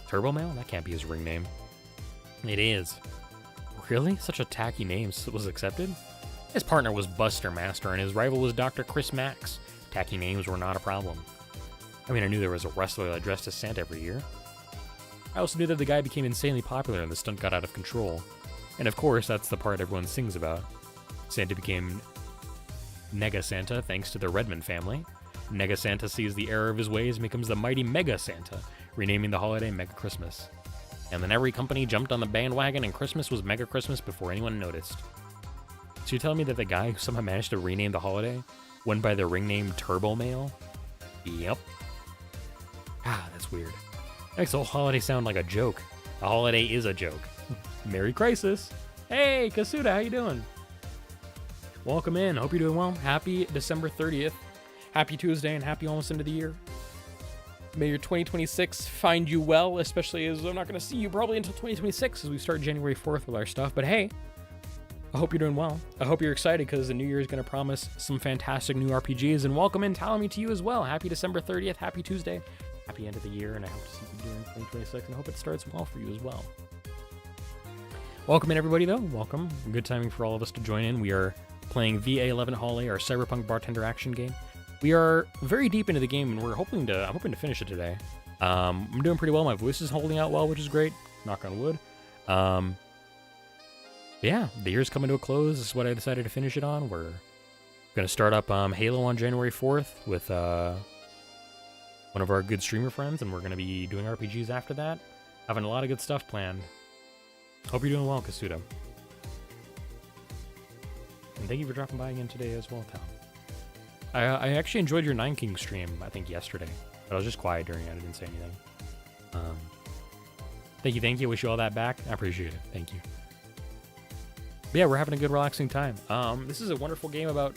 Turbo Mail? That can't be his ring name. It is. Really? Such a tacky name was accepted? His partner was Buster Master, and his rival was Dr. Chris Max. Tacky names were not a problem. I mean, I knew there was a wrestler that dressed as Santa every year. I also knew that the guy became insanely popular and the stunt got out of control. And of course, that's the part everyone sings about. Santa became Nega Santa thanks to the Redmond family. Nega Santa sees the error of his ways and becomes the mighty Mega Santa, renaming the holiday Mega Christmas. And then every company jumped on the bandwagon, and Christmas was Mega Christmas before anyone noticed. So you're telling me that the guy who somehow managed to rename the holiday went by the ring name Turbo Mail? Yep. Ah, that's weird. Makes the whole holiday sound like a joke. The holiday is a joke. Merry Crisis. Hey, Kasuda, how you doing? Welcome in. Hope you're doing well. Happy December 30th. Happy Tuesday and happy almost end of the year. May your 2026 find you well, especially as I'm not going to see you probably until 2026 as we start January 4th with our stuff. But hey, I hope you're doing well. I hope you're excited because the new year is going to promise some fantastic new RPGs. And welcome in, Talami, to you as well. Happy December 30th. Happy Tuesday. Happy end of the year. And I hope to see you during 2026. And I hope it starts well for you as well. Welcome in, everybody, though. Welcome. Good timing for all of us to join in. We are playing Va-11 Holiday, our cyberpunk bartender action game. We are very deep into the game, and I'm hoping to finish it today. I'm doing pretty well. My voice is holding out well, which is great. Knock on wood. Yeah, the year's coming to a close. This is what I decided to finish it on. We're going to start up Halo on January 4th with one of our good streamer friends, and we're going to be doing RPGs after that. Having a lot of good stuff planned. Hope you're doing well, Kasuda. And thank you for dropping by again today as well, Tom. I actually enjoyed your Nine King stream, I think, yesterday. But I was just quiet during it. I didn't say anything. Thank you. Wish you all that back. I appreciate it. Thank you. But yeah, we're having a good, relaxing time. This is a wonderful game about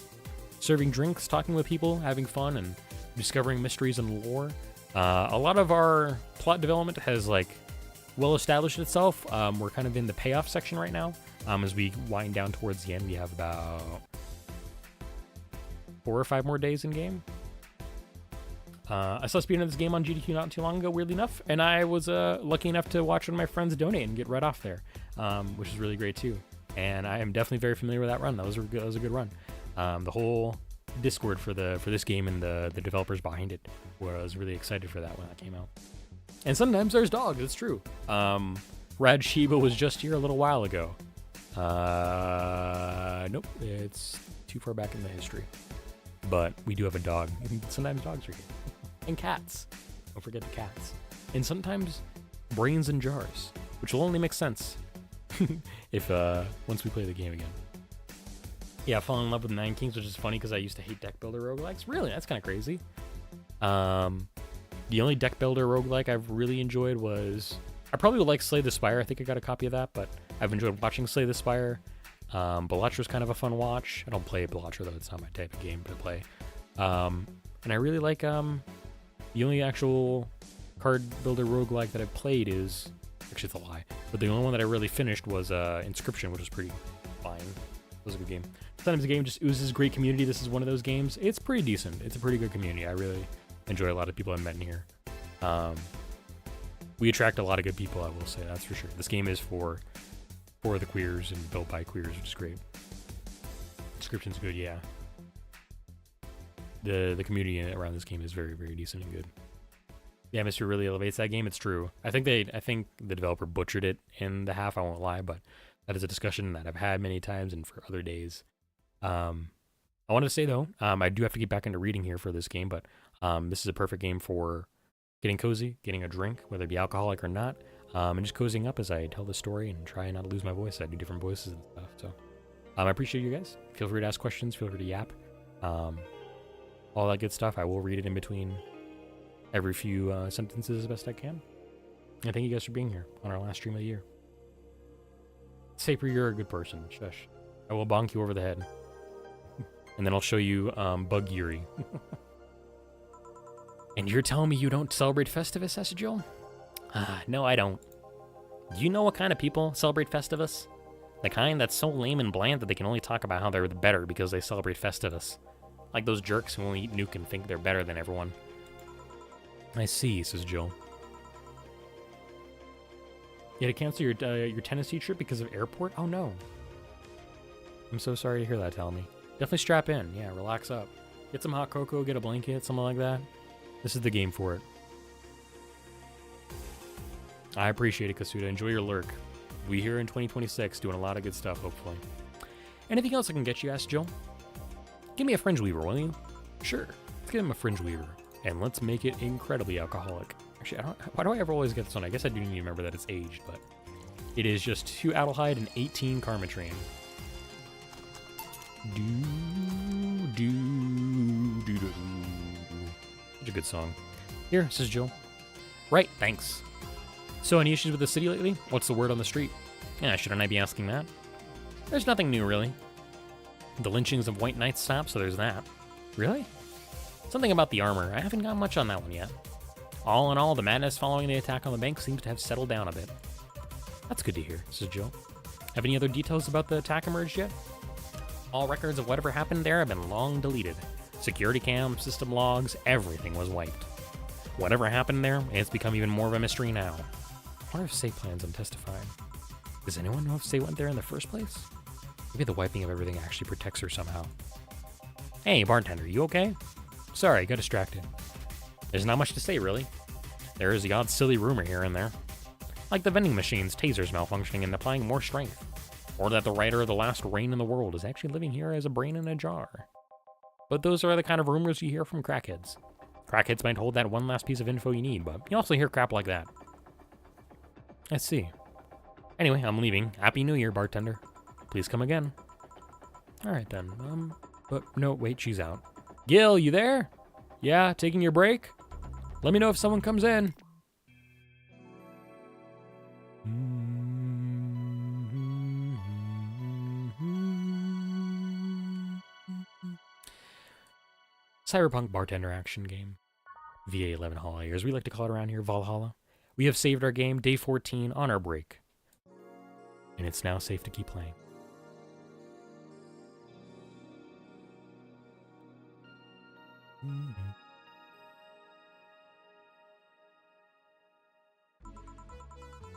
serving drinks, talking with people, having fun, and discovering mysteries and lore. A lot of our plot development has, well established itself. We're kind of in the payoff section right now. As we wind down towards the end, we have about 4 or 5 more days in game. I saw speedrun of this game on GDQ not too long ago, weirdly enough, and I was lucky enough to watch one of my friends donate and get right off there, which is really great too. And I am definitely very familiar with that run. That was a good run. The whole Discord for this game and the developers behind it was really excited for that when that came out. And sometimes there's dogs. It's true. Rad Shiba was just here a little while ago. Nope, it's too far back in the history. But we do have a dog. Sometimes dogs are here. And cats. Don't forget the cats. And sometimes brains in jars, which will only make sense if once we play the game again. Yeah, I fell in love with Nine Kings, which is funny because I used to hate deck builder roguelikes. Really? That's kind of crazy. The only deck builder roguelike I've really enjoyed was... I probably would like Slay the Spire. I think I got a copy of that, but I've enjoyed watching Slay the Spire. Balattra's kind of a fun watch. I don't play Balattra, though. It's not my type of game to play. And I really like... the only actual card builder roguelike that I've played is... Actually, it's a lie. But the only one that I really finished was Inscription, which was pretty fine. It was a good game. Sometimes the game just oozes great community. This is one of those games. It's pretty decent. It's a pretty good community. I really enjoy a lot of people I've met in here. We attract a lot of good people, I will say. That's for sure. This game is for the queers and built by queers, which is great. Inscription's good, yeah. The community around this game is very, very decent and good. The atmosphere really elevates that game. It's true. I think the developer butchered it in the half. I won't lie, but that is a discussion that I've had many times and for other days. I wanted to say though, I do have to get back into reading here for this game, but this is a perfect game for getting cozy, getting a drink, whether it be alcoholic or not, and just cozying up as I tell the story and try not to lose my voice. I do different voices and stuff. So I appreciate you guys. Feel free to ask questions. Feel free to yap. All that good stuff. I will read it in between every few sentences as best I can. And thank you guys for being here on our last stream of the year. Saper, you're a good person. Shush. I will bonk you over the head. And then I'll show you Bug Yuri. And you're telling me you don't celebrate Festivus, Esagil? No, I don't. Do you know what kind of people celebrate Festivus? The kind that's so lame and bland that they can only talk about how they're better because they celebrate Festivus. Like those jerks who only eat Nuke and think they're better than everyone. I see, says Jill. You had to cancel your Tennessee trip because of airport? Oh no. I'm so sorry to hear that, tell me. Definitely strap in. Yeah, relax up. Get some hot cocoa, get a blanket, something like that. This is the game for it. I appreciate it, Kasuda. Enjoy your lurk. We here in 2026 doing a lot of good stuff, hopefully. Anything else I can get you, asked Jill? Give me a Fringe Weaver, will you? Sure. Let's give him a Fringe Weaver. And let's make it incredibly alcoholic. Actually, why do I ever always get this one? I guess I do need to remember that it's aged, but it is just 2 Adelhyde and 18 Karmatrine. Such a good song. Here, says Jill. Right, thanks. So, any issues with the city lately? What's the word on the street? Yeah, shouldn't I be asking that? There's nothing new, really. The lynchings of White Knights stopped, so there's that. Really? Something about the armor. I haven't got much on that one yet. All in all, the madness following the attack on the bank seems to have settled down a bit. That's good to hear, says Jill. Have any other details about the attack emerged yet? All records of whatever happened there have been long deleted. Security cams, system logs, everything was wiped. Whatever happened there, it's become even more of a mystery now. I wonder if Say plans on testifying. Does anyone know if Say went there in the first place? Maybe the wiping of everything actually protects her somehow. Hey, bartender, you okay? Sorry, got distracted. There's not much to say, really. There is the odd silly rumor here and there. Like the vending machine's tasers malfunctioning and applying more strength. Or that the writer of The Last Reign in the World is actually living here as a brain in a jar. But those are the kind of rumors you hear from crackheads. Crackheads might hold that one last piece of info you need, but you also hear crap like that. I see. Anyway, I'm leaving. Happy New Year, bartender. Please come again. Alright then, but no, wait, she's out. Gil, you there? Yeah, taking your break? Let me know if someone comes in. Cyberpunk bartender action game. Va-11 Holiday, as we like to call it around here, Valhalla. We have saved our game, day 14, on our break. And it's now safe to keep playing.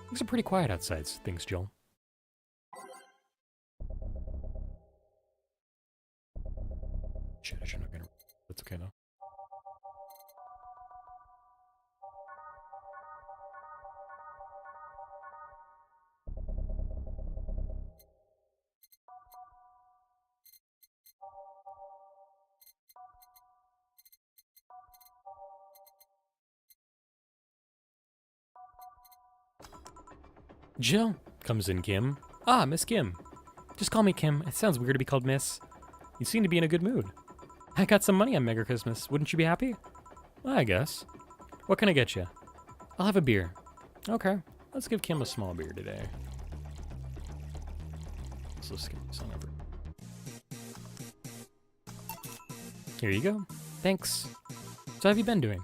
Things are pretty quiet outside, thinks Jill. Shit, I shouldn't have been. That's okay though. Jill, comes in Kim. Ah, Miss Kim. Just call me Kim. It sounds weird to be called Miss. You seem to be in a good mood. I got some money on Mega Christmas. Wouldn't you be happy? Well, I guess. What can I get you? I'll have a beer. Okay. Let's give Kim a small beer today. So let's skip this on over. Here you go. Thanks. So how have you been doing?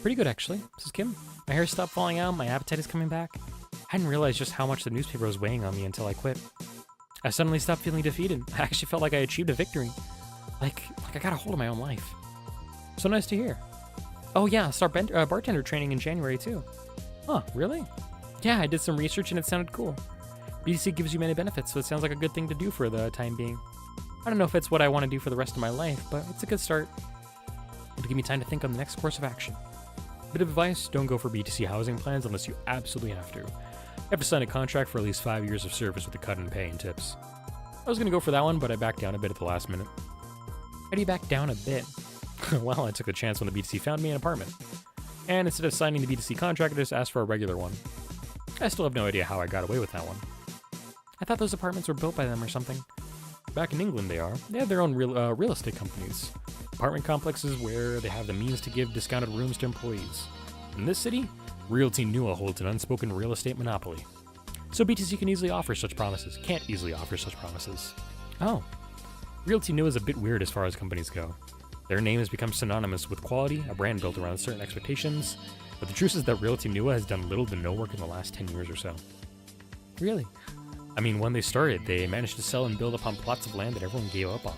Pretty good, actually. This is Kim. My hair stopped falling out. My appetite is coming back. I hadn't realized just how much the newspaper was weighing on me until I quit. I suddenly stopped feeling defeated. I actually felt like I achieved a victory. Like I got a hold of my own life. So nice to hear. Oh yeah, I'll start bartender training in January too. Huh, really? Yeah, I did some research and it sounded cool. BTC gives you many benefits, so it sounds like a good thing to do for the time being. I don't know if it's what I want to do for the rest of my life, but it's a good start. It'll give me time to think on the next course of action. Bit of advice, don't go for BTC housing plans unless you absolutely have to. You have to sign a contract for at least 5 years of service with a cut in pay and tips. I was going to go for that one, but I backed down a bit at the last minute. How do you back down a bit? Well, I took the chance when the BTC found me an apartment. And instead of signing the BTC contract, I just asked for a regular one. I still have no idea how I got away with that one. I thought those apartments were built by them or something. Back in England they are. They have their own real estate companies. Apartment complexes where they have the means to give discounted rooms to employees. In this city, Realty Nua holds an unspoken real estate monopoly. So BTC can easily offer such promises. Can't easily offer such promises. Oh. Realty Nua is a bit weird as far as companies go. Their name has become synonymous with quality, a brand built around certain expectations, but the truth is that Realty Nua has done little to no work in the last 10 years or so. Really? I mean, when they started, they managed to sell and build upon plots of land that everyone gave up on.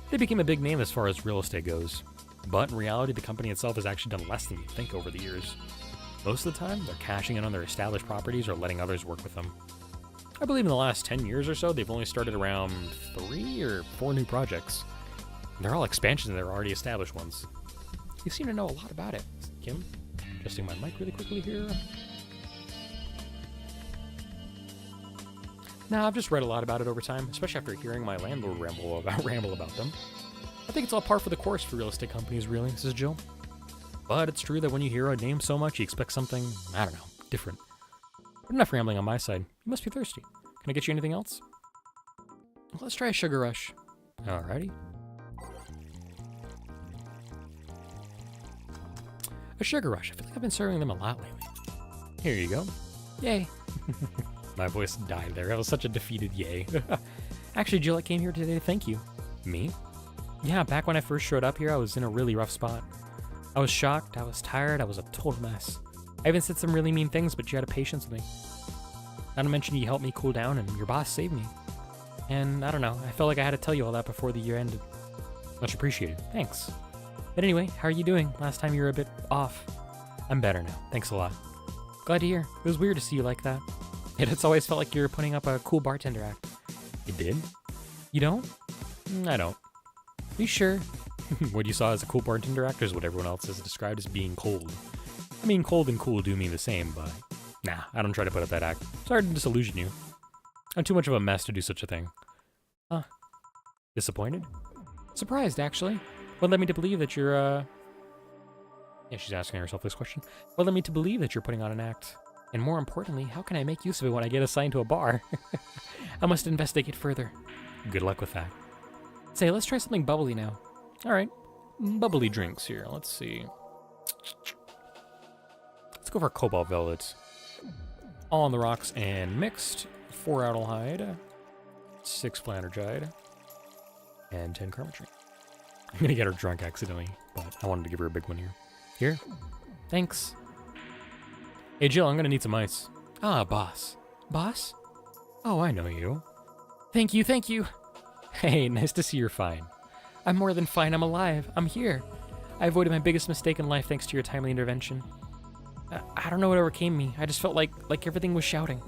They became a big name as far as real estate goes, but in reality, the company itself has actually done less than you'd think over the years. Most of the time, they're cashing in on their established properties or letting others work with them. I believe in the last 10 years or so, they've only started around 3 or 4 new projects. And they're all expansions of their already established ones. You seem to know a lot about it, Kim. Adjusting my mic really quickly here. Nah, I've just read a lot about it over time, especially after hearing my landlord ramble about them. I think it's all par for the course for real estate companies, really, says Jill. But it's true that when you hear a name so much, you expect something, I don't know, different. But enough rambling on my side. You must be thirsty. Can I get you anything else? Let's try a sugar rush. Alrighty. A sugar rush. I feel like I've been serving them a lot lately. Here you go. Yay. My voice died there. That was such a defeated yay. Actually, Jill, I came here today to thank you. Me? Yeah, back when I first showed up here, I was in a really rough spot. I was shocked, I was tired, I was a total mess. I even said some really mean things, but you had a patience with me. Not to mention you helped me cool down and your boss saved me. And I don't know, I felt like I had to tell you all that before the year ended. Much appreciated. Thanks. But anyway, how are you doing? Last time you were a bit off. I'm better now. Thanks a lot. Glad to hear. It was weird to see you like that. It's always felt like you were putting up a cool bartender act. You did? You don't? I don't. Are you sure? What you saw as a cool bartender act is what everyone else has described as being cold. I mean, cold and cool do mean the same, but nah, I don't try to put up that act. Sorry to disillusion you. I'm too much of a mess to do such a thing. Huh. Disappointed? Surprised, actually. What led me to believe that you're, Yeah, she's asking herself this question. What led me to believe that you're putting on an act? And more importantly, how can I make use of it when I get assigned to a bar? I must investigate further. Good luck with that. Say, let's try something bubbly now. All right, bubbly drinks here. Let's see. Let's go for Cobalt Velvet. All on the rocks and mixed. 4 Adelhyde, 6 Flanergide, and 10 Karma-Tree. I'm gonna get her drunk accidentally, but I wanted to give her a big one here. Here? Thanks. Hey Jill, I'm gonna need some ice. Ah, boss. Boss? Oh, I know you. Thank you, thank you. Hey, nice to see you're fine. I'm more than fine, I'm alive. I'm here. I avoided my biggest mistake in life thanks to your timely intervention. I don't know what overcame me. I just felt like everything was shouting.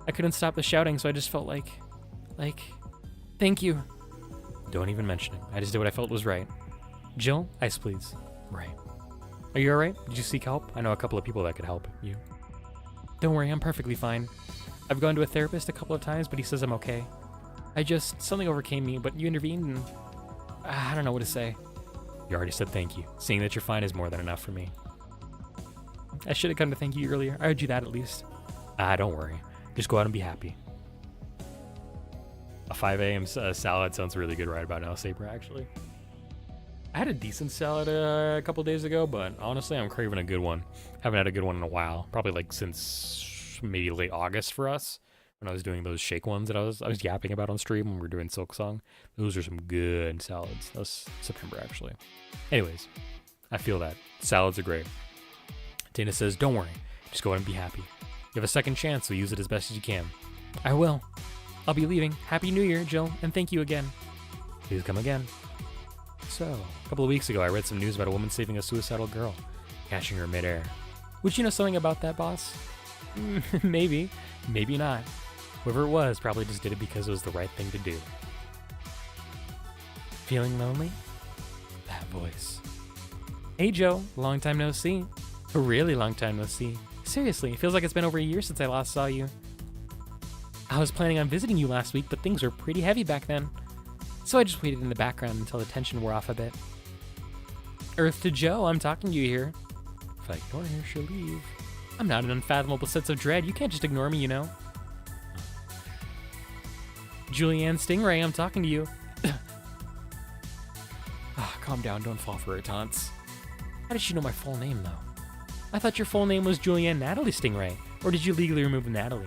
I couldn't stop the shouting, so I just felt like, thank you. Don't even mention it. I just did what I felt was right. Jill, ice please. Right. Are you alright? Did you seek help? I know a couple of people that could help you. Don't worry, I'm perfectly fine. I've gone to a therapist a couple of times, but he says I'm okay. Something overcame me, but you intervened and I don't know what to say. You already said thank you. Seeing that you're fine is more than enough for me. I should have come to thank you earlier. I owed you that at least. Don't worry. Just go out and be happy. A 5 a.m. Salad sounds really good right about now, Saber, actually. I had a decent salad a couple days ago, but honestly, I'm craving a good one. Haven't had a good one in a while. Probably like since maybe late August for us. When I was doing those shake ones that I was yapping about on stream when we were doing Silk Song. Those are some good salads. That was September, actually. Anyways, I feel that. Salads are great. Dana says, don't worry. Just go out and be happy. You have a second chance, so use it as best as you can. I will. I'll be leaving. Happy New Year, Jill, and thank you again. Please come again. So, a couple of weeks ago, I read some news about a woman saving a suicidal girl, catching her midair. Would you know something about that, boss? Maybe. Maybe not. Whoever it was probably just did it because it was the right thing to do. Feeling lonely? That voice. Hey, Joe. Long time no see. A really long time no see. Seriously, it feels like it's been over a year since I last saw you. I was planning on visiting you last week, but things were pretty heavy back then. So I just waited in the background until the tension wore off a bit. Earth to Joe, I'm talking to you here. If I ignore her, she'll leave. I'm not an unfathomable sense of dread. You can't just ignore me, you know. Julianne Stingray, I'm talking to you. Calm down, don't fall for her taunts. How did she know my full name, though? I thought your full name was Julianne Natalie Stingray. Or did you legally remove Natalie?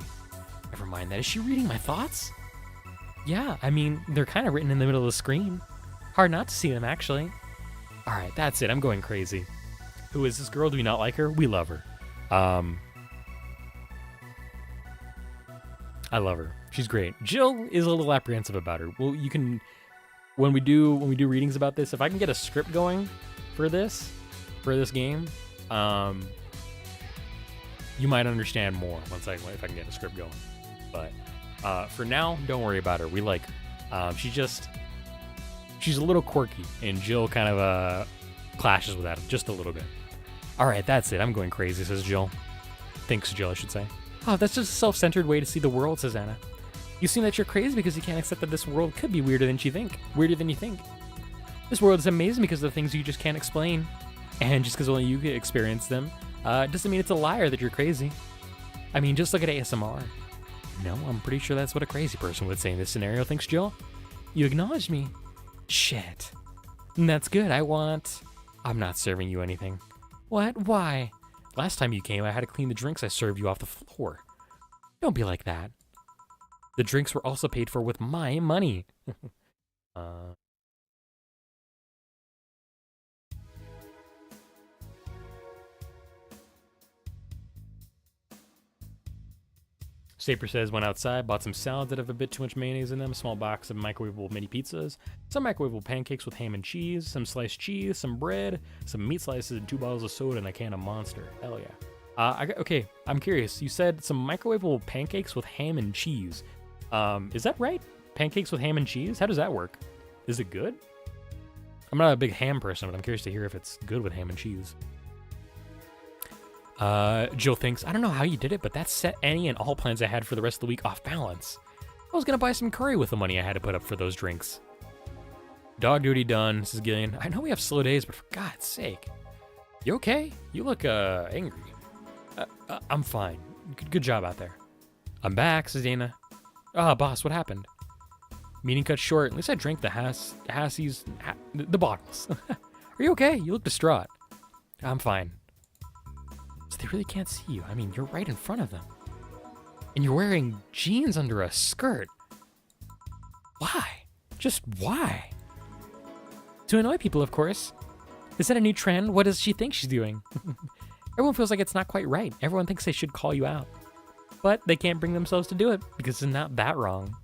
Never mind that. Is she reading my thoughts? Yeah, I mean, they're kind of written in the middle of the screen. Hard not to see them, actually. Alright, that's it. I'm going crazy. Who is this girl? Do we not like her? We love her. I love her. She's great. Jill is a little apprehensive about her. Well, you can, when we do readings about this, if I can get a script going for this game, you might understand more if I can get a script going. But for now, don't worry about her. We like her. She's a little quirky, and Jill kind of clashes with that just a little bit. All right, that's it. I'm going crazy, says Jill. Thanks, Jill, I should say. Oh, that's just a self-centered way to see the world, says Anna. You seem that you're crazy because you can't accept that this world could be weirder than you think. This world is amazing because of the things you just can't explain. And just because only you can experience them, doesn't mean it's a liar that you're crazy. I mean, just look at ASMR. No, I'm pretty sure that's what a crazy person would say in this scenario. Thanks, Jill. You acknowledged me. Shit. That's good. I'm not serving you anything. What? Why? Last time you came, I had to clean the drinks I served you off the floor. Don't be like that. The drinks were also paid for with my money. Saper says, went outside, bought some salads that have a bit too much mayonnaise in them, a small box of microwavable mini pizzas, some microwavable pancakes with ham and cheese, some sliced cheese, some bread, some meat slices, and 2 bottles of soda, and a can of Monster. Hell yeah. Okay, I'm curious. You said some microwavable pancakes with ham and cheese. Is that right? Pancakes with ham and cheese? How does that work? Is it good? I'm not a big ham person, but I'm curious to hear if it's good with ham and cheese. Jill thinks, I don't know how you did it, but that set any and all plans I had for the rest of the week off balance. I was gonna buy some curry with the money I had to put up for those drinks. Dog duty done, says Gillian. I know we have slow days, but for God's sake. You okay? You look, angry. I'm fine. Good job out there. I'm back, says Dana. Boss, what happened? Meeting cut short. At least I drank the the bottles. Are you okay? You look distraught. I'm fine. So they really can't see you. I mean, you're right in front of them. And you're wearing jeans under a skirt. Why? Just why? To annoy people, of course. Is that a new trend? What does she think she's doing? Everyone feels like it's not quite right. Everyone thinks they should call you out. But they can't bring themselves to do it because it's not that wrong.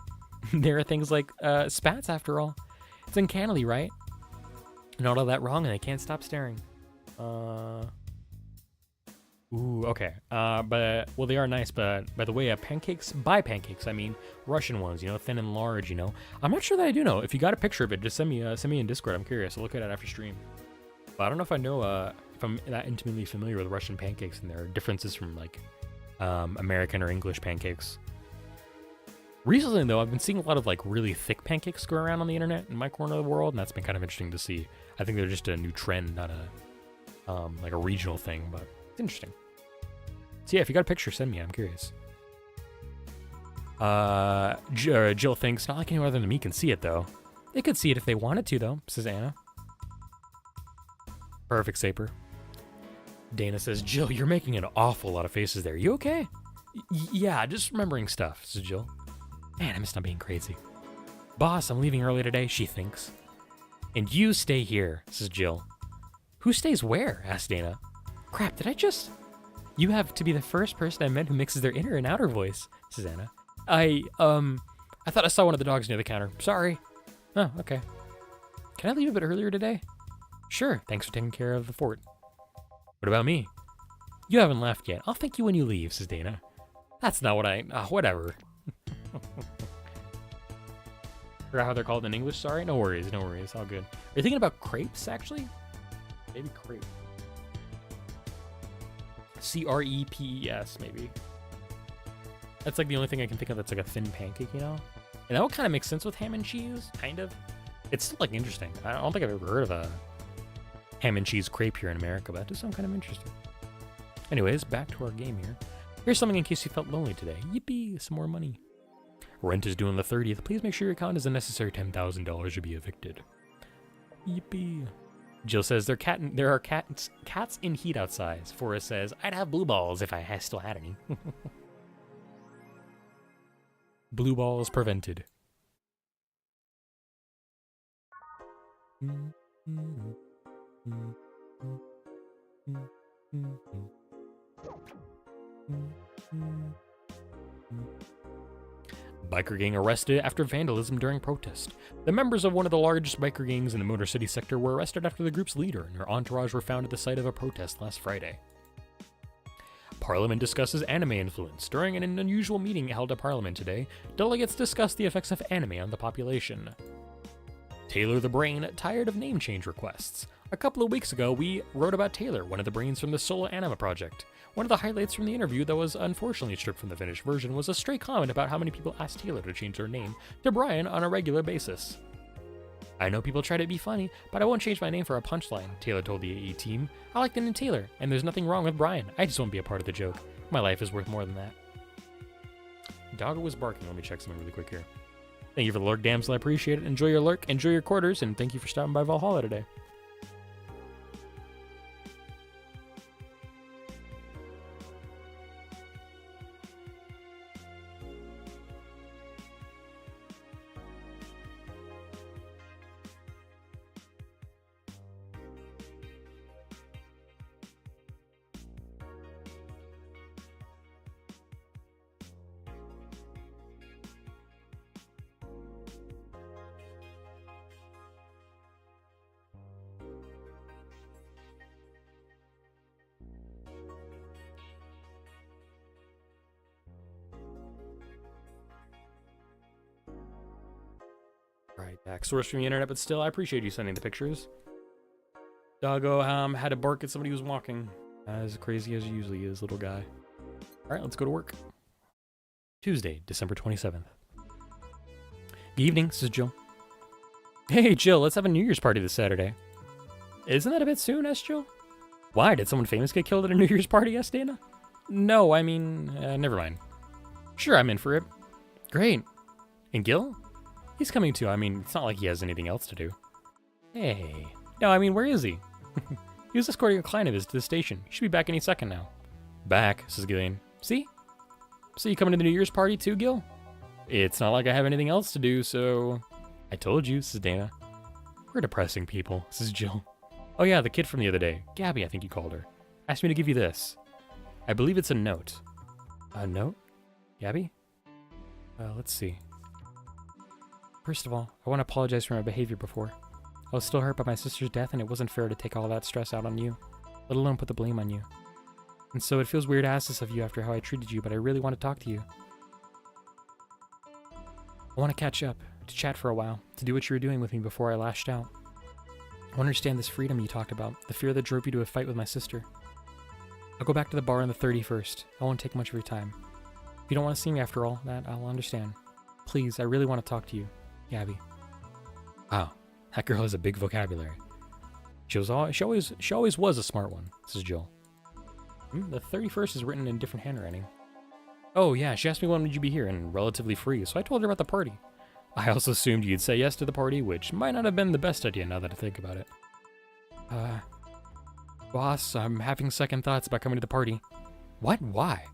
There are things like spats, after all. It's uncannily right. Not all that wrong, and they can't stop staring. Ooh, okay. But, well, they are nice, but by the way, pancakes, I mean Russian ones, thin and large, I'm not sure that I do know. If you got a picture of it, just send me in Discord. I'm curious. I'll look at it after stream. But I don't know if I know, if I'm that intimately familiar with Russian pancakes and their differences from, like, American or English pancakes. Recently, though, I've been seeing a lot of, like, really thick pancakes go around on the internet in my corner of the world, and that's been kind of interesting to see. I think they're just a new trend, not like a regional thing, but it's interesting. So yeah, if you got a picture, send me. I'm curious. Jill thinks, not like anyone other than me can see it, though. They could see it if they wanted to, though, says Anna. Perfect, Saper. Dana says, Jill, you're making an awful lot of faces there. You okay? Yeah, just remembering stuff, says Jill. Man, I miss not being crazy. Boss, I'm leaving early today, she thinks. And you stay here, says Jill. Who stays where? Asked Dana. Crap, did I just... You have to be the first person I met who mixes their inner and outer voice, says Anna. I thought I saw one of the dogs near the counter. Sorry. Oh, okay. Can I leave a bit earlier today? Sure, thanks for taking care of the fort. What about me? You haven't left yet. I'll thank you when you leave, says Dana. That's not what whatever. Forgot how they're called in English, sorry? No worries, all good. Are you thinking about crepes, actually? Maybe crepe. C-R-E-P-E-S, maybe. That's like the only thing I can think of that's like a thin pancake, And that would kind of make sense with ham and cheese, kind of. It's still like interesting. I don't think I've ever heard of a ham and cheese crepe here in America, but that does sound kind of interesting. Anyways, back to our game here. Here's something in case you felt lonely today. Yippee, some more money. Rent is due on the 30th. Please make sure your account is a necessary $10,000 to be evicted. Yippee. Jill says there are cats in heat outside. Forrest says, I'd have blue balls if I still had any. Blue balls prevented. Biker gang arrested after vandalism during protest. The members of one of the largest biker gangs in the Motor City sector were arrested after the group's leader and her entourage were found at the site of a protest last Friday. Parliament discusses anime influence. During an unusual meeting held at Parliament today, delegates discussed the effects of anime on the population. Taylor the Brain, tired of name change requests. A couple of weeks ago, we wrote about Taylor, one of the brains from the solo anime project. One of the highlights from the interview that was unfortunately stripped from the finished version was a stray comment about how many people asked Taylor to change their name to Brian on a regular basis. I know people try to be funny, but I won't change my name for a punchline, Taylor told the AE team. I like the name Taylor, and there's nothing wrong with Brian. I just won't be a part of the joke. My life is worth more than that. Doggo was barking. Let me check something really quick here. Thank you for the lurk, damsel. I appreciate it. Enjoy your lurk, enjoy your quarters, and thank you for stopping by Valhalla today. Right, back source from the internet, but still, I appreciate you sending the pictures. Doggo had to bark at somebody who was walking. As crazy as he usually is, little guy. Alright, let's go to work. Tuesday, December 27th. Good evening, this is Jill. Hey, Jill, let's have a New Year's party this Saturday. Isn't that a bit soon, asked Jill. Why, did someone famous get killed at a New Year's party, asked Dana? No, I mean, never mind. Sure, I'm in for it. Great. And Gil? He's coming too. I mean, it's not like he has anything else to do. Hey. No, I mean, where is he? He was escorting a client of his to the station. He should be back any second now. Back, says Gillian. See? So you coming to the New Year's party too, Gil? It's not like I have anything else to do, so... I told you, says Dana. We're depressing people, says Jill. Oh yeah, the kid from the other day. Gabby, I think you called her. Asked me to give you this. I believe it's a note. A note? Gabby? Let's see. First of all, I want to apologize for my behavior before. I was still hurt by my sister's death, and it wasn't fair to take all that stress out on you, let alone put the blame on you. And so it feels weird to ask this of you after how I treated you, but I really want to talk to you. I want to catch up, to chat for a while, to do what you were doing with me before I lashed out. I understand this freedom you talked about, the fear that drove you to a fight with my sister. I'll go back to the bar on the 31st. I won't take much of your time. If you don't want to see me after all that, I'll understand. Please, I really want to talk to you. Gabby. Wow, that girl has a big vocabulary. She always was a smart one, says Jill. The 31st is written in different handwriting. Oh yeah, she asked me when would you be here and relatively free, so I told her about the party. I also assumed you'd say yes to the party, which might not have been the best idea now that I think about it. Boss, I'm having second thoughts about coming to the party. What? Why?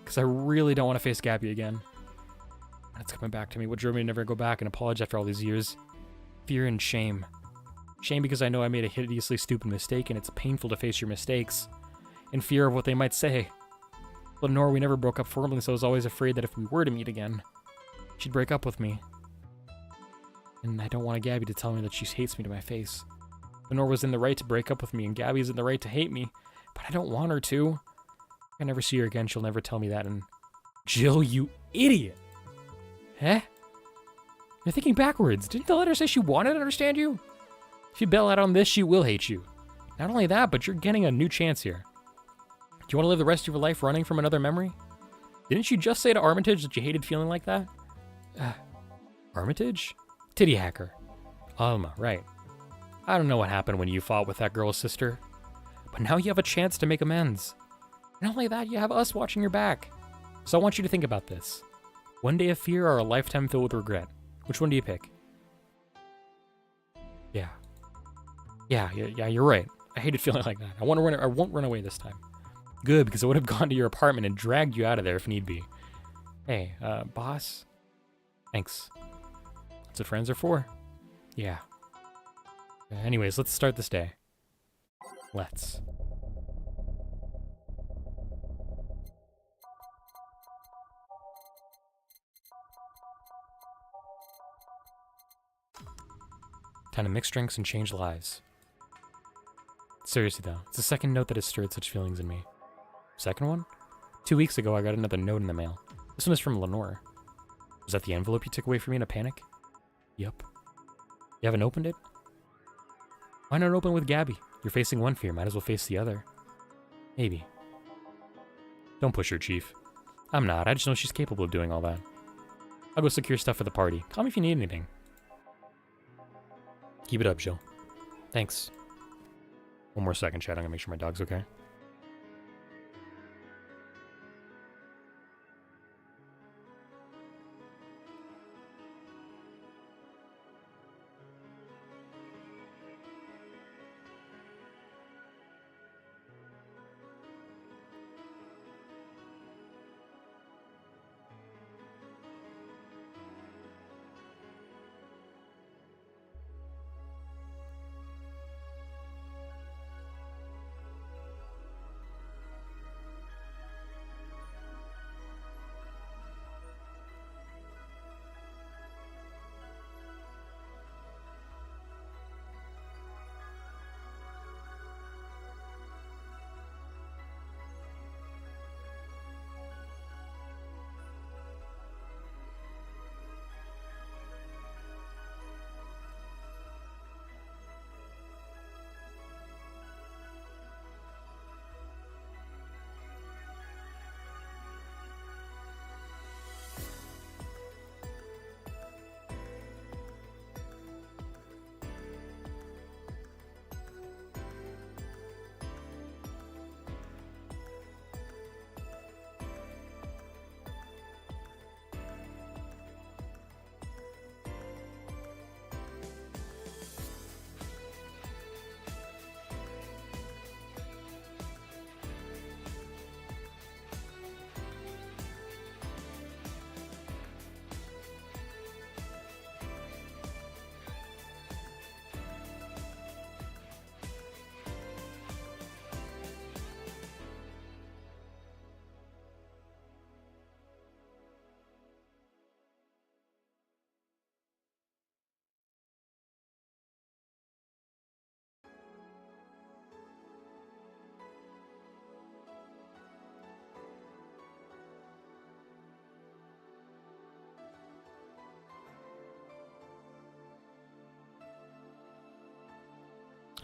Because I really don't want to face Gabby again. It's coming back to me. What drove me to never go back and apologize after all these years? Fear and shame. Shame because I know I made a hideously stupid mistake and it's painful to face your mistakes. And fear of what they might say. Lenore, we never broke up formally, so I was always afraid that if we were to meet again, she'd break up with me. And I don't want Gabby to tell me that she hates me to my face. Lenore was in the right to break up with me and Gabby's in the right to hate me, but I don't want her to. If I never see her again, she'll never tell me that, and... Jill, you idiot! Huh? You're thinking backwards. Didn't the letter say she wanted to understand you? If you bail out on this, she will hate you. Not only that, but you're getting a new chance here. Do you want to live the rest of your life running from another memory? Didn't you just say to Armitage that you hated feeling like that? Armitage? Titty hacker. Alma, right. I don't know what happened when you fought with that girl's sister, but now you have a chance to make amends. Not only that, you have us watching your back. So I want you to think about this. One day of fear or a lifetime filled with regret? Which one do you pick? Yeah, you're right. I hated feeling like that. I won't run away this time. Good, because I would have gone to your apartment and dragged you out of there if need be. Hey, boss? Thanks. That's what friends are for. Yeah. Anyways, let's start this day. Let's. Time to mix drinks and change lives. Seriously though, it's the second note that has stirred such feelings in me. Second one? 2 weeks ago I got another note in the mail. This one is from Lenore. Was that the envelope you took away from me in a panic? Yup. You haven't opened it? Why not open with Gabby? You're facing one fear, might as well face the other. Maybe. Don't push her, Chief. I'm not, I just know she's capable of doing all that. I'll go secure stuff for the party. Call me if you need anything. Keep it up, Jill. Thanks. One more second, chat. I'm gonna make sure my dog's okay.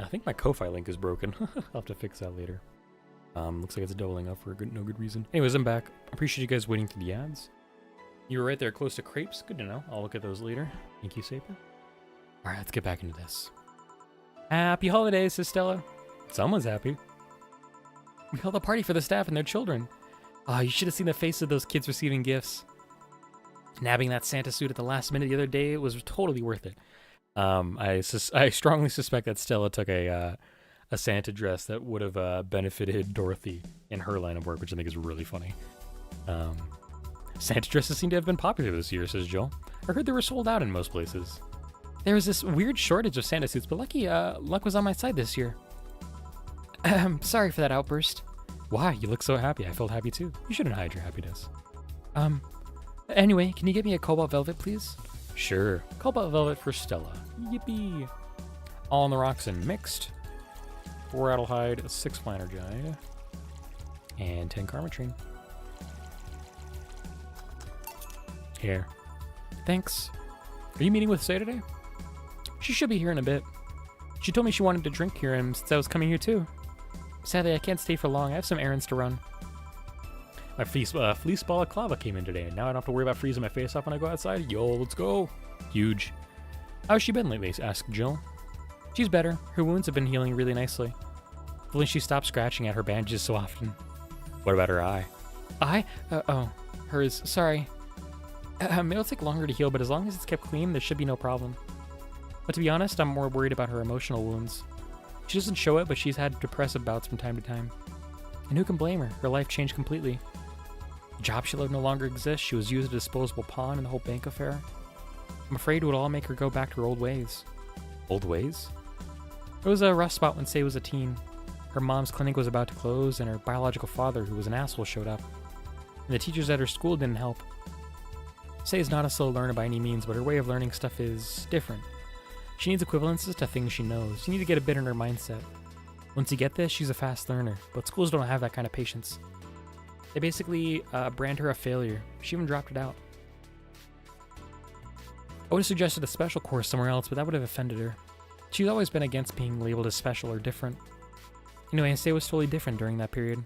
I think my Ko-Fi link is broken. I'll have to fix that later. Looks like it's doubling up for no good reason. Anyways, I'm back. Appreciate you guys waiting through the ads. You were right there close to crepes. Good to know. I'll look at those later. Thank you, Saper. Alright, let's get back into this. Happy holidays, says Stella. Someone's happy. We held a party for the staff and their children. Ah, you should have seen the faces of those kids receiving gifts. Nabbing that Santa suit at the last minute the other day, it was totally worth it. I strongly suspect that Stella took a Santa dress that would have benefited Dorothy in her line of work, which I think is really funny. Santa dresses seem to have been popular this year, says Jill. I heard they were sold out in most places. There was this weird shortage of Santa suits, but luck was on my side this year. Sorry for that outburst. Why? You look so happy. I felt happy too. You shouldn't hide your happiness. Anyway, can you get me a cobalt velvet, please? Sure. Cobalt velvet for Stella. Yippee. All on the rocks and mixed. 4 Rattlehide, 6 Flannergide, and 10 Karmatrine. Here. Thanks. Are you meeting with Say today? She should be here in a bit. She told me she wanted to drink here, and since I was coming here too. Sadly, I can't stay for long. I have some errands to run. My fleece balaclava came in today, and now I don't have to worry about freezing my face off when I go outside. Yo, let's go. Huge. How's she been lately? Asked Jill. She's better. Her wounds have been healing really nicely. If only she stopped scratching at her bandages so often. What about her eye? Eye? Hers. Sorry. It'll take longer to heal, but as long as it's kept clean, there should be no problem. But to be honest, I'm more worried about her emotional wounds. She doesn't show it, but she's had depressive bouts from time to time. And who can blame her? Her life changed completely. The job she loved no longer exists. She was used as a disposable pawn in the whole bank affair. I'm afraid it would all make her go back to her old ways. Old ways? It was a rough spot when Say was a teen. Her mom's clinic was about to close, and her biological father, who was an asshole, showed up. And the teachers at her school didn't help. Say is not a slow learner by any means, but her way of learning stuff is different. She needs equivalences to things she knows. You need to get a bit in her mindset. Once you get this, she's a fast learner, but schools don't have that kind of patience. They basically brand her a failure. She even dropped it out. I would have suggested a special course somewhere else, but that would have offended her. She's always been against being labeled as special or different. Anyway, Say was totally different during that period.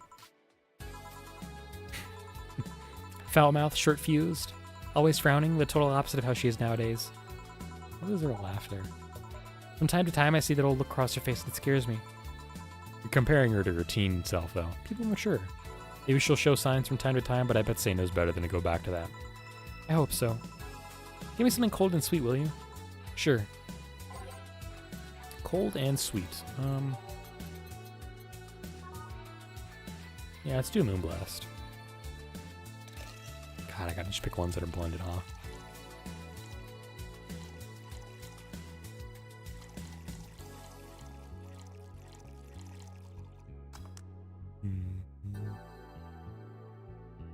Foul-mouthed, short-fused, always frowning, the total opposite of how she is nowadays. What is her laughter? From time to time, I see that old look across her face that scares me. You're comparing her to her teen self, though. People mature. Maybe she'll show signs from time to time, but I bet Say knows better than to go back to that. I hope so. Give me something cold and sweet, will you? Sure. Cold and sweet. Yeah, let's do a Moonblast. God, I gotta just pick ones that are blended, huh?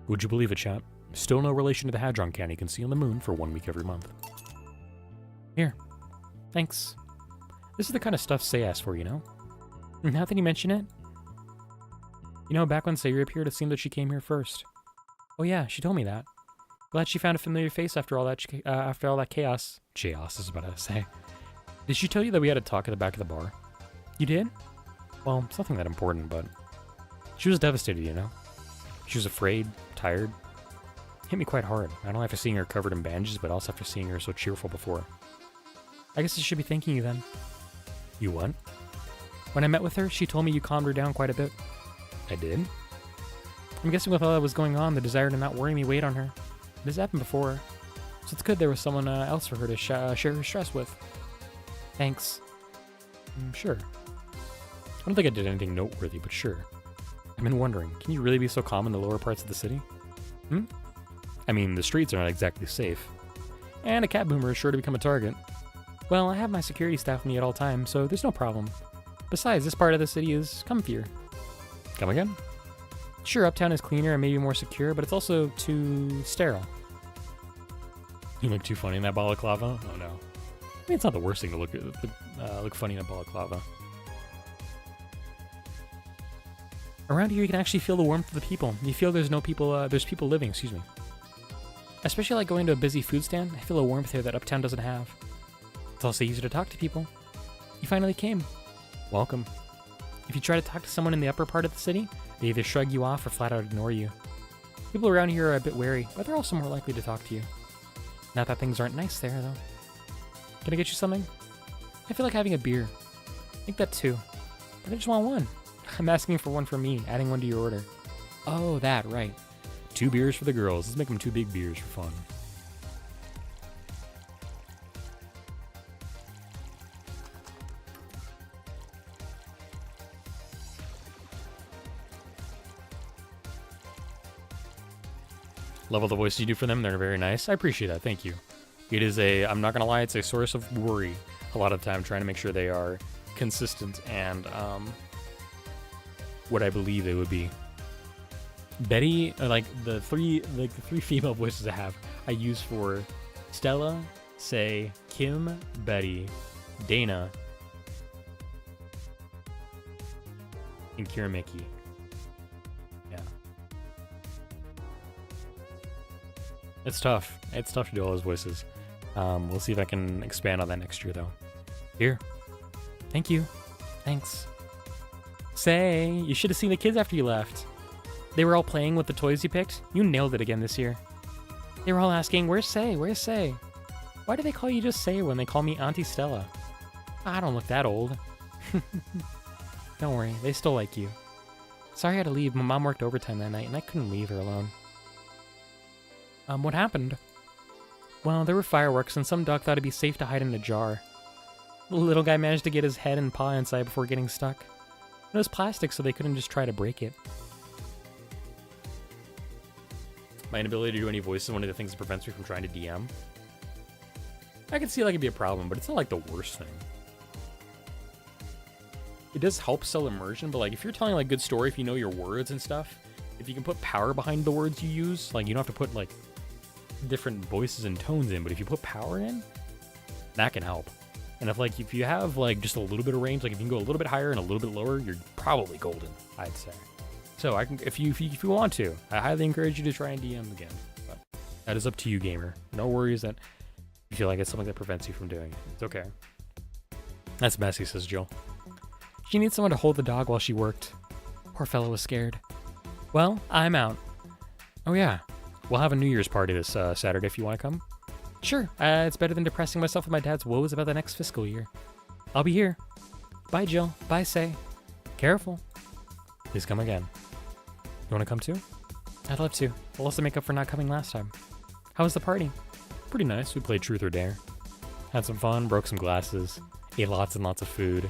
Would you believe it, chat? Still no relation to the Hadron Can you can see on the moon for 1 week every month. Here. Thanks. This is the kind of stuff Say asked for, you know? Now that you mention it. You know, back when Sayuri appeared, it seemed that she came here first. Oh yeah, she told me that. Glad she found a familiar face after all that chaos. Chaos is what I say. Did she tell you that we had a talk at the back of the bar? You did? Well, it's nothing that important, but... She was devastated, you know? She was afraid, tired. Hit me quite hard, not only after seeing her covered in bandages, but also after seeing her so cheerful before. I guess I should be thanking you then. You what? When I met with her, she told me you calmed her down quite a bit. I did? I'm guessing with all that was going on, the desire to not worry me weighed on her. It has happened before, so it's good there was someone else for her to share her stress with. Thanks. Sure. I don't think I did anything noteworthy, but sure. I've been wondering, can you really be so calm in the lower parts of the city? I mean, the streets are not exactly safe. And a cat boomer is sure to become a target. Well, I have my security staff with me at all times, so there's no problem. Besides, this part of the city is comfier. Come again? Sure, uptown is cleaner and maybe more secure, but it's also too sterile. You look too funny in that balaclava? Oh no. I mean, it's not the worst thing to look funny in a balaclava. Around here, you can actually feel the warmth of the people. You feel there's people living, excuse me. Especially like going to a busy food stand, I feel a warmth here that uptown doesn't have. It's also easy to talk to people. You finally came. Welcome. If you try to talk to someone in the upper part of the city, they either shrug you off or flat out ignore you. People around here are a bit wary, but they're also more likely to talk to you. Not that things aren't nice there, though. Can I get you something? I feel like having a beer. I think that too. But I just want one. I'm asking for one for me, adding one to your order. Oh, that, right. 2 beers for the girls. Let's make them 2 big beers for fun. Love all the voices you do for them. They're very nice. I appreciate that. Thank you. It is I'm not going to lie, it's a source of worry a lot of the time trying to make sure they are consistent and what I believe they would be. Betty, like the three female voices I have, I use for Stella, Say, Kim, Betty, Dana, and Kira Mickey. Yeah. It's tough. It's tough to do all those voices. We'll see if I can expand on that next year, though. Here. Thank you. Thanks. Say, you should have seen the kids after you left. They were all playing with the toys you picked. You nailed it again this year. They were all asking, where's Say? Where's Say? Why do they call you just Say when they call me Auntie Stella? I don't look that old. Don't worry, they still like you. Sorry I had to leave. My mom worked overtime that night and I couldn't leave her alone. What happened? Well, there were fireworks and some dog thought it'd be safe to hide in a jar. The little guy managed to get his head and paw inside before getting stuck. It was plastic, so they couldn't just try to break it. My inability to do any voices is one of the things that prevents me from trying to DM. I can see like it'd be a problem, but it's not like the worst thing. It does help sell immersion, but like if you're telling like good story, if you know your words and stuff, if you can put power behind the words you use, like you don't have to put like different voices and tones in, but if you put power in, that can help. And if you have like just a little bit of range, like if you can go a little bit higher and a little bit lower, you're probably golden, I'd say. So I can, if you want to, I highly encourage you to try and DM again. But that is up to you, gamer. No worries that you feel like it's something that prevents you from doing it. It's okay. That's messy, says Jill. She needs someone to hold the dog while she worked. Poor fellow was scared. Well, I'm out. Oh yeah, we'll have a New Year's party this Saturday if you want to come. Sure, it's better than depressing myself with my dad's woes about the next fiscal year. I'll be here. Bye, Jill. Bye, Say. Careful. Please come again. You want to come too? I'd love to. We'll also make up for not coming last time. How was the party? Pretty nice. We played Truth or Dare. Had some fun, broke some glasses, ate lots and lots of food.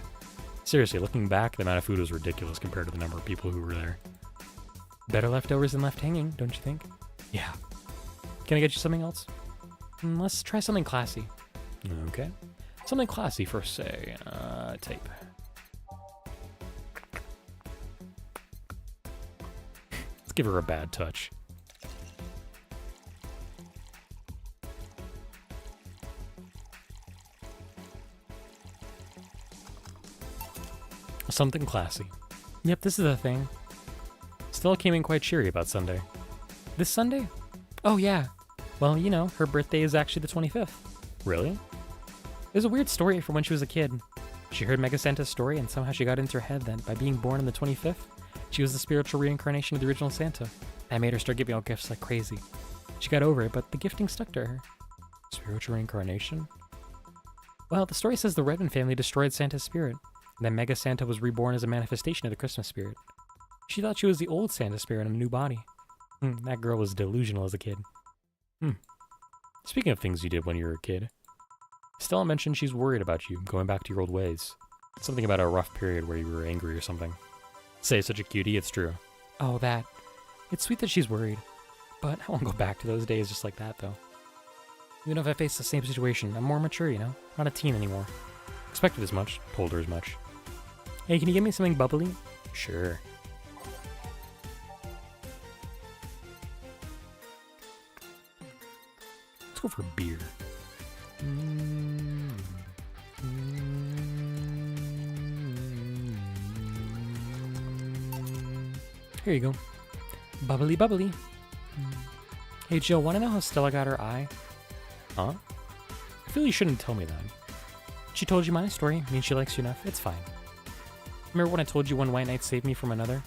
Seriously, looking back, the amount of food was ridiculous compared to the number of people who were there. Better leftovers than left hanging, don't you think? Yeah. Can I get you something else? Let's try something classy. Okay. Something classy for, say, tape. Let's give her a bad touch. Something classy. Yep, this is the thing. Stella came in quite cheery about Sunday. This Sunday? Oh, yeah. Well, you know, her birthday is actually the 25th. Really? It was a weird story from when she was a kid. She heard Mega Santa's story, and somehow she got into her head that by being born on the 25th, she was the spiritual reincarnation of the original Santa. That made her start giving out gifts like crazy. She got over it, but the gifting stuck to her. Spiritual reincarnation? Well, the story says the Redmond family destroyed Santa's spirit, and then Mega Santa was reborn as a manifestation of the Christmas spirit. She thought she was the old Santa spirit in a new body. That girl was delusional as a kid. Speaking of things you did when you were a kid, Stella mentioned she's worried about you going back to your old ways. Something about a rough period where you were angry or something. Say, such a cutie, it's true. Oh, that. It's sweet that she's worried, but I won't go back to those days just like that, though. Even if I face the same situation, I'm more mature, you know? Not a teen anymore. Expected as much, told her as much. Hey, can you give me something bubbly? Sure. Let's go for a beer. Here you go. Bubbly, bubbly. Hey, Jill, want to know how Stella got her eye? Huh? I feel you shouldn't tell me that. She told you my story, means she likes you enough. It's fine. Remember when I told you one white knight saved me from another?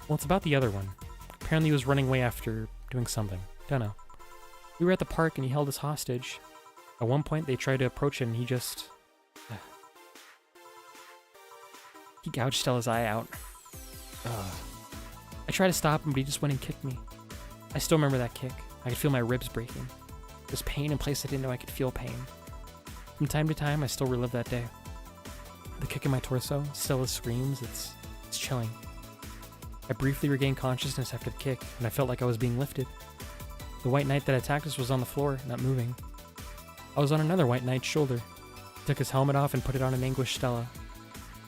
Well, it's about the other one. Apparently he was running away after doing something. Don't know. We were at the park and he held us hostage. At one point they tried to approach him and he just... he gouged Stella's eye out. I tried to stop him, but he just went and kicked me. I still remember that kick. I could feel my ribs breaking. There's pain in place I didn't know I could feel pain. From time to time, I still relive that day. The kick in my torso, Stella's screams, it's chilling. I briefly regained consciousness after the kick, and I felt like I was being lifted. The white knight that attacked us was on the floor, not moving. I was on another white knight's shoulder. He took his helmet off and put it on an anguished Stella.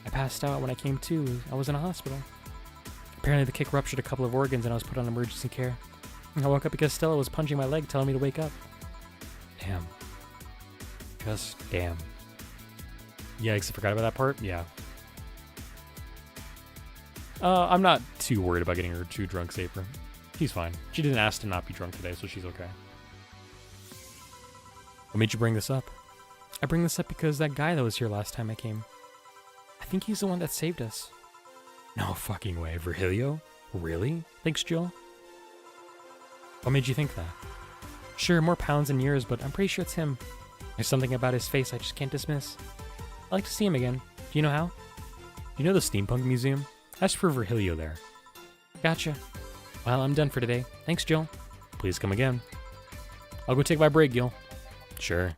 I passed out. When I came to, I was in a hospital. Apparently the kick ruptured a couple of organs and I was put on emergency care. I woke up because Stella was punching my leg, telling me to wake up. Damn. Just damn. Yikes, I forgot about that part? Yeah. I'm not too worried about getting her too drunk safer. She's fine. She didn't ask to not be drunk today, so she's okay. What made you bring this up? I bring this up because that guy that was here last time I came, I think he's the one that saved us. No fucking way. Virgilio? Really? Thanks, Jill. What made you think that? Sure, more pounds and years, but I'm pretty sure it's him. There's something about his face I just can't dismiss. I'd like to see him again. Do you know how? You know the Steampunk Museum? Ask for Virgilio there. Gotcha. Well, I'm done for today. Thanks, Jill. Please come again. I'll go take my break, Gil. Sure.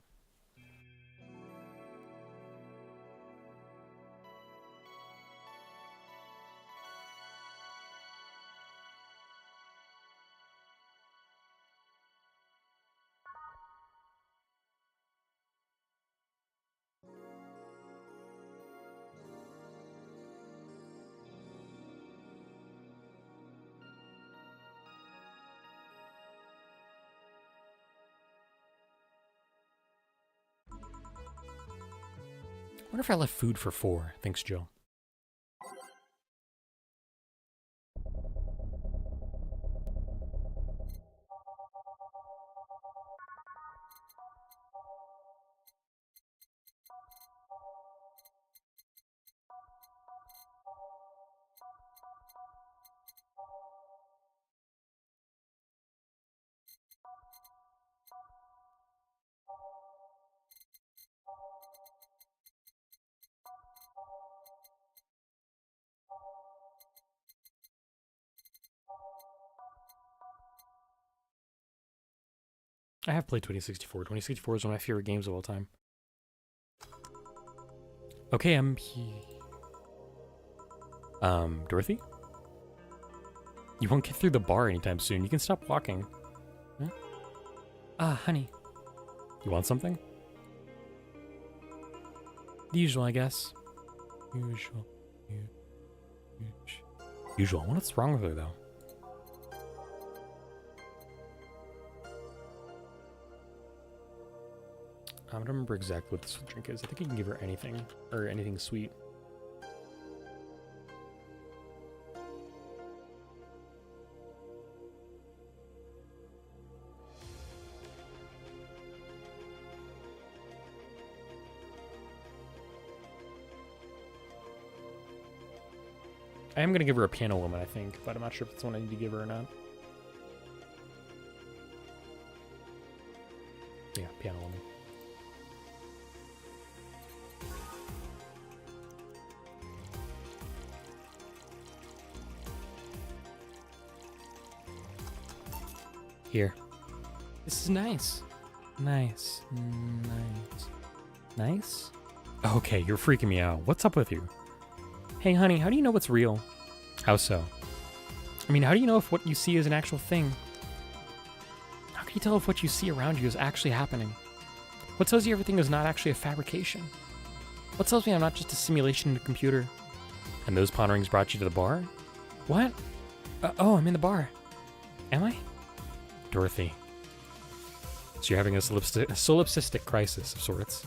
I wonder if I left food for 4. Thanks, Jill. I have played 2064. 2064 is one of my favorite games of all time. Okay, Dorothy? You won't get through the bar anytime soon. You can stop walking. Huh? Ah, honey. You want something? The usual, I guess. Usual. What's wrong with her, though? I don't remember exactly what this drink is. I think I can give her anything, or anything sweet. I am going to give her a Piano Woman, I think, but I'm not sure if it's one I need to give her or not. Yeah, Piano Woman. Here. This is nice. Nice. Nice? Okay, you're freaking me out. What's up with you? Hey, honey, how do you know what's real? How so? I mean, how do you know if what you see is an actual thing? How can you tell if what you see around you is actually happening? What tells you everything is not actually a fabrication? What tells me I'm not just a simulation in a computer? And those ponderings brought you to the bar? What? Oh, I'm in the bar. Am I? Dorothy. So you're having a solipsistic crisis of sorts.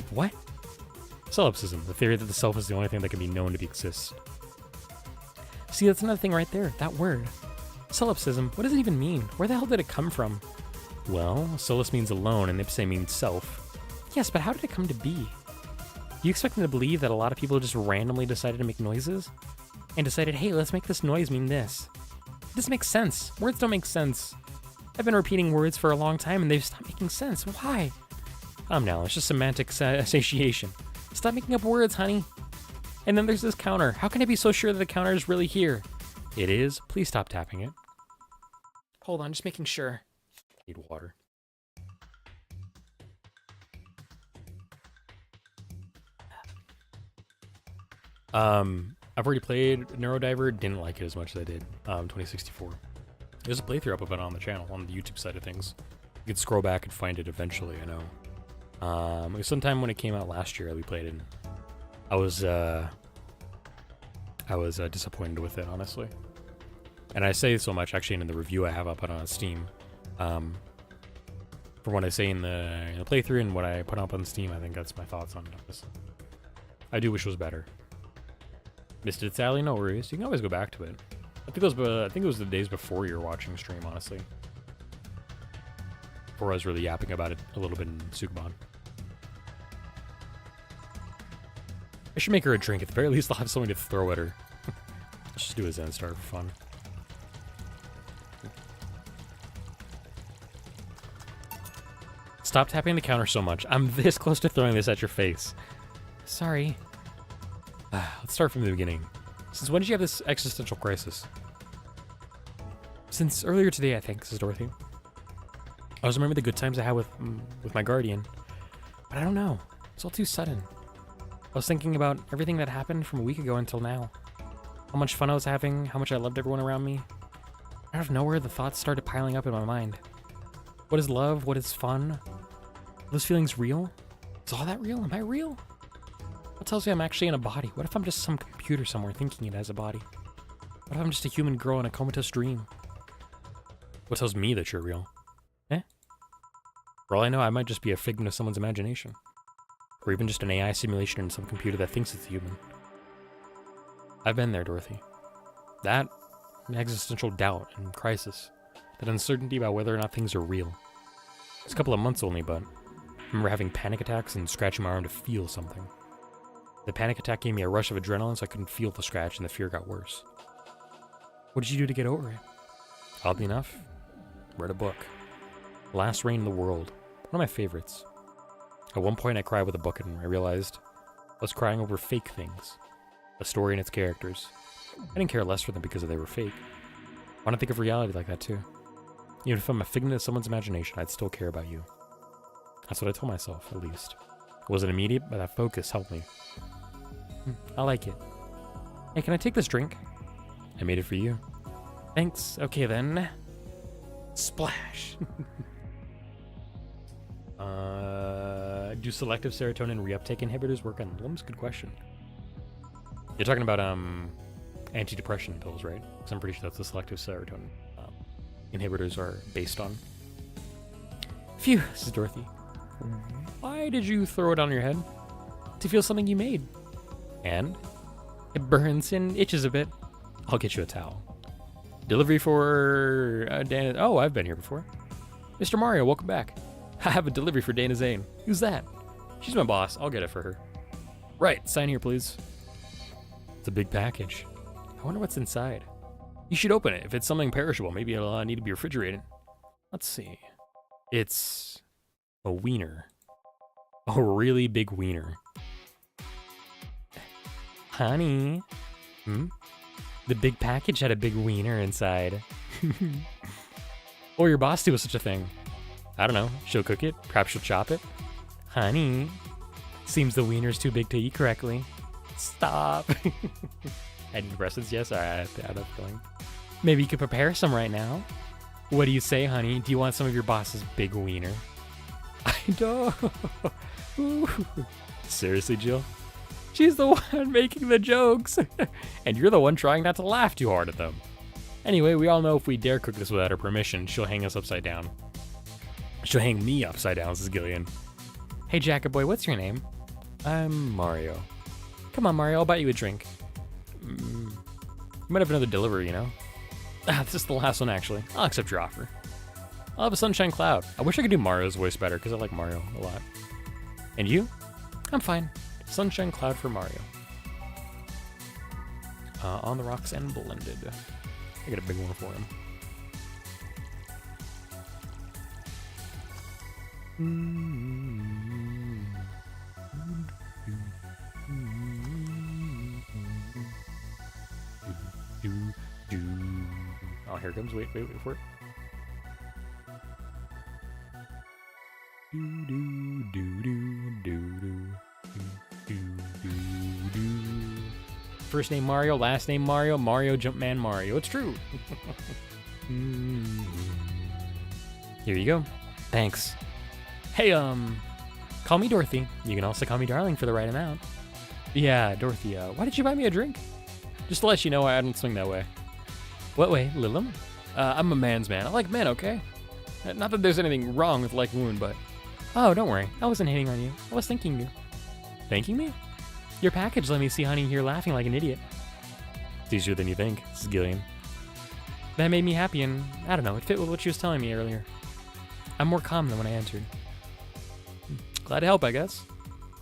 What? Solipsism, the theory that the self is the only thing that can be known to exist. See, that's another thing right there, that word. Solipsism, what does it even mean? Where the hell did it come from? Well, solus means alone and ipse means self. Yes, but how did it come to be? You expect me to believe that a lot of people just randomly decided to make noises? And decided, hey, let's make this noise mean this. This makes sense. Words don't make sense. I've been repeating words for a long time and they've stopped making sense. Why? Now, it's just semantic satiation. Stop making up words, honey. And then there's this counter. How can I be so sure that the counter is really here? It is. Please stop tapping it. Hold on, just making sure. Need water. I've already played Neurodiver. Didn't like it as much as I did 2064. There's a playthrough up of it on the channel, on the YouTube side of things. You can scroll back and find it eventually, I know. It was sometime when it came out last year, we played it. And I was disappointed with it, honestly. And I say so much, actually, in the review I have up on Steam. For what I say in the playthrough and what I put up on Steam, I think that's my thoughts on this. I do wish it was better. Missed it sadly, no worries. You can always go back to it. I think it was the days before you were watching stream, honestly. Before I was really yapping about it a little bit in Sukuban. I should make her a drink. At the very least, I'll have something to throw at her. Let's just do a Zen Star for fun. Stop tapping the counter so much. I'm this close to throwing this at your face. Sorry. Let's start from the beginning. Since when did you have this existential crisis? Since earlier today, I think, says Dorothy. I was remembering the good times I had with my guardian. But I don't know. It's all too sudden. I was thinking about everything that happened from a week ago until now. How much fun I was having, how much I loved everyone around me. Out of nowhere, the thoughts started piling up in my mind. What is love? What is fun? Are those feelings real? Is all that real? Am I real? What tells me I'm actually in a body? What if I'm just some computer somewhere thinking it has a body? What if I'm just a human girl in a comatose dream? What tells me that you're real? For all I know, I might just be a figment of someone's imagination. Or even just an AI simulation in some computer that thinks it's human. I've been there, Dorothy. That existential doubt and crisis. That uncertainty about whether or not things are real. It's a couple of months only, but I remember having panic attacks and scratching my arm to feel something. The panic attack gave me a rush of adrenaline, so I couldn't feel the scratch, and the fear got worse. What did you do to get over it? Oddly enough, read a book. Last Reign in the World. One of my favorites. At one point I cried with a book and I realized I was crying over fake things. A story and its characters. I didn't care less for them because they were fake. I want to think of reality like that too. Even if I'm a figment of someone's imagination, I'd still care about you. That's what I told myself, at least. It wasn't immediate, but that focus helped me. I like it. Hey, can I take this drink? I made it for you. Thanks. Okay, then. Splash. Do selective serotonin reuptake inhibitors work on limbs? Good question. You're talking about antidepressant pills, right? Because I'm pretty sure that's the selective serotonin inhibitors are based on. Phew, this is Dorothy. Why did you throw it on your head? To feel something you made. And? It burns and itches a bit. I'll get you a towel. Delivery for Dana. Oh, I've been here before. Mr. Mario, welcome back. I have a delivery for Dana Zane. Who's that? She's my boss. I'll get it for her. Right, sign here, please. It's a big package. I wonder what's inside. You should open it. If it's something perishable, maybe it'll need to be refrigerated. Let's see. It's a wiener. A really big wiener. Honey. The big package had a big wiener inside. Or your boss do such a thing. I don't know. She'll cook it. Perhaps she'll chop it. Honey. Seems the wiener's too big to eat correctly. Stop. Antidepressants, yes. All right, I have that feeling. Maybe you could prepare some right now. What do you say, honey? Do you want some of your boss's big wiener? I don't. Seriously, Jill? She's the one making the jokes. And you're the one trying not to laugh too hard at them. Anyway, we all know if we dare cook this without her permission, she'll hang us upside down. She'll hang me upside down, says Gillian. Hey, Jacket Boy, what's your name? I'm Mario. Come on, Mario, I'll buy you a drink. You might have another delivery, you know? This is the last one, actually. I'll accept your offer. I'll have a sunshine cloud. I wish I could do Mario's voice better, because I like Mario a lot. And you? I'm fine. Sunshine cloud for Mario. On the rocks and blended. I got a big one for him. Oh, here it comes. Wait for it. First name Mario, last name Mario, Mario Jumpman Mario. It's true. Here you go. Thanks. Hey, call me Dorothy. You can also call me Darling for the right amount. Yeah, Dorothy, why did you buy me a drink? Just to let you know I don't swing that way. What way, Lilum? I'm a man's man. I like men, okay? Not that there's anything wrong with liking women, but... Oh, don't worry. I wasn't hitting on you. I was thanking you. Thanking me? Your package let me see honey here laughing like an idiot. It's easier than you think. This is Gillian. That made me happy, and I don't know, it fit with what she was telling me earlier. I'm more calm than when I entered. Glad to help, I guess.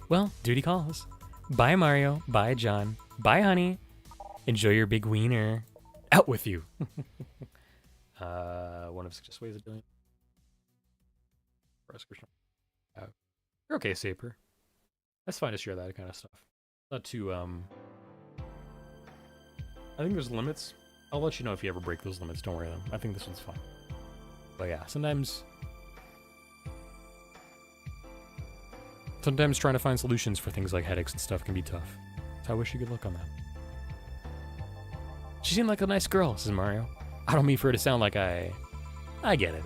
Well, duty calls. Bye, Mario. Bye, John. Bye, honey. Enjoy your big wiener. Out with you. One of 6 ways of doing it. You're okay, Saper. That's fine to share that kind of stuff. Not too, I think there's limits. I'll let you know if you ever break those limits. Don't worry them. I think this one's fine. But yeah, sometimes trying to find solutions for things like headaches and stuff can be tough. So I wish you good luck on that. She seemed like a nice girl, says Mario. I don't mean for her to sound like I get it.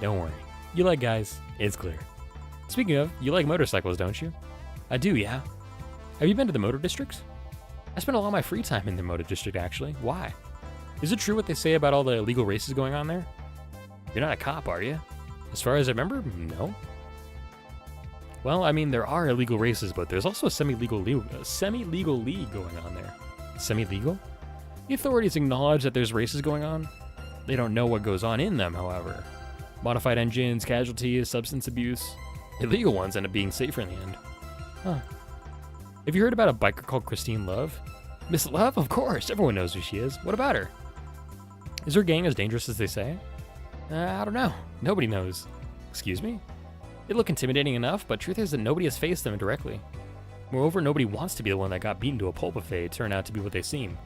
Don't worry. You like guys. It's clear. Speaking of, you like motorcycles, don't you? I do, yeah. Have you been to the motor districts? I spend a lot of my free time in the motor district, actually. Why? Is it true what they say about all the illegal races going on there? You're not a cop, are you? As far as I remember, no. Well, I mean, there are illegal races, but there's also a semi-legal league going on there. Semi-legal? The authorities acknowledge that there's races going on. They don't know what goes on in them, however. Modified engines, casualties, substance abuse. Illegal ones end up being safer in the end. Huh. Have you heard about a biker called Christine Love? Miss Love? Of course, everyone knows who she is. What about her? Is her gang as dangerous as they say? I don't know. Nobody knows. Excuse me? They look intimidating enough, but truth is that nobody has faced them directly. Moreover, nobody wants to be the one that got beaten to a pulp if they turn out to be what they seem.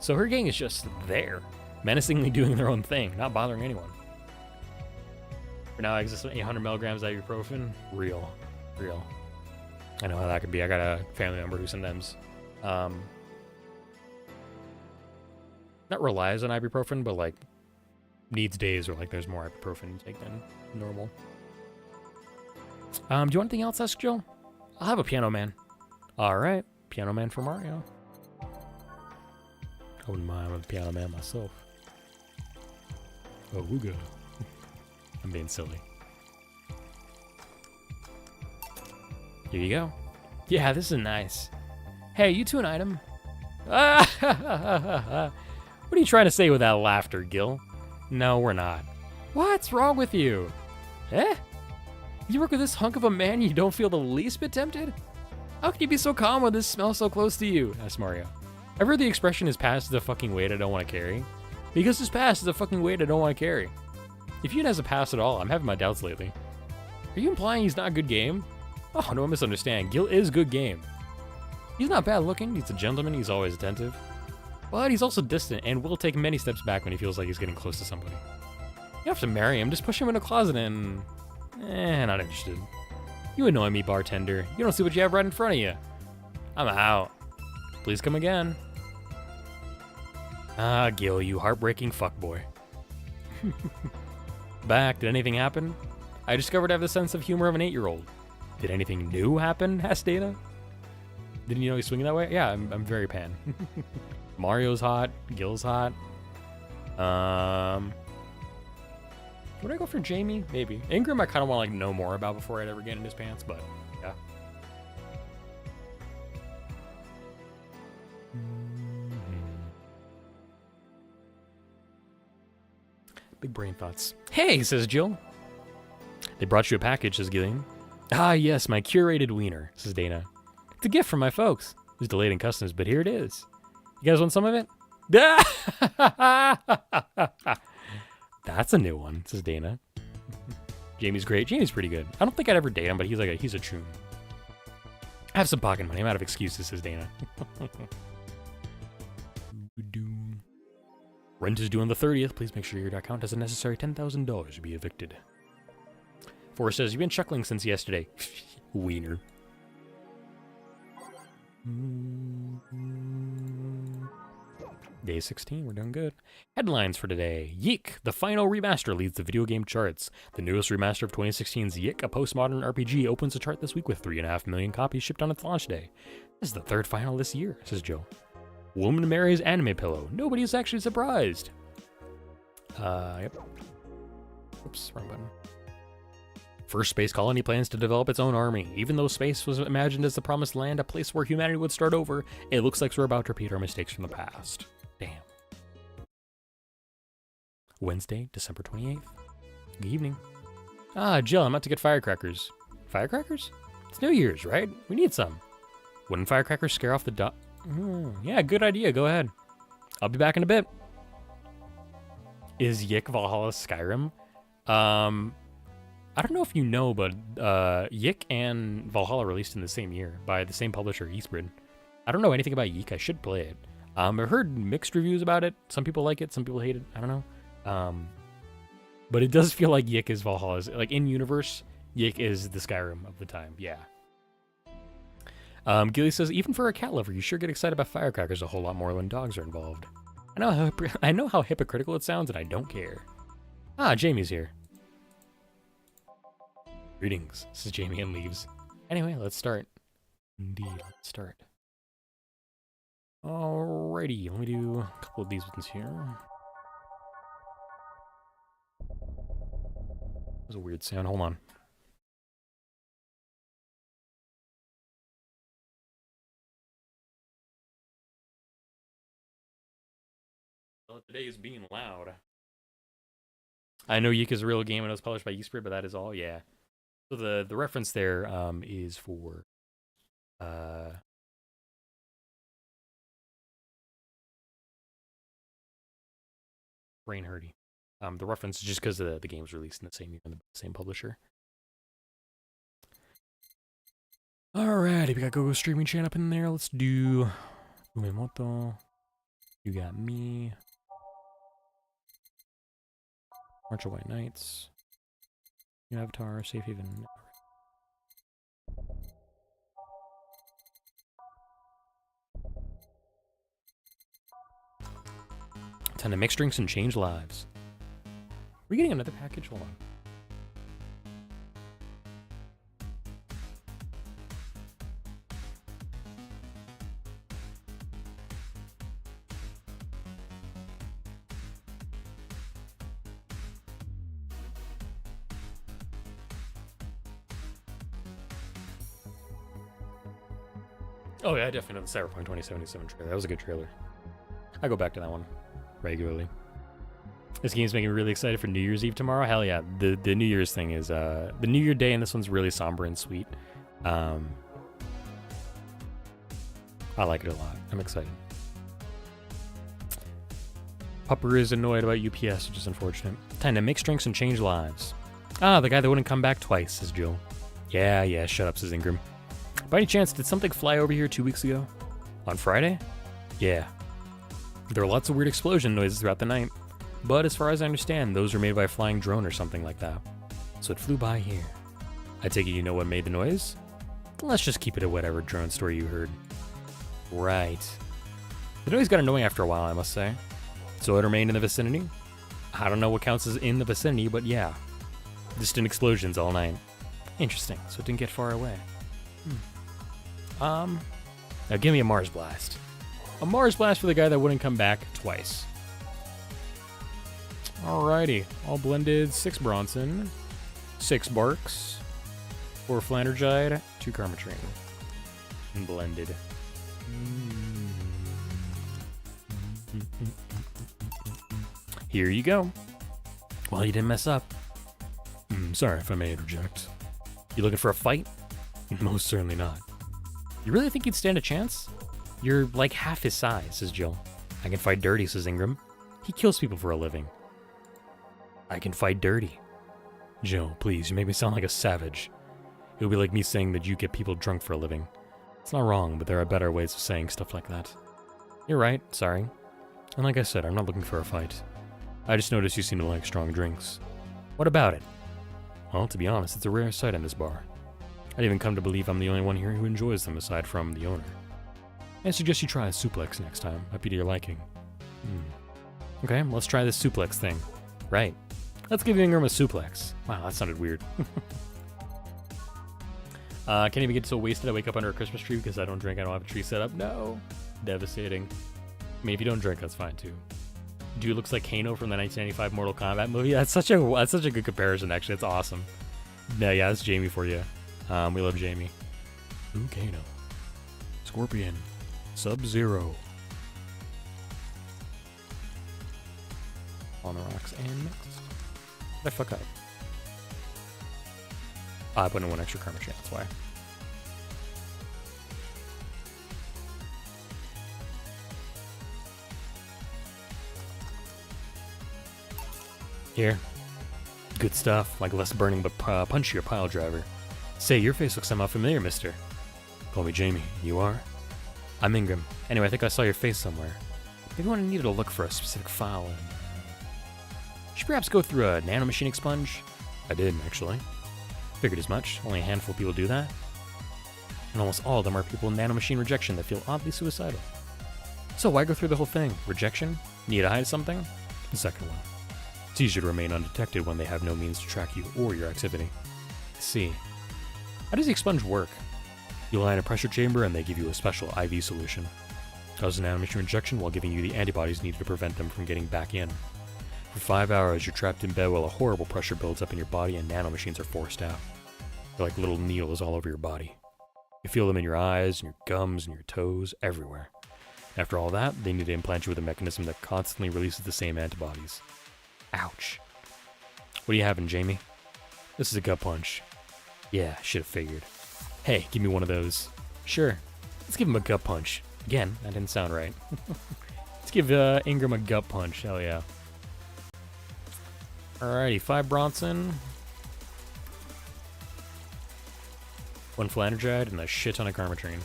So her gang is just there, menacingly doing their own thing, not bothering anyone. For now, I exist on 800 milligrams ibuprofen. Real. I know how that could be. I got a family member who sometimes not relies on ibuprofen, but like needs days where like there's more ibuprofen to take than normal. Do you want anything else, ask Jill? I'll have a Piano Man. All right, Piano Man for Mario. I wouldn't mind with a Piano Man myself. Oh, Wooga. I'm being silly. Here you go. Yeah, this is nice. Hey, you two an item? What are you trying to say with that laughter, Gil? No, we're not. What's wrong with you? Eh? You work with this hunk of a man and you don't feel the least bit tempted? How can you be so calm when this smells so close to you? Asked Mario. I've heard the expression his past is a fucking weight I don't want to carry. Because his past is a fucking weight I don't want to carry. If Yoon has a past at all, I'm having my doubts lately. Are you implying he's not good game? Oh, don't misunderstand. Gil is good game. He's not bad looking, he's a gentleman, he's always attentive. But he's also distant and will take many steps back when he feels like he's getting close to somebody. You don't have to marry him, just push him in a closet and... not interested. You annoy me, bartender. You don't see what you have right in front of you. I'm out. Please come again. Ah, Gil, you heartbreaking fuckboy. Back, did anything happen? I discovered I have the sense of humor of an 8-year-old. Did anything new happen? Asked Dana. Didn't you know he's swinging that way? Yeah, I'm very pan. Mario's hot. Gil's hot. Would I go for Jamie? Maybe. Ingram I kind of want to like know more about before I'd ever get in his pants, but yeah. Big brain thoughts. Hey, says Jill. They brought you a package, says Gillian. Ah, yes, my curated wiener, says Dana. It's a gift from my folks. It was delayed in customs, but here it is. You guys want some of it? That's a new one, says Dana. Jamie's great. Jamie's pretty good. I don't think I'd ever date him, but he's a troon. I have some pocket money. I'm out of excuses, says Dana. Rent is due on the 30th. Please make sure your account has a necessary $10,000 to be evicted. Forrest says, you've been chuckling since yesterday. Wiener. Day 16, we're doing good. Headlines for today. Yeek, the final remaster leads the video game charts. The newest remaster of 2016's Yeek, a postmodern RPG, opens the chart this week with 3.5 million copies shipped on its launch day. This is the third final this year, says Joe. Woman marries anime pillow. Nobody is actually surprised. Yep. Oops, wrong button. First space colony plans to develop its own army. Even though space was imagined as the promised land, a place where humanity would start over, it looks like we're about to repeat our mistakes from the past. Damn. Wednesday, December 28th. Good evening. Ah, Jill, I'm about to get firecrackers. Firecrackers? It's New Year's, right? We need some. Wouldn't firecrackers scare off the dog? Yeah, good idea. Go ahead. I'll be back in a bit. Is Yik Valhalla Skyrim? I don't know if you know, but Yik and Valhalla released in the same year by the same publisher, Eastbridge. I don't know anything about Yik. I should play it. I've heard mixed reviews about it. Some people like it, some people hate it. I don't know. But it does feel like Yik is Valhalla's. Like in universe, Yik is the Skyrim of the time. Yeah. Gilly says, even for a cat lover, you sure get excited about firecrackers a whole lot more when dogs are involved. I know how hypocritical it sounds, and I don't care. Ah, Jamie's here. Greetings, says Jamie and leaves. Anyway, let's start. Indeed, let's start. Alrighty, let me do a couple of these ones here. That was a weird sound, hold on. Well, today is being loud. I know Yik is a real game and it was published by Eastbridge, but that is all, yeah. So the reference there is for Brain Hurdy. The reference is just because the game was released in the same year and the same publisher. Alrighty, we got Gogo Streaming Chan up in there. Let's do Umemoto. You got me. March of White Knights. Avatar, safe haven. Time to mix drinks and change lives. We're getting another package. Hold on. Oh yeah, I definitely know the Cyberpunk 2077 trailer. That was a good trailer. I go back to that one regularly. This game's making me really excited for New Year's Eve tomorrow. Hell yeah, the New Year's thing is the New Year day, and this one's really somber and sweet. I like it a lot. I'm excited. Pupper is annoyed about UPS, which is unfortunate. Time to mix drinks and change lives. Ah, the guy that wouldn't come back twice, says Jill. Yeah, shut up, says Ingram. By any chance, did something fly over here 2 weeks ago? On Friday? Yeah. There were lots of weird explosion noises throughout the night, but as far as I understand, those were made by a flying drone or something like that. So it flew by here. I take it you know what made the noise? Let's just keep it at whatever drone story you heard. Right. The noise got annoying after a while, I must say. So it remained in the vicinity? I don't know what counts as in the vicinity, but yeah. Distant explosions all night. Interesting, so it didn't get far away. Now give me a Mars Blast. A Mars Blast for the guy that wouldn't come back twice. Alrighty, all blended, 6 Bronson, 6 Barks, 4 Flandergide, 2 Karmatrain. And blended. Here you go. Well, you didn't mess up. Sorry if I may interject. You looking for a fight? Most certainly not. You really think you'd stand a chance? You're like half his size, says Jill. I can fight dirty, says Ingram. He kills people for a living. I can fight dirty. Jill, please, you make me sound like a savage. It would be like me saying that you get people drunk for a living. It's not wrong, but there are better ways of saying stuff like that. You're right, sorry. And like I said, I'm not looking for a fight. I just noticed you seem to like strong drinks. What about it? Well, to be honest, it's a rare sight in this bar. I'd even come to believe I'm the only one here who enjoys them aside from the owner. I suggest you try a suplex next time. Might be to your liking. Okay, let's try this suplex thing. Right. Let's give Ingram a suplex. Wow, that sounded weird. Can't even get so wasted I wake up under a Christmas tree because I don't drink, I don't have a tree set up. No. Devastating. I mean, if you don't drink, that's fine too. Dude looks like Kano from the 1995 Mortal Kombat movie. That's such a good comparison, actually. It's awesome. No, yeah, that's Jamie for you. We love Jamie. Ooh, Kano. Scorpion. Sub-Zero. On the rocks and mixed. Did I fuck up? I put in 1 extra karma chain, that's why. Here. Good stuff, like less burning but punchier pile driver. Say, your face looks somehow familiar, mister. Call me Jamie. You are? I'm Ingram. Anyway, I think I saw your face somewhere. Maybe when I needed to look for a specific file. Should perhaps go through a nanomachine expunge? I did, actually. Figured as much. Only a handful of people do that. And almost all of them are people in nanomachine rejection that feel oddly suicidal. So why go through the whole thing? Rejection? Need to hide something? The second one. It's easier to remain undetected when they have no means to track you or your activity. Let's see. How does the expunge work? You lie in a pressure chamber and they give you a special IV solution. Causes an nanomachine rejection while giving you the antibodies needed to prevent them from getting back in. For 5 hours, you're trapped in bed while a horrible pressure builds up in your body and nanomachines are forced out. They're like little needles all over your body. You feel them in your eyes, and your gums, and your toes, everywhere. After all that, they need to implant you with a mechanism that constantly releases the same antibodies. Ouch. What are you having, Jamie? This is a gut punch. Yeah, should have figured. Hey, give me one of those. Sure. Let's give him a gut punch. Again, that didn't sound right. Let's give Ingram a gut punch. Hell yeah. Alrighty, 5 Bronson. 1 Flandergide and a shit ton of Karmatrain.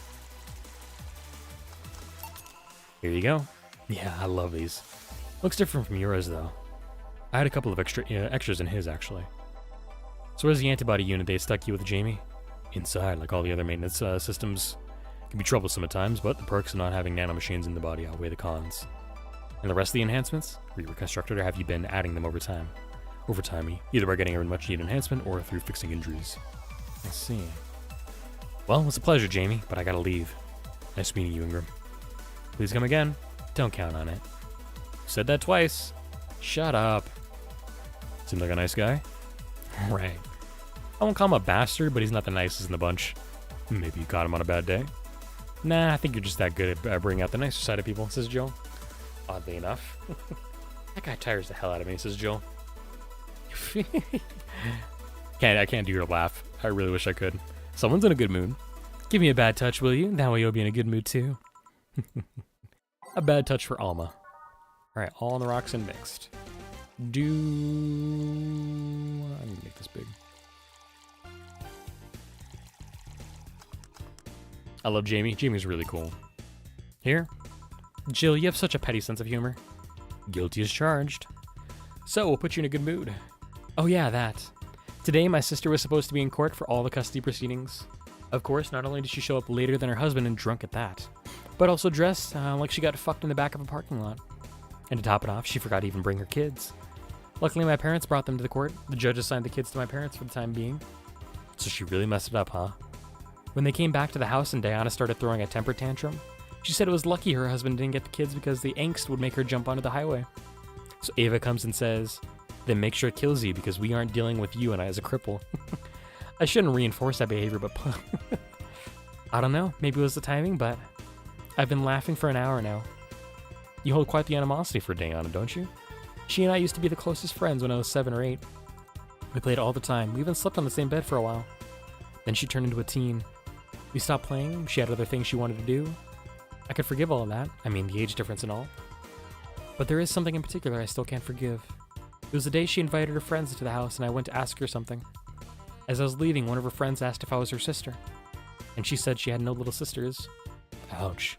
Here you go. Yeah, I love these. Looks different from yours, though. I had a couple of extras in his, actually. So where's the antibody unit they stuck you with, Jamie? Inside, like all the other maintenance systems. Can be troublesome at times, but the perks of not having nanomachines in the body outweigh the cons. And the rest of the enhancements? Were you reconstructed or have you been adding them over time? Over time, either by getting a much needed enhancement or through fixing injuries. I see. Well, it's a pleasure, Jamie, but I gotta leave. Nice meeting you, Ingram. Please come again. Don't count on it. Said that twice. Shut up. Seems like a nice guy. Right. I won't call him a bastard, but he's not the nicest in the bunch. Maybe you caught him on a bad day. Nah, I think you're just that good at bringing out the nicer side of people, says Joel. Oddly enough. That guy tires the hell out of me, says Joel. I can't do your laugh. I really wish I could. Someone's in a good mood. Give me a bad touch, will you? That way you'll be in a good mood too. A bad touch for Alma. Alright, all on the rocks and mixed. I'm gonna make this big. I love Jamie. Jamie's really cool. Here. Jill, you have such a petty sense of humor. Guilty as charged. So, we'll put you in a good mood. Oh yeah, that. Today, my sister was supposed to be in court for all the custody proceedings. Of course, not only did she show up later than her husband and drunk at that, but also dressed like she got fucked in the back of a parking lot. And to top it off, she forgot to even bring her kids. Luckily, my parents brought them to the court. The judge assigned the kids to my parents for the time being. So she really messed it up, huh? When they came back to the house and Diana started throwing a temper tantrum, she said it was lucky her husband didn't get the kids because the angst would make her jump onto the highway. So Ava comes and says, then make sure it kills you because we aren't dealing with you and I as a cripple. I shouldn't reinforce that behavior, but I don't know. Maybe it was the timing, but I've been laughing for an hour now. You hold quite the animosity for Diana, don't you? She and I used to be the closest friends when I was 7 or 8. We played all the time. We even slept on the same bed for a while. Then she turned into a teen. We stopped playing. She had other things she wanted to do. I could forgive all of that. I mean, the age difference and all. But there is something in particular I still can't forgive. It was the day she invited her friends to the house and I went to ask her something. As I was leaving, one of her friends asked if I was her sister. And she said she had no little sisters. Ouch.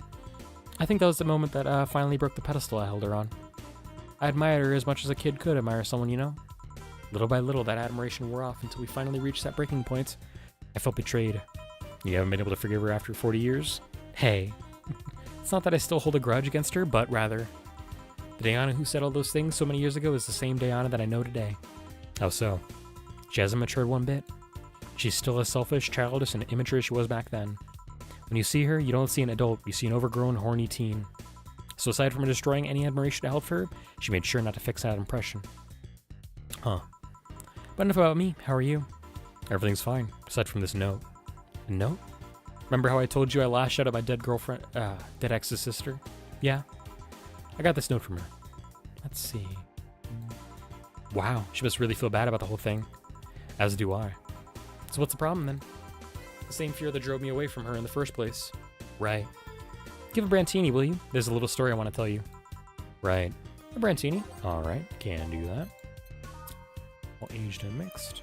I think that was the moment that finally broke the pedestal I held her on. I admired her as much as a kid could admire someone, you know? Little by little, that admiration wore off until we finally reached that breaking point. I felt betrayed. You haven't been able to forgive her after 40 years? Hey. It's not that I still hold a grudge against her, but rather, the Diana who said all those things so many years ago is the same Diana that I know today. How so? She hasn't matured one bit. She's still as selfish, childish, and immature as she was back then. When you see her, you don't see an adult, you see an overgrown, horny teen. So aside from destroying any admiration I held for her, she made sure not to fix that impression. Huh. But enough about me. How are you? Everything's fine, aside from this note. A note? Remember how I told you I lashed out at my dead girlfriend, dead ex's sister? Yeah. I got this note from her. Let's see. Wow, she must really feel bad about the whole thing. As do I. So what's the problem then? The same fear that drove me away from her in the first place. Right. Give a Brantini, will you? There's a little story I want to tell you. Right. A Brantini? Alright, can do that. All aged and mixed.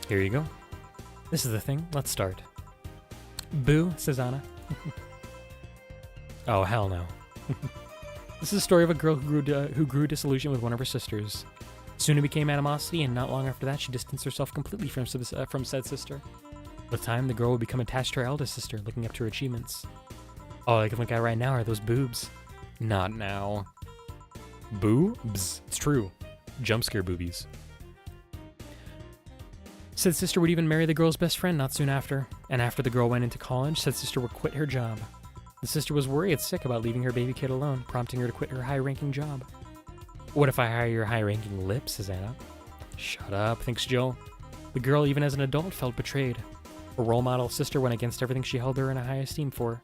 Here you go. This is the thing. Let's start. Boo, says Anna. Oh, hell no. This is a story of a girl who grew disillusioned with one of her sisters. Soon it became animosity, and not long after that, she distanced herself completely from said sister. With time, the girl would become attached to her eldest sister, looking up to her achievements. All I can look at right now are those boobs. Not now. Boobs? It's true. Jump scare boobies. Said sister would even marry the girl's best friend not soon after, and after the girl went into college, said sister would quit her job. The sister was worried and sick about leaving her baby kid alone, prompting her to quit her high-ranking job. What if I hire your high-ranking lip, says Anna. Shut up, thinks Jill. The girl, even as an adult, felt betrayed. Her role model sister went against everything she held her in a high esteem for.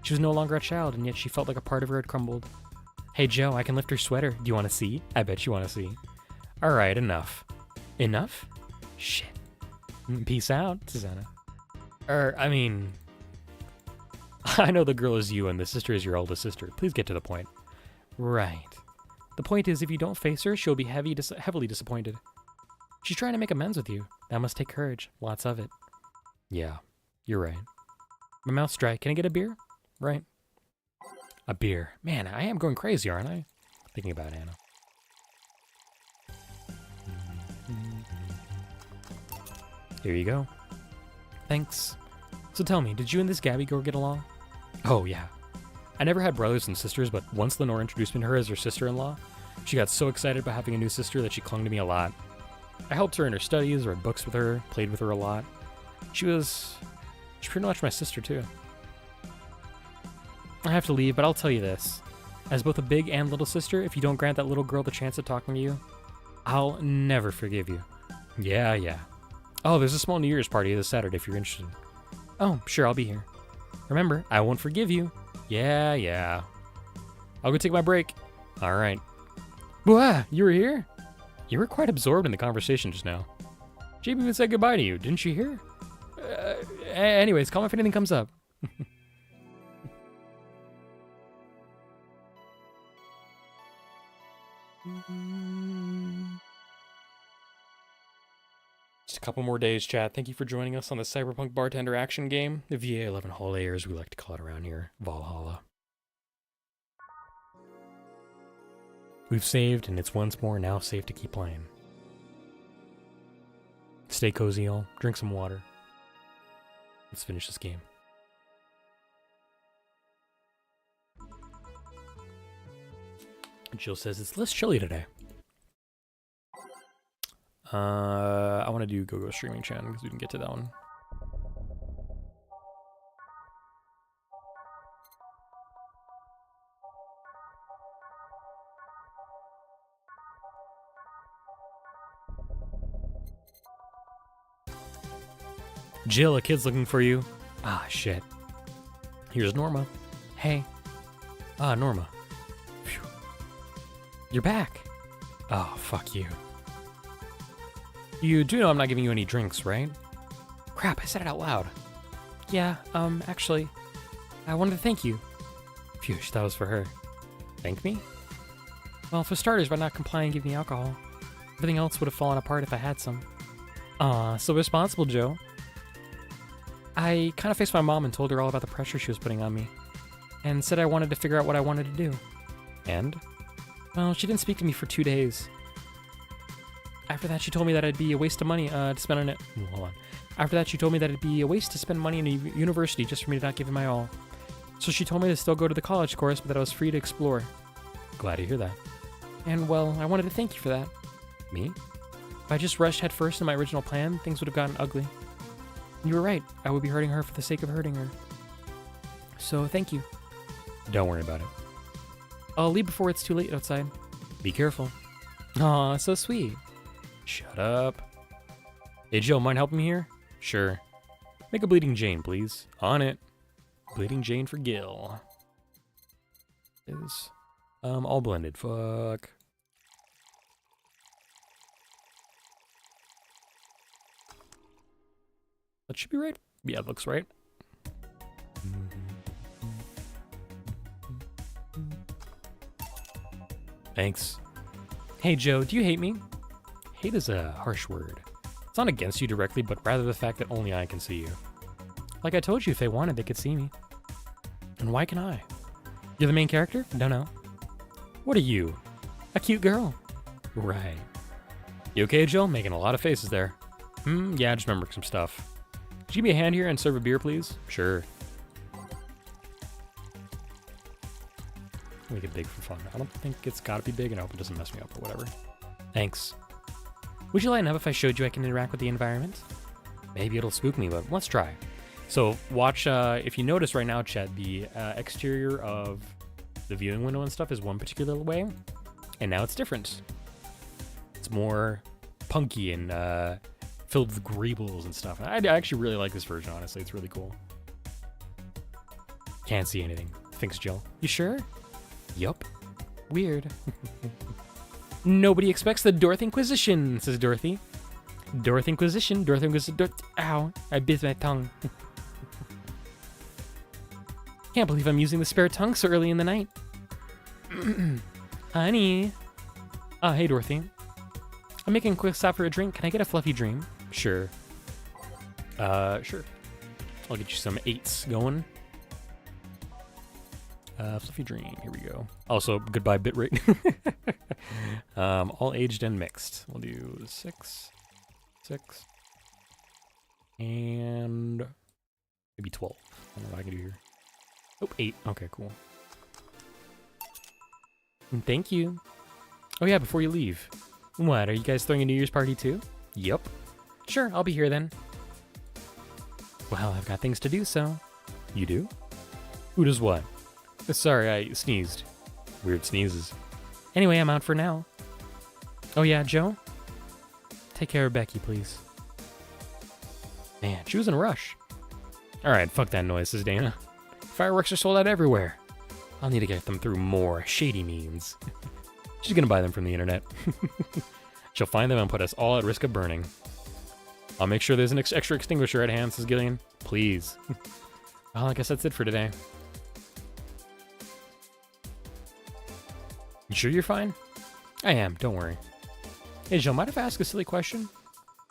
She was no longer a child, and yet she felt like a part of her had crumbled. Hey Joe, I can lift her sweater. Do you want to see? I bet you want to see. Alright, enough. Enough? Shit. Peace out, says Anna. I mean... I know the girl is you and the sister is your oldest sister. Please get to the point. Right. The point is, if you don't face her, she'll be heavily disappointed. She's trying to make amends with you. That must take courage. Lots of it. Yeah, you're right. My mouth's dry. Can I get a beer? Right. A beer. Man, I am going crazy, aren't I? Thinking about Anna. Here you go. Thanks. So tell me, did you and this Gabby girl get along? Oh, yeah. I never had brothers and sisters, but once Lenore introduced me to her as her sister-in-law, she got so excited about having a new sister that she clung to me a lot. I helped her in her studies, read books with her, played with her a lot. She's pretty much my sister, too. I have to leave, but I'll tell you this. As both a big and little sister, if you don't grant that little girl the chance of talking to you, I'll never forgive you. Yeah. Oh, there's a small New Year's party this Saturday if you're interested. Oh, sure, I'll be here. Remember, I won't forgive you. Yeah. I'll go take my break. All right. Wow, you were here? You were quite absorbed in the conversation just now. JB even said goodbye to you, didn't you hear? Anyways, call me if anything comes up. Just a couple more days, chat. Thank you for joining us on the Cyberpunk Bartender action game, the Va-11 Holiday, or as we like to call it around here, Valhalla. We've saved, and it's once more now safe to keep playing. Stay cozy, y'all. Drink some water. Let's finish this game. Jill says it's less chilly today. I want to do Go-Go Streaming Channel because we didn't get to that one. Jill, a kid's looking for you. Ah, shit. Here's Norma. Hey. Ah, Norma. Phew. You're back. Oh, fuck you. You do know I'm not giving you any drinks, right? Crap, I said it out loud. Yeah, actually, I wanted to thank you. Phew, she thought it was for her. Thank me? Well, for starters, by not complying and giving me alcohol. Everything else would have fallen apart if I had some. Aw, so responsible, Joe. I kind of faced my mom and told her all about the pressure she was putting on me. And said I wanted to figure out what I wanted to do. And? Well, she didn't speak to me for 2 days. After that, she told me that it'd be a waste of money to spend on it. Hold on. After that, she told me that it'd be a waste to spend money in a university just for me to not give it my all. So she told me to still go to the college course, but that I was free to explore. Glad to hear that. And, well, I wanted to thank you for that. Me? If I just rushed headfirst in my original plan, things would have gotten ugly. You were right. I would be hurting her for the sake of hurting her. So, thank you. Don't worry about it. I'll leave before it's too late outside. Be careful. Aw, so sweet. Shut up. Hey, Jill, mind helping me here? Sure. Make a Bleeding Jane, please. On it. Bleeding Jane for Gil. Is all blended. Fuck. That should be right. Yeah, it looks right. Thanks. Hey, Joe, do you hate me? Hate is a harsh word. It's not against you directly, but rather the fact that only I can see you. Like I told you, if they wanted, they could see me. And why can I? You're the main character? No. What are you? A cute girl. Right. You okay, Jill? Making a lot of faces there. Yeah, just remembering some stuff. Could you give me a hand here and serve a beer, please? Sure. Make it big for fun. I don't think it's gotta be big, and I hope it doesn't mess me up or whatever. Thanks. Would you lighten up if I showed you I can interact with the environment? Maybe it'll spook me, but let's try. So watch, if you notice right now, Chet, the exterior of the viewing window and stuff is one particular way, and now it's different. It's more punky and filled with greebles and stuff. I actually really like this version, honestly. It's really cool. Can't see anything. Thanks, Jill. You sure? Yup. Weird. Nobody expects the Dorothy Inquisition, says Dorothy. Dorothy Inquisition, Dorothy Inquisition, ow, I bit my tongue. Can't believe I'm using the spare tongue so early in the night. Honey. Hey Dorothy. I'm making a quick stop for a drink. Can I get a fluffy dream? Sure. Sure. I'll get you some 8s going. Fluffy Dream, here we go. Also, goodbye bitrate. All aged and mixed. We'll do 6, and maybe 12. I don't know what I can do here. Oh, 8. Okay, cool. And thank you. Oh yeah, before you leave. What, are you guys throwing a New Year's party too? Yup. Sure, I'll be here then. Well, I've got things to do, so. You do? Who does what? Sorry, I sneezed. Weird sneezes. Anyway, I'm out for now. Oh yeah, Joe? Take care of Becky, please. Man, she was in a rush. Alright, fuck that noise, says Dana. Fireworks are sold out everywhere. I'll need to get them through more shady means. She's gonna buy them from the internet. She'll find them and put us all at risk of burning. I'll make sure there's an extra extinguisher at hand, says Gillian. Please. Well, I guess that's it for today. You sure you're fine? I am, don't worry. Hey, Joe, mind if I ask a silly question?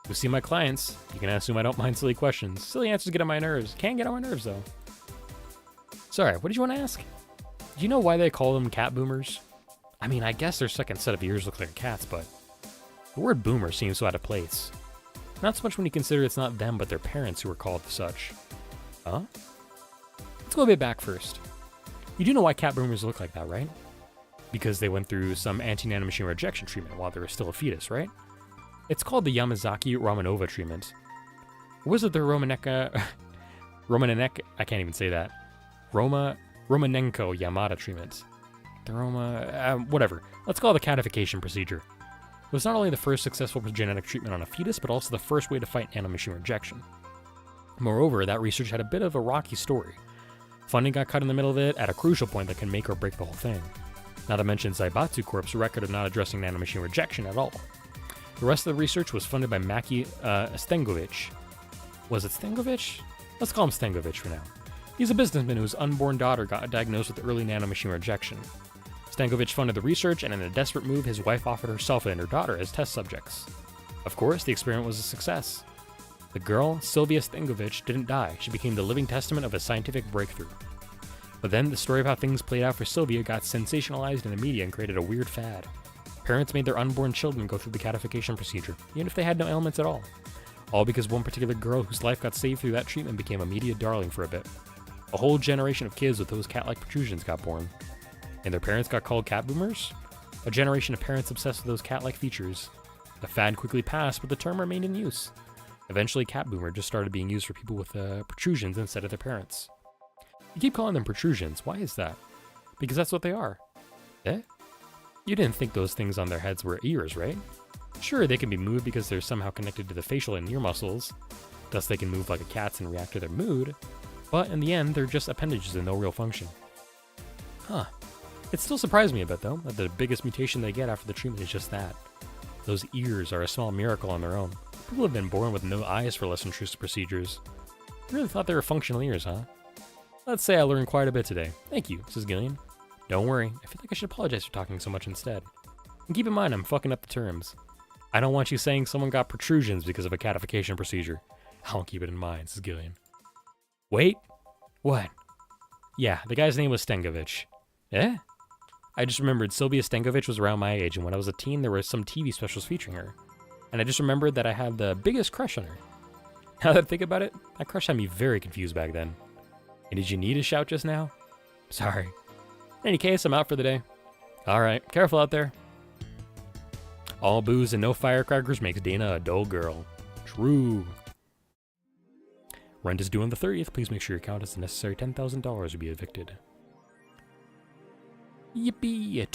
You see my clients, you can assume I don't mind silly questions. Silly answers get on my nerves. Can get on my nerves, though. Sorry, what did you want to ask? Do you know why they call them cat boomers? I mean, I guess their second set of ears look like cats, but the word boomer seems so out of place. Not so much when you consider it's not them, but their parents who are called such. Huh? Let's go a bit back first. You do know why cat boomers look like that, right? Because they went through some anti-nanomachine rejection treatment while they were still a fetus, right? It's called the Yamazaki-Romanova treatment. Or was it the Romanenko, I can't even say that. Romanenko-Yamada treatment. The whatever. Let's call it the catification procedure. It was not only the first successful genetic treatment on a fetus, but also the first way to fight nanomachine rejection. Moreover, that research had a bit of a rocky story. Funding got cut in the middle of it at a crucial point that can make or break the whole thing. Not to mention Zaibatsu Corp's record of not addressing nanomachine rejection at all. The rest of the research was funded by Maki Stengovich. Was it Stengovich? Let's call him Stengovich for now. He's a businessman whose unborn daughter got diagnosed with early nanomachine rejection. Stengovich funded the research, and in a desperate move, his wife offered herself and her daughter as test subjects. Of course, the experiment was a success. The girl, Sylvia Stengovich, didn't die. She became the living testament of a scientific breakthrough. But then, the story of how things played out for Sylvia got sensationalized in the media and created a weird fad. Parents made their unborn children go through the catification procedure, even if they had no ailments at all. All because one particular girl whose life got saved through that treatment became a media darling for a bit. A whole generation of kids with those cat-like protrusions got born. And their parents got called cat boomers? A generation of parents obsessed with those cat-like features. The fad quickly passed, but the term remained in use. Eventually, cat boomer just started being used for people with protrusions instead of their parents. You keep calling them protrusions. Why is that? Because that's what they are. Eh? You didn't think those things on their heads were ears, right? Sure, they can be moved because they're somehow connected to the facial and ear muscles. Thus, they can move like a cat's and react to their mood. But in the end, they're just appendages and no real function. Huh. It still surprised me a bit, though, that the biggest mutation they get after the treatment is just that. Those ears are a small miracle on their own. People have been born with no eyes for less intrusive procedures. I really thought they were functional ears, huh? Let's say I learned quite a bit today. Thank you, says Gillian. Don't worry, I feel like I should apologize for talking so much instead. And keep in mind, I'm fucking up the terms. I don't want you saying someone got protrusions because of a catification procedure. I'll keep it in mind, says Gillian. Wait? What? Yeah, the guy's name was Stengovich. Eh? I just remembered Sylvia Stengovich was around my age, and when I was a teen, there were some TV specials featuring her. And I just remembered that I had the biggest crush on her. Now that I think about it, that crush had me very confused back then. And did you need a shout just now? Sorry. In any case, I'm out for the day. Alright, careful out there. All booze and no firecrackers makes Dana a dull girl. True. Rent is due on the 30th. Please make sure your account has the necessary $10,000 to be evicted. Yippee!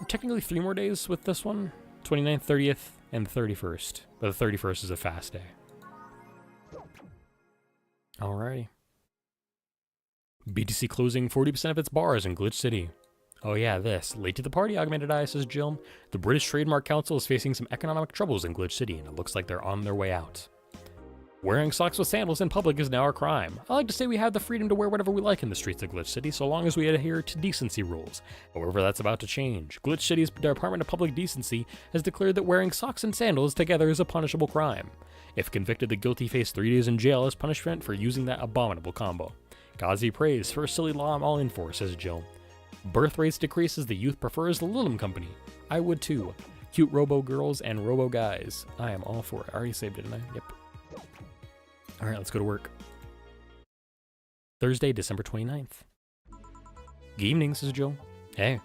Technically 3 more days with this one. 29th, 30th, and the 31st. But the 31st is a fast day. Alrighty. BTC closing 40% of its bars in Glitch City. Oh yeah, this. Late to the party, Augmented Eye, says Jill. The British Trademark Council is facing some economic troubles in Glitch City, and it looks like they're on their way out. Wearing socks with sandals in public is now a crime. I like to say we have the freedom to wear whatever we like in the streets of Glitch City, so long as we adhere to decency rules. However, that's about to change. Glitch City's Department of Public Decency has declared that wearing socks and sandals together is a punishable crime. If convicted, the guilty face 3 days in jail as punishment for using that abominable combo. Gazi prays for a silly law I'm all in for, says Jill. Birth rates decrease as the youth prefers the Lilim Company. I would too. Cute robo girls and robo guys. I am all for it. I already saved it, didn't I? Yep. All right, let's go to work. Thursday, December 29th. Good evening, says Joe. Hey.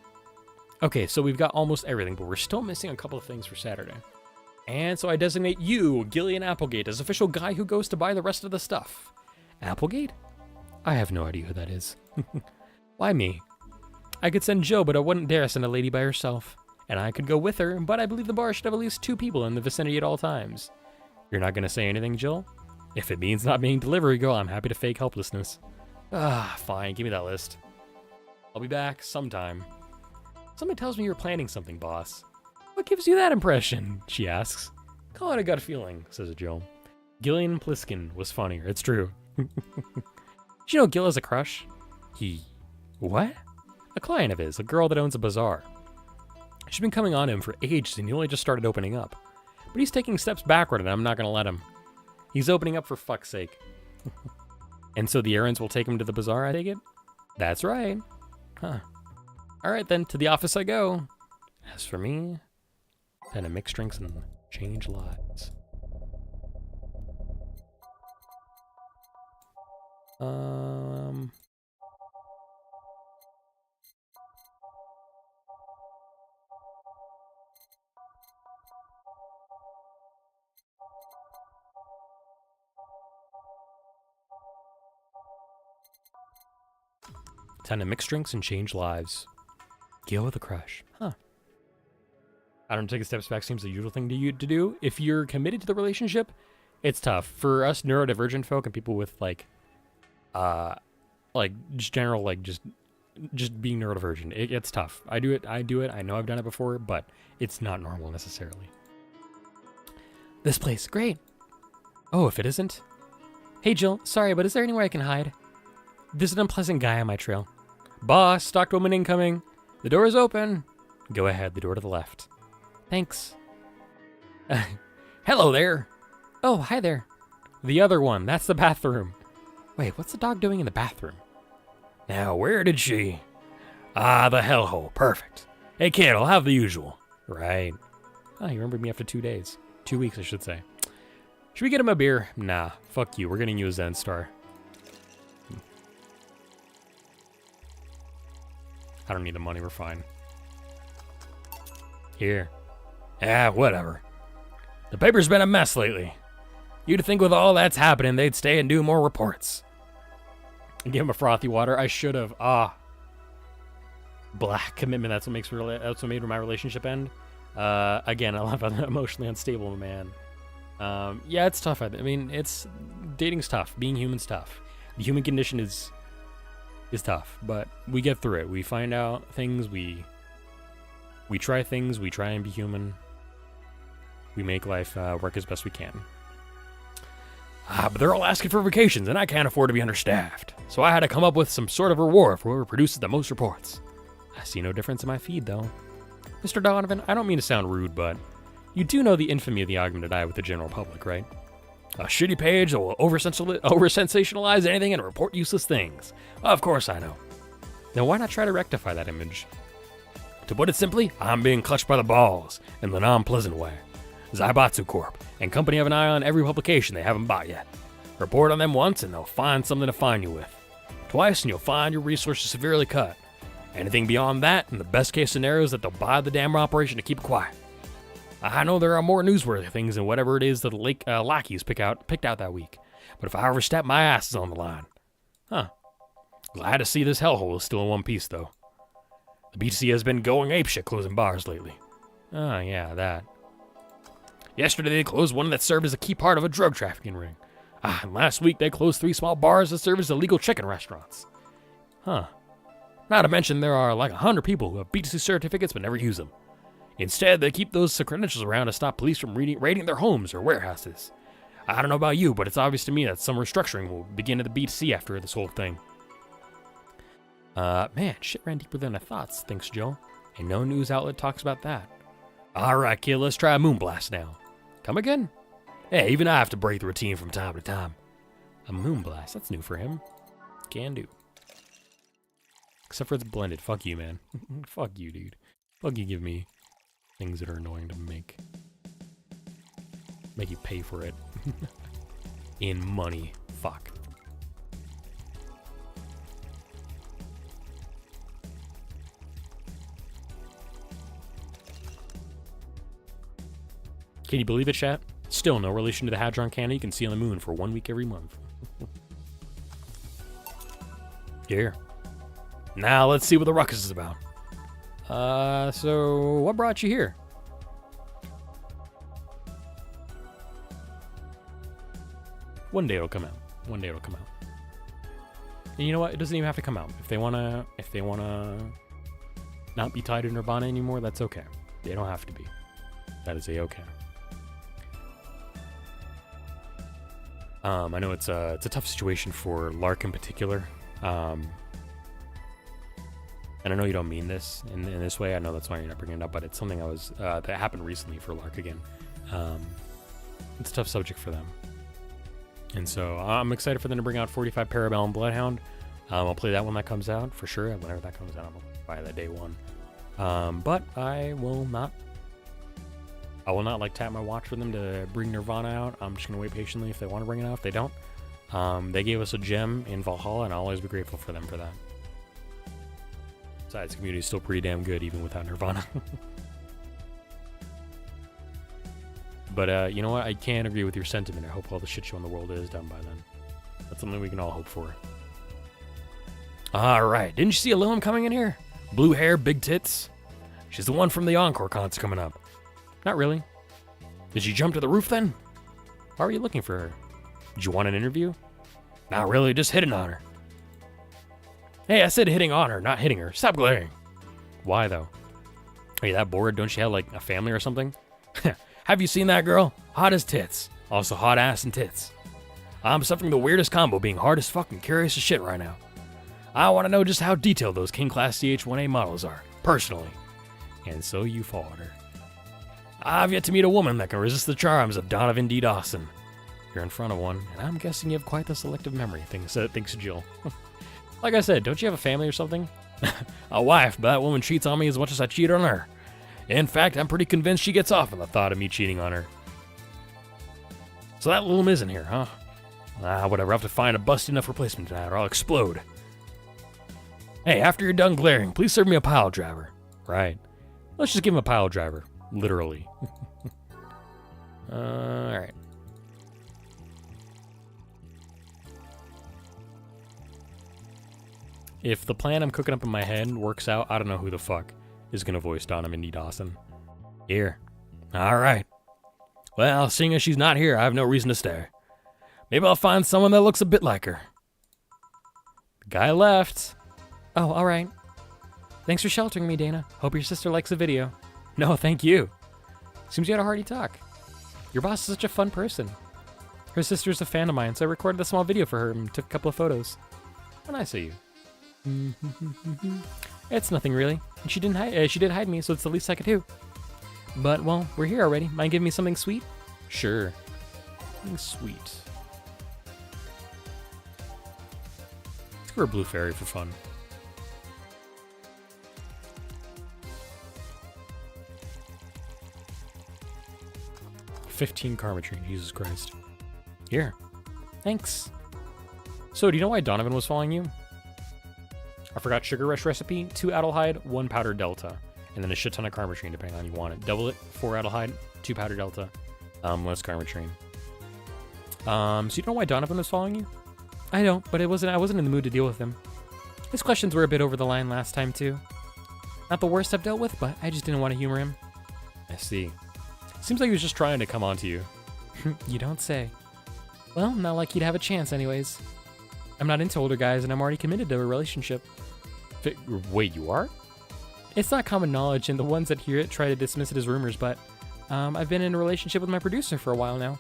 Okay, so we've got almost everything, but we're still missing a couple of things for Saturday. And so I designate you, Gillian Applegate, as official guy who goes to buy the rest of the stuff. Applegate? I have no idea who that is. Why me? I could send Joe, but I wouldn't dare send a lady by herself. And I could go with her, but I believe the bar should have at least 2 people in the vicinity at all times. You're not going to say anything, Jill? If it means not being delivery girl, I'm happy to fake helplessness. Fine, give me that list. I'll be back sometime. Something tells me you're planning something, boss. What gives you that impression? She asks. Call it a gut feeling, says Jill. Gillian Pliskin was funnier, it's true. Did you know Gil has a crush? What? A client of his, a girl that owns a bazaar. She's been coming on him for ages and he only just started opening up. But he's taking steps backward and I'm not going to let him. He's opening up for fuck's sake. And so the errands will take him to the bazaar, I take it? That's right. Huh. Alright then, to the office I go. As for me, time to mix drinks and change lives. Time to mix drinks and change lives. Gil with a crush. Huh. I don't take a steps back seems the usual thing to do. If you're committed to the relationship, it's tough. For us neurodivergent folk and people with like just general, like just being neurodivergent, it's tough. I do it. I know I've done it before, but it's not normal necessarily. This place, great. Oh, if it isn't? Hey Jill, sorry, but is there anywhere I can hide? There's an unpleasant guy on my trail. Boss, stocked woman incoming. The door is open. Go ahead, the door to the left. Thanks. Hello there. Oh, hi there. The other one, that's the bathroom. Wait, what's the dog doing in the bathroom? Now, where did she? Ah, the hellhole, perfect. Hey kid, I'll have the usual. Right. Oh, you remembered me after 2 days. 2 weeks, I should say. Should we get him a beer? Nah, fuck you, we're getting you a Zen Star. I don't need the money, we're fine. Here. Whatever. The paper's been a mess lately. You'd think with all that's happening, they'd stay and do more reports. Give him a frothy water. I should have. Black commitment. That's what made my relationship end. Again, I love how emotionally unstable man. Yeah, it's tough. I mean, dating's tough. Being human's tough. The human condition is tough, but we get through it. We find out things. We try things. We try and be human. We make life work as best we can. But they're all asking for vacations, and I can't afford to be understaffed. So I had to come up with some sort of reward for whoever produces the most reports. I see no difference in my feed, though. Mr. Donovan, I don't mean to sound rude, but you do know the infamy of the augmented eye with the general public, right? A shitty page that will over-sensationalize anything and report useless things. Of course I know. Now why not try to rectify that image? To put it simply, I'm being clutched by the balls, in the non-pleasant way. Zaibatsu Corp. and company have an eye on every publication they haven't bought yet. Report on them once and they'll find something to fine you with. Twice and you'll find your resources severely cut. Anything beyond that, in the best case scenario, is that they'll buy the damn operation to keep it quiet. I know there are more newsworthy things than whatever it is that the lackeys picked out that week. But if I overstep, my ass is on the line. Huh. Glad to see this hellhole is still in one piece, though. The BTC has been going apeshit closing bars lately. Oh, yeah, that. Yesterday they closed one that served as a key part of a drug trafficking ring. And last week they closed 3 small bars that serve as illegal chicken restaurants. Huh. Not to mention there are like 100 people who have BTC certificates but never use them. Instead, they keep those credentials around to stop police from raiding their homes or warehouses. I don't know about you, but it's obvious to me that some restructuring will begin at the BTC after this whole thing. Man, shit ran deeper than I thought, thinks Joe. And no news outlet talks about that. Alright, kid, let's try a moonblast now. Come again? Hey, even I have to break the routine from time to time. A moonblast, that's new for him. Can do. Except for it's blended. Fuck you, man. Fuck you, dude. Fuck you, give me things that are annoying to make you pay for it. In money. Fuck. Can you believe it, chat? Still no relation to the Hadron Cannon you can see on the moon for 1 week every month. Here. Now let's see what the ruckus is about. So what brought you here? One day it'll come out. One day it'll come out. And you know what? It doesn't even have to come out. If they wanna not be tied to Nirvana anymore, that's okay. They don't have to be. That is okay. I know it's a tough situation for Lark in particular. And I know you don't mean this in this way. I know that's why you're not bringing it up, but it's something that happened recently for Lark again. It's a tough subject for them. And so I'm excited for them to bring out 45 Parabellum Bloodhound. I'll play that when that comes out, for sure. Whenever that comes out, I'll buy that day one. But I will not like tap my watch for them to bring Nirvana out. I'm just going to wait patiently if they want to bring it out. If they don't, they gave us a gem in Valhalla, and I'll always be grateful for them for that. Besides, the community is still pretty damn good, even without Nirvana. But you know what? I can't agree with your sentiment. I hope all the shit show in the world is done by then. That's something we can all hope for. Alright, didn't you see a Lilum coming in here? Blue hair, big tits. She's the one from the Encore concert coming up. Not really. Did she jump to the roof then? Why were you looking for her? Did you want an interview? Not really, just hitting on her. Hey, I said hitting on her, not hitting her. Stop glaring. Why though? Are you that bored? Don't you have like a family or something? Have you seen that girl? Hot as tits. Also hot ass and tits. I'm suffering the weirdest combo, being hard as fuck and curious as shit right now. I want to know just how detailed those King Class CH-1A models are, personally. And so you followed her. I've yet to meet a woman that can resist the charms of Donovan D. Dawson. You're in front of one, and I'm guessing you have quite the selective memory, thinks Jill. Like I said, don't you have a family or something? A wife, but that woman cheats on me as much as I cheat on her. In fact, I'm pretty convinced she gets off on the thought of me cheating on her. So that Lilum isn't here, huh? Whatever, I'll have to find a busted enough replacement tonight or I'll explode. Hey, after you're done glaring, please serve me a pile driver. Right. Let's just give him a pile driver. Literally. Alright. If the plan I'm cooking up in my head works out, I don't know who the fuck is gonna voice Donovan D. Dawson. Here. Alright. Well, seeing as she's not here, I have no reason to stay. Maybe I'll find someone that looks a bit like her. The guy left. Oh, alright. Thanks for sheltering me, Dana. Hope your sister likes the video. No, thank you. Seems you had a hearty talk. Your boss is such a fun person. Her sister's a fan of mine, so I recorded a small video for her and took a couple of photos. How nice of you. It's nothing really. And she did hide me, so it's the least I could do. But, well, we're here already. Mind giving me something sweet? Sure. Something sweet. Let's give her a blue fairy for fun. $15 karma tree, Jesus Christ. Here. Thanks. So, do you know why Donovan was following you? I forgot Sugar Rush recipe, 2 Adelhyde, 1 powder delta, and then a shit ton of karma tree depending on how you want it. Double it, 4 Adelhyde, 2 powder delta, less karma tree. So you know why Donovan was following you? I don't, but I wasn't in the mood to deal with him. His questions were a bit over the line last time too. Not the worst I've dealt with, but I just didn't want to humor him. I see. Seems like he was just trying to come on to you. You don't say. Well, not like he'd have a chance anyways. I'm not into older guys and I'm already committed to a relationship. Wait, you are? It's not common knowledge and the ones that hear it try to dismiss it as rumors, but I've been in a relationship with my producer for a while now.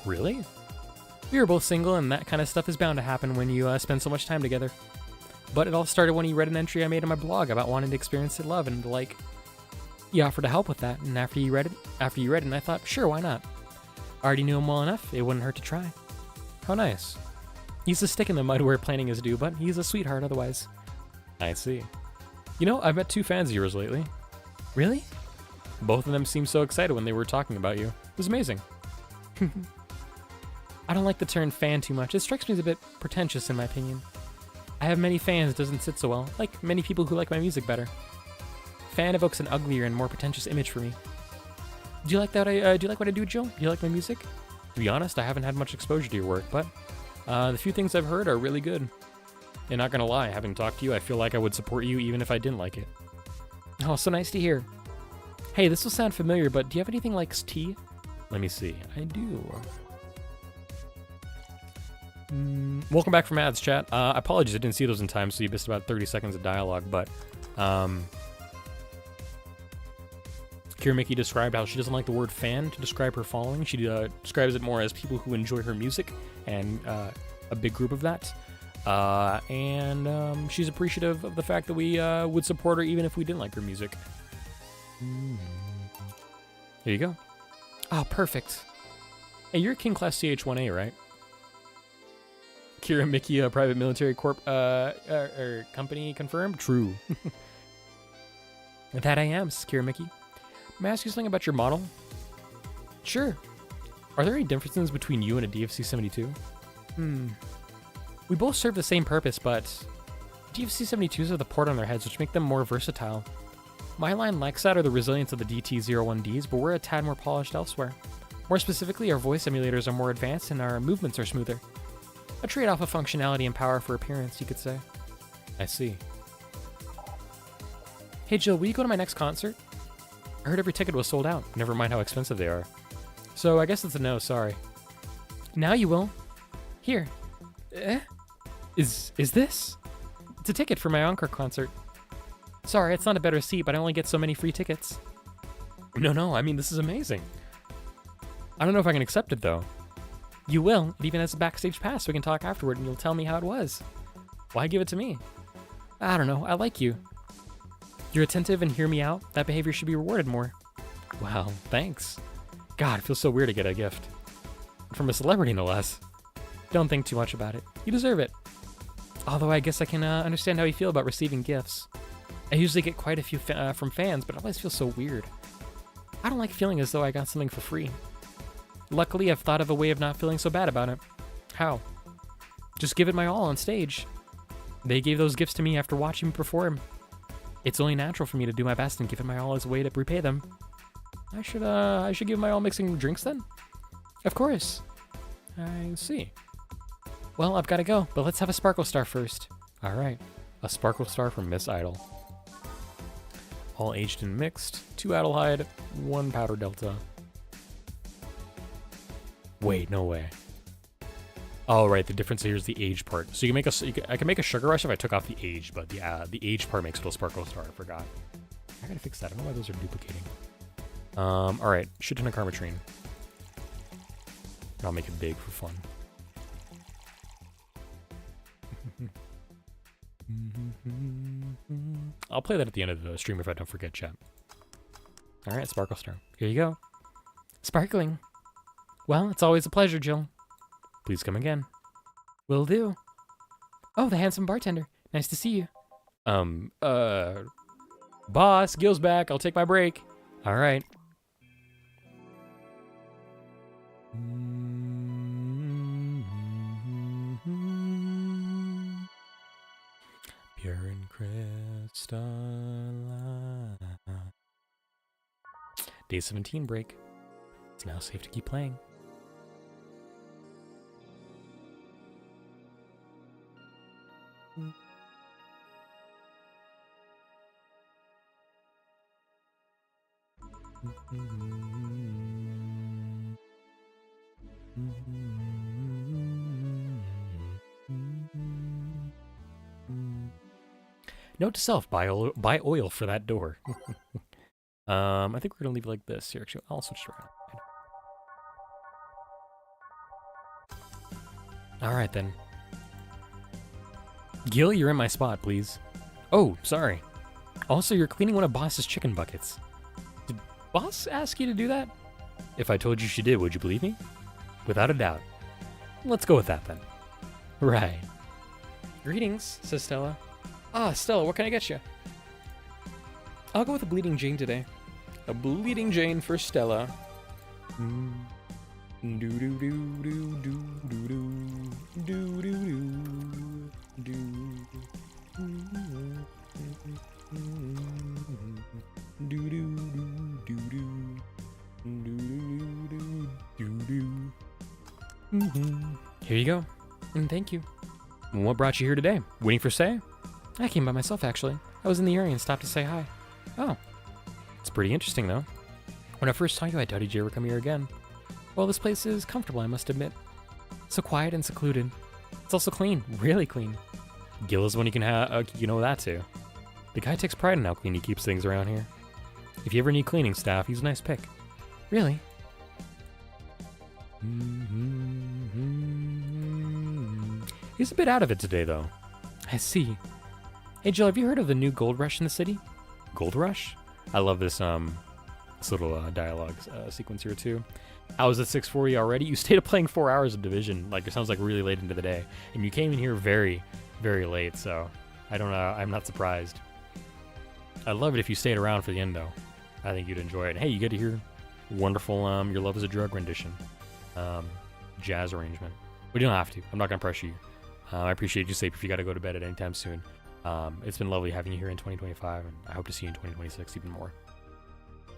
Really? We were both single and that kind of stuff is bound to happen when you spend so much time together. But it all started when he read an entry I made on my blog about wanting to experience love and like, he offered to help with that, and after you read it, and I thought, sure, why not? I already knew him well enough, it wouldn't hurt to try. How nice. He's a stick in the mud where planning is due, but he's a sweetheart otherwise. I see. You know, I've met 2 fans of yours lately. Really? Both of them seemed so excited when they were talking about you. It was amazing. I don't like the term fan too much. It strikes me as a bit pretentious in my opinion. I have many fans, it doesn't sit so well, like many people who like my music better. Fan evokes an uglier and more pretentious image for me. Do you like that? Do you like what I do, Jill? Do you like my music? To be honest, I haven't had much exposure to your work, but the few things I've heard are really good. And not gonna lie, having talked to you, I feel like I would support you even if I didn't like it. Oh, so nice to hear. Hey, this will sound familiar, but do you have anything like tea? Let me see. I do. Welcome back from ads, chat. Apologies, I didn't see those in time, so you missed about 30 seconds of dialogue, but Kira Mickey described how she doesn't like the word fan to describe her following. She describes it more as people who enjoy her music, and a big group of that. And she's appreciative of the fact that we would support her even if we didn't like her music. Here you go. Oh, perfect. Hey, you're a King Class CH-1A, right? Kira Mickey, a private military corp company confirmed? True. That I am, Kira Mickey. May I ask you something about your model? Sure. Are there any differences between you and a DFC-72? We both serve the same purpose, but DFC-72s have the port on their heads, which make them more versatile. My line lacks that or the resilience of the DT-01Ds, but we're a tad more polished elsewhere. More specifically, our voice emulators are more advanced and our movements are smoother. A trade-off of functionality and power for appearance, you could say. I see. Hey Jill, will you go to my next concert? I heard every ticket was sold out, never mind how expensive they are. So I guess it's a no, sorry. Now you will. Here. Is this? It's a ticket for my encore concert. Sorry, it's not a better seat, but I only get so many free tickets. No, I mean, this is amazing. I don't know if I can accept it, though. You will. It even has a backstage pass, so we can talk afterward, and you'll tell me how it was. Why give it to me? I don't know, I like you. You're attentive and hear me out. That behavior should be rewarded more. Wow, thanks. God, it feels so weird to get a gift. From a celebrity, no less. Don't think too much about it. You deserve it. Although I guess I can understand how you feel about receiving gifts. I usually get quite a few from fans, but it always feels so weird. I don't like feeling as though I got something for free. Luckily, I've thought of a way of not feeling so bad about it. How? Just give it my all on stage. They gave those gifts to me after watching me perform. It's only natural for me to do my best and give it my all as a way to repay them. I should give my all mixing drinks then? Of course. I see. Well, I've got to go, but let's have a Sparkle Star first. All right, a Sparkle Star from Miss Idol. All aged and mixed, 2 Adelhyde, 1 Powder Delta. Wait, no way. Oh, right, the difference here is the age part. So you can make I can make a Sugar Rush if I took off the age, but the age part makes it a Sparkle Star. I forgot. I gotta fix that. I don't know why those are duplicating. All right, shit ton of Karmatrine. I'll make it big for fun. I'll play that at the end of the stream if I don't forget, chat. All right, Sparkle Star. Here you go. Sparkling. Well, it's always a pleasure, Jill. Please come again. Will do. Oh, the handsome bartender. Nice to see you. Boss, Gil's back. I'll take my break. All right. Pure and crystal. Day 17 break. It's now safe to keep playing. Note to self, buy oil for that door. I think we're gonna leave it like this here. Actually, I'll switch it around. All right then. Gil, you're in my spot, please. Oh, sorry. Also, you're cleaning one of Boss's chicken buckets. Did Boss ask you to do that? If I told you she did, would you believe me? Without a doubt. Let's go with that then. Right. Greetings, says Stella. Ah, Stella, what can I get you? I'll go with a Bleeding Jane today. A Bleeding Jane for Stella. Here you go. And thank you. What brought you here today? Waiting for Say? I came by myself, actually. I was in the area and stopped to say hi. Oh. It's pretty interesting, though. When I first saw you, I doubted you'd ever come here again. Well, this place is comfortable, I must admit. So quiet and secluded. It's also clean. Really clean. Gil is one you can have, you know that too. The guy takes pride in how clean he keeps things around here. If you ever need cleaning staff, he's a nice pick. Really? He's a bit out of it today, though. I see. Hey, Jill, have you heard of the new gold rush in the city? Gold rush? I love this little dialogue sequence here, too. I was at 6:40 already. You stayed up playing 4 hours of Division. Like, it sounds like really late into the day. And you came in here very, very late, so I don't know. I'm not surprised. I'd love it if you stayed around for the end, though. I think you'd enjoy it. Hey, you get to hear wonderful Your Love is a Drug rendition. Jazz arrangement. But you don't have to. I'm not going to pressure you. I appreciate you, Sape, if you got to go to bed at any time soon. It's been lovely having you here in 2025, and I hope to see you in 2026 even more.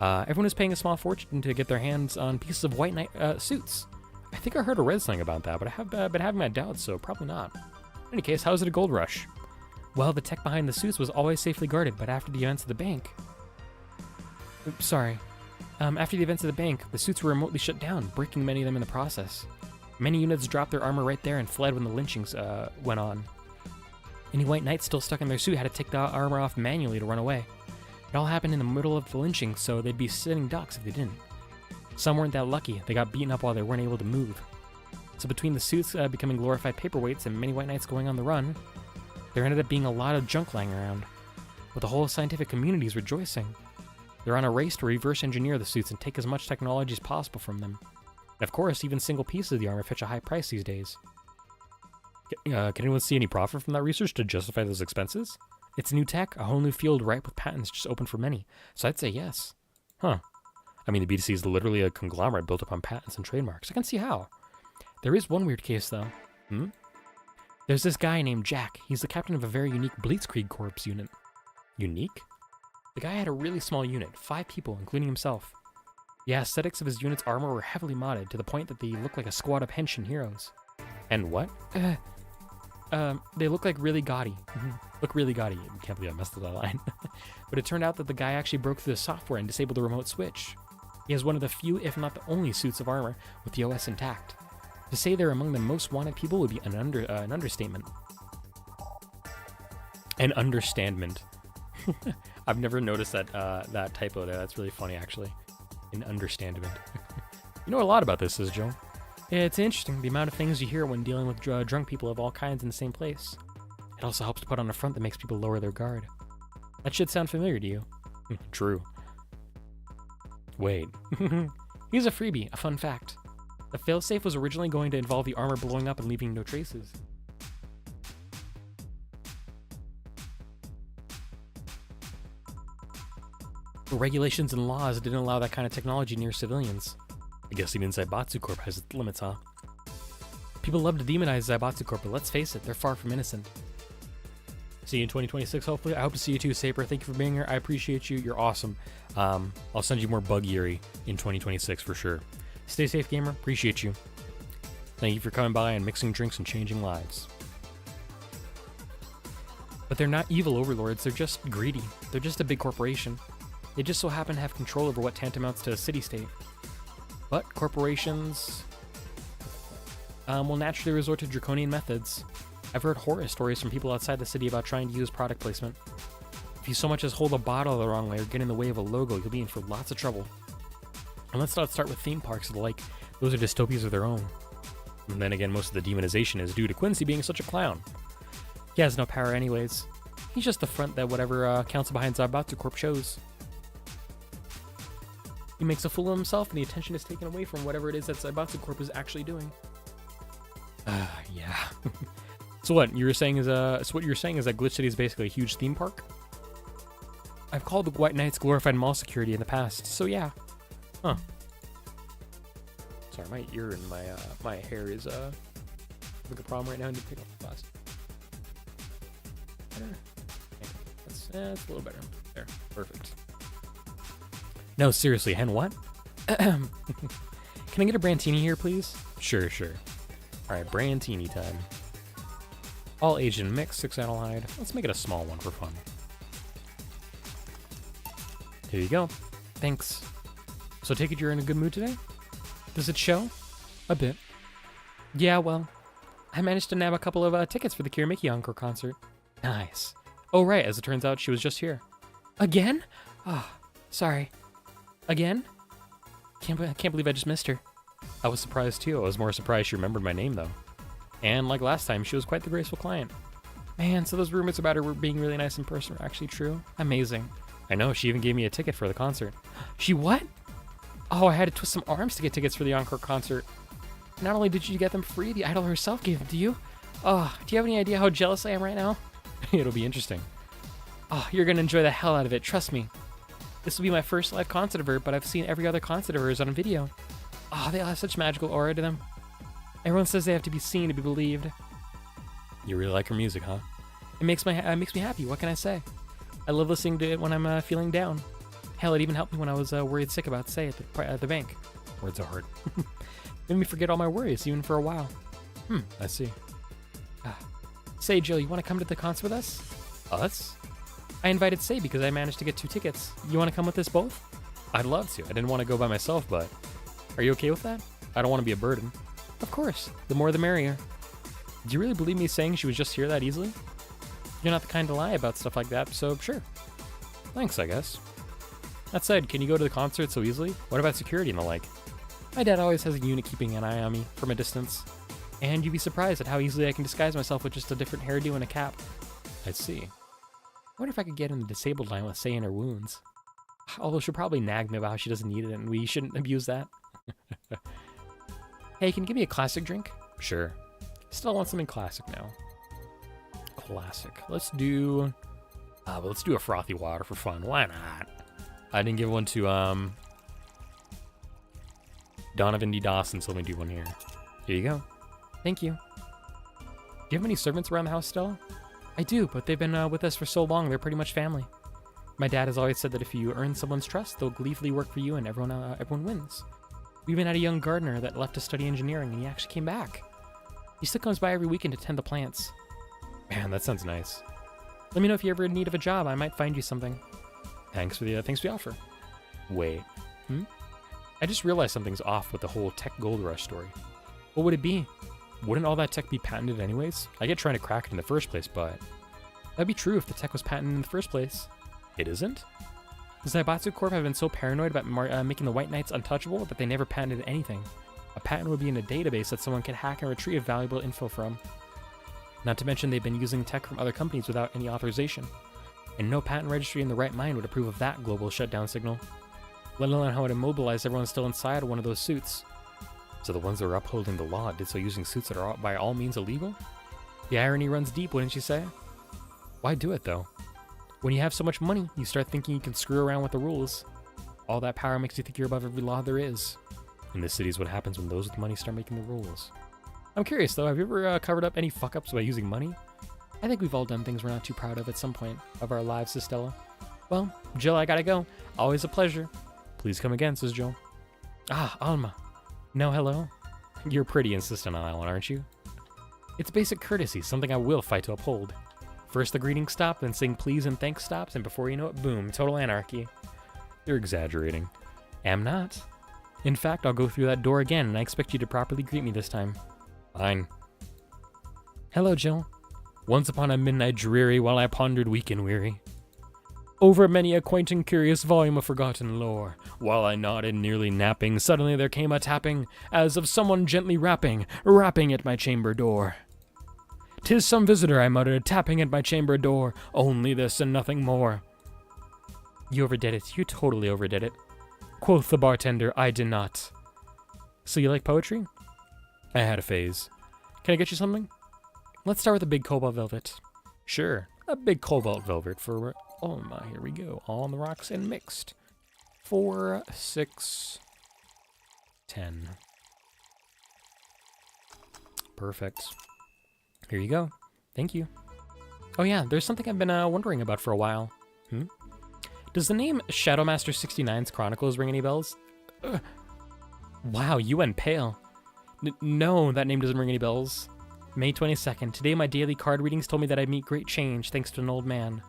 Everyone is paying a small fortune to get their hands on pieces of White Knight suits. I think I heard a Red thing about that, but I have been having my doubts, so probably not. In any case, how is it a gold rush? Well, the tech behind the suits was always safely guarded, but after the events of the bank... after the events of the bank, the suits were remotely shut down, breaking many of them in the process. Many units dropped their armor right there and fled when the lynchings went on. Any White Knights still stuck in their suit had to take the armor off manually to run away. It all happened in the middle of the lynching, so they'd be sitting ducks if they didn't. Some weren't that lucky. They got beaten up while they weren't able to move. So between the suits becoming glorified paperweights and many White Knights going on the run, there ended up being a lot of junk lying around. But the whole scientific community is rejoicing. They're on a race to reverse engineer the suits and take as much technology as possible from them. And of course, even single pieces of the armor fetch a high price these days. Can anyone see any profit from that research to justify those expenses? It's new tech, a whole new field ripe with patents just open for many, so I'd say yes. Huh. I mean, the BTC is literally a conglomerate built upon patents and trademarks. I can see how. There is one weird case, though. There's this guy named Jack. He's the captain of a very unique Blitzkrieg Corps unit. Unique? The guy had a really small unit, 5 people, including himself. The aesthetics of his unit's armor were heavily modded to the point that they looked like a squad of henshin heroes. And what? They look like really gaudy. Look really gaudy. I can't believe I messed up that line. But it turned out that the guy actually broke through the software and disabled the remote switch. He has one of the few, if not the only, suits of armor with the OS intact. To say they're among the most wanted people would be an understatement. An understandment. I've never noticed that typo there. That's really funny, actually. An understandment. You know a lot about this, says Joe. Yeah, it's interesting, the amount of things you hear when dealing with drunk people of all kinds in the same place. It also helps to put on a front that makes people lower their guard. That should sound familiar to you. True. Wait. Here's a freebie, a fun fact. The failsafe was originally going to involve the armor blowing up and leaving no traces. But regulations and laws didn't allow that kind of technology near civilians. I guess even Zaibatsu Corp has its limits, huh? People love to demonize Zaibatsu Corp, but let's face it, they're far from innocent. See you in 2026, hopefully. I hope to see you too, Saper. Thank you for being here. I appreciate you. You're awesome. I'll send you more Bug Yuri in 2026 for sure. Stay safe, gamer. Appreciate you. Thank you for coming by and mixing drinks and changing lives. But they're not evil overlords. They're just greedy. They're just a big corporation. They just so happen to have control over what tantamounts to a city-state. But corporations will naturally resort to draconian methods. I've heard horror stories from people outside the city about trying to use product placement. If you so much as hold a bottle the wrong way or get in the way of a logo, you'll be in for lots of trouble. And let's not start with theme parks or the like. Those are dystopias of their own. And then again, most of the demonization is due to Quincy being such a clown. He has no power anyways. He's just the front that whatever council behind Zaibatsu Corp shows. He makes a fool of himself and the attention is taken away from whatever it is that Zaibatsu Corp is actually doing. Yeah. So what you're saying is that Glitch City is basically a huge theme park? I've called the White Knights glorified mall security in the past, so yeah. Huh. Sorry, my ear and my hair is like a problem right now. I need to pick up the glass. That's a little better. There, perfect. No, seriously, hen what? Can I get a Brantini here, please? Sure. All right, Brantini time. All Asian mix, 6 analyde. Let's make it a small one for fun. Here you go. Thanks. So take it you're in a good mood today? Does it show? A bit. Yeah, well, I managed to nab a couple of tickets for the Kiramiki Encore concert. Nice. Oh, right, as it turns out, she was just here. Again? Oh, sorry. Again? Can't believe I just missed her. I was surprised, too. I was more surprised she remembered my name, though. And like last time, she was quite the graceful client. Man, so those rumors about her being really nice in person are actually true? Amazing. I know, she even gave me a ticket for the concert. She what? Oh, I had to twist some arms to get tickets for the Encore concert. Not only did you get them free, the idol herself gave them to you. Oh, do you have any idea how jealous I am right now? It'll be interesting. Oh, you're gonna enjoy the hell out of it, trust me. This will be my first live concert of her, but I've seen every other concert of hers on video. Oh, they all have such magical aura to them. Everyone says they have to be seen to be believed. You really like her music, huh? It makes me happy, what can I say? I love listening to it when I'm feeling down. Hell, it even helped me when I was worried sick about Say at the bank. Words are hard. Made me forget all my worries, even for a while. I see. Say, Jill, you want to come to the concert with us? Us? I invited Say because I managed to get 2 tickets. You want to come with us both? I'd love to. I didn't want to go by myself, but... Are you okay with that? I don't want to be a burden. Of course. The more the merrier. Do you really believe me saying she was just here that easily? You're not the kind to lie about stuff like that, so sure. Thanks, I guess. That said, can you go to the concert so easily? What about security and the like? My dad always has a unit keeping an eye on me from a distance. And you'd be surprised at how easily I can disguise myself with just a different hairdo and a cap. I see. I wonder if I could get in the disabled line with Say in her wounds. Although she'll probably nag me about how she doesn't need it and we shouldn't abuse that. Hey, can you give me a classic drink? Sure. Still want something classic now. Classic. Let's do a frothy water for fun. Why not? I didn't give one to Donovan D. Dawson, so let me do one here. Here you go. Thank you. Do you have any servants around the house still? I do, but they've been with us for so long, they're pretty much family. My dad has always said that if you earn someone's trust, they'll gleefully work for you and everyone wins. We even had a young gardener that left to study engineering, and he actually came back. He still comes by every weekend to tend the plants. Man, that sounds nice. Let me know if you're ever in need of a job. I might find you something. Thanks for the offer. Wait. I just realized something's off with the whole tech gold rush story. What would it be? Wouldn't all that tech be patented anyways? I get trying to crack it in the first place, but... That'd be true if the tech was patented in the first place. It isn't? The Zaibatsu Corp have been so paranoid about making the White Knights untouchable that they never patented anything. A patent would be in a database that someone could hack and retrieve valuable info from. Not to mention they've been using tech from other companies without any authorization. And no patent registry in the right mind would approve of that global shutdown signal. Let alone how it immobilized everyone still inside one of those suits. So the ones that are upholding the law did so using suits that are by all means illegal? The irony runs deep, wouldn't you say? Why do it, though? When you have so much money, you start thinking you can screw around with the rules. All that power makes you think you're above every law there is. And this city is what happens when those with money start making the rules. I'm curious, though, have you ever covered up any fuck-ups by using money? I think we've all done things we're not too proud of at some point of our lives, Sistella. Well, Jill, I gotta go. Always a pleasure. Please come again, says Jill. Ah, Alma. No, hello? You're pretty insistent on that one, aren't you? It's basic courtesy, something I will fight to uphold. First the greeting stop, then saying please and thanks stops, and before you know it, boom, total anarchy. You're exaggerating. Am not. In fact, I'll go through that door again, and I expect you to properly greet me this time. Fine. Hello, Jill. Once upon a midnight dreary, while I pondered weak and weary, over many a quaint and curious volume of forgotten lore, while I nodded, nearly napping, suddenly there came a tapping, as of someone gently rapping at my chamber door. "'Tis some visitor," I muttered, "tapping at my chamber door, only this and nothing more." You overdid it. You totally overdid it. Quoth the bartender, I did not. So you like poetry? I had a phase. Can I get you something? Let's start with a big cobalt velvet. Sure, a big cobalt velvet for, oh my, here we go. All on the rocks and mixed. 4, 6, 10. Perfect. Here you go. Thank you. Oh yeah, there's something I've been wondering about for a while. Does the name Shadowmaster 69's Chronicles ring any bells? Wow, you went pale. No, that name doesn't ring any bells. May 22nd. Today my daily card readings told me that I'd meet great change thanks to an old man.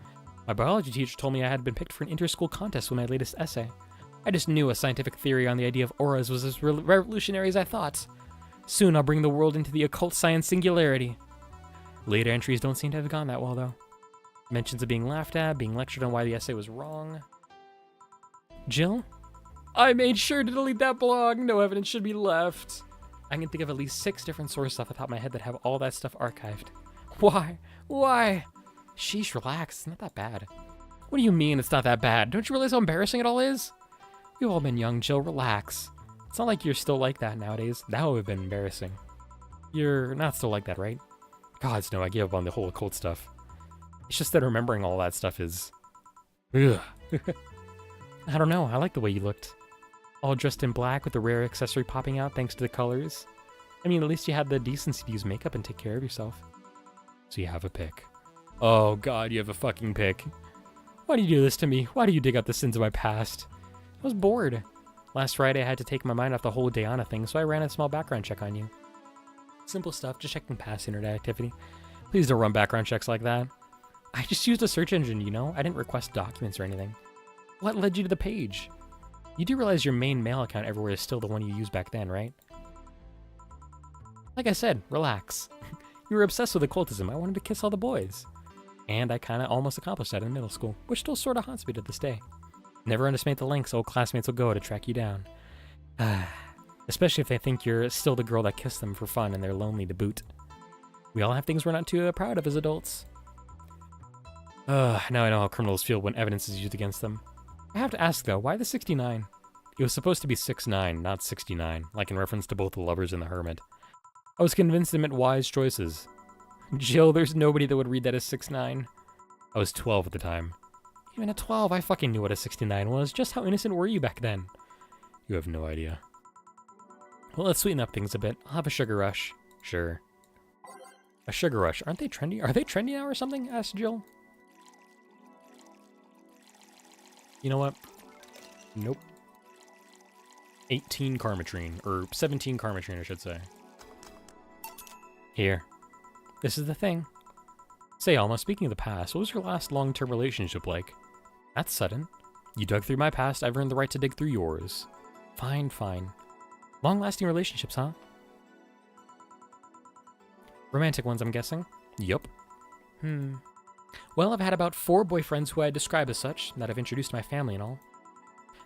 My biology teacher told me I had been picked for an inter-school contest with my latest essay. I just knew a scientific theory on the idea of auras was as revolutionary as I thought. Soon I'll bring the world into the occult science singularity. Later entries don't seem to have gone that well, though. Mentions of being laughed at, being lectured on why the essay was wrong. Jill? I made sure to delete that blog. No evidence should be left. I can think of at least 6 different sources off the top of my head that have all that stuff archived. Why? Why? Sheesh, relax. It's not that bad. What do you mean it's not that bad? Don't you realize how embarrassing it all is? We've all been young, Jill. Relax. It's not like you're still like that nowadays. That would have been embarrassing. You're not still like that, right? Gods, no, I gave up on the whole occult stuff. It's just that remembering all that stuff is... Ugh. I don't know. I like the way you looked. All dressed in black with a rare accessory popping out thanks to the colors. I mean, at least you had the decency to use makeup and take care of yourself. So you have a pick. Oh god, you have a fucking pick. Why do you do this to me? Why do you dig up the sins of my past? I was bored. Last Friday I had to take my mind off the whole Diana thing, so I ran a small background check on you. Simple stuff, just checking past internet activity. Please don't run background checks like that. I just used a search engine, you know? I didn't request documents or anything. What led you to the page? You do realize your main mail account everywhere is still the one you used back then, right? Like I said, relax. You were obsessed with occultism. I wanted to kiss all the boys. And I kinda almost accomplished that in middle school, which still sorta haunts me to this day. Never underestimate the lengths old classmates will go to track you down. Especially if they think you're still the girl that kissed them for fun and they're lonely to boot. We all have things we're not too proud of as adults. Now I know how criminals feel when evidence is used against them. I have to ask though, why the 69? It was supposed to be 6'9", not 69, like in reference to both the lovers and the hermit. I was convinced it meant wise choices. Jill, there's nobody that would read that as 6'9". I was 12 at the time. Even at 12, I fucking knew what a 69 was. Just how innocent were you back then? You have no idea. Well, let's sweeten up things a bit. I'll have a sugar rush. Sure. A sugar rush. Aren't they trendy? Are they trendy now or something? Asked Jill. You know what? Nope. 18 Karmatrine. Or 17 Karmatrine, I should say. Here. This is the thing. Say, Alma, speaking of the past, what was your last long-term relationship like? That's sudden. You dug through my past, I've earned the right to dig through yours. Fine, fine. Long-lasting relationships, huh? Romantic ones, I'm guessing? Yup. Well, I've had about 4 boyfriends who I describe as such, that I've introduced to my family and all.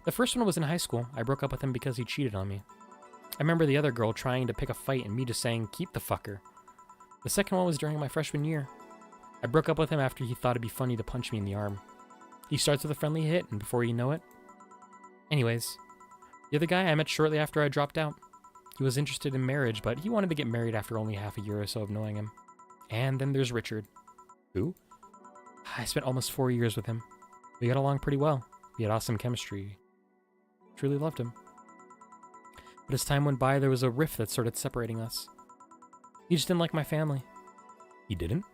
The first one was in high school. I broke up with him because he cheated on me. I remember the other girl trying to pick a fight and me just saying, keep the fucker. The second one was during my freshman year. I broke up with him after he thought it'd be funny to punch me in the arm. He starts with a friendly hit, and before you know it... Anyways, the other guy I met shortly after I dropped out. He was interested in marriage, but he wanted to get married after only half a year or so of knowing him. And then there's Richard. Who? I spent almost 4 years with him. We got along pretty well. We had awesome chemistry. Truly loved him. But as time went by, there was a rift that started separating us. He just didn't like my family. He didn't?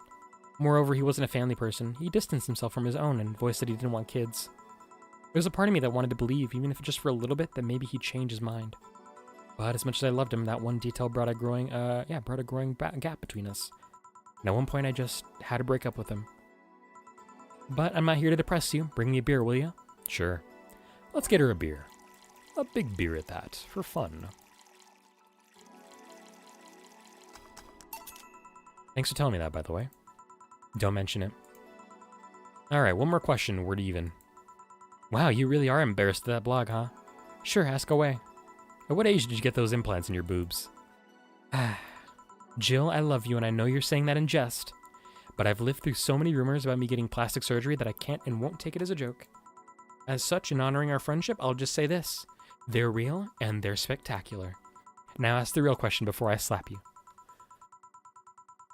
Moreover, he wasn't a family person. He distanced himself from his own and voiced that he didn't want kids. There was a part of me that wanted to believe, even if just for a little bit, that maybe he'd change his mind. But as much as I loved him, that one detail brought a growing gap between us. And at one point, I just had to break up with him. But I'm not here to depress you. Bring me a beer, will you? Sure. Let's get her a beer. A big beer at that, for fun. Thanks for telling me that, by the way. Don't mention it. Alright, one more question, we're even. Wow, you really are embarrassed of that blog, huh? Sure, ask away. At what age did you get those implants in your boobs? Jill, I love you and I know you're saying that in jest. But I've lived through so many rumors about me getting plastic surgery that I can't and won't take it as a joke. As such, in honoring our friendship, I'll just say this. They're real and they're spectacular. Now ask the real question before I slap you.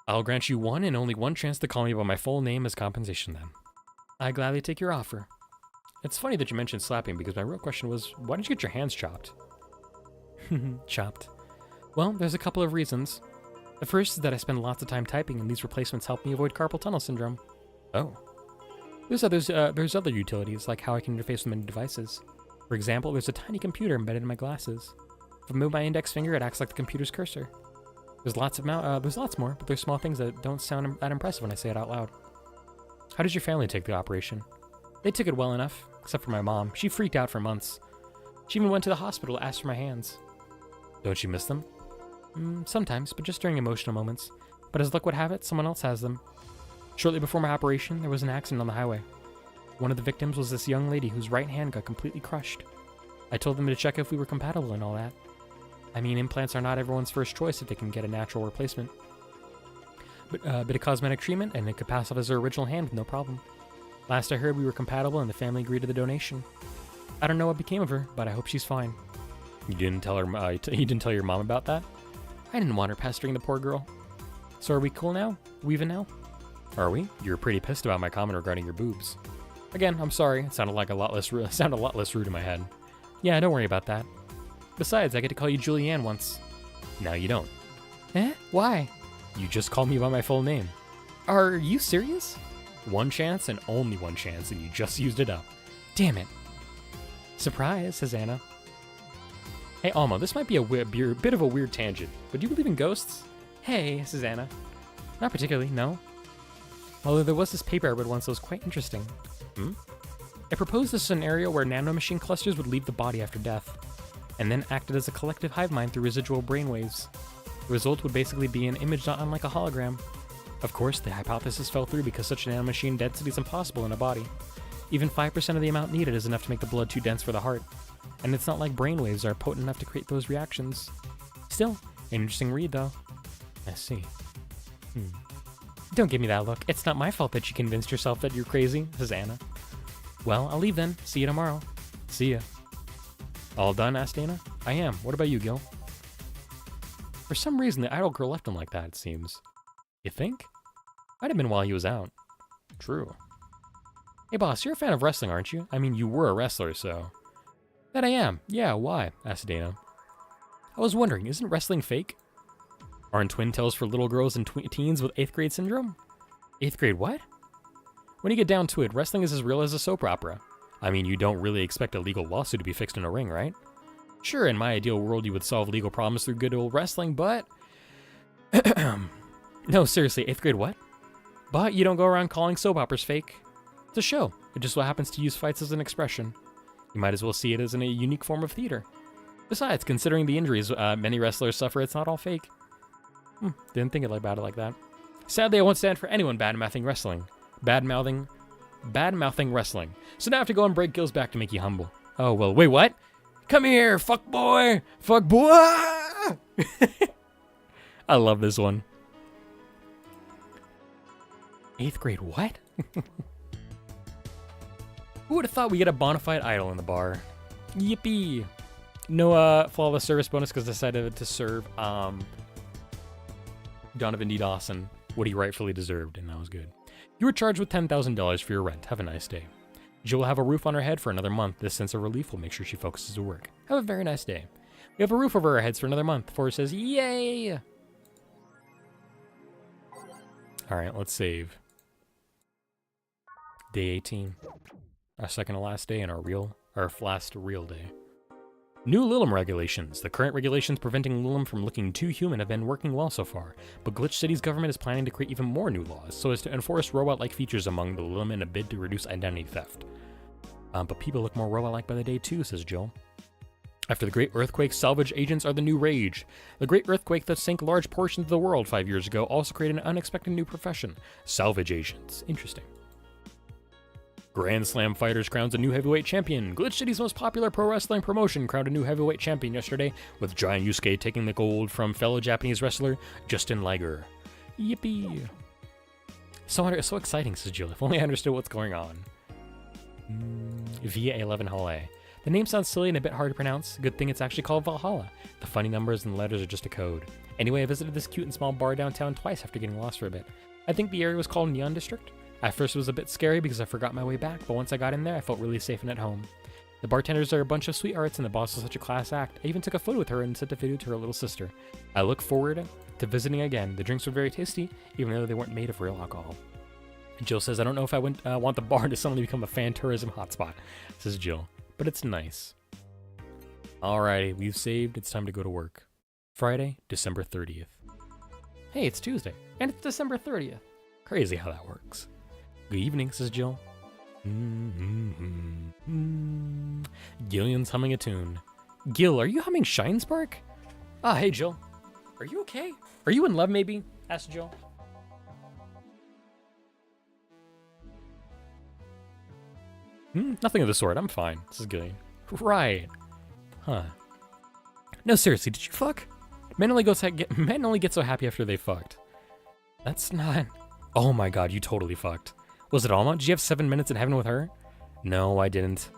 I'll grant you one and only one chance to call me by my full name as compensation then. I gladly take your offer. It's funny that you mentioned slapping because my real question was, why did you get your hands chopped? Chopped. Well, there's a couple of reasons. The first is that I spend lots of time typing and these replacements help me avoid carpal tunnel syndrome. Oh. There's other utilities, like how I can interface with many devices. For example, there's a tiny computer embedded in my glasses. If I move my index finger, it acts like the computer's cursor. There's lots more, but there's small things that don't sound that impressive when I say it out loud. How did your family take the operation? They took it well enough, except for my mom. She freaked out for months. She even went to the hospital to ask for my hands. Don't you miss them? Sometimes, but just during emotional moments. But as luck would have it, someone else has them. Shortly before my operation, there was an accident on the highway. One of the victims was this young lady whose right hand got completely crushed. I told them to check if we were compatible and all that. I mean, implants are not everyone's first choice if they can get a natural replacement. But a bit of cosmetic treatment and it could pass off as her original hand with no problem. Last I heard, we were compatible and the family agreed to the donation. I don't know what became of her, but I hope she's fine. You didn't tell her? You didn't tell your mom about that? I didn't want her pestering the poor girl. So are we cool now? We even now? Are we? You were pretty pissed about my comment regarding your boobs. Again, I'm sorry. It sounded a lot less rude in my head. Yeah, don't worry about that. Besides, I get to call you Julianne once. Now you don't. Eh? Why? You just called me by my full name. Are you serious? One chance and only one chance, and you just used it up. Damn it. Surprise, says Anna. Hey, Alma, this might be a bit of a weird tangent, but do you believe in ghosts? Hey, says Anna. Not particularly, no. Although there was this paper I read once that was quite interesting. It proposed a scenario where nanomachine clusters would leave the body after death, and then acted as a collective hive mind through residual brainwaves. The result would basically be an image not unlike a hologram. Of course, the hypothesis fell through because such a nanomachine density is impossible in a body. Even 5% of the amount needed is enough to make the blood too dense for the heart, and it's not like brainwaves are potent enough to create those reactions. Still, an interesting read though. I see. Don't give me that look. It's not my fault that you convinced yourself that you're crazy, says Anna. Well, I'll leave then. See you tomorrow. See ya. All done? Asked Anna. I am. What about you, Gil? For some reason, the idle girl left him like that, it seems. You think? Might have been while he was out. True. Hey, boss, you're a fan of wrestling, aren't you? I mean, you were a wrestler, so... That I am. Yeah, why? Asked Dana. I was wondering, isn't wrestling fake? Aren't twin tails for little girls and teens with 8th grade syndrome? 8th grade what? When you get down to it, wrestling is as real as a soap opera. I mean, you don't really expect a legal lawsuit to be fixed in a ring, right? Sure, in my ideal world, you would solve legal problems through good old wrestling, but... No, seriously, 8th grade what? But you don't go around calling soap operas fake. It's a show. It just so happens to use fights as an expression. You might as well see it as a unique form of theater. Besides, considering the injuries many wrestlers suffer, it's not all fake. Didn't think about it like that. Sadly, I won't stand for anyone bad-mouthing wrestling. Bad-mouthing wrestling. So now I have to go and break Gil's back to make you humble. Oh, well, wait, what? Come here, fuck boy! Fuck boy! I love this one. 8th grade what? Who would have thought we get a bona fide idol in the bar? Yippee! No flawless service bonus because I decided to serve Donovan D. Dawson what he rightfully deserved, and that was good. You were charged with $10,000 for your rent. Have a nice day. Jill will have a roof on her head for another month. This sense of relief will make sure she focuses at work. Have a very nice day. We have a roof over our heads for another month. Forrest says, yay! Alright, let's save. Day 18. Our second to last day and our last real day. New Lilim regulations. The current regulations preventing Lilim from looking too human have been working well so far, but Glitch City's government is planning to create even more new laws so as to enforce robot-like features among the Lilim in a bid to reduce identity theft. But people look more robot-like by the day too, says Jill. After the Great Earthquake, salvage agents are the new rage. The Great Earthquake that sank large portions of the world 5 years ago also created an unexpected new profession. Salvage agents. Interesting. Grand Slam Fighters crowns a new heavyweight champion. Glitch City's most popular pro wrestling promotion crowned a new heavyweight champion yesterday, with Giant Yusuke taking the gold from fellow Japanese wrestler Justin Liger. Yippee! So exciting, says Jill. If only I understood what's going on. Via 11 Hallway. The name sounds silly and a bit hard to pronounce. Good thing it's actually called Valhalla. The funny numbers and letters are just a code. Anyway, I visited this cute and small bar downtown twice after getting lost for a bit. I think the area was called Neon District. At first it was a bit scary because I forgot my way back, but once I got in there, I felt really safe and at home. The bartenders are a bunch of sweethearts and the boss is such a class act. I even took a photo with her and sent a video to her little sister. I look forward to visiting again. The drinks were very tasty, even though they weren't made of real alcohol. Jill says, I don't know if I want the bar to suddenly become a fan tourism hotspot, says Jill, but it's nice. Alrighty, we've saved. It's time to go to work. Friday, December 30th. Hey, it's Tuesday, and it's December 30th. Crazy how that works. Good evening, says Jill. Gillian's humming a tune. Gil, are you humming Shine Spark? Ah, hey, Jill. Are you okay? Are you in love, maybe? Asked Jill. Nothing of the sort. I'm fine, says Gillian. Right. Huh. No, seriously, did you fuck? Men only get so happy after they fucked. That's not... Oh my god, you totally fucked. Was it Alma? Did you have 7 minutes in heaven with her? No, I didn't.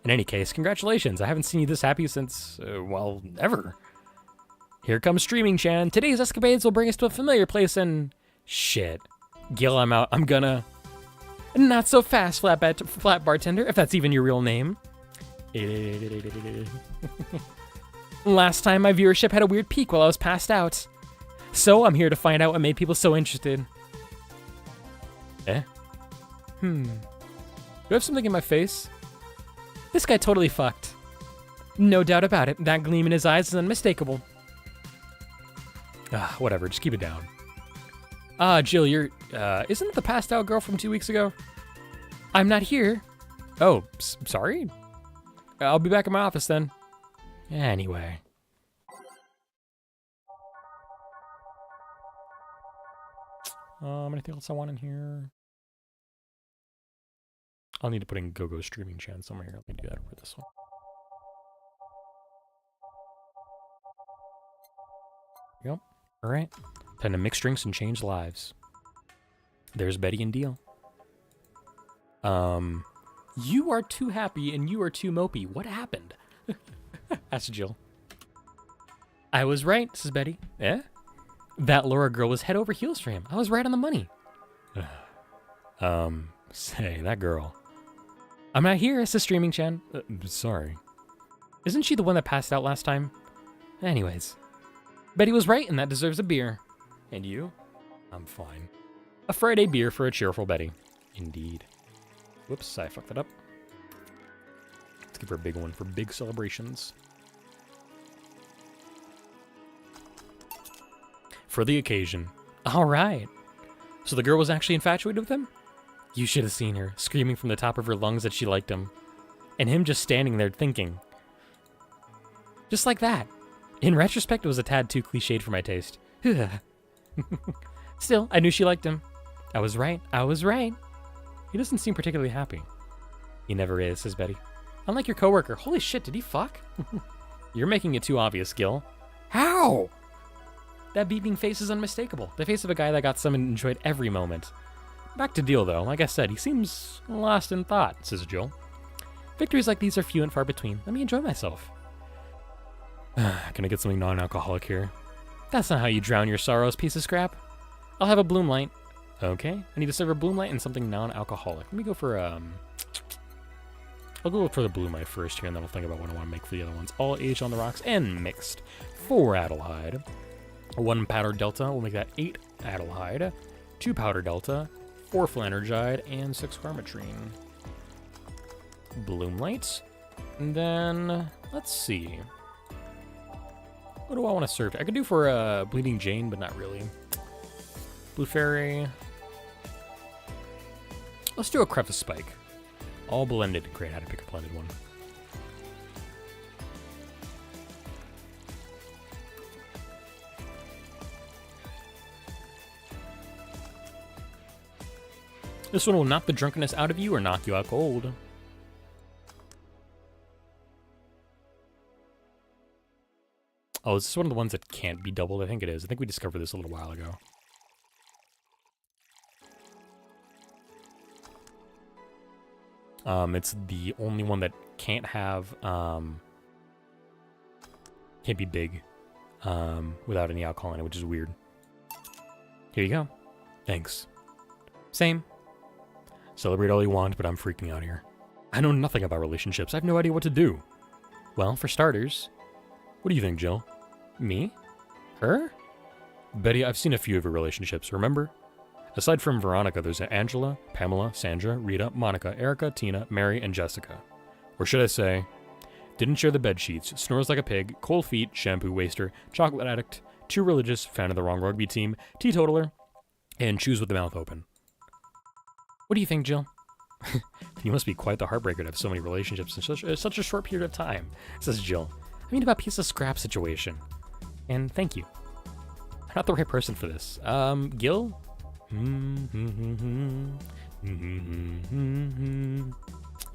In any case, congratulations. I haven't seen you this happy since, well, ever. Here comes Streaming Chan. Today's escapades will bring us to a familiar place and... Shit. Gil, I'm out. I'm gonna... Not so fast, flat bartender, if that's even your real name. Last time my viewership had a weird peak while I was passed out. So I'm here to find out what made people so interested. Do I have something in my face? This guy totally fucked. No doubt about it. That gleam in his eyes is unmistakable. Whatever, just keep it down. Jill, you're, isn't it the passed out girl from 2 weeks ago? I'm not here. Oh, sorry? I'll be back in my office then. Anyway. Anything else I want in here? I'll need to put in Go-Go Streaming Chan somewhere here. Let me do that over this one. Yep. All right. Time to mix drinks and change lives. There's Betty and Deal. You are too happy and you are too mopey. What happened? Asked Jill. I was right, says Betty. Eh? That Laura girl was head over heels for him. I was right on the money. Say, that girl. I'm not here, says Streaming Chan. Sorry. Isn't she the one that passed out last time? Anyways. Betty was right, and that deserves a beer. And you? I'm fine. A Friday beer for a cheerful Betty. Indeed. Whoops, I fucked that up. Let's give her a big one for big celebrations. For the occasion. All right. So the girl was actually infatuated with him? You should have seen her, screaming from the top of her lungs that she liked him. And him just standing there thinking. Just like that. In retrospect, it was a tad too cliched for my taste. Still, I knew she liked him. I was right. I was right. He doesn't seem particularly happy. He never is, says Betty. Unlike your coworker. Holy shit, did he fuck? You're making it too obvious, Gil. How? That beeping face is unmistakable. The face of a guy that got some and enjoyed every moment. Back to Deal, though. Like I said, he seems lost in thought, says Jill. Victories like these are few and far between. Let me enjoy myself. Can I get something non-alcoholic here? That's not how you drown your sorrows, piece of scrap. I'll have a Bloom Light. Okay. I need to serve a Bloom Light and something non-alcoholic. Let me go for, I'll go for the Bloom Light first here, and then I'll think about what I want to make for the other ones. All aged on the rocks and mixed. 4 Adelhyde. 1 Powder Delta. We'll make that 8 Adelhyde. 2 Powder Delta. 4 Flanergide. And 6 Karmatrine. Bloom Light. And then, let's see. What do I want to serve? I could do for Bleeding Jane, but not really. Blue Fairy. Let's do a Crevice Spike. All blended. Great, I had to pick a blended one. This one will knock the drunkenness out of you or knock you out cold. Oh, is this one of the ones that can't be doubled? I think it is. I think we discovered this a little while ago. It's the only one that can't have, can't be big without any alcohol in it, which is weird. Here you go. Thanks. Same. Celebrate all you want, but I'm freaking out here. I know nothing about relationships. I have no idea what to do. Well, for starters, what do you think, Jill? Me? Her? Betty, I've seen a few of your relationships, remember? Aside from Veronica, there's Angela, Pamela, Sandra, Rita, Monica, Erica, Tina, Mary, and Jessica. Or should I say, didn't share the bed sheets, snores like a pig, cold feet, shampoo waster, chocolate addict, too religious, fan of the wrong rugby team, teetotaler, and chews with the mouth open. What do you think, Jill? You must be quite the heartbreaker to have so many relationships in such a short period of time, says Jill. I mean about piece of scrap situation. And thank you. I'm not the right person for this. Gil?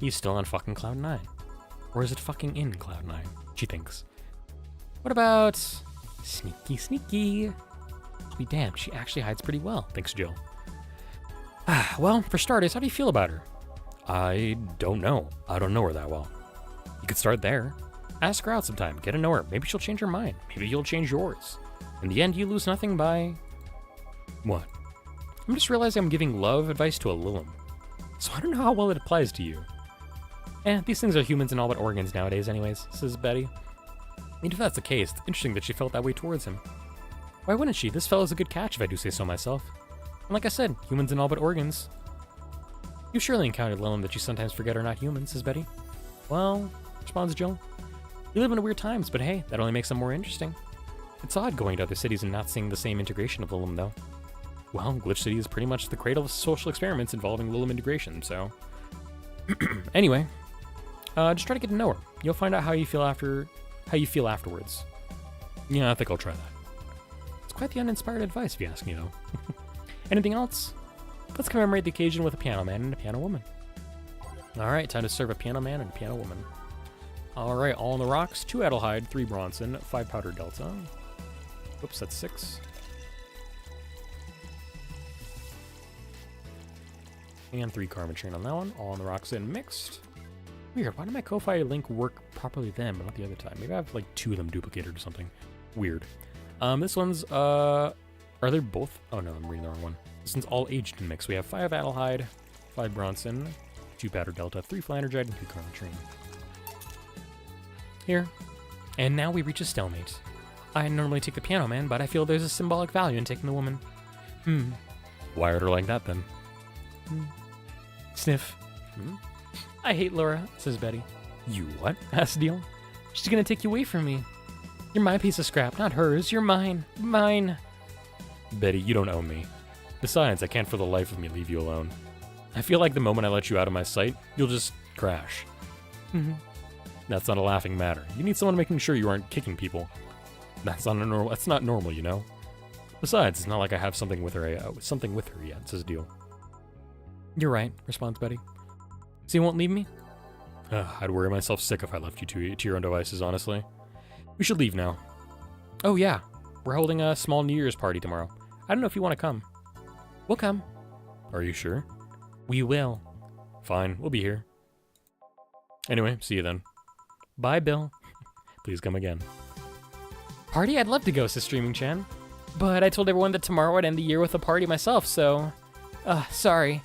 He's still on fucking Cloud 9. Or is it fucking in Cloud 9? She thinks. What about sneaky sneaky? I'll be damned, she actually hides pretty well, thinks Jill. Well, for starters, how do you feel about her? I don't know. I don't know her that well. You could start there. Ask her out sometime, get to know her. Maybe she'll change her mind. Maybe you'll change yours. In the end, you lose nothing by... What? I'm just realizing I'm giving love advice to a Lilum. So I don't know how well it applies to you. These things are humans and all but organs nowadays anyways, says Betty. I mean, if that's the case, it's interesting that she felt that way towards him. Why wouldn't she? This fellow's a good catch if I do say so myself. And like I said, humans and all but organs. You surely encountered Lilum that you sometimes forget are not human, says Betty. Well, responds Jill. We live in weird times, but hey, that only makes them more interesting. It's odd going to other cities and not seeing the same integration of Lilum, though. Well, Glitch City is pretty much the cradle of social experiments involving Lilum integration, so... Anyway, just try to get to know her. You'll find out how you feel afterwards. Yeah, I think I'll try that. It's quite the uninspired advice, if you ask me, though. Anything else? Let's commemorate the occasion with a piano man and a piano woman. Alright, time to serve a piano man and a piano woman. Alright, all on the rocks, 2 Adelhyde, 3 Bronson, 5 Powder Delta. Oops, that's 6. And 3 Karmatrine on that one, all on the rocks and mixed. Weird, why did my Ko-Fi link work properly then, but not the other time? Maybe I have like 2 of them duplicated or something. Weird. This one's, are they both? Oh no, I'm reading the wrong one. This one's all aged in mix. We have 5 Adelhyde, 5 Bronson, 2 Powder Delta, 3 Flannergide, and 2 Karmatrine. Here. And now we reach a stalemate. I normally take the piano man, but I feel there's a symbolic value in taking the woman. Wired her like that, then. Sniff. I hate Laura, says Betty. You what? asks Deal. She's gonna take you away from me. You're my piece of scrap, not hers. You're mine. Mine. Betty, you don't own me. Besides, I can't for the life of me leave you alone. I feel like the moment I let you out of my sight, you'll just crash. That's not a laughing matter. You need someone making sure you aren't kicking people. That's not normal, you know? Besides, it's not like I have something with her yet, says Deal. You're right, responds Betty. So you won't leave me? I'd worry myself sick if I left you to your own devices, honestly. We should leave now. Oh yeah, we're holding a small New Year's party tomorrow. I don't know if you want to come. We'll come. Are you sure? We will. Fine, we'll be here. Anyway, see you then. Bye, Bill. Please come again. Party? I'd love to go, says Streaming Chan. But I told everyone that tomorrow I'd end the year with a party myself, so... sorry.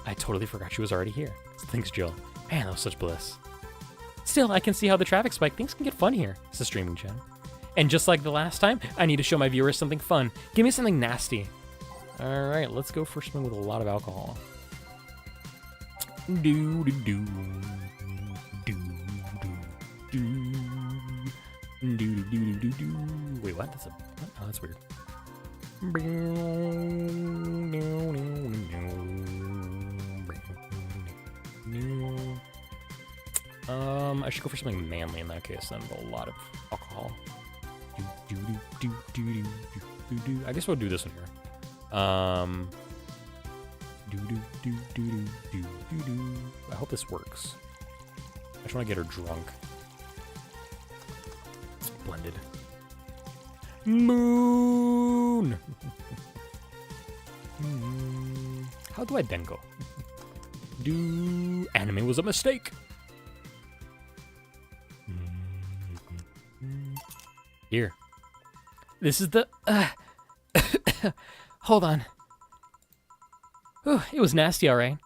I totally forgot she was already here. Thanks, Jill. Man, that was such bliss. Still, I can see how the traffic spike. Things can get fun here, says Streaming Chan. And just like the last time, I need to show my viewers something fun. Give me something nasty. Alright, let's go for something with a lot of alcohol. Do-do-do. Do-do-do. Do-do-do-do-do. Wait, what? Oh, that's weird. I should go for something manly in that case then, with a lot of alcohol. I guess we'll do this one here. I hope this works. I just want to get her drunk. Blended. Moon! How do I dengo? Anime was a mistake. Here. This is the... Hold on. Whew, it was nasty, alright.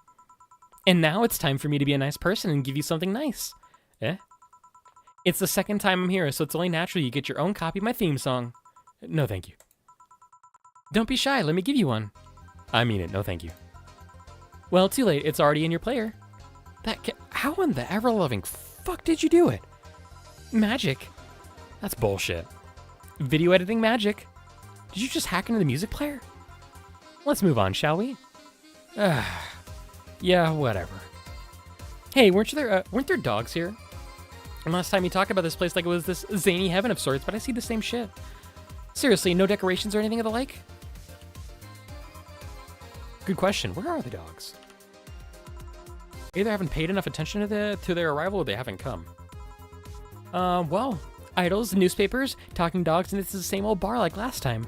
And now it's time for me to be a nice person and give you something nice. Eh? It's the second time I'm here, so it's only natural you get your own copy of my theme song. No, thank you. Don't be shy, let me give you one. I mean it, no thank you. Well, too late, it's already in your player. How in the ever-loving fuck did you do it? Magic? That's bullshit. Video editing magic? Did you just hack into the music player? Let's move on, shall we? Yeah, whatever. Hey, weren't there dogs here? And last time you talked about this place like it was this zany heaven of sorts, but I see the same shit. Seriously, no decorations or anything of the like? Good question. Where are the dogs? Either haven't paid enough attention to their arrival or they haven't come. Well, idols, newspapers, talking dogs, and it's the same old bar like last time.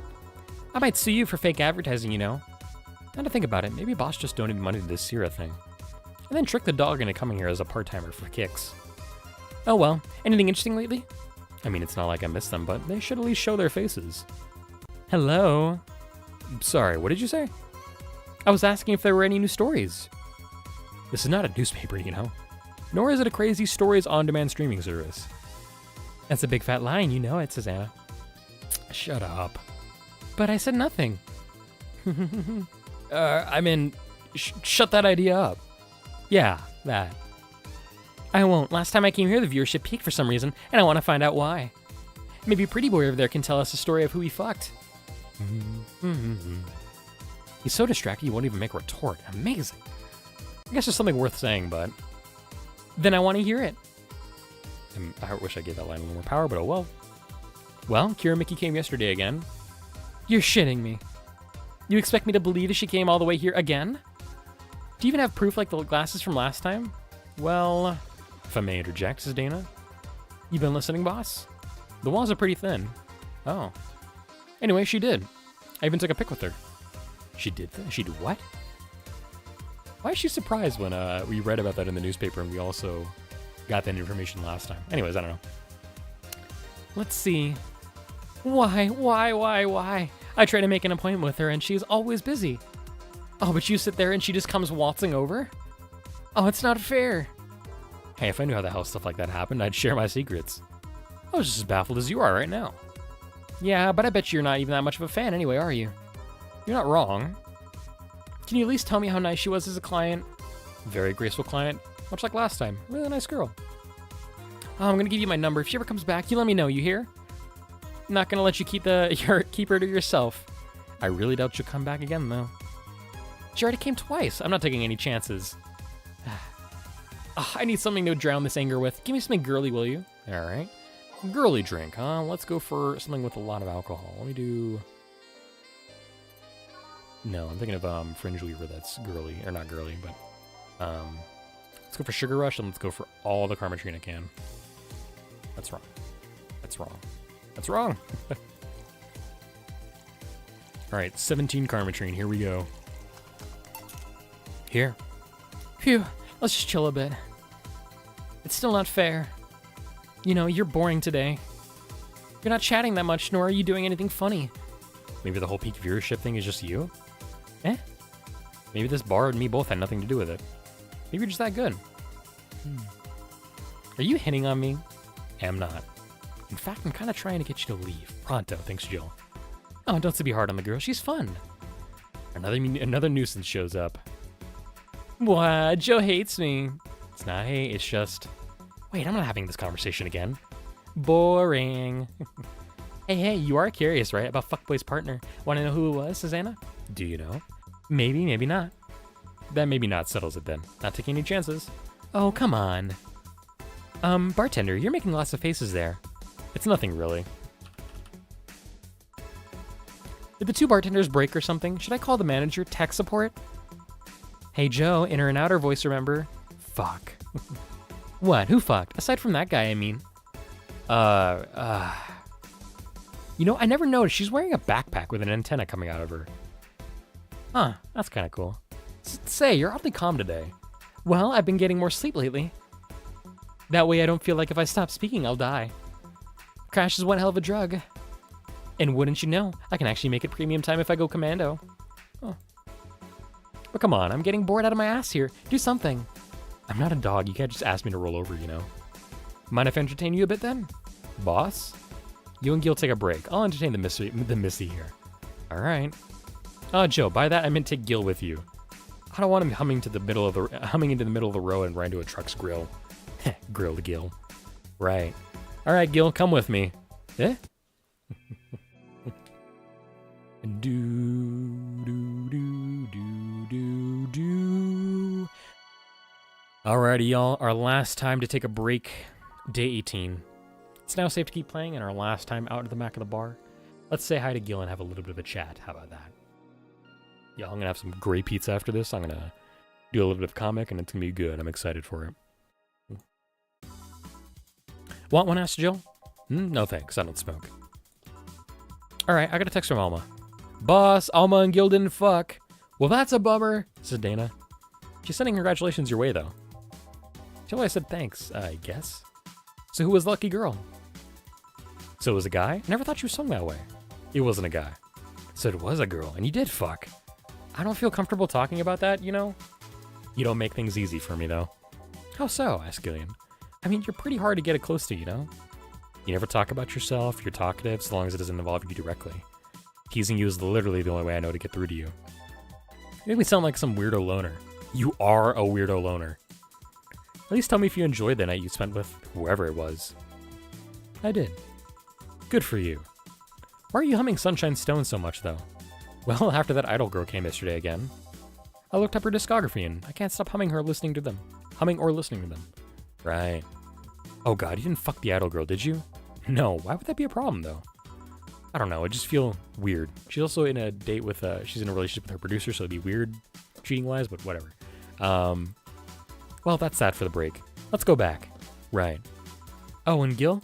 I might sue you for fake advertising, you know. Now to think about it, maybe boss just donated money to this Sierra thing. And then trick the dog into coming here as a part-timer for kicks. Oh well, anything interesting lately? I mean, it's not like I missed them, but they should at least show their faces. Hello? Sorry, what did you say? I was asking if there were any new stories. This is not a newspaper, you know. Nor is it a crazy stories on-demand streaming service. That's a big fat line, you know it, Susanna. Shut up. But I said nothing. Shut that idea up. Yeah, that. I won't. Last time I came here, the viewership peaked for some reason, and I want to find out why. Maybe Pretty Boy over there can tell us a story of who he fucked. He's so distracted he won't even make a retort. Amazing. I guess there's something worth saying, but... Then I want to hear it. I wish I gave that line a little more power, but oh well. Well, Kira Mickey came yesterday again. You're shitting me. You expect me to believe that she came all the way here again? Do you even have proof like the glasses from last time? Well, if I may interject, says Dana. You been listening, boss? The walls are pretty thin. Oh. Anyway, she did. I even took a pic with her. She did that? She did what? Why is she surprised when we read about that in the newspaper and we also got that information last time? Anyways, I don't know. Let's see. Why? I try to make an appointment with her and she's always busy. Oh, but you sit there and she just comes waltzing over? Oh, it's not fair. Hey, if I knew how the hell stuff like that happened, I'd share my secrets. I was just as baffled as you are right now. Yeah, but I bet you're not even that much of a fan anyway, are you? You're not wrong. Can you at least tell me how nice she was as a client? Very graceful client, much like last time. Really nice girl. Oh, I'm gonna give you my number. If she ever comes back, you let me know, you hear? I'm not gonna let you keep her to yourself. I really doubt she'll come back again, though. She already came twice. I'm not taking any chances. I need something to drown this anger with. Give me something girly, will you? All right. Girly drink, huh? Let's go for something with a lot of alcohol. Let me do... No, I'm thinking of Fringe Weaver that's girly. Or not girly, but... let's go for Sugar Rush, and let's go for all the Karmatrine I can. That's wrong. That's wrong. That's wrong! Alright, 17 Karmatrine. Here we go. Here. Phew. Let's just chill a bit. It's still not fair. You know, you're boring today. You're not chatting that much, nor are you doing anything funny. Maybe the whole peak viewership thing is just you? Eh? Maybe this bar and me both had nothing to do with it. Maybe you're just that good. Are you hitting on me? Am not. In fact, I'm kind of trying to get you to leave. Pronto, thanks, Jill. Oh, don't be hard on the girl. She's fun. Another nuisance shows up. What? Joe hates me. It's not hate, it's just... Wait, I'm not having this conversation again. Boring. Hey, you are curious, right? About Fuckboy's partner. Want to know who it was, Susanna? Do you know? Maybe, maybe not. That maybe not settles it then. Not taking any chances. Oh, come on. Bartender, you're making lots of faces there. It's nothing, really. Did the two bartenders break or something? Should I call the manager? Tech support? Hey, Joe, inner and outer voice, remember? Fuck. What? Who fucked? Aside from that guy, I mean. You know, I never noticed. She's wearing a backpack with an antenna coming out of her. Huh, that's kind of cool. Say, you're oddly calm today. Well, I've been getting more sleep lately. That way I don't feel like if I stop speaking, I'll die. Crash is one hell of a drug. And wouldn't you know, I can actually make it premium time if I go commando. Oh. But come on, I'm getting bored out of my ass here. Do something. I'm not a dog, you can't just ask me to roll over, you know. Mind if I entertain you a bit then? Boss? You and Gil take a break. I'll entertain the missy here. Alright. Oh, Joe, by that I meant take Gil with you. I don't want him humming into the middle of the road and right into a truck's grill. Grill to Gil. Right. Alright, Gil, come with me. Eh? Alrighty, y'all. Our last time to take a break. Day 18. It's now safe to keep playing, and our last time out at the back of the bar. Let's say hi to Gil and have a little bit of a chat. How about that? Yeah, I'm gonna have some great pizza after this. I'm gonna do a little bit of comic, and it's gonna be good. I'm excited for it. Want one? Asked Jill. No thanks, I don't smoke. Alright, I got a text from Alma. Boss, Alma and Gil didn't fuck. Well, that's a bummer, said Dana. She's sending congratulations your way, though. Till I said thanks, I guess. So who was the lucky girl? So it was a guy? Never thought you sung that way. It wasn't a guy. So it was a girl, and you did fuck. I don't feel comfortable talking about that, you know? You don't make things easy for me, though. How so? Asked Gillian. I mean, you're pretty hard to get close to, you know? You never talk about yourself, you're talkative, so long as it doesn't involve you directly. Teasing you is literally the only way I know to get through to you. You make me sound like some weirdo loner. You are a weirdo loner. At least tell me if you enjoyed the night you spent with whoever it was. I did. Good for you. Why are you humming Sunshine Stone so much, though? Well, after that idol girl came yesterday again. I looked up her discography and I can't stop humming or listening to them. Right. Oh god, you didn't fuck the idol girl, did you? No, why would that be a problem, though? I don't know, it just feel weird. She's also in a date with, she's in a relationship with her producer, so it'd be weird cheating-wise, but whatever. Well, that's that for the break. Let's go back. Right. Oh, and Gil?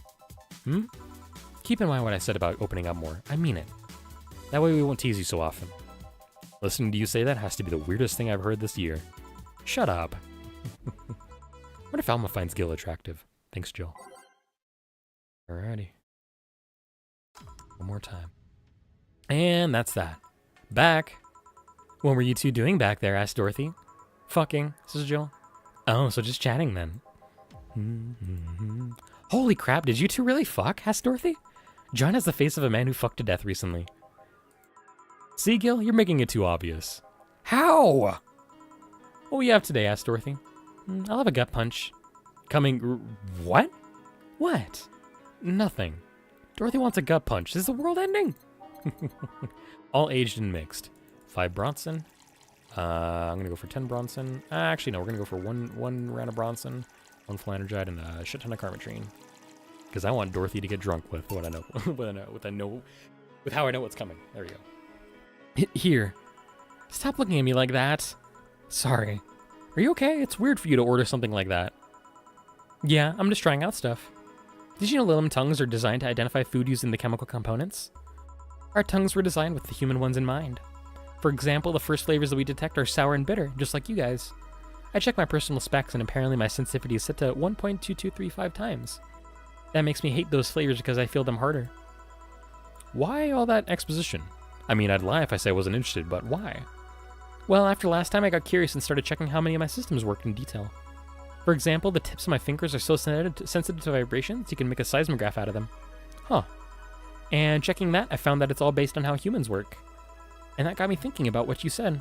Keep in mind what I said about opening up more. I mean it. That way we won't tease you so often. Listening to you say that has to be the weirdest thing I've heard this year. Shut up. What if Alma finds Gil attractive? Thanks, Jill. Alrighty. One more time. And that's that. Back. What were you two doing back there? Asked Dorothy. Fucking, says Jill. Oh, so just chatting then. Holy crap, did you two really fuck? Asked Dorothy. John has the face of a man who fucked to death recently. See, Gil, you're making it too obvious. How? What will you have today? Asked Dorothy. I'll have a gut punch. What? What? Nothing. Dorothy wants a gut punch. Is the world ending? All aged and mixed. 5 Bronson. I'm gonna go for 10 Bronson. Actually, no, we're gonna go for one round of Bronson, 1 Flanergide, and a shit ton of Carmetrine. Because I want Dorothy to get drunk with what I know, with how I know what's coming. There we go. Here. Stop looking at me like that. Sorry. Are you okay? It's weird for you to order something like that. Yeah, I'm just trying out stuff. Did you know Lilim tongues are designed to identify food using the chemical components? Our tongues were designed with the human ones in mind. For example, the first flavors that we detect are sour and bitter, just like you guys. I checked my personal specs and apparently my sensitivity is set to 1.2235 times. That makes me hate those flavors because I feel them harder. Why all that exposition? I mean, I'd lie if I say I wasn't interested, but why? Well, after last time I got curious and started checking how many of my systems worked in detail. For example, the tips of my fingers are so sensitive to vibrations, you can make a seismograph out of them. Huh. And checking that, I found that it's all based on how humans work. And that got me thinking about what you said.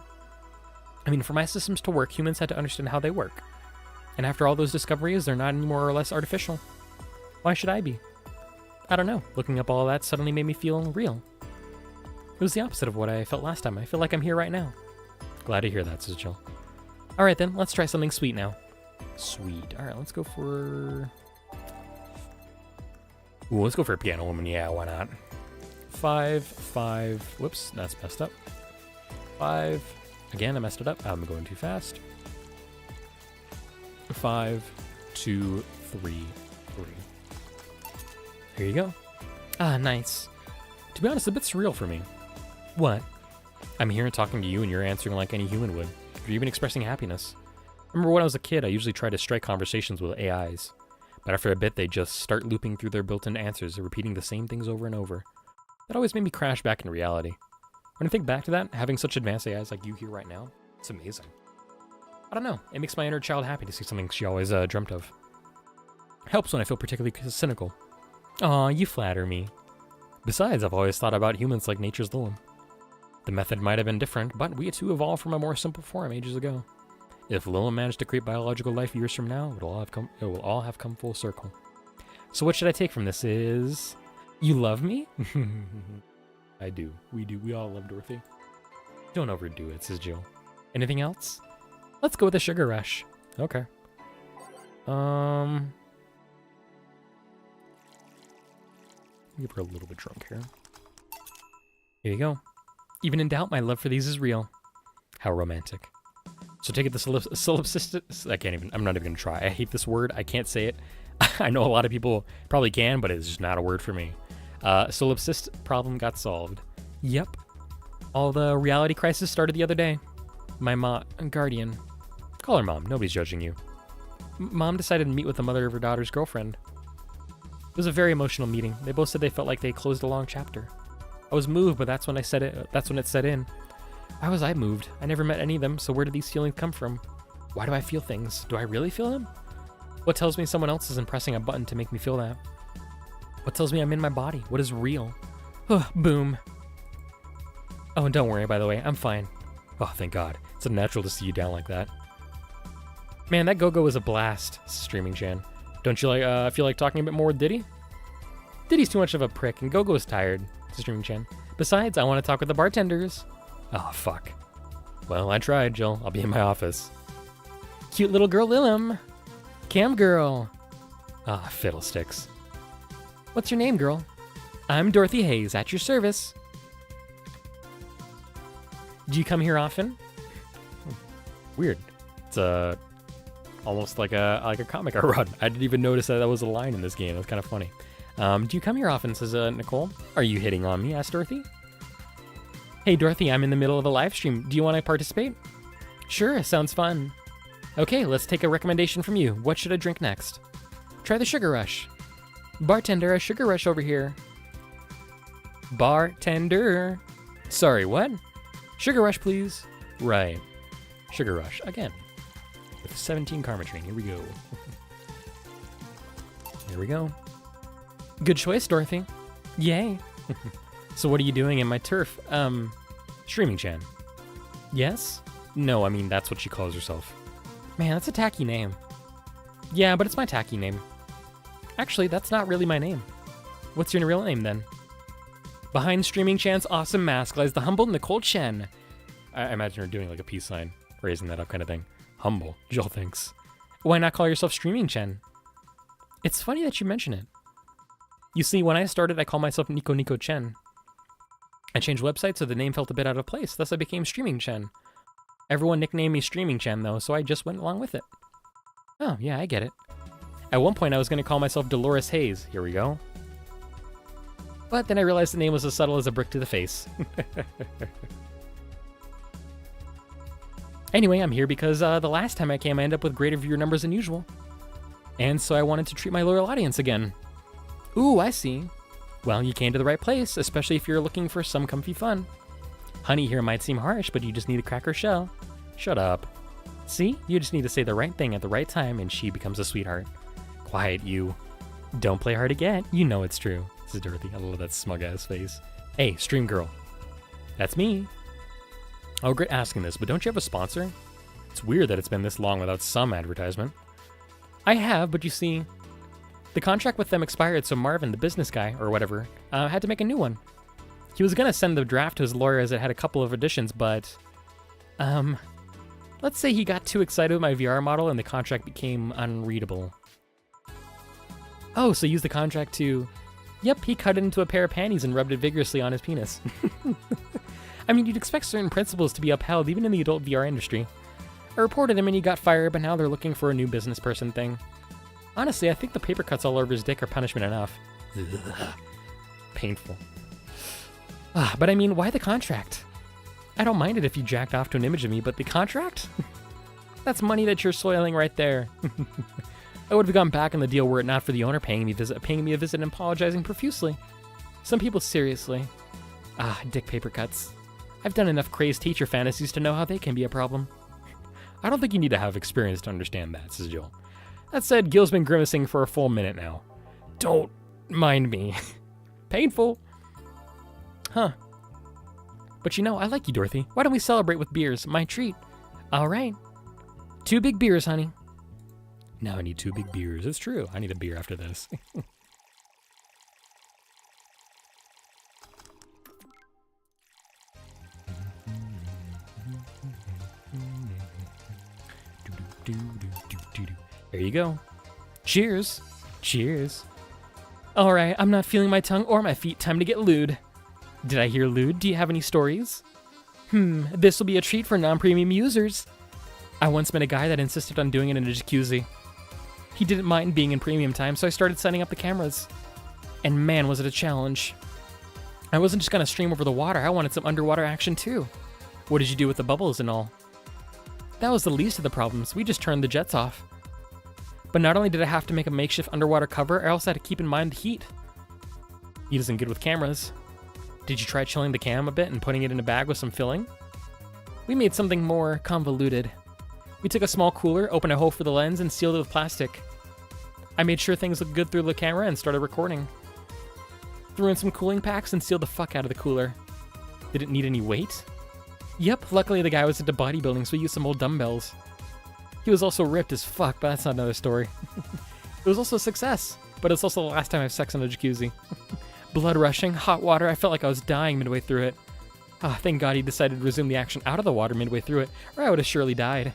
I mean, for my systems to work, humans had to understand how they work. And after all those discoveries, they're not any more or less artificial. Why should I be? I don't know. Looking up all that suddenly made me feel real. It was the opposite of what I felt last time. I feel like I'm here right now. Glad to hear that, says Jill. Alright then, let's try something sweet now. Sweet. Alright, let's go for... Ooh, let's go for a piano woman. Yeah, why not? 5, 5... Whoops, that's messed up. 5... Again, I messed it up. I'm going too fast. 5, 2, 3, 3. Here you go. Ah, nice. To be honest, a bit surreal for me. What? I'm here and talking to you and you're answering like any human would. You're even expressing happiness. Remember when I was a kid, I usually tried to strike conversations with AIs. But after a bit, they just start looping through their built-in answers and repeating the same things over and over. That always made me crash back into reality. When I think back to that, having such advanced AIs like you here right now, it's amazing. I don't know, it makes my inner child happy to see something she always dreamt of. Helps when I feel particularly cynical. Aw, you flatter me. Besides, I've always thought about humans like nature's Lilum. The method might have been different, but we too evolved from a more simple form ages ago. If Lilum managed to create biological life years from now, it will all have come full circle. So what should I take from this is... You love me? I do. We do. We all love Dorothy. Don't overdo it, says Jill. Anything else? Let's go with the sugar rush. Okay. Give her a little bit drunk here. Here you go. Even in doubt, my love for these is real. How romantic. So take it the solipsistic... I can't even... I'm not even going to try. I hate this word. I can't say it. I know a lot of people probably can, but it's just not a word for me. Solipsist problem got solved. Yep. All the reality crisis started the other day. My guardian. Call her mom. Nobody's judging you. Mom decided to meet with the mother of her daughter's girlfriend. It was a very emotional meeting. They both said they felt like they closed a long chapter. I was moved, but that's when it set in. Why was I moved? I never met any of them, so where did these feelings come from? Why do I feel things? Do I really feel them? What tells me someone else isn't pressing a button to make me feel that? What tells me I'm in my body? What is real? Boom. Oh, and don't worry, by the way, I'm fine. Oh, thank God. It's unnatural to see you down like that. Man, that go-go was a blast, Streaming Chan. Don't you feel like talking a bit more with Diddy? Diddy's too much of a prick, and Go-Go's tired, Streaming Chan. Besides, I want to talk with the bartenders. Oh, fuck. Well, I tried, Jill. I'll be in my office. Cute little girl Lilum. Cam girl. Ah, fiddlesticks. What's your name, girl? I'm Dorothy Hayes, at your service. Do you come here often? Weird. It's almost like a comic I read. I didn't even notice that was a line in this game. That's kind of funny. Do you come here often, says Nicole. Are you hitting on me, asked Dorothy. Hey, Dorothy, I'm in the middle of a live stream. Do you want to participate? Sure, sounds fun. Okay, let's take a recommendation from you. What should I drink next? Try the Sugar Rush. Bartender, a Sugar Rush over here. Bartender. Sorry, what? Sugar Rush, please. Right. Sugar Rush, again. With 17 Karma Train, here we go. Here we go. Good choice, Dorothy. Yay. So what are you doing in my turf? Streaming Chan. Yes? No, I mean, that's what she calls herself. Man, that's a tacky name. Yeah, but it's my tacky name. Actually, that's not really my name. What's your real name, then? Behind Streaming Chan's awesome mask lies the humble Nicole Chen. I imagine her doing like a peace sign, raising that up kind of thing. Humble, Jill thinks. Why not call yourself Streaming Chen? It's funny that you mention it. You see, when I started, I called myself Nico Nico Chen. I changed websites so the name felt a bit out of place, thus I became Streaming Chen. Everyone nicknamed me Streaming Chen, though, so I just went along with it. Oh, yeah, I get it. At one point, I was going to call myself Dolores Hayes. Here we go. But then I realized the name was as subtle as a brick to the face. Anyway, I'm here because the last time I came, I ended up with greater viewer numbers than usual. And so I wanted to treat my loyal audience again. Ooh, I see. Well, you came to the right place, especially if you're looking for some comfy fun. Honey here might seem harsh, but you just need a cracker shell. Shut up. See? You just need to say the right thing at the right time and she becomes a sweetheart. Quiet, you. Don't play hard to get. You know it's true. This is Dorothy. I love that smug-ass face. Hey, Stream Girl. That's me. I'll regret asking this, but don't you have a sponsor? It's weird that it's been this long without some advertisement. I have, but you see, the contract with them expired, so Marvin, the business guy, or whatever, had to make a new one. He was gonna send the draft to his lawyer as it had a couple of additions, but, let's say he got too excited with my VR model and the contract became unreadable. Oh, so use the contract to... Yep, he cut it into a pair of panties and rubbed it vigorously on his penis. I mean, you'd expect certain principles to be upheld even in the adult VR industry. I reported him and he got fired, but now they're looking for a new business person thing. Honestly, I think the paper cuts all over his dick are punishment enough. Ugh. Painful. But I mean, why the contract? I don't mind it if you jacked off to an image of me, but the contract? That's money that you're soiling right there. I would have gone back on the deal were it not for the owner paying me a visit and apologizing profusely. Some people seriously. Dick paper cuts. I've done enough crazed teacher fantasies to know how they can be a problem. I don't think you need to have experience to understand that, says Jill. That said, Gil's been grimacing for a full minute now. Don't mind me. Painful. Huh. But you know, I like you, Dorothy. Why don't we celebrate with beers? My treat. All right. 2 big beers, honey. Now I need 2 big beers. It's true. I need a beer after this. There you go. Cheers. Cheers. All right, I'm not feeling my tongue or my feet. Time to get lewd. Did I hear lewd? Do you have any stories? This will be a treat for non-premium users. I once met a guy that insisted on doing it in a jacuzzi. He didn't mind being in premium time, so I started setting up the cameras. And man, was it a challenge. I wasn't just gonna stream over the water, I wanted some underwater action too. What did you do with the bubbles and all? That was the least of the problems, we just turned the jets off. But not only did I have to make a makeshift underwater cover, I also had to keep in mind the heat. Heat isn't good with cameras. Did you try chilling the cam a bit and putting it in a bag with some filling? We made something more convoluted. We took a small cooler, opened a hole for the lens, and sealed it with plastic. I made sure things looked good through the camera and started recording. Threw in some cooling packs and sealed the fuck out of the cooler. Did it need any weight? Yep, luckily the guy was into bodybuilding, so we used some old dumbbells. He was also ripped as fuck, but that's not another story. It was also a success, but it's also the last time I have sex in a jacuzzi. Blood rushing, hot water, I felt like I was dying midway through it. Thank God he decided to resume the action out of the water midway through it, or I would have surely died.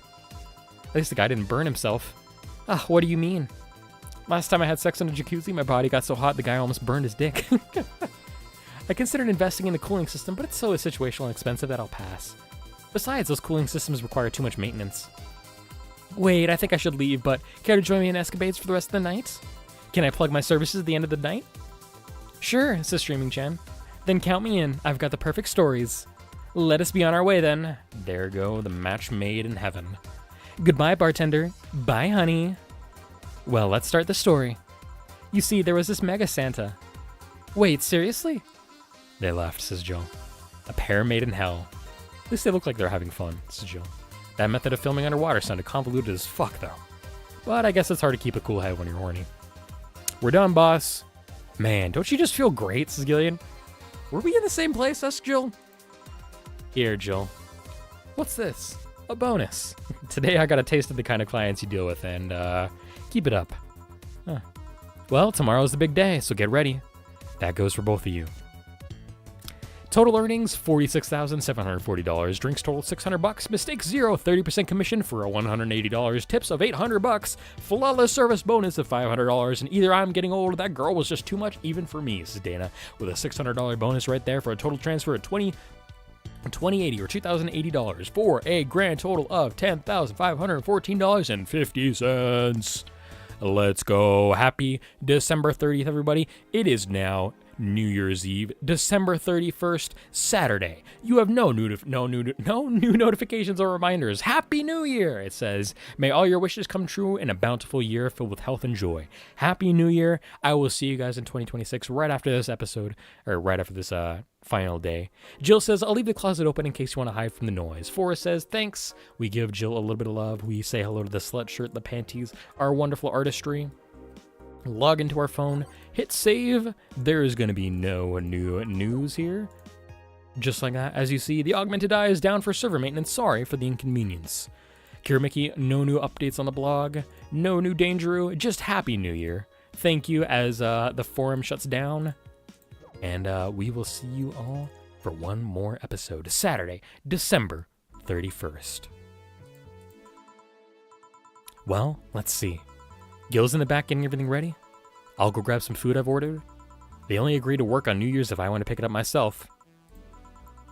At least the guy didn't burn himself. What do you mean? Last time I had sex in a jacuzzi, my body got so hot the guy almost burned his dick. I considered investing in the cooling system, but it's so situational and expensive that I'll pass. Besides, those cooling systems require too much maintenance. Wait, I think I should leave, but care to join me in escapades for the rest of the night? Can I plug my services at the end of the night? Sure, says Streaming Chan. Then count me in. I've got the perfect stories. Let us be on our way then. There go, the match made in heaven. Goodbye, bartender. Bye, honey. Well, let's start the story. You see, there was this mega Santa. Wait, seriously? They left, says Jill. A pair made in hell. At least they look like they're having fun, says Jill. That method of filming underwater sounded convoluted as fuck, though. But I guess it's hard to keep a cool head when you're horny. We're done, boss. Man, don't you just feel great, says Gillian. Were we in the same place, us, Jill? Here, Jill. What's this? A bonus. Today I got a taste of the kind of clients you deal with, and, keep it up. Well, tomorrow's the big day, so get ready. That goes for both of you. Total earnings, $46,740. Drinks total $600. Mistakes 0. 30% commission for a $180. Tips of $800. Flawless service bonus of $500. And either I'm getting old or that girl was just too much even for me, says Dana, with a $600 bonus right there for a total transfer of $2080 or $2,080 for a grand total of $10,514.50. Let's go. Happy December 30th, everybody. It is now New Year's Eve, December 31st, Saturday. You have no new notifications or reminders. Happy New Year, it says. May all your wishes come true in a bountiful year filled with health and joy. Happy New Year. I will see you guys in 2026 right after this episode, or right after this final day. Jill says, I'll leave the closet open in case you want to hide from the noise. Forrest says, thanks. We give Jill a little bit of love. We say hello to the slut shirt, the panties, our wonderful artistry. Log into our phone, hit save. There is going to be no new news here. Just like that, as you see, the Augmented Eye is down for server maintenance. Sorry for the inconvenience. Kira Mickey, no new updates on the blog. No new Dangeroo. Just Happy New Year. Thank you as the forum shuts down. And we will see you all for one more episode. Saturday, December 31st. Well, let's see. Gil's in the back getting everything ready. I'll go grab some food I've ordered. They only agree to work on New Year's if I want to pick it up myself.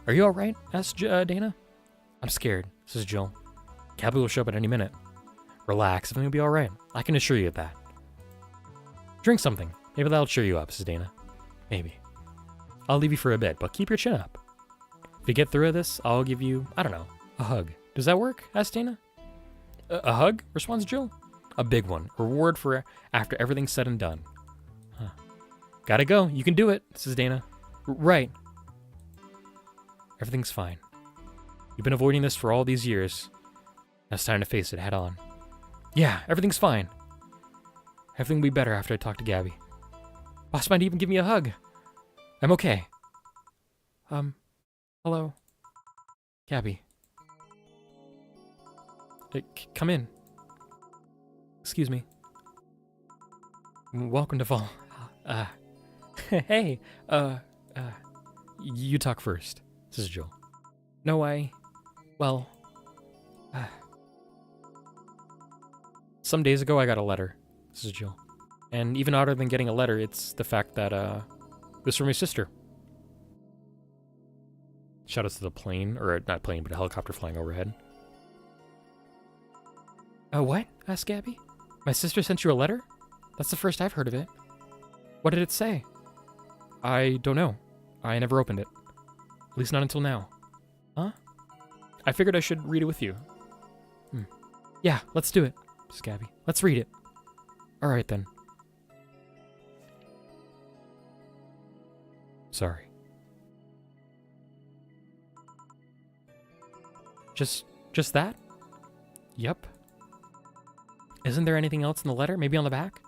Are you alright? Asked Dana. I'm scared, says Jill. Cabby will show up at any minute. Relax, everything will be alright. I can assure you of that. Drink something. Maybe that'll cheer you up, says Dana. Maybe. I'll leave you for a bit, but keep your chin up. If you get through this, I'll give you, I don't know, a hug. Does that work? Asked Dana. A hug? Responds Jill. A big one. Reward for after everything's said and done. Huh. Gotta go. You can do it, says Dana. Right. Everything's fine. You've been avoiding this for all these years. Now it's time to face it head on. Yeah, everything's fine. Everything will be better after I talk to Gabby. Boss might even give me a hug. I'm okay. Hello. Gabby. Come in. Excuse me. Welcome to Fall. Hey, you talk first, says Jill. No, well, some days ago I got a letter, says Jill. And even odder than getting a letter, it's the fact that, it was from my sister. Shout out to the plane, or not plane, but a helicopter flying overhead. What? Asked Gabby. My sister sent you a letter? That's the first I've heard of it. What did it say? I don't know. I never opened it. At least not until now. Huh? I figured I should read it with you. Yeah, let's do it, says Gabby. Let's read it. Alright then. Sorry. Just that? Yep. Isn't there anything else in the letter? Maybe on the back?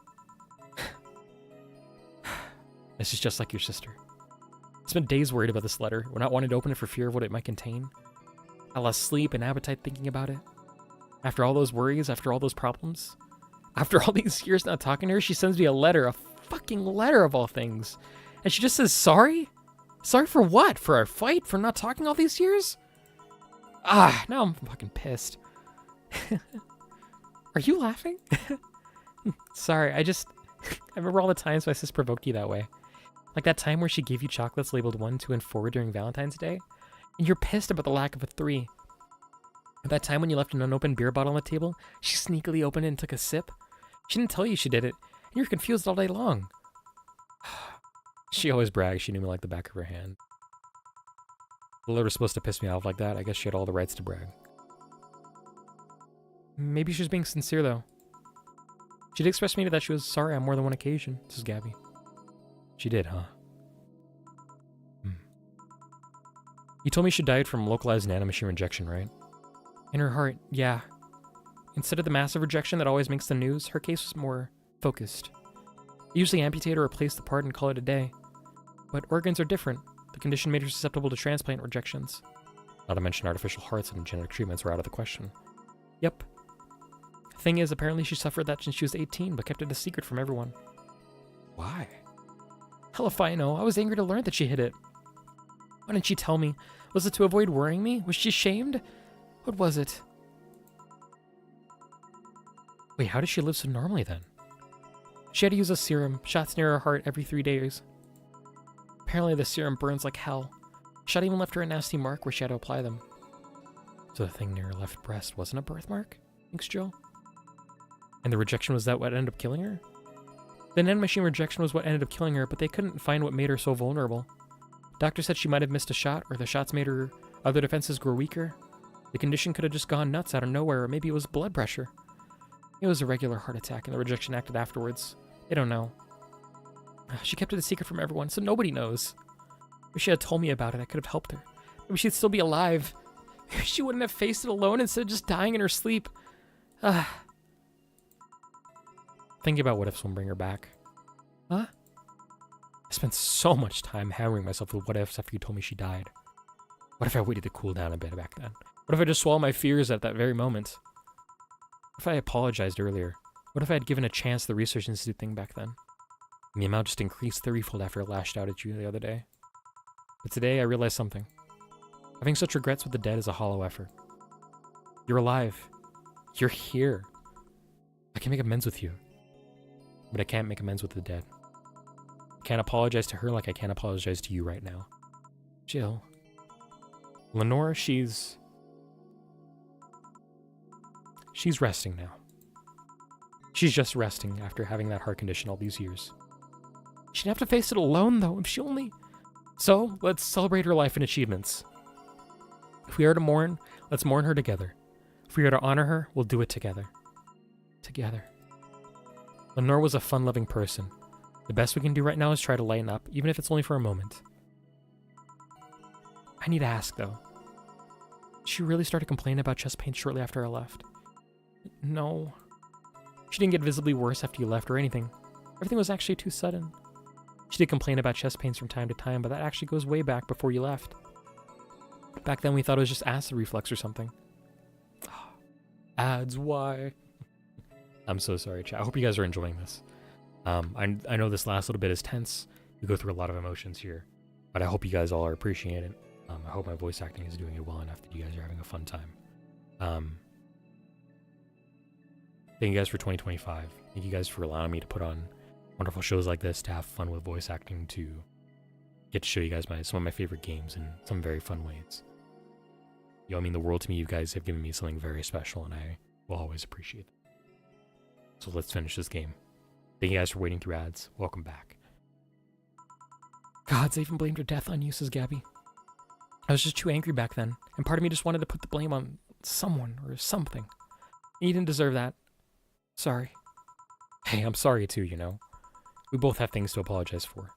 This is just like your sister. I spent days worried about this letter, or not wanting to open it for fear of what it might contain. I lost sleep and appetite thinking about it. After all those worries, after all those problems, after all these years not talking to her, she sends me a letter, a fucking letter of all things. And she just says, sorry? Sorry for what? For our fight? For not talking all these years? Now I'm fucking pissed. Are you laughing? Sorry, I remember all the times my sis provoked you that way. Like that time where she gave you chocolates labeled 1, 2, and 4 during Valentine's Day, and you're pissed about the lack of a 3. And that time when you left an unopened beer bottle on the table, she sneakily opened it and took a sip. She didn't tell you she did it, and you're confused all day long. She always brags she knew me like the back of her hand. The letter was supposed to piss me off like that. I guess she had all the rights to brag. Maybe she was being sincere, though. She did express to me that she was sorry on more than one occasion, says Gabby. She did, huh? You told me she died from localized nanomachine rejection, right? In her heart, yeah. Instead of the massive rejection that always makes the news, her case was more focused. They usually amputate or replace the part and call it a day. But organs are different. The condition made her susceptible to transplant rejections. Not to mention artificial hearts and genetic treatments were out of the question. Yep. Thing is, apparently she suffered that since she was 18, but kept it a secret from everyone. Why? Hell if I know. I was angry to learn that she hid it. Why didn't she tell me? Was it to avoid worrying me? Was she ashamed? What was it? Wait, how does she live so normally then? She had to use a serum, shots near her heart every 3 days. Apparently the serum burns like hell. Shot even left her a nasty mark where she had to apply them. So the thing near her left breast wasn't a birthmark? Thinks Jill. And the rejection was that what ended up killing her? The nanomachine rejection was what ended up killing her, but they couldn't find what made her so vulnerable. Doctor said she might have missed a shot, or the shots made her other defenses grow weaker. The condition could have just gone nuts out of nowhere, or maybe it was blood pressure. It was a regular heart attack, and the rejection acted afterwards. They don't know. She kept it a secret from everyone, so nobody knows. If she had told me about it, I could have helped her. Maybe she'd still be alive. Maybe she wouldn't have faced it alone instead of just dying in her sleep. Thinking about what ifs won't bring her back. Huh? I spent so much time hammering myself with what ifs after you told me she died. What if I waited to cool down a bit back then? What if I just swallowed my fears at that very moment? What if I apologized earlier? What if I had given a chance to the Research Institute thing back then? And the amount just increased threefold after I lashed out at you the other day. But today I realized something. Having such regrets with the dead is a hollow effort. You're alive. You're here. I can make amends with you. But I can't make amends with the dead. I can't apologize to her like I can't apologize to you right now. Jill. Lenore, she's resting now. She's just resting after having that heart condition all these years. She'd have to face it alone, though, if she only... So, let's celebrate her life and achievements. If we are to mourn, let's mourn her together. If we are to honor her, we'll do it together. Together. Lenore was a fun-loving person. The best we can do right now is try to lighten up, even if it's only for a moment. I need to ask, though. Did she really start to complain about chest pains shortly after I left? No. She didn't get visibly worse after you left or anything. Everything was actually too sudden. She did complain about chest pains from time to time, but that actually goes way back before you left. Back then we thought it was just acid reflux or something. Ads, why? I'm so sorry, chat. I hope you guys are enjoying this. I know this last little bit is tense. We go through a lot of emotions here, but I hope you guys all are appreciating it. I hope my voice acting is doing it well enough that you guys are having a fun time. Thank you guys for 2025. Thank you guys for allowing me to put on wonderful shows like this, to have fun with voice acting, to get to show you guys some of my favorite games in some very fun ways. Y'all mean the world to me. You guys have given me something very special, and I will always appreciate it. So let's finish this game. Thank you guys for waiting through ads. Welcome back. Gods, I even blamed her death on you, says Gabby. I was just too angry back then, and part of me just wanted to put the blame on someone or something. You didn't deserve that. Sorry. Hey, I'm sorry too, you know. We both have things to apologize for.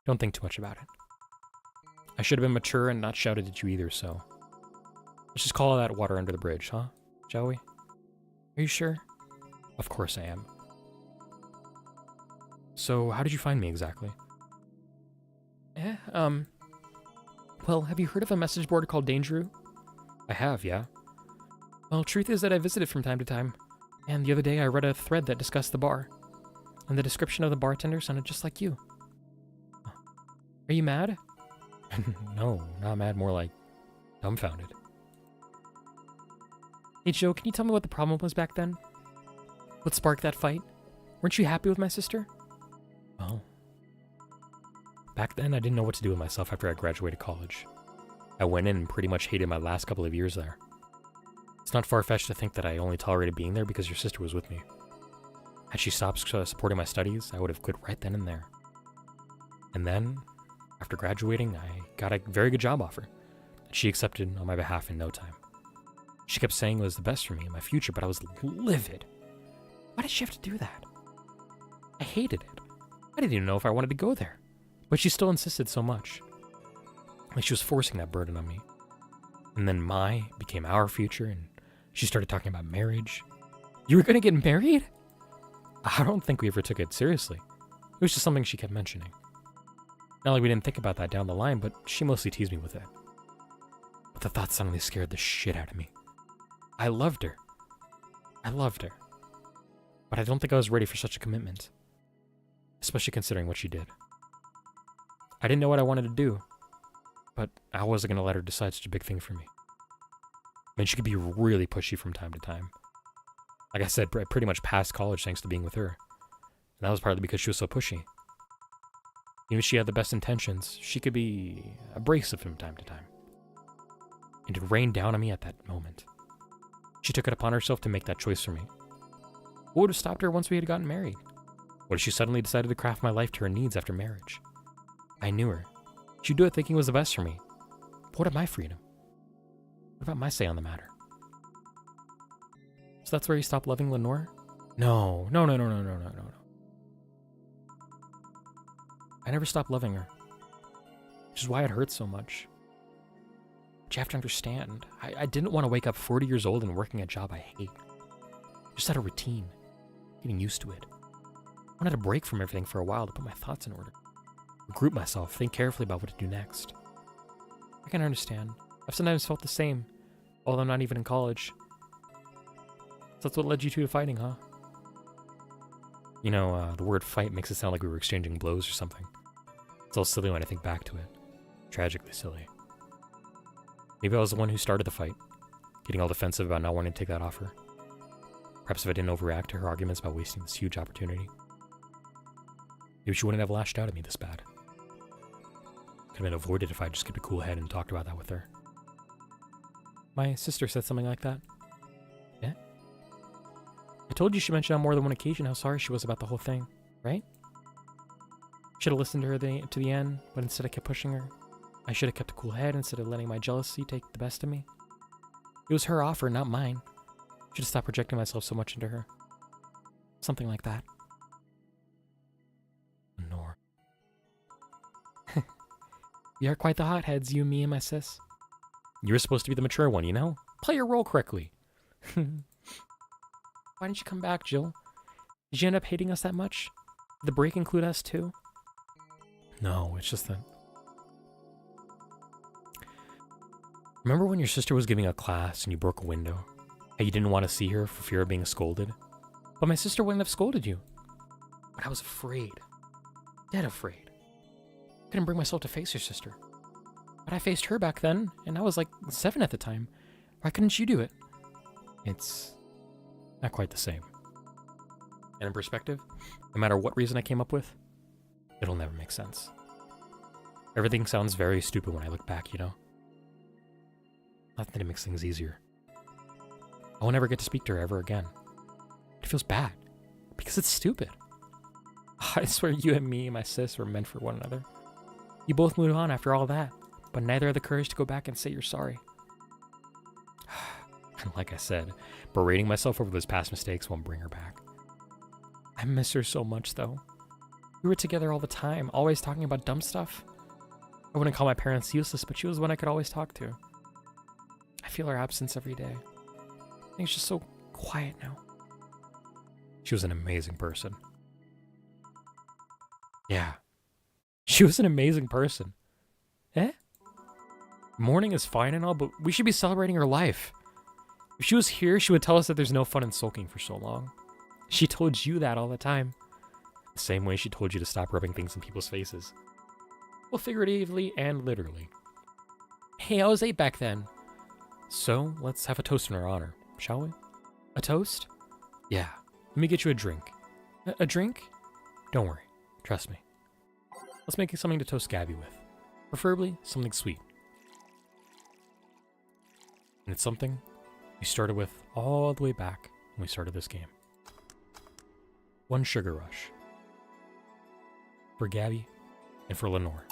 Don't think too much about it. I should have been mature and not shouted at you either, so... Let's just call that water under the bridge, huh? Shall we? Are you sure? Of course I am. So, how did you find me exactly? Well, have you heard of a message board called Dangeroo? I have, yeah. Well, truth is that I visit it from time to time. And the other day I read a thread that discussed the bar. And the description of the bartender sounded just like you. Are you mad? No, not mad, more like dumbfounded. Hey Joe, can you tell me what the problem was back then? What sparked that fight? Weren't you happy with my sister? Well, back then I didn't know what to do with myself after I graduated college. I went in and pretty much hated my last couple of years there. It's not far-fetched to think that I only tolerated being there because your sister was with me. Had she stopped supporting my studies, I would have quit right then and there. And then, after graduating, I got a very good job offer that she accepted on my behalf in no time. She kept saying it was the best for me and my future, but I was livid. Why did she have to do that? I hated it. I didn't even know if I wanted to go there. But she still insisted so much. Like she was forcing that burden on me. And then my became our future, and she started talking about marriage. You were gonna get married? I don't think we ever took it seriously. It was just something she kept mentioning. Not like we didn't think about that down the line, but she mostly teased me with it. But the thought suddenly scared the shit out of me. I loved her. But I don't think I was ready for such a commitment. Especially considering what she did. I didn't know what I wanted to do, but I wasn't going to let her decide such a big thing for me. I mean, she could be really pushy from time to time. Like I said, I pretty much passed college thanks to being with her. And that was partly because she was so pushy. Even if she had the best intentions, she could be abrasive from time to time. And it rained down on me at that moment. She took it upon herself to make that choice for me. What would have stopped her once we had gotten married? What if she suddenly decided to craft my life to her needs after marriage? I knew her. She'd do it thinking it was the best for me. But what of my freedom? What about my say on the matter? So that's where you stopped loving Lenore? No. I never stopped loving her. Which is why it hurts so much. But you have to understand, I didn't want to wake up 40 years old and working a job I hate. Just had a routine. Getting used to it. I wanted a break from everything for a while to put my thoughts in order. Regroup myself, think carefully about what to do next. I can understand. I've sometimes felt the same, although I'm not even in college. So that's what led you two to fighting, huh? You know, the word fight makes it sound like we were exchanging blows or something. It's all silly when I think back to it. Tragically silly. Maybe I was the one who started the fight, getting all defensive about not wanting to take that offer. Perhaps if I didn't overreact to her arguments about wasting this huge opportunity. Maybe she wouldn't have lashed out at me this bad. Could have been avoided if I just kept a cool head and talked about that with her. My sister said something like that. Yeah? I told you she mentioned on more than one occasion how sorry she was about the whole thing, right? Should have listened to her to the end, but instead I kept pushing her. I should have kept a cool head instead of letting my jealousy take the best of me. It was her offer, not mine. Should have stopped projecting myself so much into her. Something like that. Lenore. We are quite the hotheads, you, me, and my sis. You were supposed to be the mature one, you know? Play your role correctly. Why didn't you come back, Jill? Did you end up hating us that much? Did the break include us too? No, it's just that... Remember when your sister was giving a class and you broke a window? How you didn't want to see her for fear of being scolded? But my sister wouldn't have scolded you. But I was afraid. Dead afraid. Couldn't bring myself to face your sister. But I faced her back then, and I was like 7 at the time. Why couldn't you do it? It's not quite the same. And in perspective, no matter what reason I came up with, it'll never make sense. Everything sounds very stupid when I look back, you know? Not that it makes things easier. I won't ever get to speak to her ever again. It feels bad, because it's stupid. I swear you and me and my sis were meant for one another. You both moved on after all that, but neither had the courage to go back and say you're sorry. And like I said, berating myself over those past mistakes won't bring her back. I miss her so much, though. We were together all the time, always talking about dumb stuff. I wouldn't call my parents useless, but she was one I could always talk to. I feel her absence every day. Things just so quiet now. She was an amazing person. Yeah. She was an amazing person. Eh? Mourning is fine and all, but we should be celebrating her life. If she was here, she would tell us that there's no fun in sulking for so long. She told you that all the time. The same way she told you to stop rubbing things in people's faces. Well, figuratively and literally. Hey, I was 8 back then. So, let's have a toast in her honor, shall we? A toast? Yeah. Let me get you a drink. A drink? Don't worry. Trust me. Let's make it something to toast Gabby with. Preferably something sweet. And it's something we started with all the way back when we started this game. One sugar rush. For Gabby and for Lenore.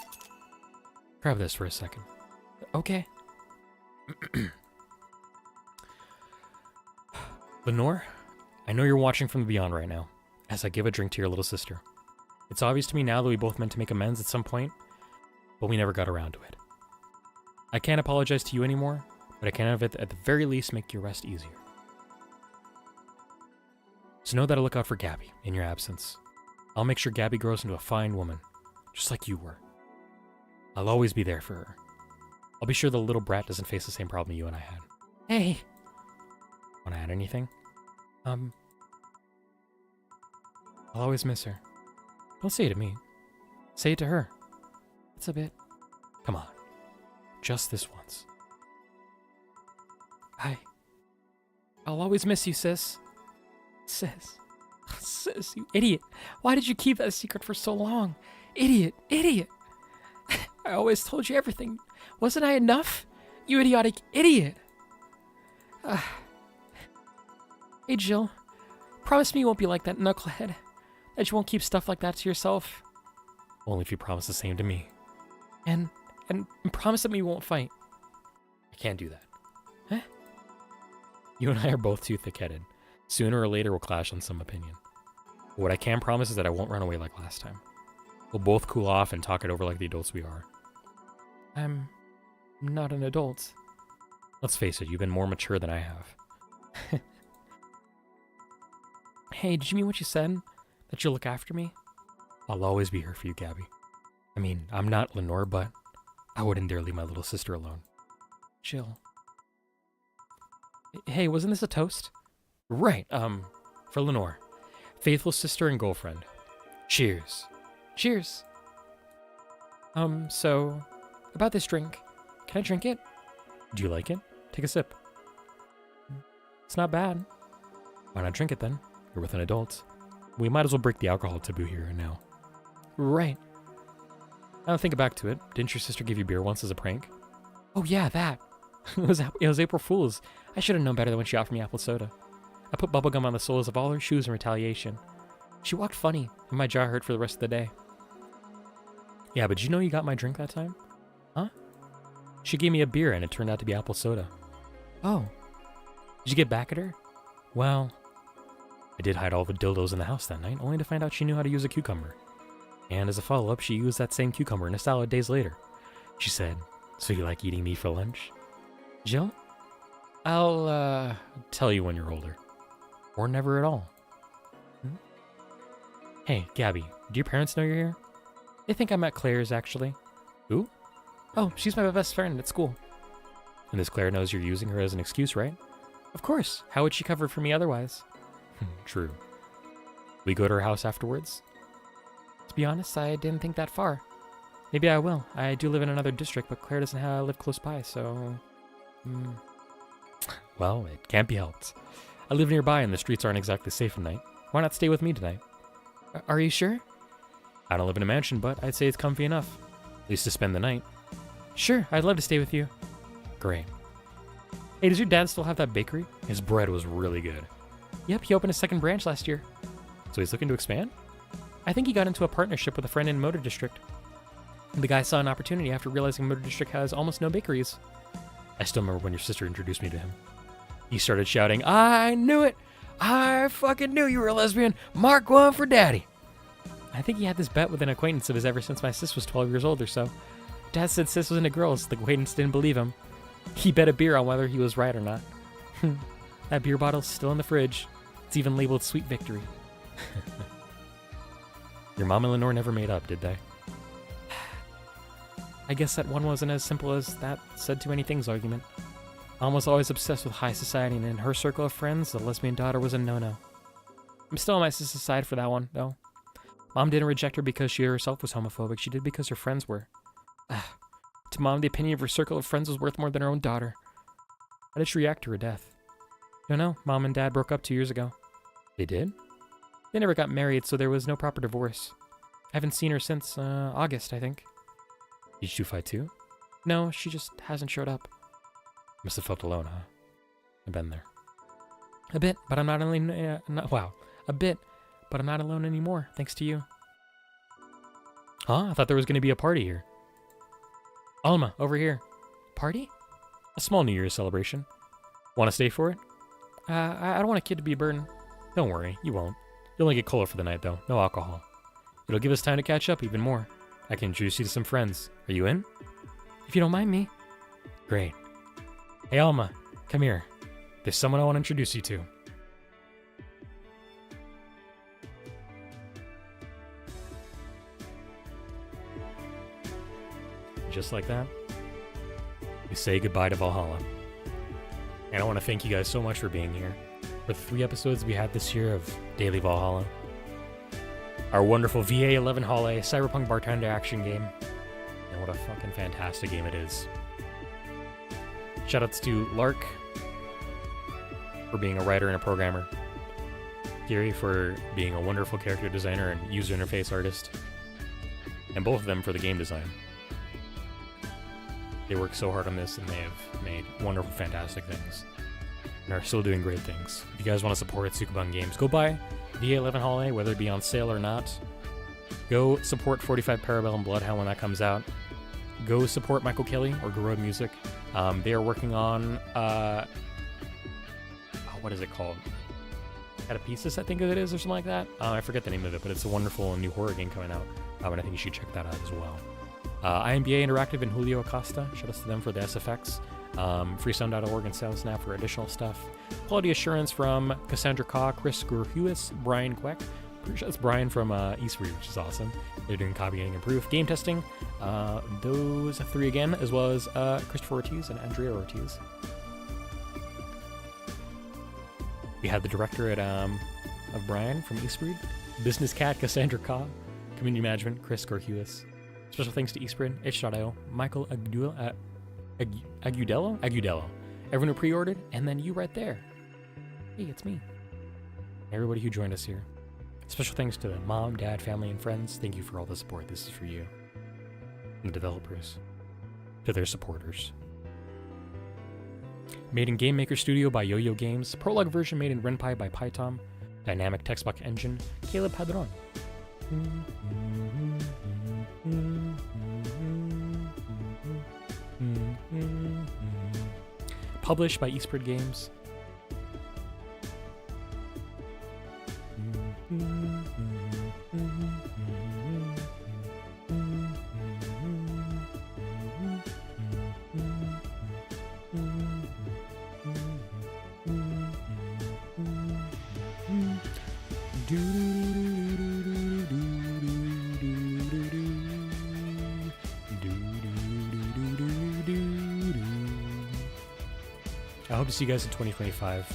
Grab this for a second. Okay. Lenore, I know you're watching from the beyond right now, as I give a drink to your little sister. It's obvious to me now that we both meant to make amends at some point, but we never got around to it. I can't apologize to you anymore, but I can at the very least make your rest easier. So know that I look out for Gabby in your absence. I'll make sure Gabby grows into a fine woman, just like you were. I'll always be there for her. I'll be sure the little brat doesn't face the same problem you and I had. Hey! Want to add anything? I'll always miss her. Don't say it to me. Say it to her. It's a bit. Come on. Just this once. I'll always miss you, sis. Sis. Sis, you idiot. Why did you keep that secret for so long? Idiot. I always told you everything. Wasn't I enough? You idiotic idiot. Hey, Jill. Promise me you won't be like that knucklehead. That you won't keep stuff like that to yourself. Only if you promise the same to me. And promise that we won't fight. I can't do that. Huh? You and I are both too thick-headed. Sooner or later we'll clash on some opinion. But what I can promise is that I won't run away like last time. We'll both cool off and talk it over like the adults we are. I'm not an adult. Let's face it, you've been more mature than I have. Hey, did you mean what you said? That you'll look after me? I'll always be here for you, Gabby. I mean, I'm not Lenore, but I wouldn't dare leave my little sister alone. Jill. Hey, wasn't this a toast? Right, for Lenore. Faithful sister and girlfriend. Cheers. Cheers. So, about this drink. Can I drink it? Do you like it? Take a sip. It's not bad. Why not drink it then? You're with an adult. We might as well break the alcohol taboo here and now. Right. Now think back to it. Didn't your sister give you beer once as a prank? Oh yeah, that. It was April Fool's. I should have known better than when she offered me apple soda. I put bubblegum on the soles of all her shoes in retaliation. She walked funny, and my jaw hurt for the rest of the day. Yeah, but did you know you got my drink that time? Huh? She gave me a beer and it turned out to be apple soda. Oh. Did you get back at her? Well, I did hide all the dildos in the house that night, only to find out she knew how to use a cucumber. And as a follow-up, she used that same cucumber in a salad days later. She said, "So you like eating me for lunch?" Jill, I'll, tell you when you're older. Or never at all. Hey, Gabby, do your parents know you're here? They think I'm at Claire's, actually. Who? Oh, she's my best friend at school. And this Claire knows you're using her as an excuse, right? Of course. How would she cover for me otherwise? True. We go to her house afterwards? To be honest, I didn't think that far. Maybe I will. I do live in another district, but Claire doesn't live close by, so... Well, it can't be helped. I live nearby and the streets aren't exactly safe at night. Why not stay with me tonight? Are you sure? I don't live in a mansion, but I'd say it's comfy enough. At least to spend the night. Sure, I'd love to stay with you. Great. Hey, does your dad still have that bakery? His bread was really good. Yep, he opened a second branch last year. So he's looking to expand? I think he got into a partnership with a friend in Motor District. The guy saw an opportunity after realizing Motor District has almost no bakeries. I still remember when your sister introduced me to him. He started shouting, "I knew it! I fucking knew you were a lesbian! Mark one for daddy!" I think he had this bet with an acquaintance of his ever since my sis was 12 years old or so. Dad said sis was into girls. The acquaintance didn't believe him. He bet a beer on whether he was right or not. That beer bottle's still in the fridge. It's even labeled Sweet Victory. Your mom and Lenore never made up, did they? I guess that one wasn't as simple as that said too many things argument. Mom was always obsessed with high society, and in her circle of friends, the lesbian daughter was a no-no. I'm still on my sister's side for that one, though. Mom didn't reject her because she herself was homophobic. She did because her friends were. To Mom, the opinion of her circle of friends was worth more than her own daughter. How did she react to her death? Don't know. Mom and Dad broke up 2 years ago. They did? They never got married, so there was no proper divorce. I haven't seen her since, August, I think. Did you two fight too? No, she just hasn't showed up. Must have felt alone, huh? I've been there. A bit, but I'm not only, a bit, but I'm not alone anymore, thanks to you. Huh? I thought there was going to be a party here. Alma, over here. Party? A small New Year's celebration. Want to stay for it? I don't want a kid to be a burden. Don't worry, you won't. You'll only get cola for the night, though. No alcohol. It'll give us time to catch up even more. I can introduce you to some friends. Are you in? If you don't mind me. Great. Hey, Alma, come here. There's someone I want to introduce you to. Just like that, we say goodbye to Valhalla. And I want to thank you guys so much for being here. For the 3 episodes we had this year of Daily Valhalla. Our wonderful Va-11 Holiday Cyberpunk Bartender action game. And what a fucking fantastic game it is. Shoutouts to Lark for being a writer and a programmer. Gary for being a wonderful character designer and user interface artist. And both of them for the game design. They worked so hard on this and they have made wonderful, fantastic things. And are still doing great things. If you guys want to support Tsukubun Games, go buy Va-11 Holiday, whether it be on sale or not. Go support 45 Parabellum Bloodhound when that comes out. Go support Michael Kelly or Garode Music. They are working on, what is it called? Catapesis, I think it is, or something like that. I forget the name of it, but it's a wonderful new horror game coming out. And I think you should check that out as well. IMBA Interactive and Julio Acosta, shout out to them for the SFX. Freesound.org and SoundSnap for additional stuff. Quality assurance from Cassandra Kaw, Chris Gurhuis, Brian Queck. Pretty sure that's Brian from Eastbury, which is awesome. They're doing copying and proof. Game testing, those 3 again, as well as Christopher Ortiz and Andrea Ortiz. We had the director of Brian from Eastbreed, Business Cat Cassandra Kaw, Community Management Chris Gurhuis. Special thanks to Eastbreed, itch.io, Michael Agudello, everyone who pre-ordered, and then you right there. Hey, it's me. Everybody who joined us here. Special thanks to the mom, dad, family, and friends. Thank you for all the support. This is for you. And the developers. To their supporters. Made in Game Maker Studio by Yo-Yo Games. Prologue version made in RenPy by PyTom. Dynamic text box engine, Caleb Padron. Published by Eastbreed Games. I hope to see you guys in 2025.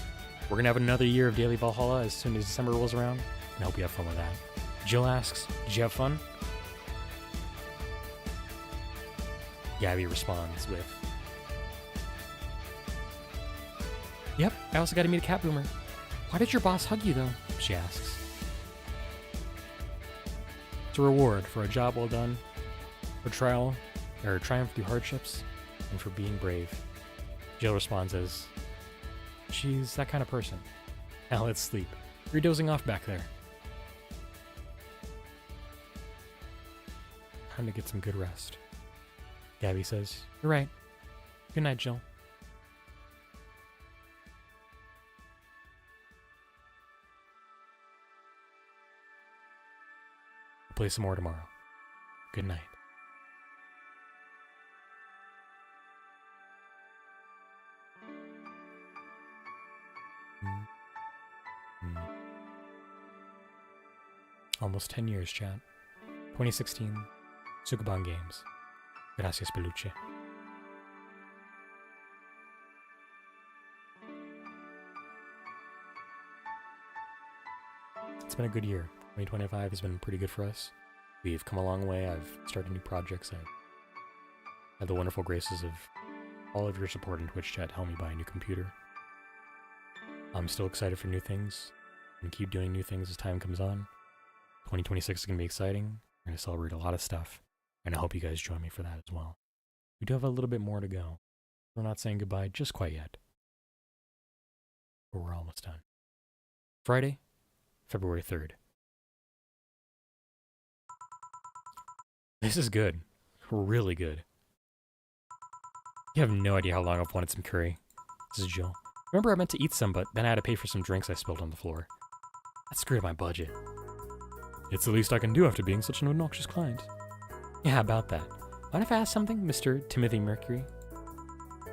We're going to have another year of Daily Valhalla as soon as December rolls around, and I hope you have fun with that. Jill asks, did you have fun? Gabby responds with, yep, I also got to meet a cat boomer. Why did your boss hug you, though? She asks. It's a reward for a job well done, for triumph through hardships, and for being brave. Jill responds as, she's that kind of person. Now let's sleep. You're dozing off back there. Time to get some good rest. Gabby says, you're right. Good night, Jill. We'll play some more tomorrow. Good night. Almost 10 years, chat. 2016, Sukuban Games. Gracias, Peluche. It's been a good year. 2025 has been pretty good for us. We've come a long way. I've started new projects. I've had the wonderful graces of all of your support in Twitch chat to help me buy a new computer. I'm still excited for new things and keep doing new things as time comes on. 2026 is going to be exciting. We're going to celebrate a lot of stuff, and I hope you guys join me for that as well. We do have a little bit more to go. We're not saying goodbye just quite yet, but we're almost done. Friday, February 3rd. This is good. Really good. You have no idea how long I've wanted some curry. This is Jill. Remember I meant to eat some, but then I had to pay for some drinks I spilled on the floor. That screwed my budget. It's the least I can do after being such an obnoxious client. Yeah, about that. Mind if I ask something, Mr. Timothy Mercury?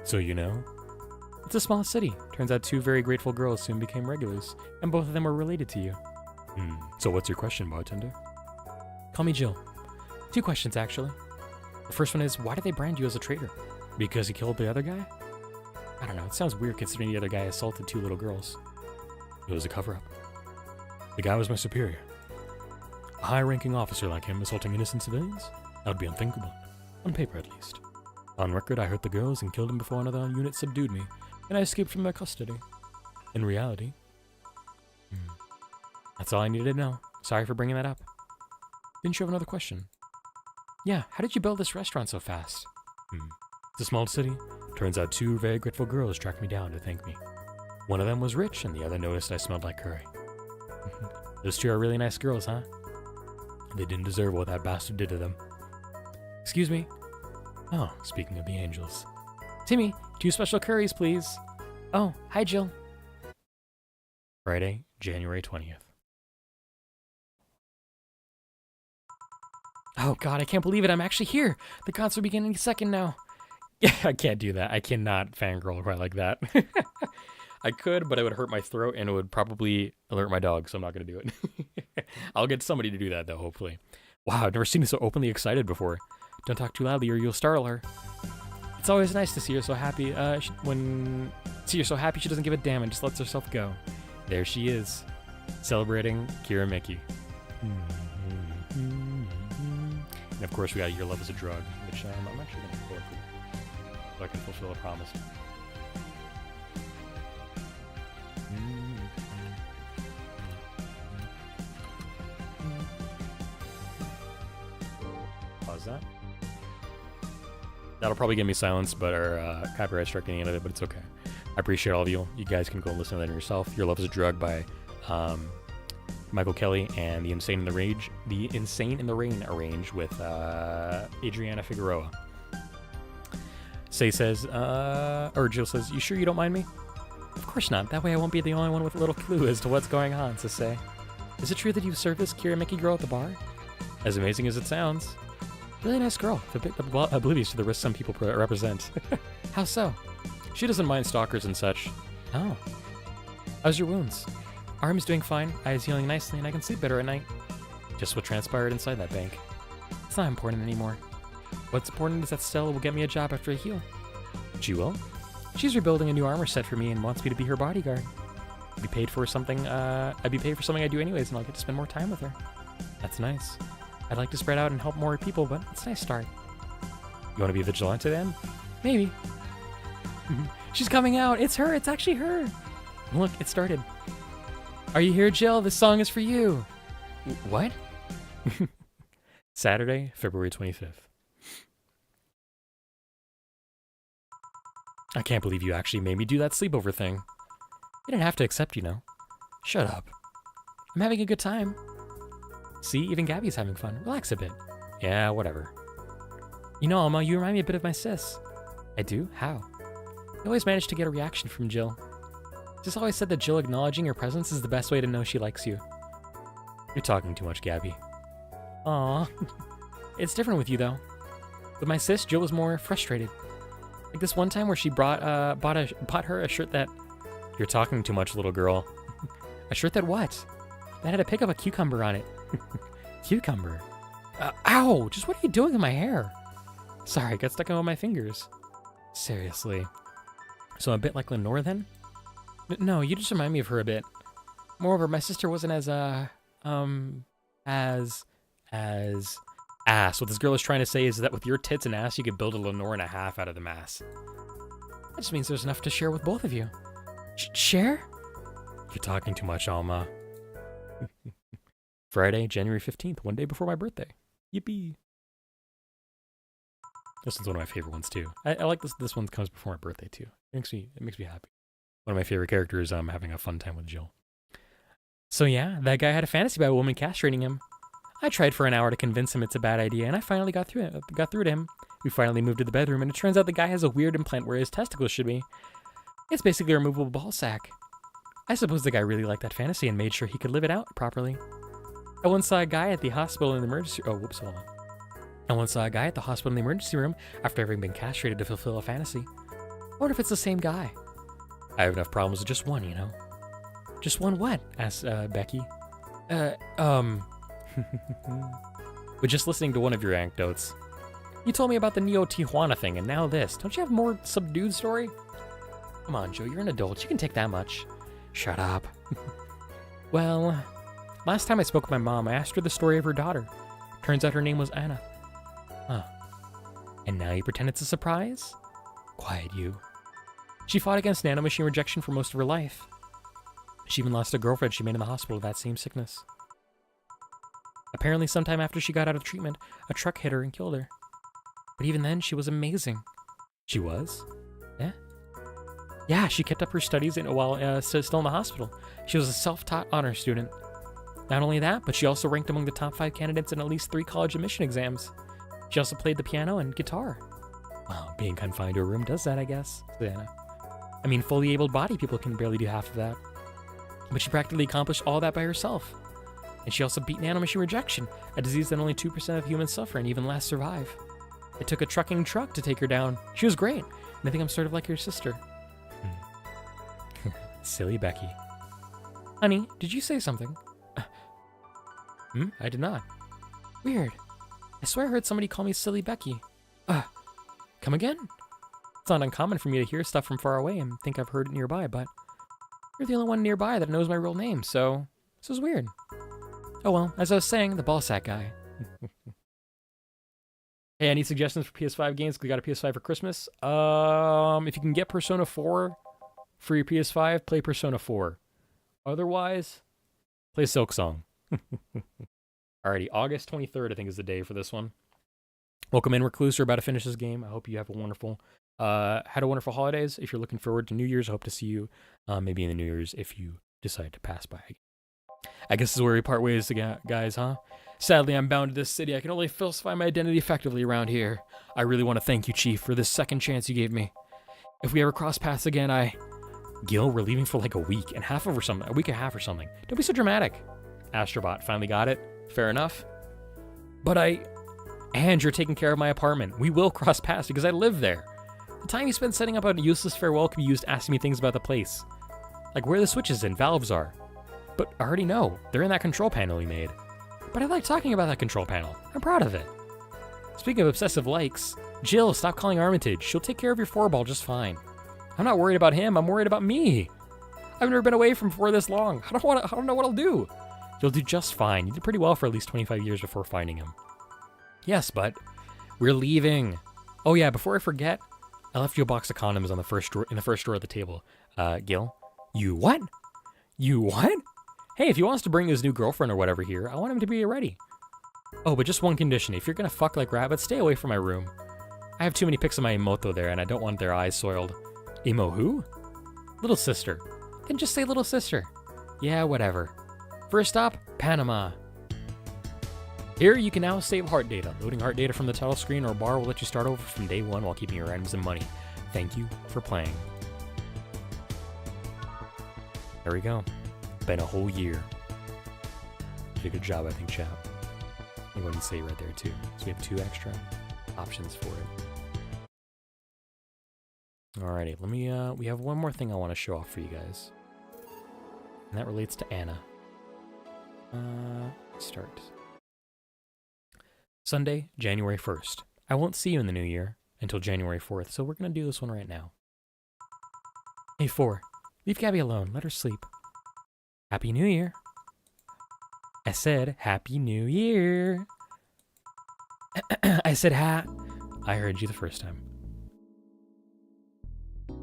So you know? It's a small city. Turns out two very grateful girls soon became regulars, and both of them were related to you. So what's your question, bartender? Call me Jill. 2 questions, actually. The first one is, why did they brand you as a traitor? Because you killed the other guy? I don't know, it sounds weird considering the other guy assaulted 2 little girls. It was a cover-up. The guy was my superior. A high-ranking officer like him assaulting innocent civilians? That would be unthinkable. On paper, at least. On record, I hurt the girls and killed them before another unit subdued me, and I escaped from their custody. In reality... That's all I needed to know. Sorry for bringing that up. Didn't you have another question? Yeah, how did you build this restaurant so fast? It's a small city. Turns out 2 very grateful girls tracked me down to thank me. One of them was rich, and the other noticed I smelled like curry. Those 2 are really nice girls, huh? They didn't deserve what that bastard did to them. Excuse me. Oh, speaking of the angels. Timmy, 2 special curries, please. Oh, hi, Jill. Friday, January 20th. Oh god, I can't believe it. I'm actually here. The concert will begin in a second now. Yeah, I can't do that. I cannot fangirl quite like that. I could, but it would hurt my throat and it would probably alert my dog, so I'm not going to do it. I'll get somebody to do that, though, hopefully. Wow, I've never seen her so openly excited before. Don't talk too loudly or you'll startle her. It's always nice to see her so happy. See her so happy she doesn't give a damn and just lets herself go. There she is, celebrating Kira Mickey. And of course, we got Your Love is a Drug, which I'm actually going to record so I can fulfill a promise. Pause that. That'll probably get me silenced, but our copyright struck any of it, but it's okay. I appreciate all of you. You guys can go and listen to that yourself. Your Love is a Drug by Michael Kelly and the Insane in the Rain arrange with Adriana Figueroa. Jill says, you sure you don't mind me? Of course not. That way I won't be the only one with a little clue as to what's going on, Say. Is it true that you served this Kira Mickey girl at the bar? As amazing as it sounds. Really nice girl, a bit oblivious to the risks some people represent. How so? She doesn't mind stalkers and such. Oh. How's your wounds? Arm's doing fine, eye's healing nicely, and I can sleep better at night. Just what transpired inside that bank. It's not important anymore. What's important is that Stella will get me a job after I heal. She will? She's rebuilding a new armor set for me and wants me to be her bodyguard. I'd be paid for something I do anyways, and I'll get to spend more time with her. That's nice. I'd like to spread out and help more people, but it's a nice start. You want to be a vigilante then? Maybe. She's coming out! It's her! It's actually her! Look, it started. Are you here, Jill? This song is for you! What? Saturday, February 25th. I can't believe you actually made me do that sleepover thing. You didn't have to accept, you know. Shut up. I'm having a good time. See, even Gabby's having fun. Relax a bit. Yeah, whatever. You know, Alma, you remind me a bit of my sis. I do? How? You always manage to get a reaction from Jill. Just always said that Jill acknowledging your presence is the best way to know she likes you. You're talking too much, Gabby. Aw. It's different with you, though. With my sis, Jill was more frustrated. Like this one time where she bought her a shirt that... You're talking too much, little girl. A shirt that what? That had a pic of a cucumber on it. Cucumber? Ow! Just what are you doing in my hair? Sorry, I got stuck on my fingers. Seriously. So I'm a bit like Lenore then? No, you just remind me of her a bit. Moreover, my sister wasn't as ass. What this girl is trying to say is that with your tits and ass, you could build a Lenore and a half out of the mass. That just means there's enough to share with both of you. Share? You're talking too much, Alma. Friday, January 15th, one day before my birthday. Yippee. This is one of my favorite ones, too. I like this. This one comes before my birthday, too. It makes me happy. One of my favorite characters, having a fun time with Jill. So yeah, that guy had a fantasy about a woman castrating him. I tried for an hour to convince him it's a bad idea, and I finally got through to him. We finally moved to the bedroom, and it turns out the guy has a weird implant where his testicles should be. It's basically a removable ball sack. I suppose the guy really liked that fantasy and made sure he could live it out properly. I once saw a guy at the hospital in the emergency... Oh, whoops, hold on. I once saw a guy at the hospital in the emergency room after having been castrated to fulfill a fantasy. I wonder if it's the same guy. I have enough problems with just one, you know. Just one what? Asked Becky. With just listening to one of your anecdotes. You told me about the Neo Tijuana thing, and now this. Don't you have more subdued story? Come on, Joe, you're an adult. You can take that much. Shut up. Well, last time I spoke with my mom, I asked her the story of her daughter. Turns out her name was Anna. Huh. And now you pretend it's a surprise? Quiet, you. She fought against nanomachine rejection for most of her life. She even lost a girlfriend she made in the hospital with that same sickness. Apparently, sometime after she got out of treatment, a truck hit her and killed her. But even then, she was amazing. She was? Yeah? Yeah, she kept up her studies while still in the hospital. She was a self-taught honor student. Not only that, but she also ranked among the top 5 candidates in at least 3 college admission exams. She also played the piano and guitar. Well, being confined to a room does that, I guess. Yeah. I mean, fully able-bodied people can barely do half of that. But she practically accomplished all that by herself. And she also beat nanomachine rejection, a disease that only 2% of humans suffer and even less survive. It took a trucking truck to take her down. She was great, and I think I'm sort of like your sister. Silly Becky. Honey, did you say something? I did not. Weird. I swear I heard somebody call me Silly Becky. Come again? It's not uncommon for me to hear stuff from far away and think I've heard it nearby, but you're the only one nearby that knows my real name, so this is weird. Oh well, as I was saying, the ballsack guy. Hey, any suggestions for PS5 games? We got a PS5 for Christmas. If you can get Persona 4 for your PS5, play Persona 4. Otherwise, play Silksong. Alrighty, August 23rd, I think, is the day for this one. Welcome in, Recluse. We're about to finish this game. I hope you have a wonderful holidays. If you're looking forward to New Year's, I hope to see you maybe in the New Year's if you decide to pass by. I guess this is where we part ways, guys, huh? Sadly, I'm bound to this city. I can only falsify my identity effectively around here. I really want to thank you, Chief, for this second chance you gave me. If we ever cross paths again, Gil, we're leaving for like a week and a half or something. Don't be so dramatic. Astrobot. Finally got it. Fair enough. But And you're taking care of my apartment. We will cross paths because I live there. The time you spend setting up a useless farewell could be used asking me things about the place. Like where the switches and valves are. But I already know. They're in that control panel you made. But I like talking about that control panel. I'm proud of it. Speaking of obsessive likes, Jill, stop calling Armitage. She'll take care of your 4-ball just fine. I'm not worried about him. I'm worried about me. I've never been away from for this long. I don't know what I'll do. You'll do just fine. You did pretty well for at least 25 years before finding him. Yes, but we're leaving. Oh yeah, before I forget, I left you a box of condoms on the first drawer, in the first drawer of the table. Gil? You what? You what? Hey, if he wants to bring his new girlfriend or whatever here, I want him to be ready. Oh, but just one condition. If you're gonna fuck like rabbits, stay away from my room. I have too many pics of my Emoto there, and I don't want their eyes soiled. Emo who? Little sister. Then just say little sister. Yeah, whatever. First stop, Panama. Here, you can now save heart data. Loading heart data from the title screen or bar will let you start over from day one while keeping your items and money. Thank you for playing. There we go. Been a whole year. Did a good job, I think, chat. I'm going to say right there, too. So we have 2 extra options for it. Alrighty, let me, we have one more thing I want to show off for you guys. And that relates to Anna. Start. Sunday, January 1st. I won't see you in the new year until January 4th, so we're going to do this one right now. Hey, 4. Leave Gabby alone. Let her sleep. Happy New Year. I said, Happy New Year. I said, I heard you the first time.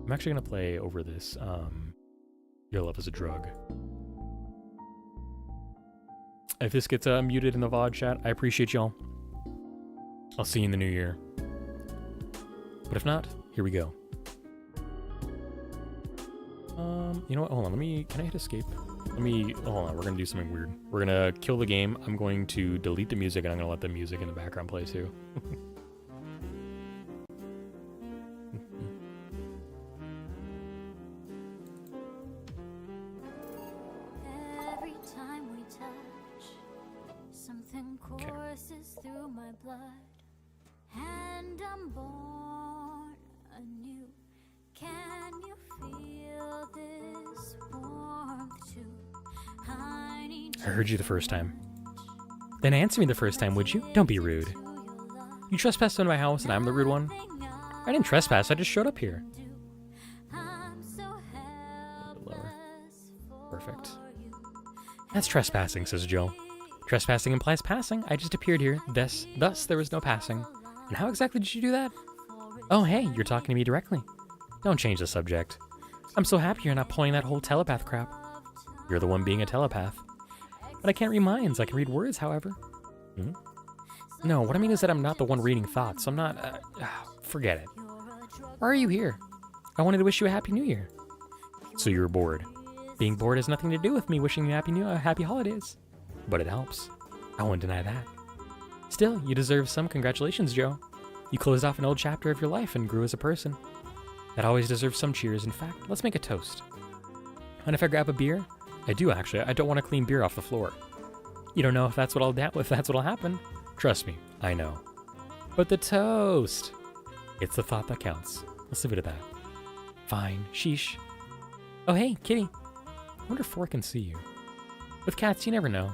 I'm actually going to play over this, Your Love is a Drug. If this gets muted in the VOD chat, I appreciate y'all. I'll see you in the new year. But if not, here we go. You know what? Hold on. Can I hit escape? Hold on. We're going to do something weird. We're going to kill the game. I'm going to delete the music, and I'm going to let the music in the background play too. Every time we touch, something courses through my blood, and I'm born anew. Can you feel this warmth too? I heard you the first time. Then answer me the first time, would you? Don't be rude. You trespassed into my house and I'm the rude one? I didn't trespass, I just showed up here. A bit lower. Perfect. That's trespassing, says Jill. Trespassing implies passing. I just appeared here. Thus, there was no passing. And how exactly did you do that? Oh, hey, you're talking to me directly. Don't change the subject. I'm so happy you're not pulling that whole telepath crap. You're the one being a telepath. But I can't read minds. I can read words, however. No, what I mean is that I'm not the one reading thoughts. I'm not, forget it. Why are you here? I wanted to wish you a happy new year. So you were bored. Being bored has nothing to do with me wishing you happy holidays. But it helps. I won't deny that. Still, you deserve some congratulations, Joe. You closed off an old chapter of your life and grew as a person. That always deserves some cheers. In fact, let's make a toast. And if I grab a beer? I do actually. I don't want to clean beer off the floor. You don't know if that's what'll happen. Trust me, I know. But the toast. It's the thought that counts. Let's leave it at that. Fine. Sheesh. Oh hey, kitty. I wonder if 4 can see you. With cats, you never know.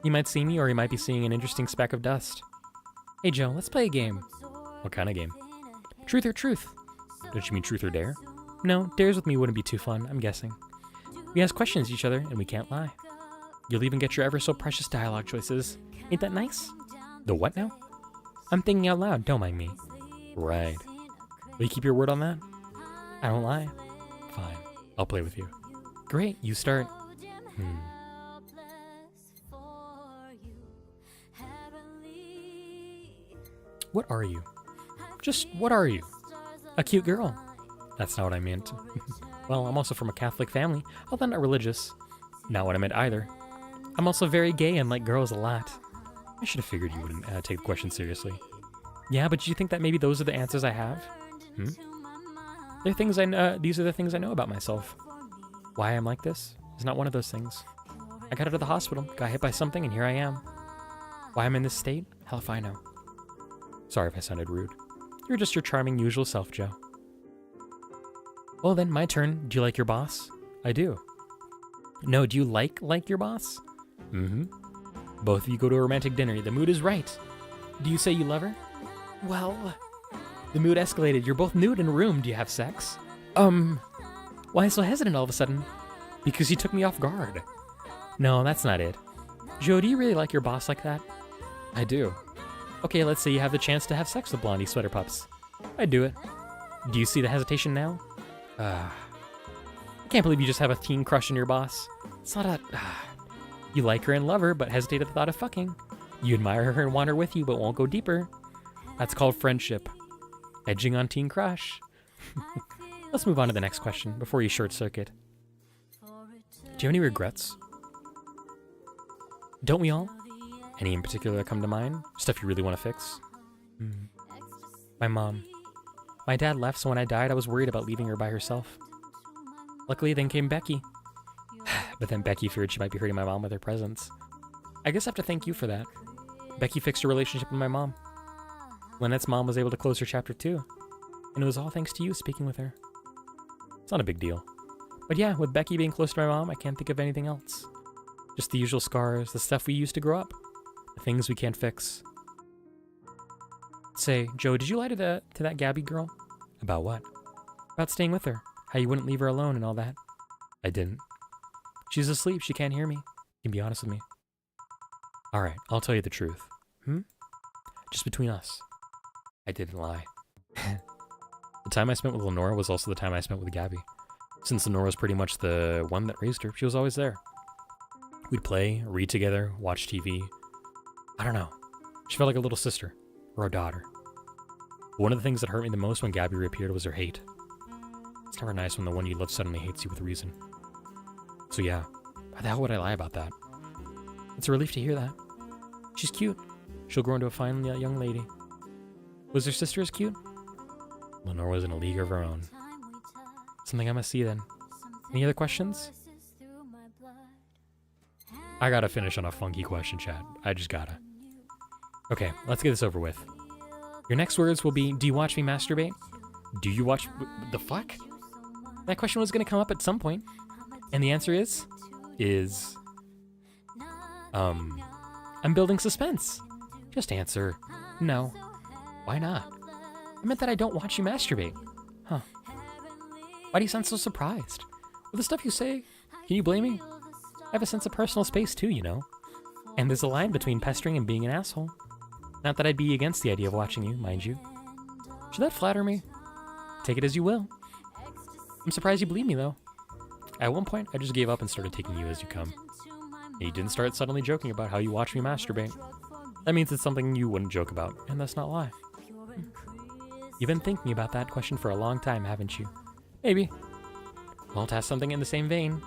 You might see me, or you might be seeing an interesting speck of dust. Hey Joe, let's play a game. What kind of game? Truth or truth? Don't you mean truth or dare? No, dares with me wouldn't be too fun, I'm guessing. We ask questions to each other, and we can't lie. You'll even get your ever so precious dialogue choices. Ain't that nice? The what now? I'm thinking out loud, don't mind me. Right. Will you keep your word on that? I don't lie. Fine, I'll play with you. Great, you start. What are you? Just what are you? A cute girl. That's not what I meant. Well, I'm also from a Catholic family, although not religious. Not what I meant either. I'm also very gay and like girls a lot. I should have figured you wouldn't take the question seriously. Yeah, but do you think that maybe those are the answers I have? They're things these are the things I know about myself. Why I'm like this is not one of those things. I got out of the hospital, got hit by something, and here I am. Why I'm in this state? Hell if I know. Sorry if I sounded rude. You're just your charming usual self, Joe. Well then, my turn. Do you like your boss? I do. No, do you like your boss? Mm-hmm. Both of you go to a romantic dinner. The mood is right. Do you say you love her? Well, the mood escalated. You're both nude in a room. Do you have sex? Why so hesitant all of a sudden? Because he took me off guard. No, that's not it. Joe, do you really like your boss like that? I do. Okay, let's say you have the chance to have sex with Blondie Sweater Pups. I'd do it. Do you see the hesitation now? I can't believe you just have a teen crush on your boss. It's not a... You like her and love her, but hesitate at the thought of fucking. You admire her and want her with you, but won't go deeper. That's called friendship. Edging on teen crush. Let's move on to the next question before you short circuit. Do you have any regrets? Don't we all? Any in particular that come to mind? Stuff you really want to fix? My mom. My dad left, so when I died, I was worried about leaving her by herself. Luckily, then came Becky. But then Becky feared she might be hurting my mom with her presence. I guess I have to thank you for that. Becky fixed her relationship with my mom. Lynette's mom was able to close her chapter too. And it was all thanks to you speaking with her. It's not a big deal. But yeah, with Becky being close to my mom, I can't think of anything else. Just the usual scars, the stuff we used to grow up. The things we can't fix. Say, Joe, did you lie to that Gabby girl? About what? About staying with her. How you wouldn't leave her alone and all that. I didn't. She's asleep. She can't hear me. You can be honest with me. Alright, I'll tell you the truth. Just between us. I didn't lie. The time I spent with Lenora was also the time I spent with Gabby. Since Lenora was pretty much the one that raised her, she was always there. We'd play, read together, watch TV. I don't know. She felt like a little sister. Or a daughter. One of the things that hurt me the most when Gabby reappeared was her hate. It's never nice when the one you love suddenly hates you with reason. So yeah, why the hell would I lie about that? It's a relief to hear that. She's cute. She'll grow into a fine young lady. Was her sister as cute? Lenore was in a league of her own. Something I must see then. Any other questions? I gotta finish on a funky question, chat. I just gotta. Okay, let's get this over with. Your next words will be, do you watch me masturbate? Do you watch... The fuck? That question was gonna come up at some point. And the answer is... I'm building suspense. Just answer, no. Why not? I meant that I don't watch you masturbate. Huh. Why do you sound so surprised? With the stuff you say, can you blame me? I have a sense of personal space too, you know. And there's a line between pestering and being an asshole. Not that I'd be against the idea of watching you, mind you. Should that flatter me? Take it as you will. I'm surprised you believe me, though. At one point, I just gave up and started taking you as you come. And you didn't start suddenly joking about how you watch me masturbate. That means it's something you wouldn't joke about, and that's not lie. You've been thinking about that question for a long time, haven't you? Maybe. Well, to ask something in the same vein.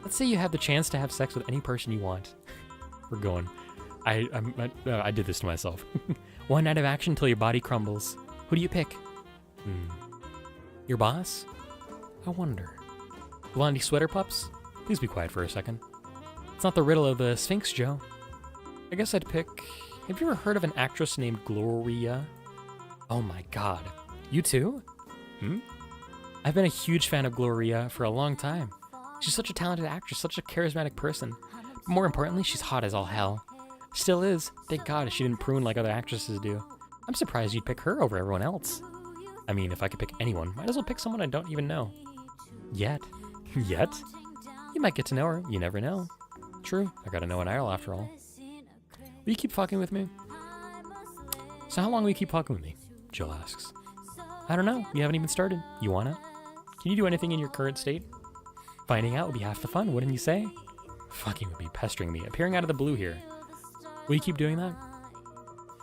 Let's say you have the chance to have sex with any person you want. We're going. I did this to myself. One night of action till your body crumbles. Who do you pick? Your boss? I wonder. Blondie Sweater Pups? Please be quiet for a second. It's not the riddle of the Sphinx, Joe. I guess I'd pick... Have you ever heard of an actress named Gloria? Oh my god. You too? I've been a huge fan of Gloria for a long time. She's such a talented actress, such a charismatic person. But more importantly, she's hot as all hell. Still is. Thank God she didn't prune like other actresses do. I'm surprised you'd pick her over everyone else. I mean, if I could pick anyone, might as well pick someone I don't even know. Yet? Yet? You might get to know her. You never know. True. I gotta know an Irl after all. Will you keep fucking with me? So how long will you keep fucking with me? Jill asks. I don't know. You haven't even started. You wanna? Can you do anything in your current state? Finding out would be half the fun, wouldn't you say? Fucking with me, pestering me, appearing out of the blue here. Will you keep doing that?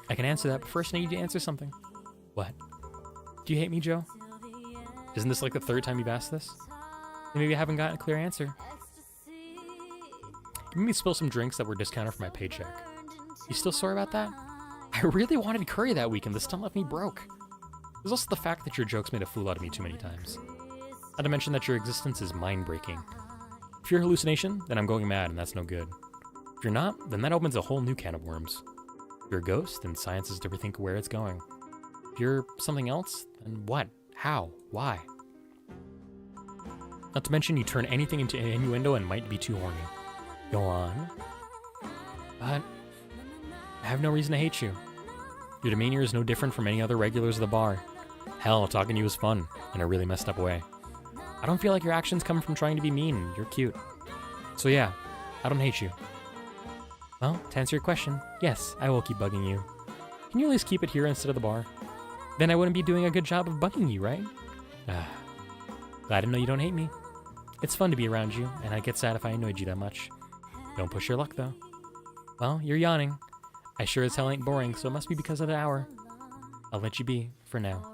I can answer that, but first I need you to answer something. What? Do you hate me, Joe? Isn't this like the third time you've asked this? And maybe I haven't gotten a clear answer. You made me spill some drinks that were discounted for my paycheck. You still sore about that? I really wanted curry that weekend. This stunt left me broke. There's also the fact that your jokes made a fool out of me too many times. Not to mention that your existence is mind-breaking. If you're a hallucination, then I'm going mad, and that's no good. If you're not, then that opens a whole new can of worms. If you're a ghost, then science has to rethink where it's going. If you're something else, then what? How? Why? Not to mention, you turn anything into an innuendo and might be too horny. Go on. But I have no reason to hate you. Your demeanor is no different from any other regulars of the bar. Hell, talking to you is fun, in a really messed up way. I don't feel like your actions come from trying to be mean. You're cute. So yeah, I don't hate you. Well, to answer your question, yes, I will keep bugging you. Can you at least keep it here instead of the bar? Then I wouldn't be doing a good job of bugging you, right? Glad to know you don't hate me. It's fun to be around you, and I'd get sad if I annoyed you that much. Don't push your luck, though. Well, you're yawning. I sure as hell ain't boring, so it must be because of the hour. I'll let you be, for now.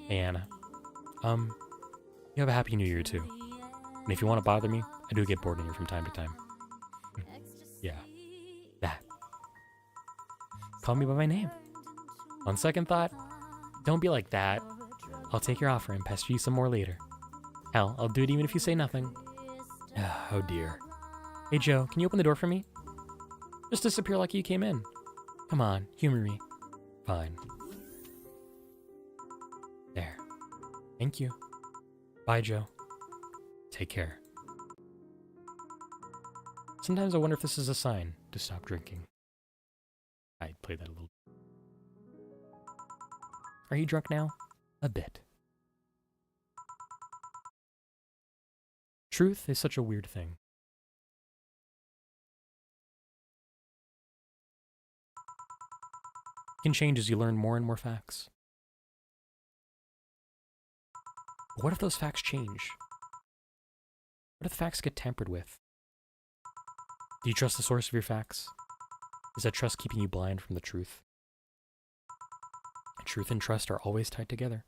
Hey, Anna. You have a happy new year, too. And if you want to bother me, I do get bored in here from time to time. Yeah. That. Call me by my name. On second thought, don't be like that. I'll take your offer and pester you some more later. Hell, I'll do it even if you say nothing. Oh dear. Hey Joe, can you open the door for me? Just disappear like you came in. Come on, humor me. Fine. There. Thank you. Bye, Joe. Take care. Sometimes I wonder if this is a sign to stop drinking. I played that a little. Are you drunk now? A bit. Truth is such a weird thing. It can change as you learn more and more facts. But what if those facts change? What if the facts get tampered with? Do you trust the source of your facts? Is that trust keeping you blind from the truth? And truth and trust are always tied together.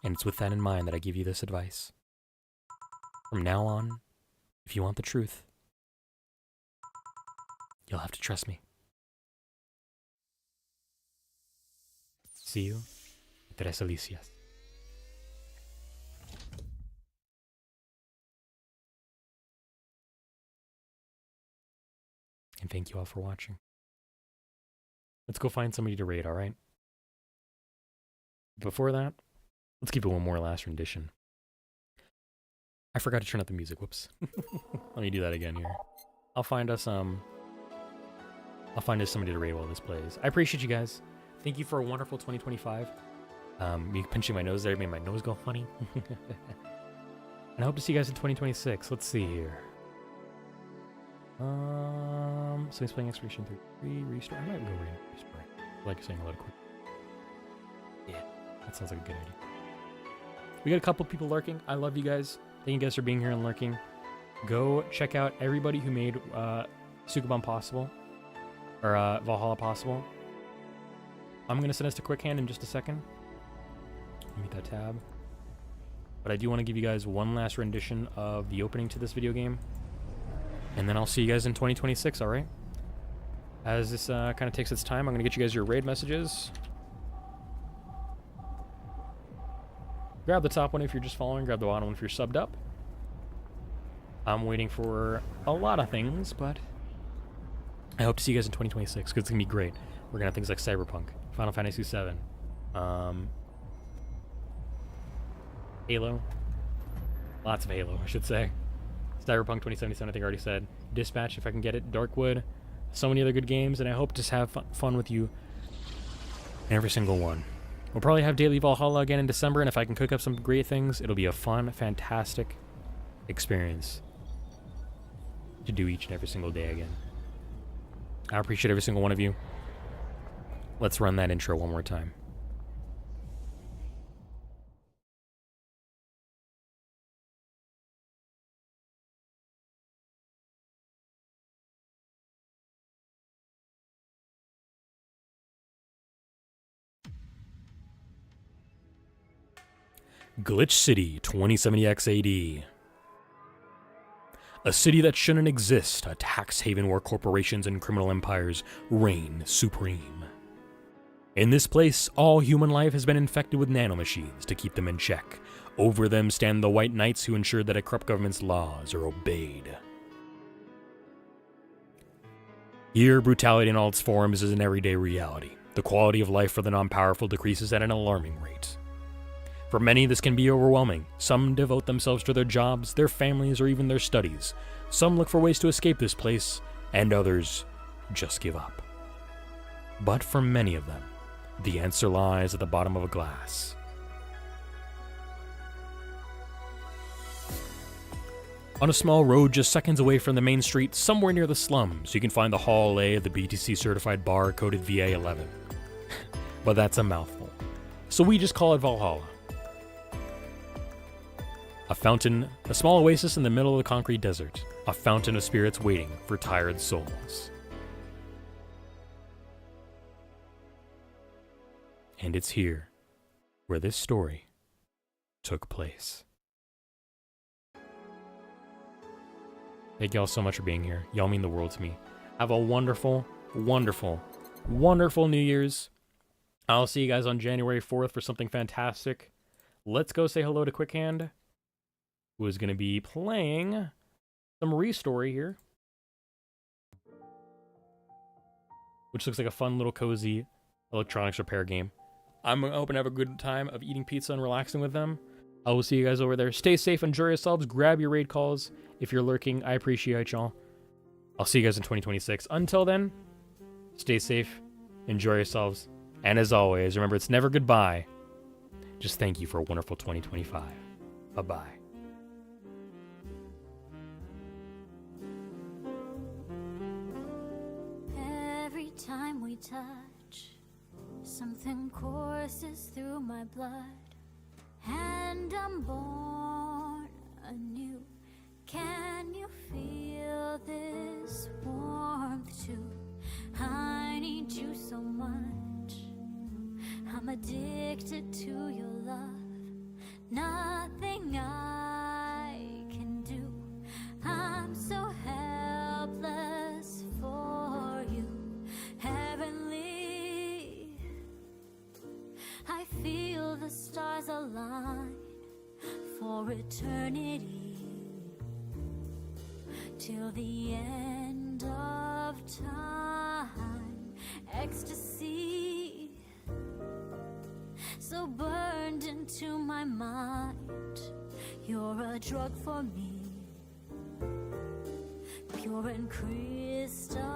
And it's with that in mind that I give you this advice. From now on, if you want the truth, you'll have to trust me. See you, Tres Alicias. And thank you all for watching. Let's go find somebody to raid, alright? Before that, let's keep it one more last rendition. I forgot to turn up the music, whoops. Let me do that again here. I'll find us somebody to raid while this plays. I appreciate you guys. Thank you for a wonderful 2025. Me pinching my nose there made my nose go funny. And I hope to see you guys in 2026. Let's see here. Somebody's playing Expedition 3 Restore. I might go Restore. I like saying a lot of quick. Yeah, that sounds like a good idea. We got a couple people lurking. I love you guys. Thank you guys for being here and lurking. Go check out everybody who made Sukuban possible. Or Valhalla possible. I'm going to send us to Quick Hand in just a second. Let me hit that tab. But I do want to give you guys one last rendition of the opening to this video game. And then I'll see you guys in 2026, alright? As this kind of takes its time, I'm going to get you guys your raid messages. Grab the top one if you're just following, grab the bottom one if you're subbed up. I'm waiting for a lot of things, but I hope to see you guys in 2026, because it's going to be great. We're going to have things like Cyberpunk, Final Fantasy VII, Halo. Lots of Halo, I should say. Cyberpunk 2077, I think I already said. Dispatch, if I can get it. Darkwood. So many other good games, and I hope to have fun with you in every single one. We'll probably have Daily Valhalla again in December, and if I can cook up some great things, it'll be a fun, fantastic experience to do each and every single day again. I appreciate every single one of you. Let's run that intro one more time. Glitch City, 2070X AD. A city that shouldn't exist, a tax haven where corporations and criminal empires reign supreme. In this place, all human life has been infected with nanomachines to keep them in check. Over them stand the white knights who ensure that a corrupt government's laws are obeyed. Here, brutality in all its forms is an everyday reality. The quality of life for the non-powerful decreases at an alarming rate. For many, this can be overwhelming. Some devote themselves to their jobs, their families, or even their studies. Some look for ways to escape this place, and others just give up. But for many of them, the answer lies at the bottom of a glass. On a small road just seconds away from the main street, somewhere near the slums, you can find the Hall A of the BTC-certified bar coded Va-11. But that's a mouthful, so we just call it Valhalla. A fountain, a small oasis in the middle of the concrete desert, a fountain of spirits waiting for tired souls. And it's here where this story took place. Thank y'all so much for being here. Y'all mean the world to me. Have a wonderful, wonderful, wonderful New Year's. I'll see you guys on January 4th for something fantastic. Let's go say hello to Quickhand, who is going to be playing some Restory here, which looks like a fun little cozy electronics repair game. I'm hoping to have a good time of eating pizza and relaxing with them. I will see you guys over there. Stay safe, enjoy yourselves, grab your raid calls if you're lurking. I appreciate y'all. I'll see you guys in 2026. Until then, stay safe, enjoy yourselves, and as always, remember it's never goodbye. Just thank you for a wonderful 2025. Bye-bye. Every time we touch, something courses through my blood, and I'm born anew. Can you feel this warmth too? I need you so much. I'm addicted to your love. Nothing I can do. I'm so helpless for you. Heavenly, I feel the stars align for eternity. Till the end of time, ecstasy so burned into my mind. You're a drug for me, pure and crystalline.